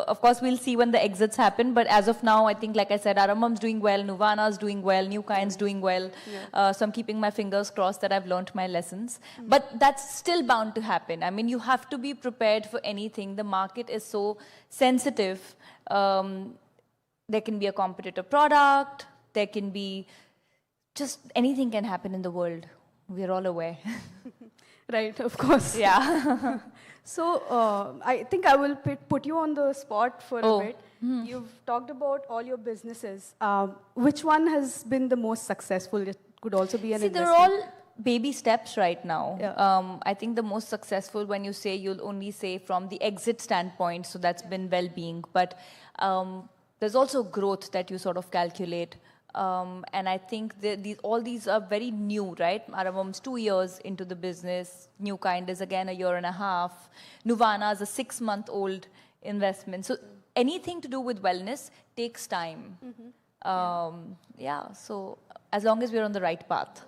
Of course, we'll see when the exits happen. But as of now, I think, like I said, Arambam's doing well, Nuvana's doing well, New Kind's doing well. So I'm keeping my fingers crossed that I've learned my lessons. But that's still bound to happen. I mean, you have to be prepared for anything. The market is so sensitive. There can be a competitor product. There can be just anything can happen in the world. We're all aware. Right, of course. Yeah. So I think I will put you on the spot for a bit. You've talked about all your businesses. Which one has been the most successful? It could also be an investment. They're all baby steps right now. I think the most successful, when you say, you'll only say from the exit standpoint, so that's been well-being. But there's also growth that you sort of calculate. And I think all these are very new, right? Arambam's 2 years into the business. New Kind is again 1.5 years. Nuvana is a 6-month-old investment. So anything to do with wellness takes time. Yeah, so as long as we're on the right path.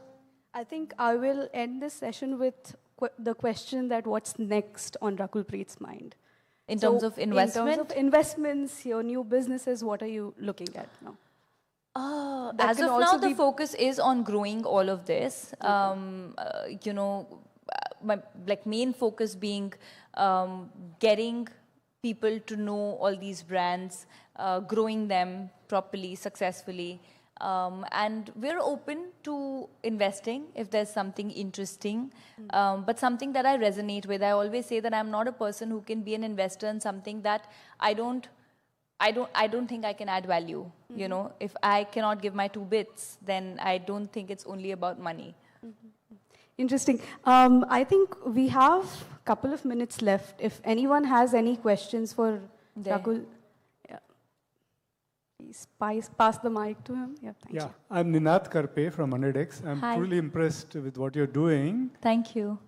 I think I will end this session with the question that what's next on Rakul Preet's mind? In terms of investment? In terms of investments, your new businesses, what are you looking at now? As of now, the focus is on growing all of this. My main focus being getting people to know all these brands, growing them properly, successfully, And we're open to investing if there's something interesting, but something that I resonate with. I always say that I'm not a person who can be an investor in something that I don't think I can add value. You know, if I cannot give my 2 bits, then I don't think it's only about money. Interesting. I think we have a couple of minutes left. If anyone has any questions for Rakul, yeah. Please pass the mic to him. Yeah, thank you. I'm Ninat Karpe from Underdex. I'm truly impressed with what you're doing. Thank you.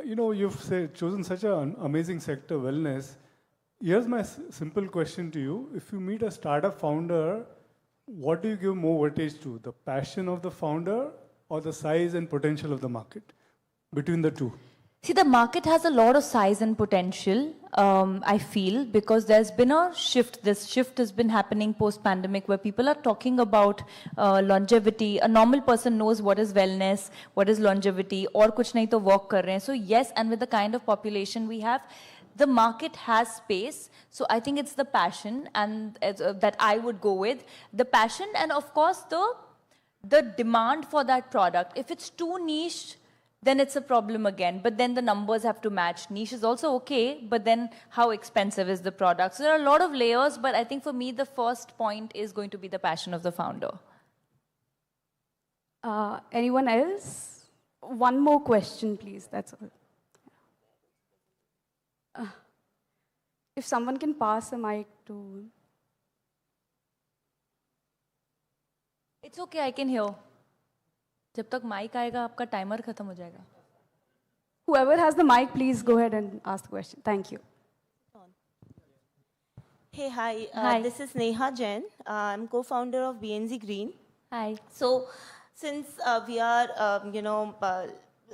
You know, you've chosen such an amazing sector, wellness. Here's my simple question to you. If you meet a startup founder, what do you give more weightage to? The passion of the founder or the size and potential of the market? Between the two. See, the market has a lot of size and potential, I feel, because there's been a shift. This shift has been happening post-pandemic where people are talking about longevity. A normal person knows what is wellness, what is longevity, or kuch nahi to walk kar rahe hain. So yes, and with the kind of population we have, the market has space. So I think it's the passion and that I would go with. The passion and of course the demand for that product. If it's too niche, then it's a problem again. But then the numbers have to match. Niche is also okay, but then how expensive is the product? So there are a lot of layers, but I think for me, the first point is going to be the passion of the founder. Anyone else? One more question, please. That's all. If someone can pass a mic to... It's okay, I can hear. जब तक mic आएगा आपका timer खत्म हो जाएगा. Whoever has the mic, please go ahead and ask the question. Thank you. Hey, hi. Hi. This is Neha Jain. I'm co-founder of BNZ Green. Hi. So, since we are,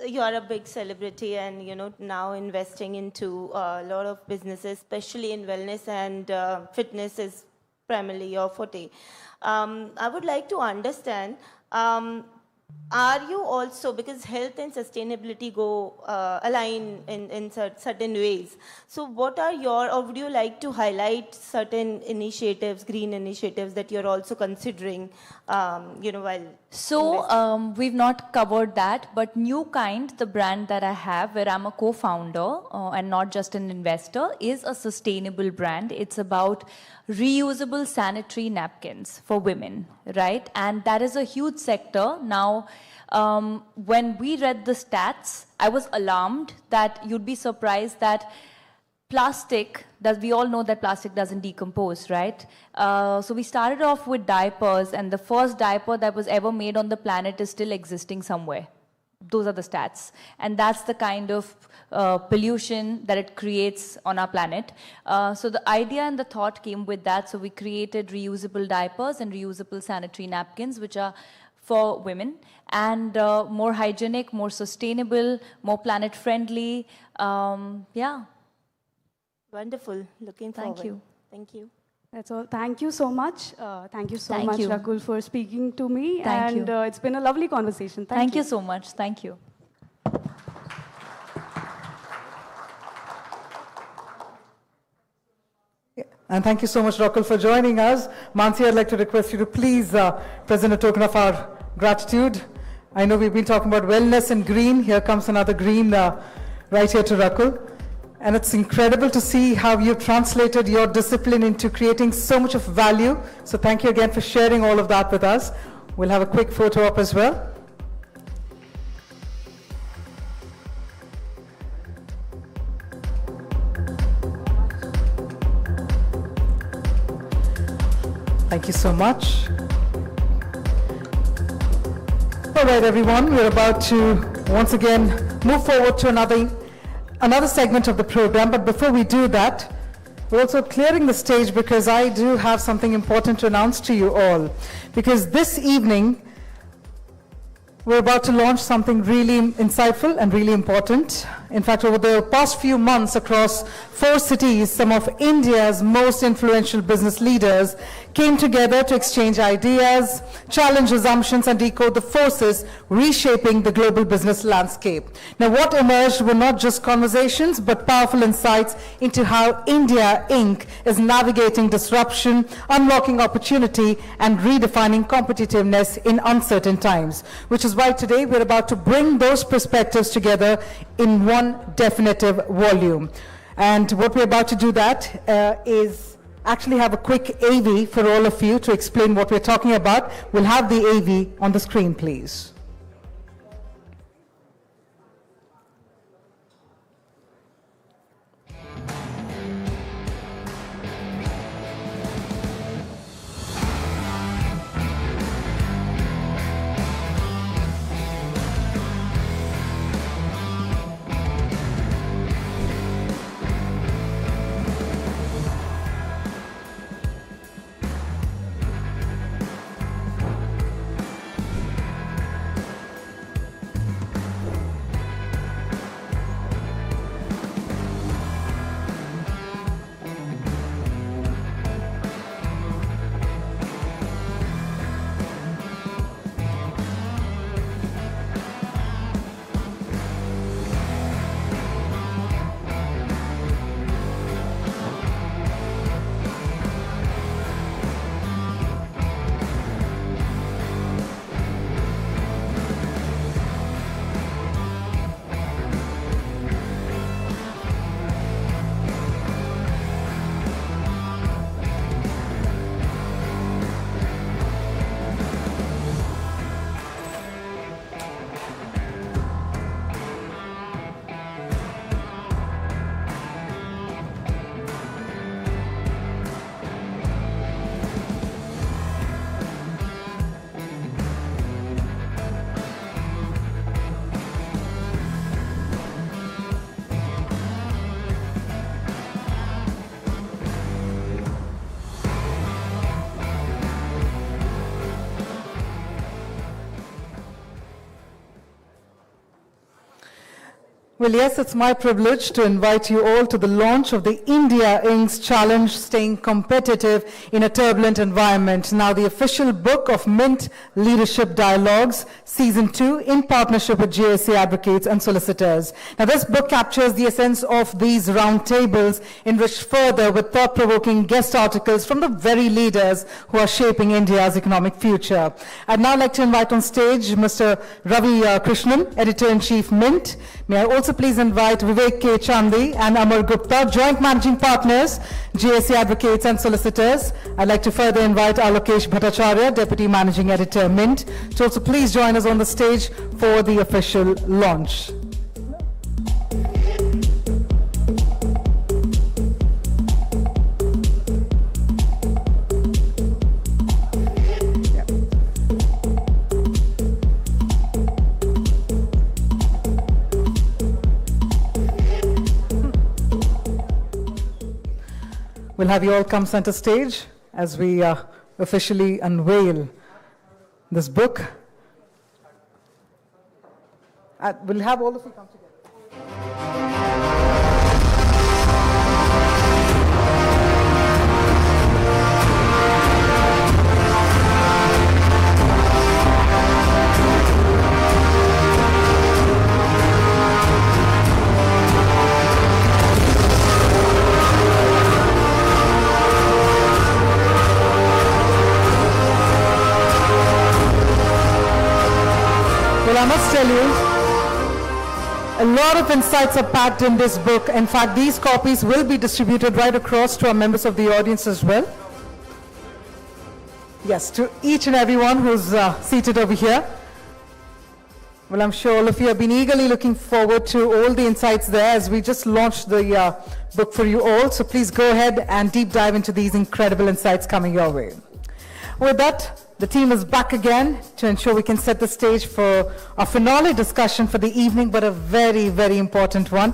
you are a big celebrity and, now investing into a lot of businesses, especially in wellness and fitness is primarily your forte. I would like to understand, are you also, because health and sustainability go align in certain ways. So what are or would you like to highlight certain initiatives, green initiatives that you're also considering, while... So we've not covered that, but New Kind, the brand that I have, where I'm a co-founder and not just an investor, is a sustainable brand. It's about reusable sanitary napkins for women, right? And that is a huge sector. Now, when we read the stats, I was alarmed that you'd be surprised that plastic, we all know that plastic doesn't decompose, right? So we started off with diapers, and the first diaper that was ever made on the planet is still existing somewhere. Those are the stats. And that's the kind of pollution that it creates on our planet. So the idea and the thought came with that. So we created reusable diapers and reusable sanitary napkins, which are for women, and more hygienic, more sustainable, more planet-friendly. Yeah. Wonderful. Looking forward. Thank you. Thank you. That's all. Thank you so much. Thank you so Thank much, you. Rakul, for speaking to me. Thank and you. It's been a lovely conversation. Thank you so much. Thank you. And thank you so much, Rakul, for joining us. Mansi, I'd like to request you to please present a token of our gratitude. I know we've been talking about wellness and green. Here comes another green right here to Rakul. And it's incredible to see how you've translated your discipline into creating so much of value. So thank you again for sharing all of that with us. We'll have a quick photo up as well. Thank you so much. All right, everyone, we're about to once again move forward to another segment of the program. But before we do that, we're also clearing the stage because I do have something important to announce to you all. Because this evening, we're about to launch something really insightful and really important. In fact, over the past few months across 4 cities, some of India's most influential business leaders came together to exchange ideas, challenge assumptions, and decode the forces reshaping the global business landscape. Now, what emerged were not just conversations, but powerful insights into how India Inc. is navigating disruption, unlocking opportunity, and redefining competitiveness in uncertain times, which is why today we're about to bring those perspectives together in one definitive volume. And what we're about to do that is actually have a quick AV for all of you to explain what we're talking about. We'll have the AV on the screen, please. Well, yes, it's my privilege to invite you all to the launch of the India Inc.'s Challenge Staying Competitive in a Turbulent Environment. Now, the official book of Mint Leadership Dialogues, Season 2, in partnership with GSA Advocates and Solicitors. Now, this book captures the essence of these roundtables, enriched further with thought-provoking guest articles from the very leaders who are shaping India's economic future. I'd now like to invite on stage Mr. Ravi Krishnan, Editor-in-Chief, Mint. May I also please invite Vivek K. Chandi and Amar Gupta, Joint Managing Partners, GSA Advocates and Solicitors. I'd like to further invite Alokesh Bhattacharya, Deputy Managing Editor, Mint, to also please join us on the stage for the official launch. We'll have you all come center stage as we officially unveil this book. We'll have all of you come together. Well, I must tell you, a lot of insights are packed in this book. In fact, these copies will be distributed right across to our members of the audience as well. Yes, to each and everyone who's seated over here. Well, I'm sure all of you have been eagerly looking forward to all the insights there as we just launched the book for you all. So please go ahead and deep dive into these incredible insights coming your way. With that, the team is back again to ensure we can set the stage for our finale discussion for the evening, but a very, very important one.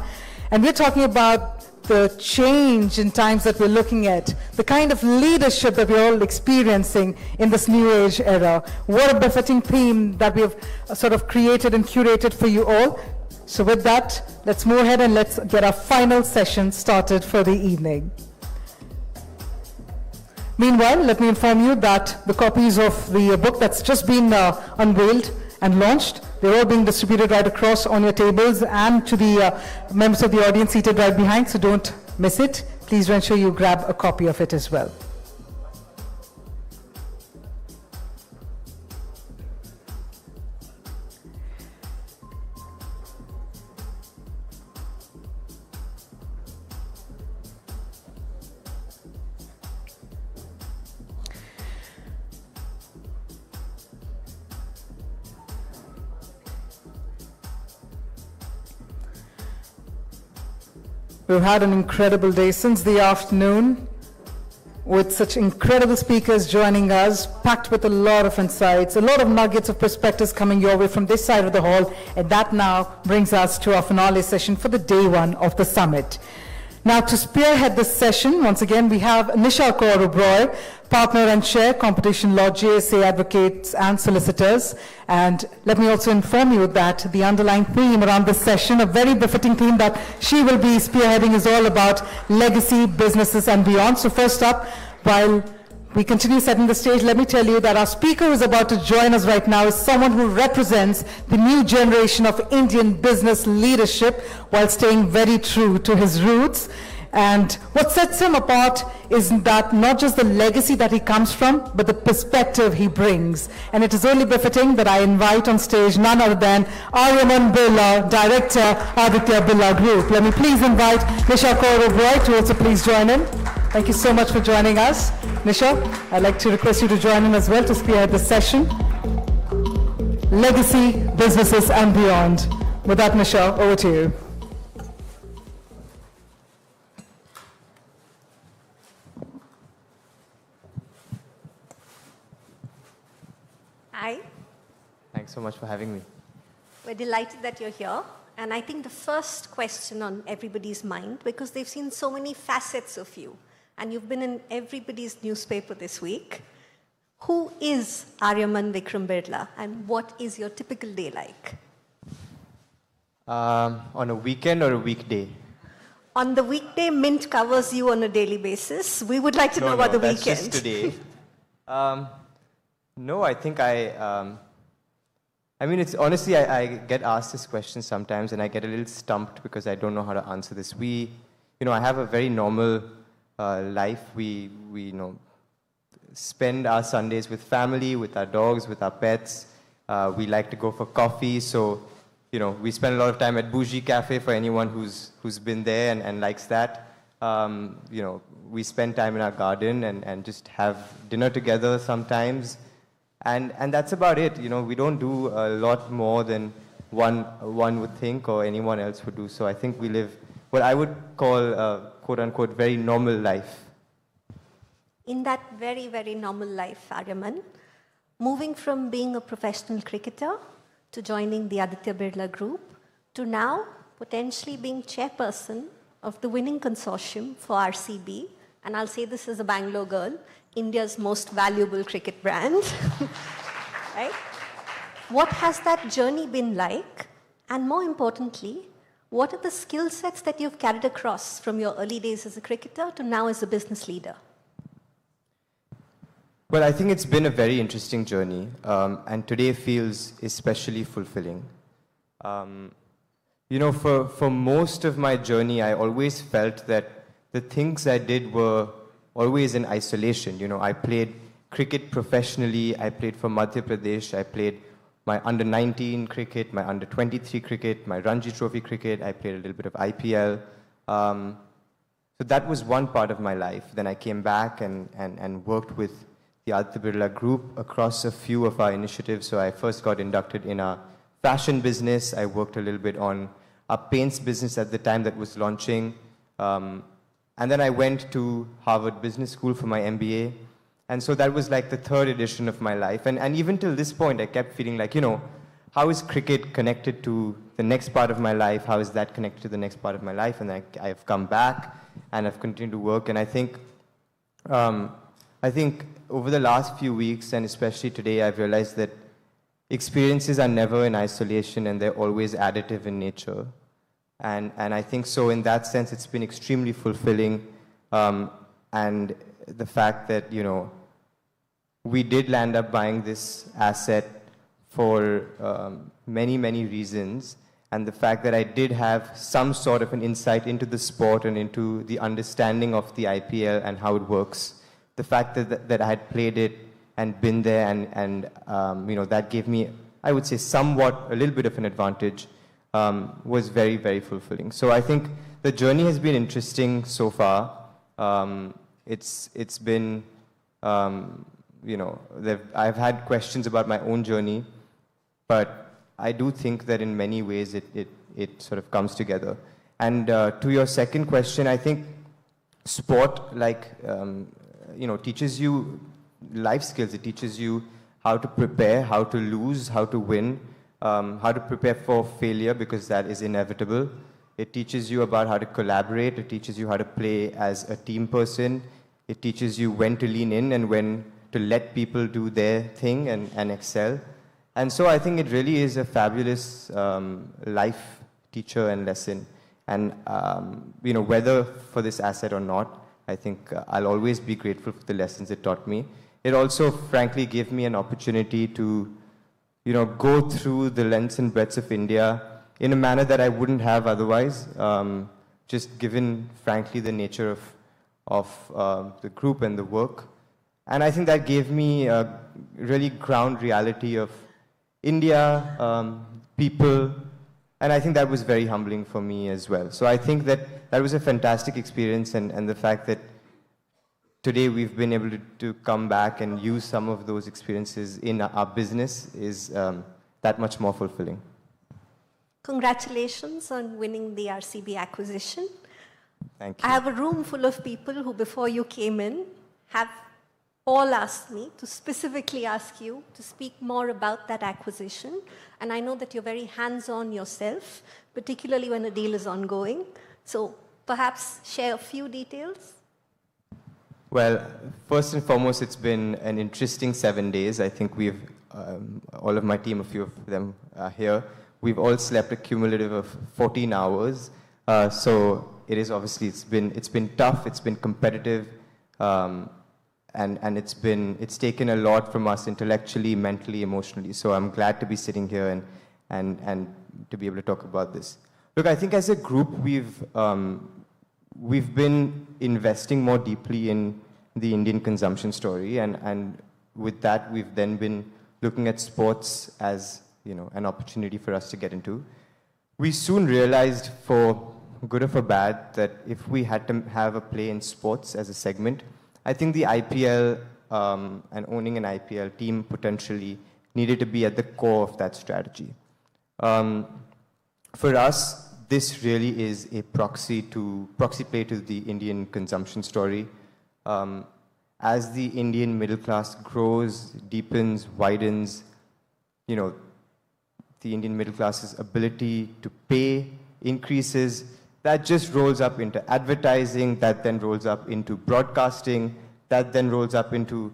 And we're talking about the change in times that we're looking at, the kind of leadership that we're all experiencing in this new age era. What a befitting theme that we have sort of created and curated for you all. So with that, let's move ahead and let's get our final session started for the evening. Meanwhile, let me inform you that the copies of the book that's just been unveiled and launched, they're all being distributed right across on your tables and to the members of the audience seated right behind, so don't miss it. Please ensure you grab a copy of it as well. We've had an incredible day since the afternoon with such incredible speakers joining us, packed with a lot of insights, a lot of nuggets of perspectives coming your way from this side of the hall. And that now brings us to our finale session for the day one of the summit. Now, to spearhead this session, once again, we have Nisha Kaur-Oberoi, partner and chair, competition law, JSA advocates and solicitors. And let me also inform you that the underlying theme around this session, a very befitting theme that she will be spearheading, is all about legacy, businesses and beyond. So first up, while we continue setting the stage, let me tell you that our speaker who is about to join us right now is someone who represents the new generation of Indian business leadership while staying very true to his roots. And what sets him apart is that not just the legacy that he comes from, but the perspective he brings. And it is only befitting that I invite on stage none other than Aryaman Birla, Director, Aditya Birla Group. Let me please invite Nisha Kaur-Oberoi to also please join in. Thank you so much for joining us. Nisha, I'd like to request you to join in as well to spearhead this session. Legacy, businesses and beyond. With that, Nisha, over to you. Hi. Thanks so much for having me. We're delighted that you're here. And I think the first question on everybody's mind, because they've seen so many facets of you, and you've been in everybody's newspaper this week, who is Aryaman Vikram Birla, and what is your typical day like? On a weekend or a weekday? On the weekday, Mint covers you on a daily basis. We would like to know about the that's weekend. Just today. No, I think I mean, it's honestly, I get asked this question sometimes and I get a little stumped because I don't know how to answer this. I have a very normal life. We spend our Sundays with family, with our dogs, with our pets. We like to go for coffee. So, we spend a lot of time at Bougie Cafe for anyone who's been there and likes that. We spend time in our garden and just have dinner together sometimes. And that's about it. We don't do a lot more than one would think or anyone else would do. So I think we live what I would call a quote-unquote very normal life. In that very, very normal life, Aryaman, moving from being a professional cricketer to joining the Aditya Birla Group to now potentially being chairperson of the winning consortium for RCB, and I'll say this as a Bangalore girl, India's most valuable cricket brand, right? What has that journey been like? And more importantly, what are the skill sets that you've carried across from your early days as a cricketer to now as a business leader? Well, I think it's been a very interesting journey, and today feels especially fulfilling. For most of my journey, I always felt that the things I did were always in isolation. I played cricket professionally. I played for Madhya Pradesh. I played my under-19 cricket, my under-23 cricket, my Ranji Trophy cricket. I played a little bit of IPL. So that was one part of my life. Then I came back and worked with the Aditya Birla Group across a few of our initiatives. So I first got inducted in our fashion business. I worked a little bit on our paints business at the time that was launching. And then I went to Harvard Business School for my MBA. And so that was like the third edition of my life. And even till this point, I kept feeling like, how is cricket connected to the next part of my life? How is that connected to the next part of my life? And I've come back and I've continued to work. And I think over the last few weeks, and especially today, I've realized that experiences are never in isolation and they're always additive in nature. And I think so in that sense, it's been extremely fulfilling. And the fact that, you know, we did land up buying this asset for many, many reasons. And the fact that I did have some sort of an insight into the sport and into the understanding of the IPL and how it works. The fact that I had played it and been there and you know, that gave me, I would say, somewhat a little bit of an advantage, was very, very fulfilling. So I think the journey has been interesting so far. It's been, you know, I've had questions about my own journey, but I do think that in many ways it sort of comes together. And to your second question, I think sport, like, you know, teaches you life skills. It teaches you how to prepare, how to lose, how to win, how to prepare for failure because that is inevitable. It teaches you about how to collaborate. It teaches you how to play as a team person. It teaches you when to lean in and when to let people do their thing and excel. And so I think it really is a fabulous life teacher and lesson. And, you know, whether for this asset or not, I think I'll always be grateful for the lessons it taught me. It also, frankly, gave me an opportunity to, you know, go through the lengths and breadths of India in a manner that I wouldn't have otherwise, just given, frankly, the nature of the group and the work. And I think that gave me a really ground reality of India, people, and I think that was very humbling for me as well. So I think that was a fantastic experience, and the fact that today we've been able to come back and use some of those experiences in our business is that much more fulfilling. Congratulations on winning the RCB acquisition. Thank you. I have a room full of people who, before you came in, have all asked me to specifically ask you to speak more about that acquisition. And I know that you're very hands-on yourself, particularly when a deal is ongoing. So perhaps share a few details. Well, first and foremost, it's been an interesting 7 days. I think we've, all of my team, a few of them are here, we've all slept a cumulative of 14 hours. So it is obviously, it's been tough, it's been competitive, and it's taken a lot from us intellectually, mentally, emotionally. So I'm glad to be sitting here and to be able to talk about this. Look, I think as a group, we've been investing more deeply in the Indian consumption story, and with that, we've then been looking at sports as, you know, an opportunity for us to get into. We soon realized, for good or for bad, that if we had to have a play in sports as a segment, I think the IPL and owning an IPL team potentially needed to be at the core of that strategy. For us, this really is a proxy play to the Indian consumption story. As the Indian middle class grows, deepens, widens, you know, the Indian middle class's ability to pay increases. That just rolls up into advertising, that then rolls up into broadcasting, that then rolls up into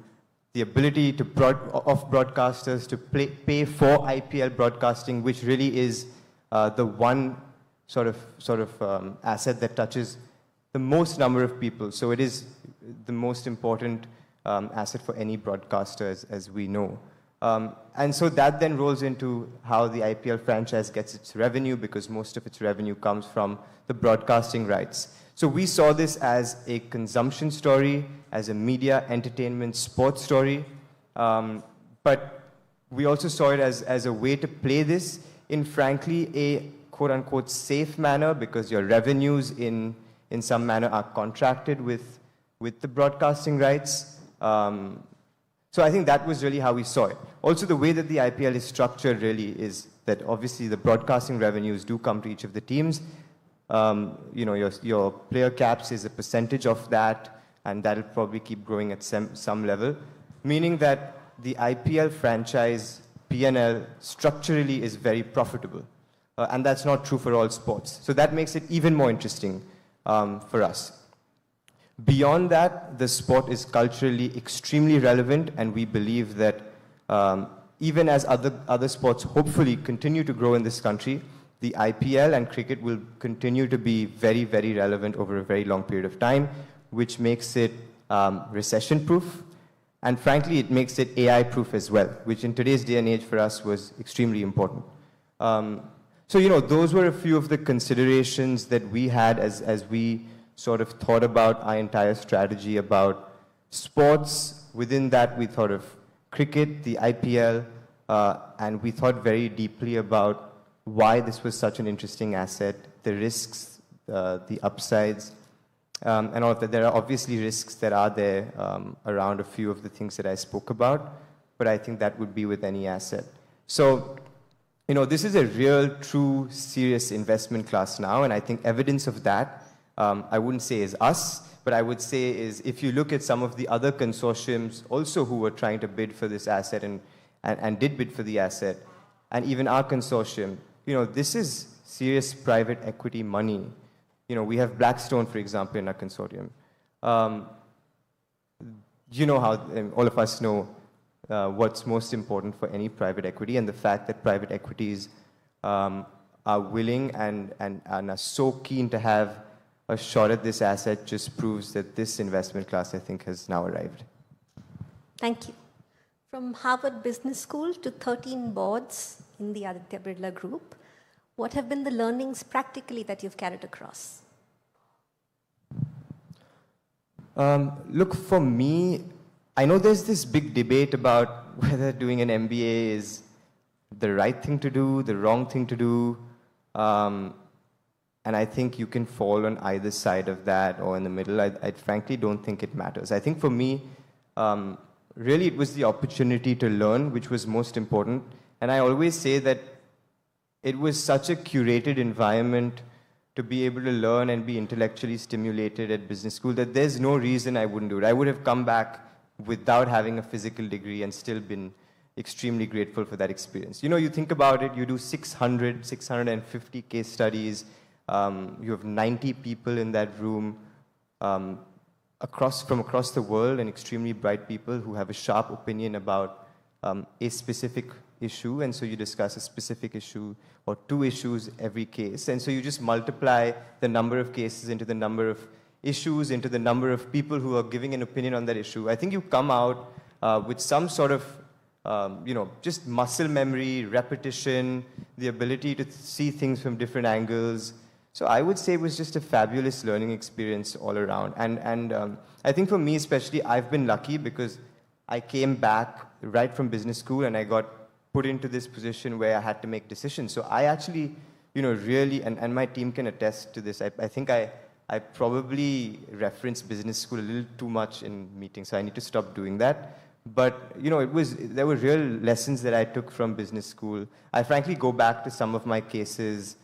the ability of broadcasters to pay for IPL broadcasting, which really is the one sort of asset that touches the most number of people. So it is the most important asset for any broadcaster, as we know. And so that then rolls into how the IPL franchise gets its revenue, because most of its revenue comes from the broadcasting rights. So we saw this as a consumption story, as a media, entertainment, sports story. But we also saw it as a way to play this in, frankly, a quote-unquote safe manner, because your revenues in some manner are contracted with the broadcasting rights. So I think that was really how we saw it. Also, the way that the IPL is structured really is that obviously the broadcasting revenues do come to each of the teams. You know, your player caps is a percentage of that, and that'll probably keep growing at some level, meaning that the IPL franchise P&L structurally is very profitable. And that's not true for all sports. So that makes it even more interesting for us. Beyond that, the sport is culturally extremely relevant, and we believe that even as other sports hopefully continue to grow in this country, the IPL and cricket will continue to be very, very relevant over a very long period of time, which makes it recession-proof. And frankly, it makes it AI-proof as well, which in today's day and age for us was extremely important. So, those were a few of the considerations that we had as we sort of thought about our entire strategy about sports. Within that, we thought of cricket, the IPL, and we thought very deeply about why this was such an interesting asset, the risks, the upsides, and all of that. There are obviously risks that are there around a few of the things that I spoke about, but I think that would be with any asset. So, this is a real, true, serious investment class now, and I think evidence of that, I wouldn't say is us, but I would say is if you look at some of the other consortiums also who were trying to bid for this asset and did bid for the asset, and even our consortium, this is serious private equity money. We have Blackstone, for example, in our consortium. You know how all of us know what's most important for any private equity, and the fact that private equities are willing and are so keen to have a shot at this asset just proves that this investment class, I think, has now arrived. Thank you. From Harvard Business School to 13 boards in the Aditya Birla Group, what have been the learnings practically that you've carried across? Look, for me, I know there's this big debate about whether doing an MBA is the right thing to do, the wrong thing to do. And I think you can fall on either side of that or in the middle. I frankly don't think it matters. I think for me, really it was the opportunity to learn, which was most important. And I always say that it was such a curated environment to be able to learn and be intellectually stimulated at business school that there's no reason I wouldn't do it. I would have come back without having a physical degree and still been extremely grateful for that experience. You think about it, you do 650 case studies, you have 90 people in that room from across the world, and extremely bright people who have a sharp opinion about a specific issue, and so you discuss a specific issue or two issues every case, and so you just multiply the number of cases into the number of issues, into the number of people who are giving an opinion on that issue. I think you come out with some sort of just muscle memory, repetition, the ability to see things from different angles. So I would say it was just a fabulous learning experience all around. And I think for me especially, I've been lucky because I came back right from business school and I got put into this position where I had to make decisions. So I actually, really, and my team can attest to this, I think I probably reference business school a little too much in meetings, so I need to stop doing that. But, there were real lessons that I took from business school. I frankly go back to some of my cases,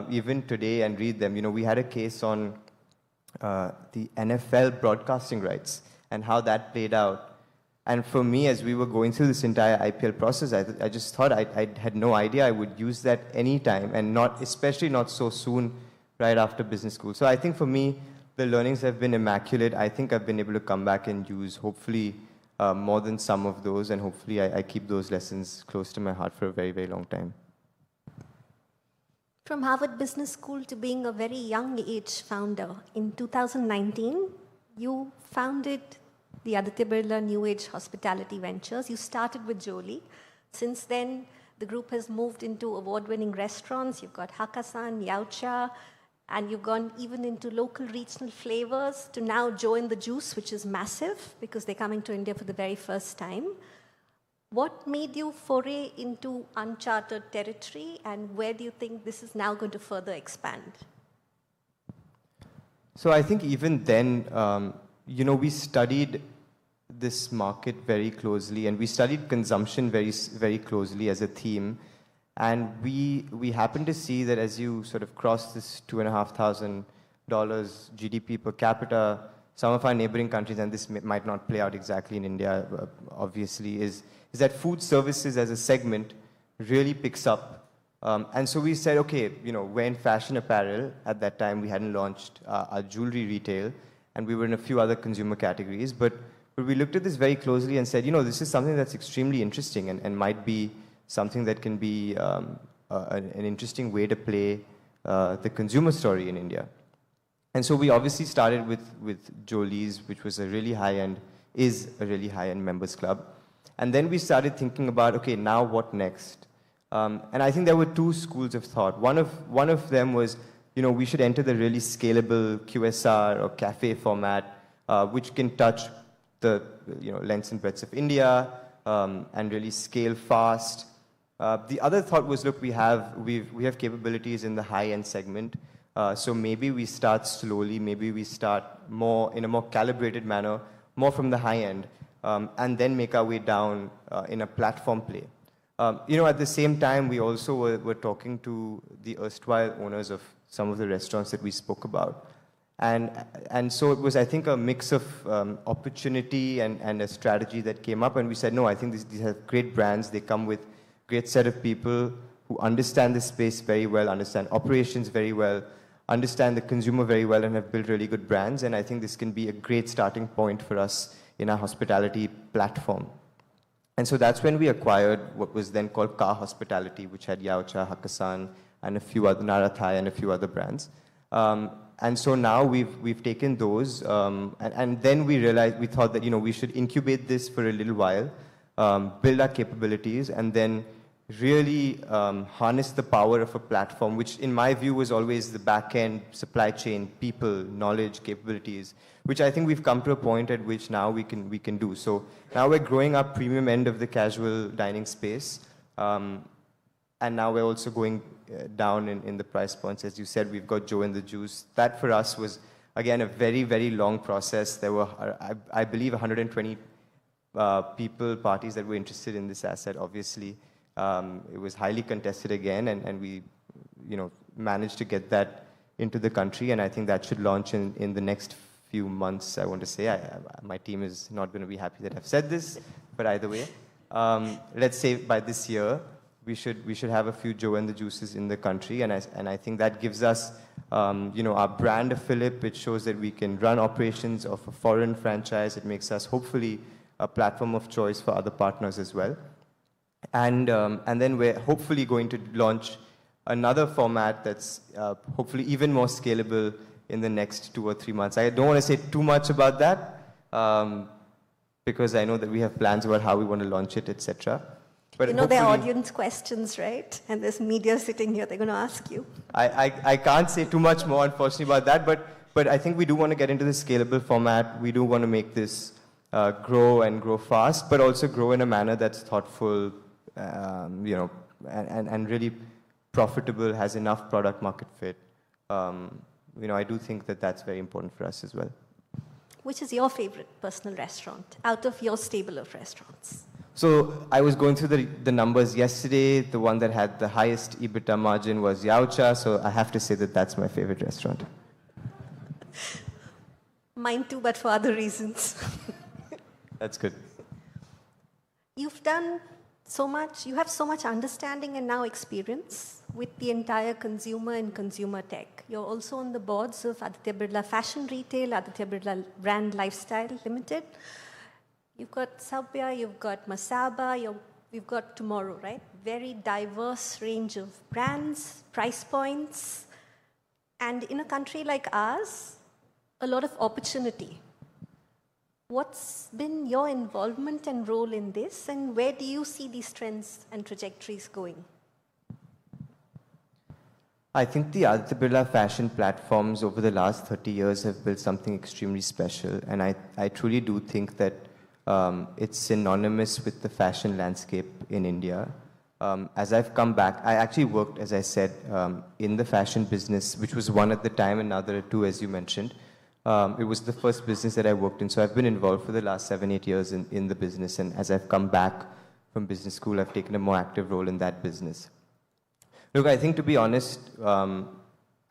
even today, and read them. We had a case on the NFL broadcasting rights and how that played out. And for me, as we were going through this entire IPL process, I just thought I had no idea I would use that any time, and especially not so soon right after business school. So I think for me, the learnings have been immaculate. I think I've been able to come back and use, hopefully, more than some of those, and hopefully I keep those lessons close to my heart for a very, very long time. From Harvard Business School to being a very young age founder, in 2019, you founded the Aditya Birla New Age Hospitality Ventures. You started with Jolie. Since then, the group has moved into award-winning restaurants. You've got Hakkasan, Yaucha, and you've gone even into local regional flavors to now join the Juice, which is massive because they're coming to India for the very first time. What made you foray into uncharted territory, and where do you think this is now going to further expand? So I think even then, we studied this market very closely, and we studied consumption very, very closely as a theme. And we happened to see that as you sort of cross this $2,500 GDP per capita, some of our neighboring countries, and this might not play out exactly in India, obviously, is that food services as a segment really picks up. And so we said, okay, we're in fashion apparel. At that time, we hadn't launched our jewelry retail, and we were in a few other consumer categories. But But we looked at this very closely and said, this is something that's extremely interesting and might be something that can be an interesting way to play the consumer story in India. And so we obviously started with Jolie's, which was a really high-end, is a really high-end members club. And then we started thinking about, okay, now what next? And I think there were two schools of thought. One of them was, we should enter the really scalable QSR or cafe format, which can touch the lengths and breadths of India and really scale fast. The other thought was, look, we have capabilities in the high-end segment. So maybe we start slowly, maybe we start in a more calibrated manner, more from the high end, and then make our way down in a platform play. At the same time, we also were talking to the erstwhile owners of some of the restaurants that we spoke about. And so it was, I think, a mix of opportunity and a strategy that came up. And we said, no, I think these have great brands. They come with a great set of people who understand the space very well, understand operations very well, understand the consumer very well, and have built really good brands. And I think this can be a great starting point for us in our hospitality platform. And so that's when we acquired what was then called Car Hospitality, which had Yaocha, Hakkasan, and a few other, Narathai, and a few other brands. And so now we've taken those, and then we realized, we thought that, we should incubate this for a little while, build our capabilities, and then really harness the power of a platform, which in my view was always the back-end supply chain, people, knowledge, capabilities, which I think we've come to a point at which now we can do. So now we're growing our premium end of the casual dining space, and now we're also going down in the price points. As you said, we've got Joe and the Juice. That for us was, again, a very, very long process. There were, I believe, 120 parties that were interested in this asset, obviously. It was highly contested again, and we, managed to get that into the country, and I think that should launch in the next few months, I want to say. My team is not going to be happy that I've said this, but either way, let's say by this year, we should have a few Joe and the Juices in the country, and I think that gives us, our brand a fillip. It shows that we can run operations of a foreign franchise. It makes us hopefully a platform of choice for other partners as well. And then we're hopefully going to launch another format that's hopefully even more scalable in the next 2 or 3 months. I don't want to say too much about that because I know that we have plans about how we want to launch it, etc. But there are audience questions, right? And there's media sitting here. They're going to ask you. I can't say too much more, unfortunately, about that. But I think we do want to get into the scalable format. We do want to make this grow and grow fast, but also grow in a manner that's thoughtful, and really profitable, has enough product market fit. I do think that that's very important for us as well. Which is your favorite personal restaurant out of your stable of restaurants? So I was going through the numbers yesterday. The one that had the highest EBITDA margin was Yaocha, so I have to say that that's my favorite restaurant. Mine too, but for other reasons. That's good. You've done so much, you have so much understanding and now experience with the entire consumer and consumer tech. You're also on the boards of Aditya Birla Fashion Retail, Aditya Birla Brand Lifestyle Limited. You've got Sabya, you've got Masaba, we've got Tomorrow, right? Very diverse range of brands, price points, and in a country like ours, a lot of opportunity. What's been your involvement and role in this, and where do you see these trends and trajectories going? I think the Aditya Birla fashion platforms over the last 30 years have built something extremely special, and I truly do think that it's synonymous with the fashion landscape in India. As I've come back, I actually worked, as I said, in the fashion business, which was one at the time, and now there are two, as you mentioned. It was the first business that I worked in, so I've been involved for the last 7-8 years in the business, and as I've come back from business school, I've taken a more active role in that business. Look, I think, to be honest,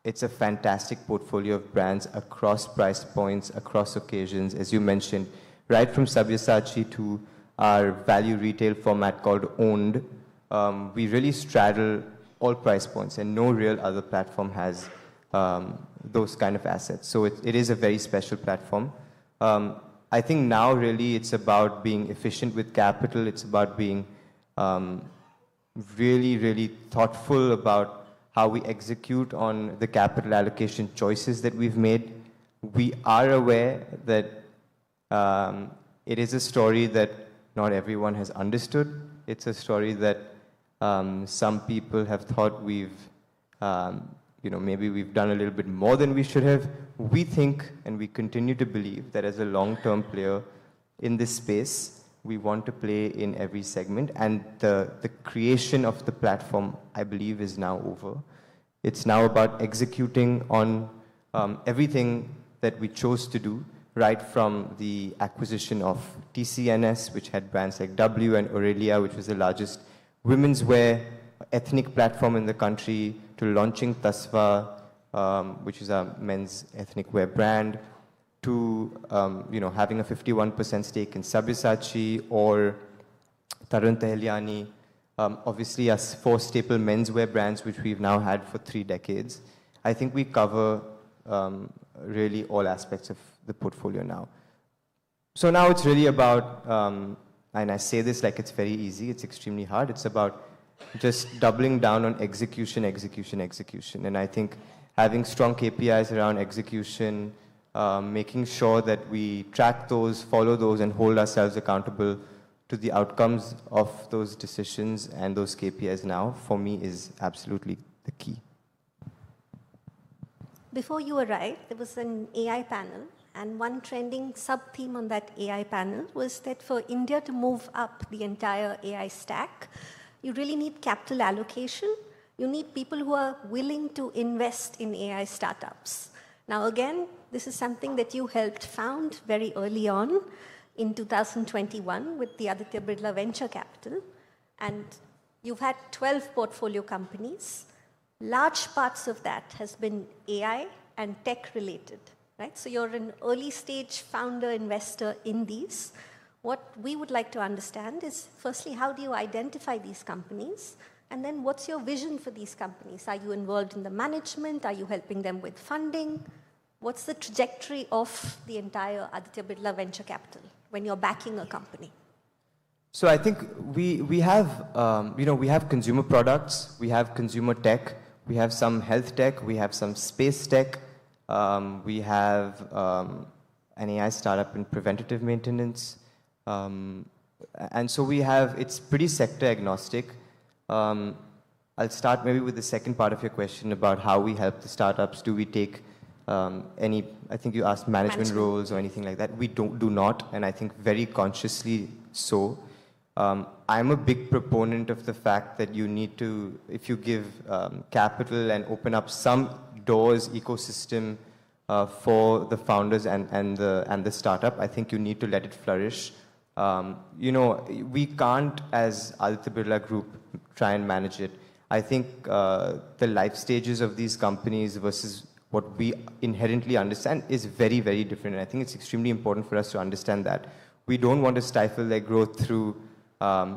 it's a fantastic portfolio of brands across price points, across occasions, as you mentioned, right from Sabyasachi to our value retail format called Owned. We really straddle all price points, and no real other platform has those kind of assets. So it is a very special platform. I think now really it's about being efficient with capital. It's about being really, really thoughtful about how we execute on the capital allocation choices that we've made. We are aware that it is a story that not everyone has understood. It's a story that some people have thought maybe we've done a little bit more than we should have. We think and we continue to believe that as a long-term player in this space, we want to play in every segment, and the creation of the platform, I believe, is now over. It's now about executing on everything that we chose to do, right from the acquisition of TCNS, which had brands like W, and Aurelia, which was the largest women's wear ethnic platform in the country, to launching Tasva, which is a men's ethnic wear brand, to having a 51% stake in Sabyasachi or Tarun Tahiliani. Obviously, us 4 staple menswear brands, which we've now had for 3 decades. I think we cover really all aspects of the portfolio now. So now it's really about, and I say this like it's very easy, it's extremely hard. It's about just doubling down on execution, execution, execution. And I think having strong KPIs around execution, making sure that we track those, follow those, and hold ourselves accountable to the outcomes of those decisions and those KPIs now, for me, is absolutely the key. Before you arrived, there was an AI panel, and one trending sub-theme on that AI panel was that for India to move up the entire AI stack, you really need capital allocation. You need people who are willing to invest in AI startups. Now again, this is something that you helped found very early on in 2021 with the Aditya Birla Venture Capital. And you've had 12 portfolio companies. Large parts of that has been AI and tech related, right? So you're an early stage founder investor in these. What we would like to understand is, firstly, how do you identify these companies? And then what's your vision for these companies? Are you involved in the management? Are you helping them with funding? What's the trajectory of the entire Aditya Birla Venture Capital when you're backing a company? So I think we have, we have consumer products, we have consumer tech, we have some health tech, we have some space tech, we have an AI startup in preventative maintenance. And so we have, it's pretty sector agnostic. I'll start maybe with the second part of your question about how we help the startups. Do we take any, I think you asked management roles or anything like that. We do not, and I think very consciously so. I'm a big proponent of the fact that you need to, if you give capital and open up some doors, ecosystem for the founders and the startup, I think you need to let it flourish. We can't, as Aditya Birla Group, try and manage it. I think the life stages of these companies versus what we inherently understand is very, very different. And I think it's extremely important for us to understand that. We don't want to stifle their growth through, I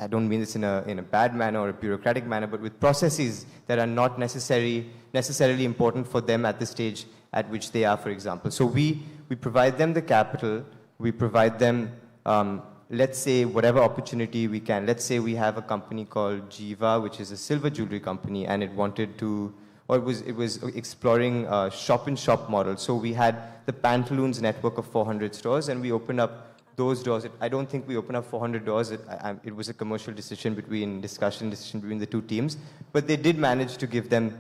don't mean this in a bad manner or a bureaucratic manner, but with processes that are not necessarily important for them at the stage at which they are, for example. So we provide them the capital, we provide them, let's say, whatever opportunity we can. Let's say we have a company called Jiva, which is a silver jewelry company, and it wanted to, or it was exploring a shop-in-shop model. So we had the Pantaloons network of 400 stores, and we opened up those doors. I don't think we opened up 400 doors. It was a commercial decision between the two teams. But they did manage to give them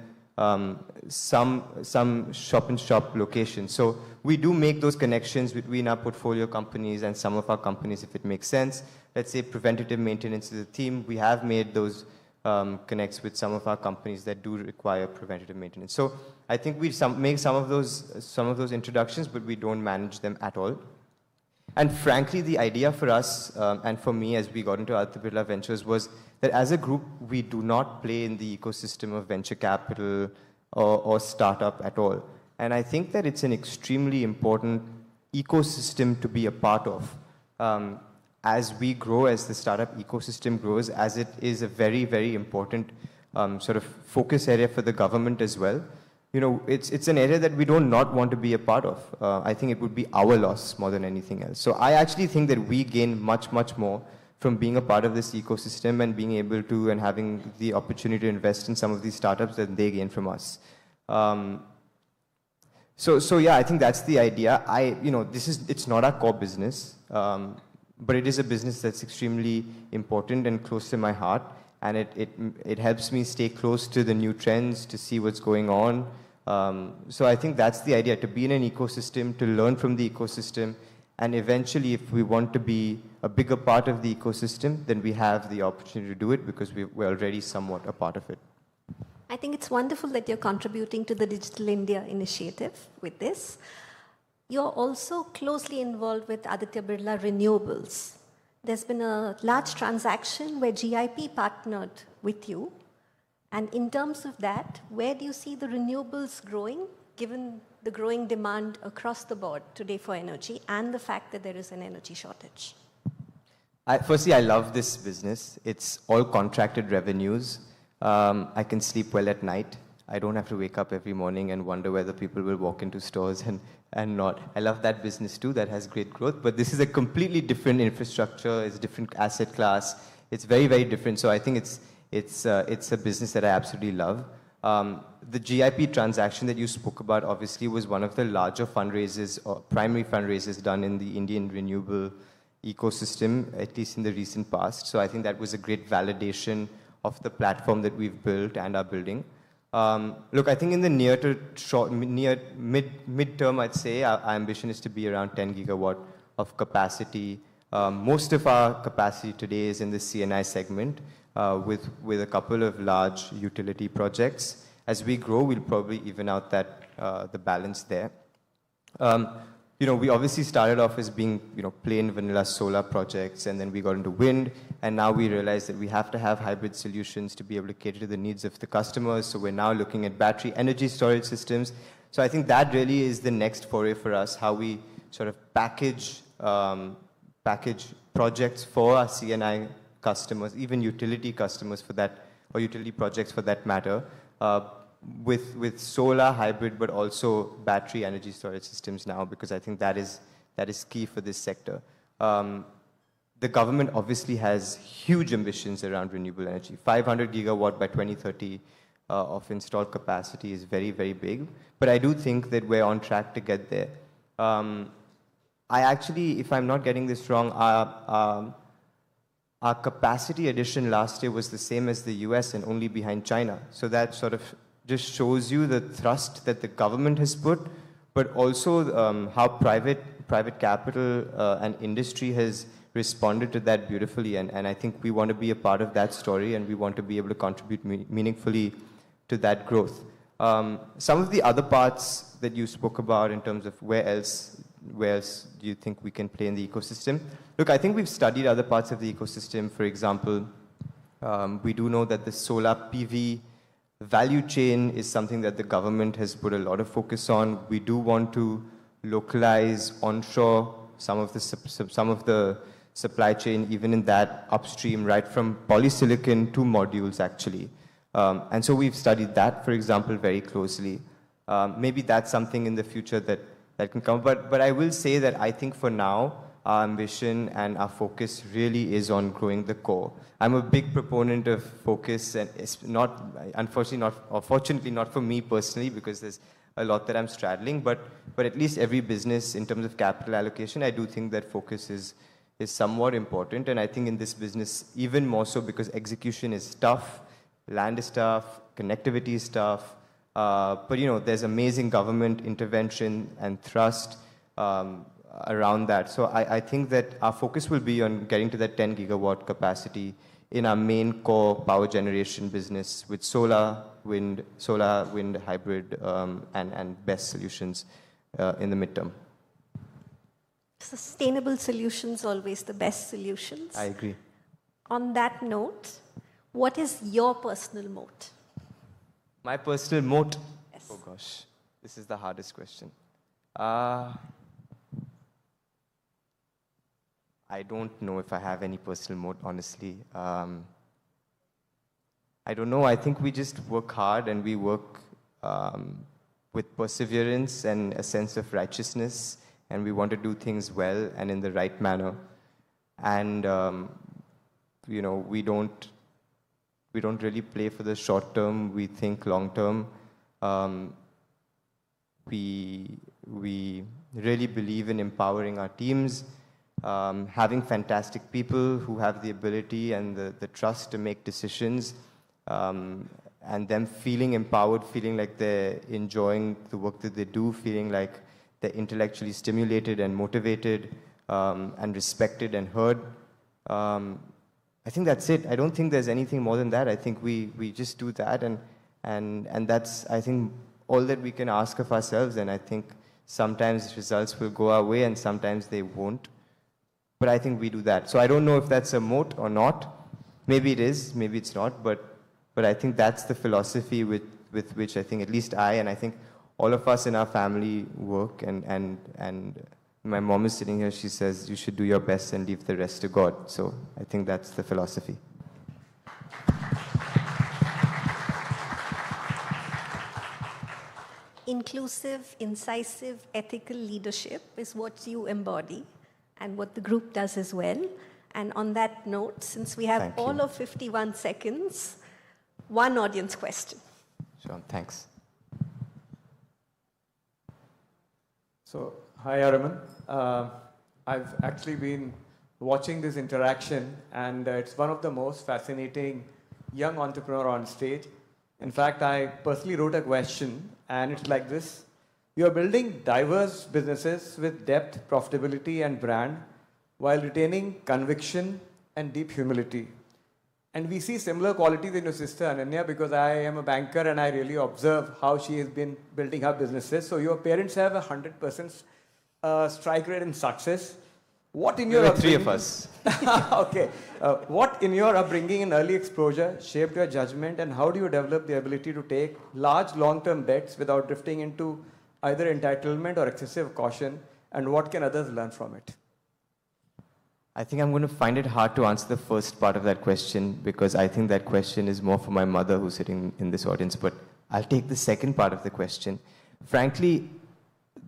some shop-in-shop locations. So we do make those connections between our portfolio companies and some of our companies, if it makes sense. Let's say preventative maintenance is a theme. We have made those connects with some of our companies that do require preventative maintenance. So I think we make some of those introductions, but we don't manage them at all. And frankly, the idea for us and for me as we got into Aditya Birla Ventures was that as a group, we do not play in the ecosystem of venture capital or startup at all. And I think that it's an extremely important ecosystem to be a part of. As we grow, as the startup ecosystem grows, as it is a very, very important sort of focus area for the government as well. it's an area that we don't not want to be a part of. I think it would be our loss more than anything else. So I actually think that we gain much, much more from being a part of this ecosystem and being able to and having the opportunity to invest in some of these startups that they gain from us. So yeah, I think that's the idea. It's not our core business, but it is a business that's extremely important and close to my heart. And it helps me stay close to the new trends, to see what's going on. So I think that's the idea, to be in an ecosystem, to learn from the ecosystem, and eventually if we want to be a bigger part of the ecosystem, then we have the opportunity to do it because we're already somewhat a part of it. I think it's wonderful that you're contributing to the Digital India initiative with this. You're also closely involved with Aditya Birla Renewables. There's been a large transaction where GIP partnered with you. And in terms of that, where do you see the renewables growing, given the growing demand across the board today for energy and the fact that there is an energy shortage? Firstly, I love this business. It's all contracted revenues. I can sleep well at night. I don't have to wake up every morning and wonder whether people will walk into stores and not. I love that business too. That has great growth. But this is a completely different infrastructure. It's a different asset class. It's very, very different. So I think it's a business that I absolutely love. The GIP transaction that you spoke about obviously was one of the larger fundraisers or primary fundraisers done in the Indian renewable ecosystem, at least in the recent past. So I think that was a great validation of the platform that we've built and are building. Look, I think in the near to mid-term, I'd say our ambition is to be around 10 gigawatt of capacity. Most of our capacity today is in the C&I segment with a couple of large utility projects. As we grow, we'll probably even out that the balance there. We obviously started off as being, plain vanilla solar projects, and then we got into wind, and now we realize that we have to have hybrid solutions to be able to cater to the needs of the customers. So we're now looking at battery energy storage systems. So I think that really is the next foray for us, how we sort of package projects for our C&I customers, even utility customers for that, or utility projects for that matter, with solar, hybrid, but also battery energy storage systems now, because I think that is key for this sector. The government obviously has huge ambitions around renewable energy. 500 gigawatt by 2030 of installed capacity is very, very big. But I do think that we're on track to get there. I actually, if I'm not getting this wrong, our capacity addition last year was the same as the US and only behind China. So that sort of just shows you the thrust that the government has put, but also how private capital and industry has responded to that beautifully. And I think we want to be a part of that story, and we want to be able to contribute meaningfully to that growth. Some of the other parts that you spoke about in terms of where else do you think we can play in the ecosystem? Look, I think we've studied other parts of the ecosystem. For example, we do know that the solar PV value chain is something that the government has put a lot of focus on. We do want to localize onshore some of the supply chain, even in that upstream, right from polysilicon to modules, actually. And so we've studied that, for example, very closely. Maybe that's something in the future that can come. But I will say that I think for now, our ambition and our focus really is on growing the core. I'm a big proponent of focus, and it's fortunately not for me personally, because there's a lot that I'm straddling, but at least every business in terms of capital allocation, I do think that focus is somewhat important. And I think in this business, even more so, because execution is tough, land is tough, connectivity is tough, but there's amazing government intervention and thrust around that. So I think that our focus will be on getting to that 10 gigawatt capacity in our main core power generation business with solar, wind, hybrid, and best solutions in the midterm. Sustainable solutions, always the best solutions. I agree. On that note, what is your personal moat? My personal moat? Yes. Oh gosh, this is the hardest question. I don't know if I have any personal moat, honestly. I don't know. I think we just work hard, and we work with perseverance and a sense of righteousness, and we want to do things well and in the right manner. And we don't really play for the short term. We think long term. We really believe in empowering our teams, having fantastic people who have the ability and the trust to make decisions, and them feeling empowered, feeling like they're enjoying the work that they do, feeling like they're intellectually stimulated and motivated, and respected and heard. I think that's it. I don't think there's anything more than that. I think we just do that, and that's, I think, all that we can ask of ourselves. And I think sometimes results will go our way and sometimes they won't. But I think we do that. So I don't know if that's a moat or not. Maybe it is, maybe it's not. But I think that's the philosophy with which I think at least I, and I think all of us in our family work. And my mom is sitting here, she says, you should do your best and leave the rest to God. So I think that's the philosophy. Inclusive, incisive, ethical leadership is what you embody and what the group does as well. And on that note, since we have all of 51 seconds, one audience question. Sure, thanks. So, hi Araman. I've actually been watching this interaction, and it's one of the most fascinating young entrepreneur on stage. In fact, I personally wrote a question, and it's like this. You are building diverse businesses with depth, profitability, and brand, while retaining conviction and deep humility. And we see similar qualities in your sister Ananya, because I am a banker and I really observe how she has been building her businesses. So your parents have 100% strike rate in success. What in your three of us. Okay. What in your upbringing and early exposure shaped your judgment, and how do you develop the ability to take large long-term bets without drifting into either entitlement or excessive caution, and what can others learn from it? I think I'm going to find it hard to answer the first part of that question, because I think that question is more for my mother who's sitting in this audience, but I'll take the second part of the question. Frankly,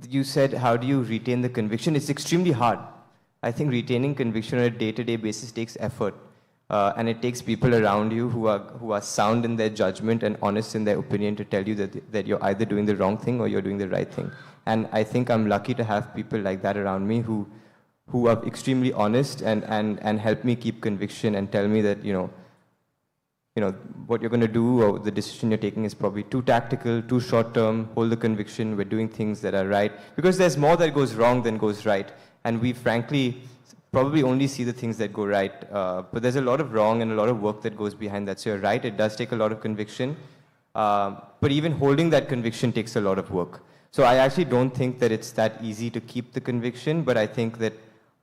you said, how do you retain the conviction? It's extremely hard. I think retaining conviction on a day-to-day basis takes effort, and it takes people around you who are sound in their judgment and honest in their opinion to tell you that you're either doing the wrong thing or you're doing the right thing. And I think I'm lucky to have people like that around me who are extremely honest and help me keep conviction and tell me that, what you're going to do or the decision you're taking is probably too tactical, too short-term. Hold the conviction. We're doing things that are right. Because there's more that goes wrong than goes right. And we, frankly, probably only see the things that go right. But there's a lot of wrong and a lot of work that goes behind that. So you're right, it does take a lot of conviction. But even holding that conviction takes a lot of work. So I actually don't think that it's that easy to keep the conviction, but I think that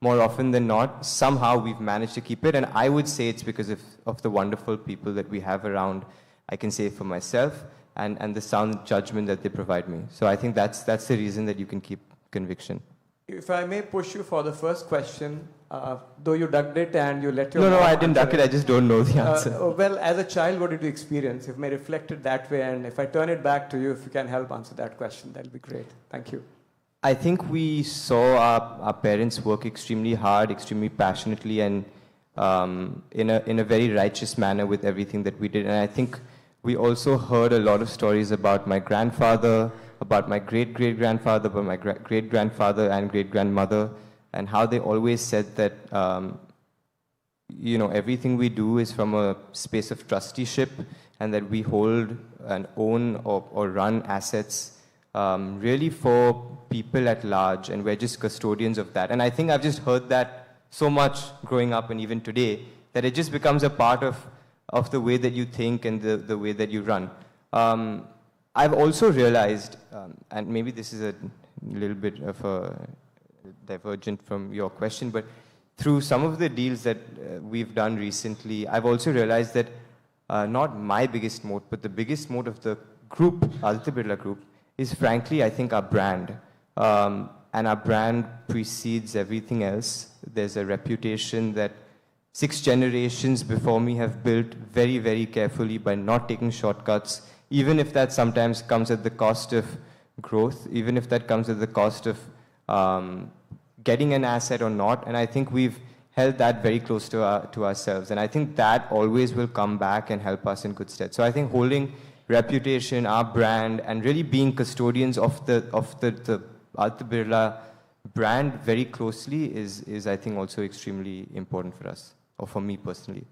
more often than not, somehow we've managed to keep it. And I would say it's because of the wonderful people that we have around, I can say for myself, and the sound judgment that they provide me. So I think that's the reason that you can keep conviction. If I may push you for the first question, though you ducked it and you let your... No, I didn't duck it, I just don't know the answer. Well, as a child, what did you experience? If I reflect it that way, and if I turn it back to you, if you can help answer that question, that'll be great. Thank you. I think we saw our parents work extremely hard, extremely passionately, and in a very righteous manner with everything that we did. And I think we also heard a lot of stories about my grandfather, about my great-great-grandfather, about my great-grandfather and great-grandmother, and how they always said that, everything we do is from a space of trusteeship, and that we hold and own or run assets really for people at large, and we're just custodians of that. And I think I've just heard that so much growing up and even today, that it just becomes a part of the way that you think and the way that you run. I've also realized, and maybe this is a little bit of a divergent from your question, but through some of the deals that we've done recently, I've also realized that not my biggest moat, but the biggest moat of the group, Aditya Birla Group, is frankly, I think, our brand. And our brand precedes everything else. There's a reputation that 6 generations before me have built very, very carefully by not taking shortcuts, even if that sometimes comes at the cost of growth, even if that comes at the cost of getting an asset or not. And I think we've held that very close to ourselves. And I think that always will come back and help us in good stead. So I think holding reputation, our brand, and really being custodians of the Aditya Birla brand very closely is I think also extremely important for us, or for me personally.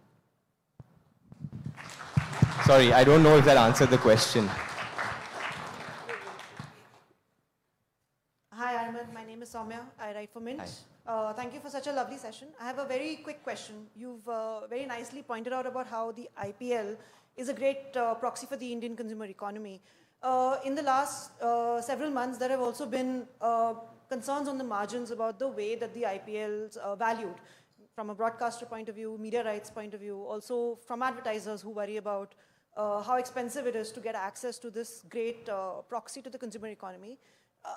Sorry, I don't know if that answered the question. Hi, Arman. My name is Soumya. I write for Mint. Thank you for such a lovely session. I have a very quick question. You've very nicely pointed out about how the IPL is a great proxy for the Indian consumer economy. In the last several months, there have also been concerns on the margins about the way that the IPL's valued from a broadcaster point of view, media rights point of view, also from advertisers who worry about how expensive it is to get access to this great proxy to the consumer economy.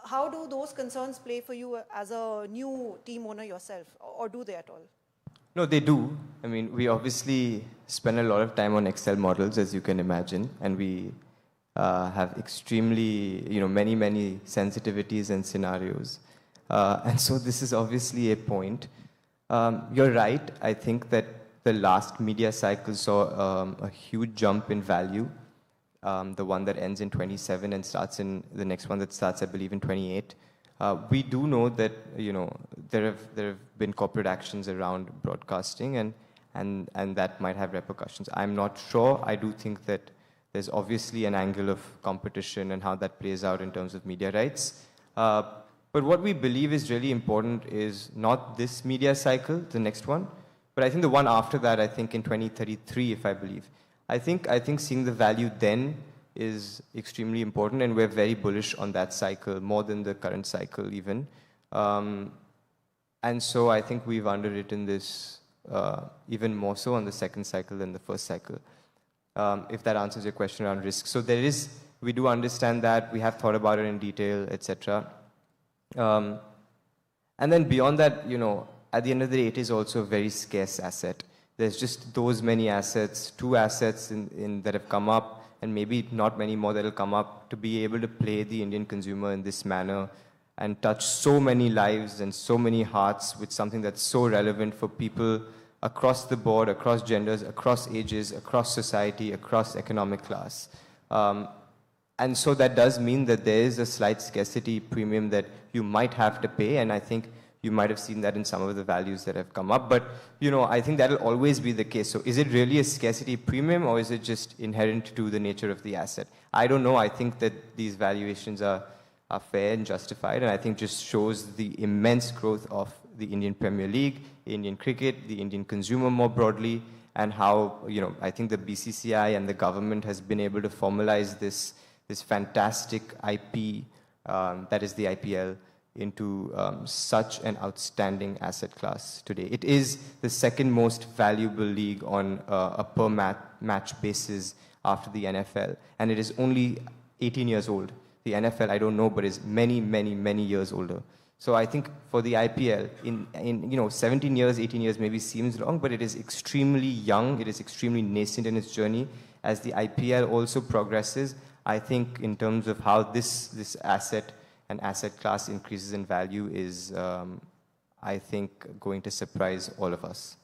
How do those concerns play for you as a new team owner yourself, or do they at all? No, they do. I mean, we obviously spend a lot of time on Excel models, as you can imagine, and we have extremely, many sensitivities and scenarios. And so this is obviously a point. You're right. I think that the last media cycle saw a huge jump in value. The one that ends in 27 and starts in the next one that starts, I believe, in 28. We do know that there have been corporate actions around broadcasting, and that might have repercussions. I'm not sure. I do think that there's obviously an angle of competition and how that plays out in terms of media rights. But what we believe is really important is not this media cycle, the next one, but I think the one after that. I think in 2033, if I believe. I think seeing the value then is extremely important, and we're very bullish on that cycle, more than the current cycle even. And so I think we've underwritten this even more so on the second cycle than the first cycle, if that answers your question around risk. So we do understand that, we have thought about it in detail, etc. And then beyond that, at the end of the day, it is also a very scarce asset. There's just those many assets, 2 assets that have come up, and maybe not many more that will come up, to be able to play the Indian consumer in this manner and touch so many lives and so many hearts with something that's so relevant for people across the board, across genders, across ages, across society, across economic class. And so that does mean that there is a slight scarcity premium that you might have to pay, and I think you might have seen that in some of the values that have come up. But, I think that will always be the case. So is it really a scarcity premium, or is it just inherent to the nature of the asset? I don't know. I think that these valuations are fair and justified, and I think just shows the immense growth of the Indian Premier League, Indian cricket, the Indian consumer more broadly, and how, I think the BCCI and the government has been able to formalize this fantastic IP, that is the IPL, into such an outstanding asset class today. It is the second most valuable league on a per match basis after the NFL, and it is only 18 years old. The NFL, I don't know, but is many years older. So I think for the IPL, in 17 years, 18 years maybe seems long, but it is extremely young. It is extremely nascent in its journey. As the IPL also progresses, I think in terms of how this asset and asset class increases in value is, I think, going to surprise all of us.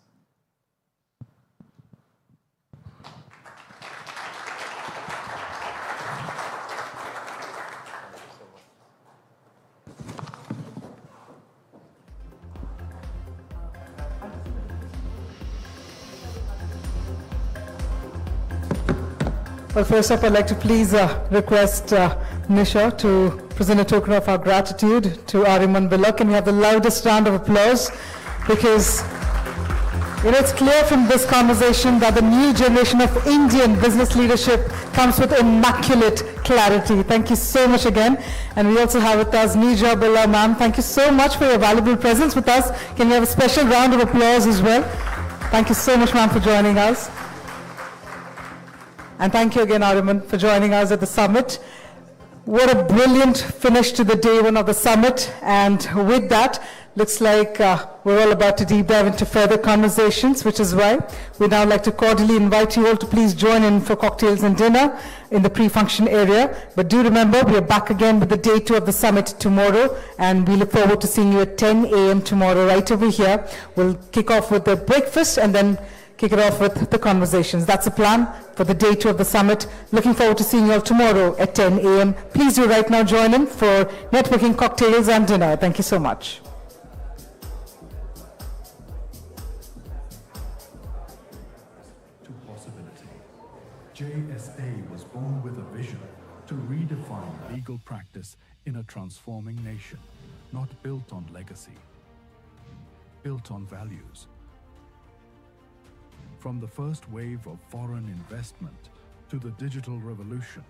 Well, first up, I'd like to please request Nisha to present a token of our gratitude to Ariman Bilak. Can we have the loudest round of applause? Because it's clear from this conversation that the new generation of Indian business leadership comes with immaculate clarity. Thank you so much again. And we also have with us Nija Billah, ma'am. Thank you so much for your valuable presence with us. Can we have a special round of applause as well? Thank you so much, ma'am, for joining us. And thank you again, Ariman, for joining us at the summit. What a brilliant finish to the day one of the summit. And with that, looks like we're all about to deep dive into further conversations, which is why we'd now like to cordially invite you all to please join in for cocktails and dinner in the pre-function area. But do remember, we are back again with the day 2 of the summit tomorrow, and we look forward to seeing you at 10 a.m. tomorrow right over here. We'll kick off with the breakfast and then kick it off with the conversations. That's the plan for the day 2 of the summit. Looking forward to seeing you all tomorrow at 10 a.m. Please do right now join in for networking, cocktails, and dinner. Thank you so much. To possibility. JSA was born with a vision to redefine legal practice in a transforming nation, not built on legacy, built on values. From the first wave of foreign investment to the digital revolution,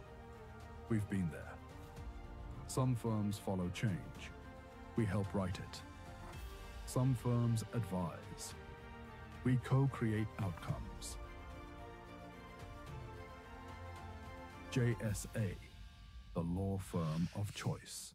we've been there. Some firms follow change. We help write it. Some firms advise. We co-create outcomes. JSA, the law firm of choice.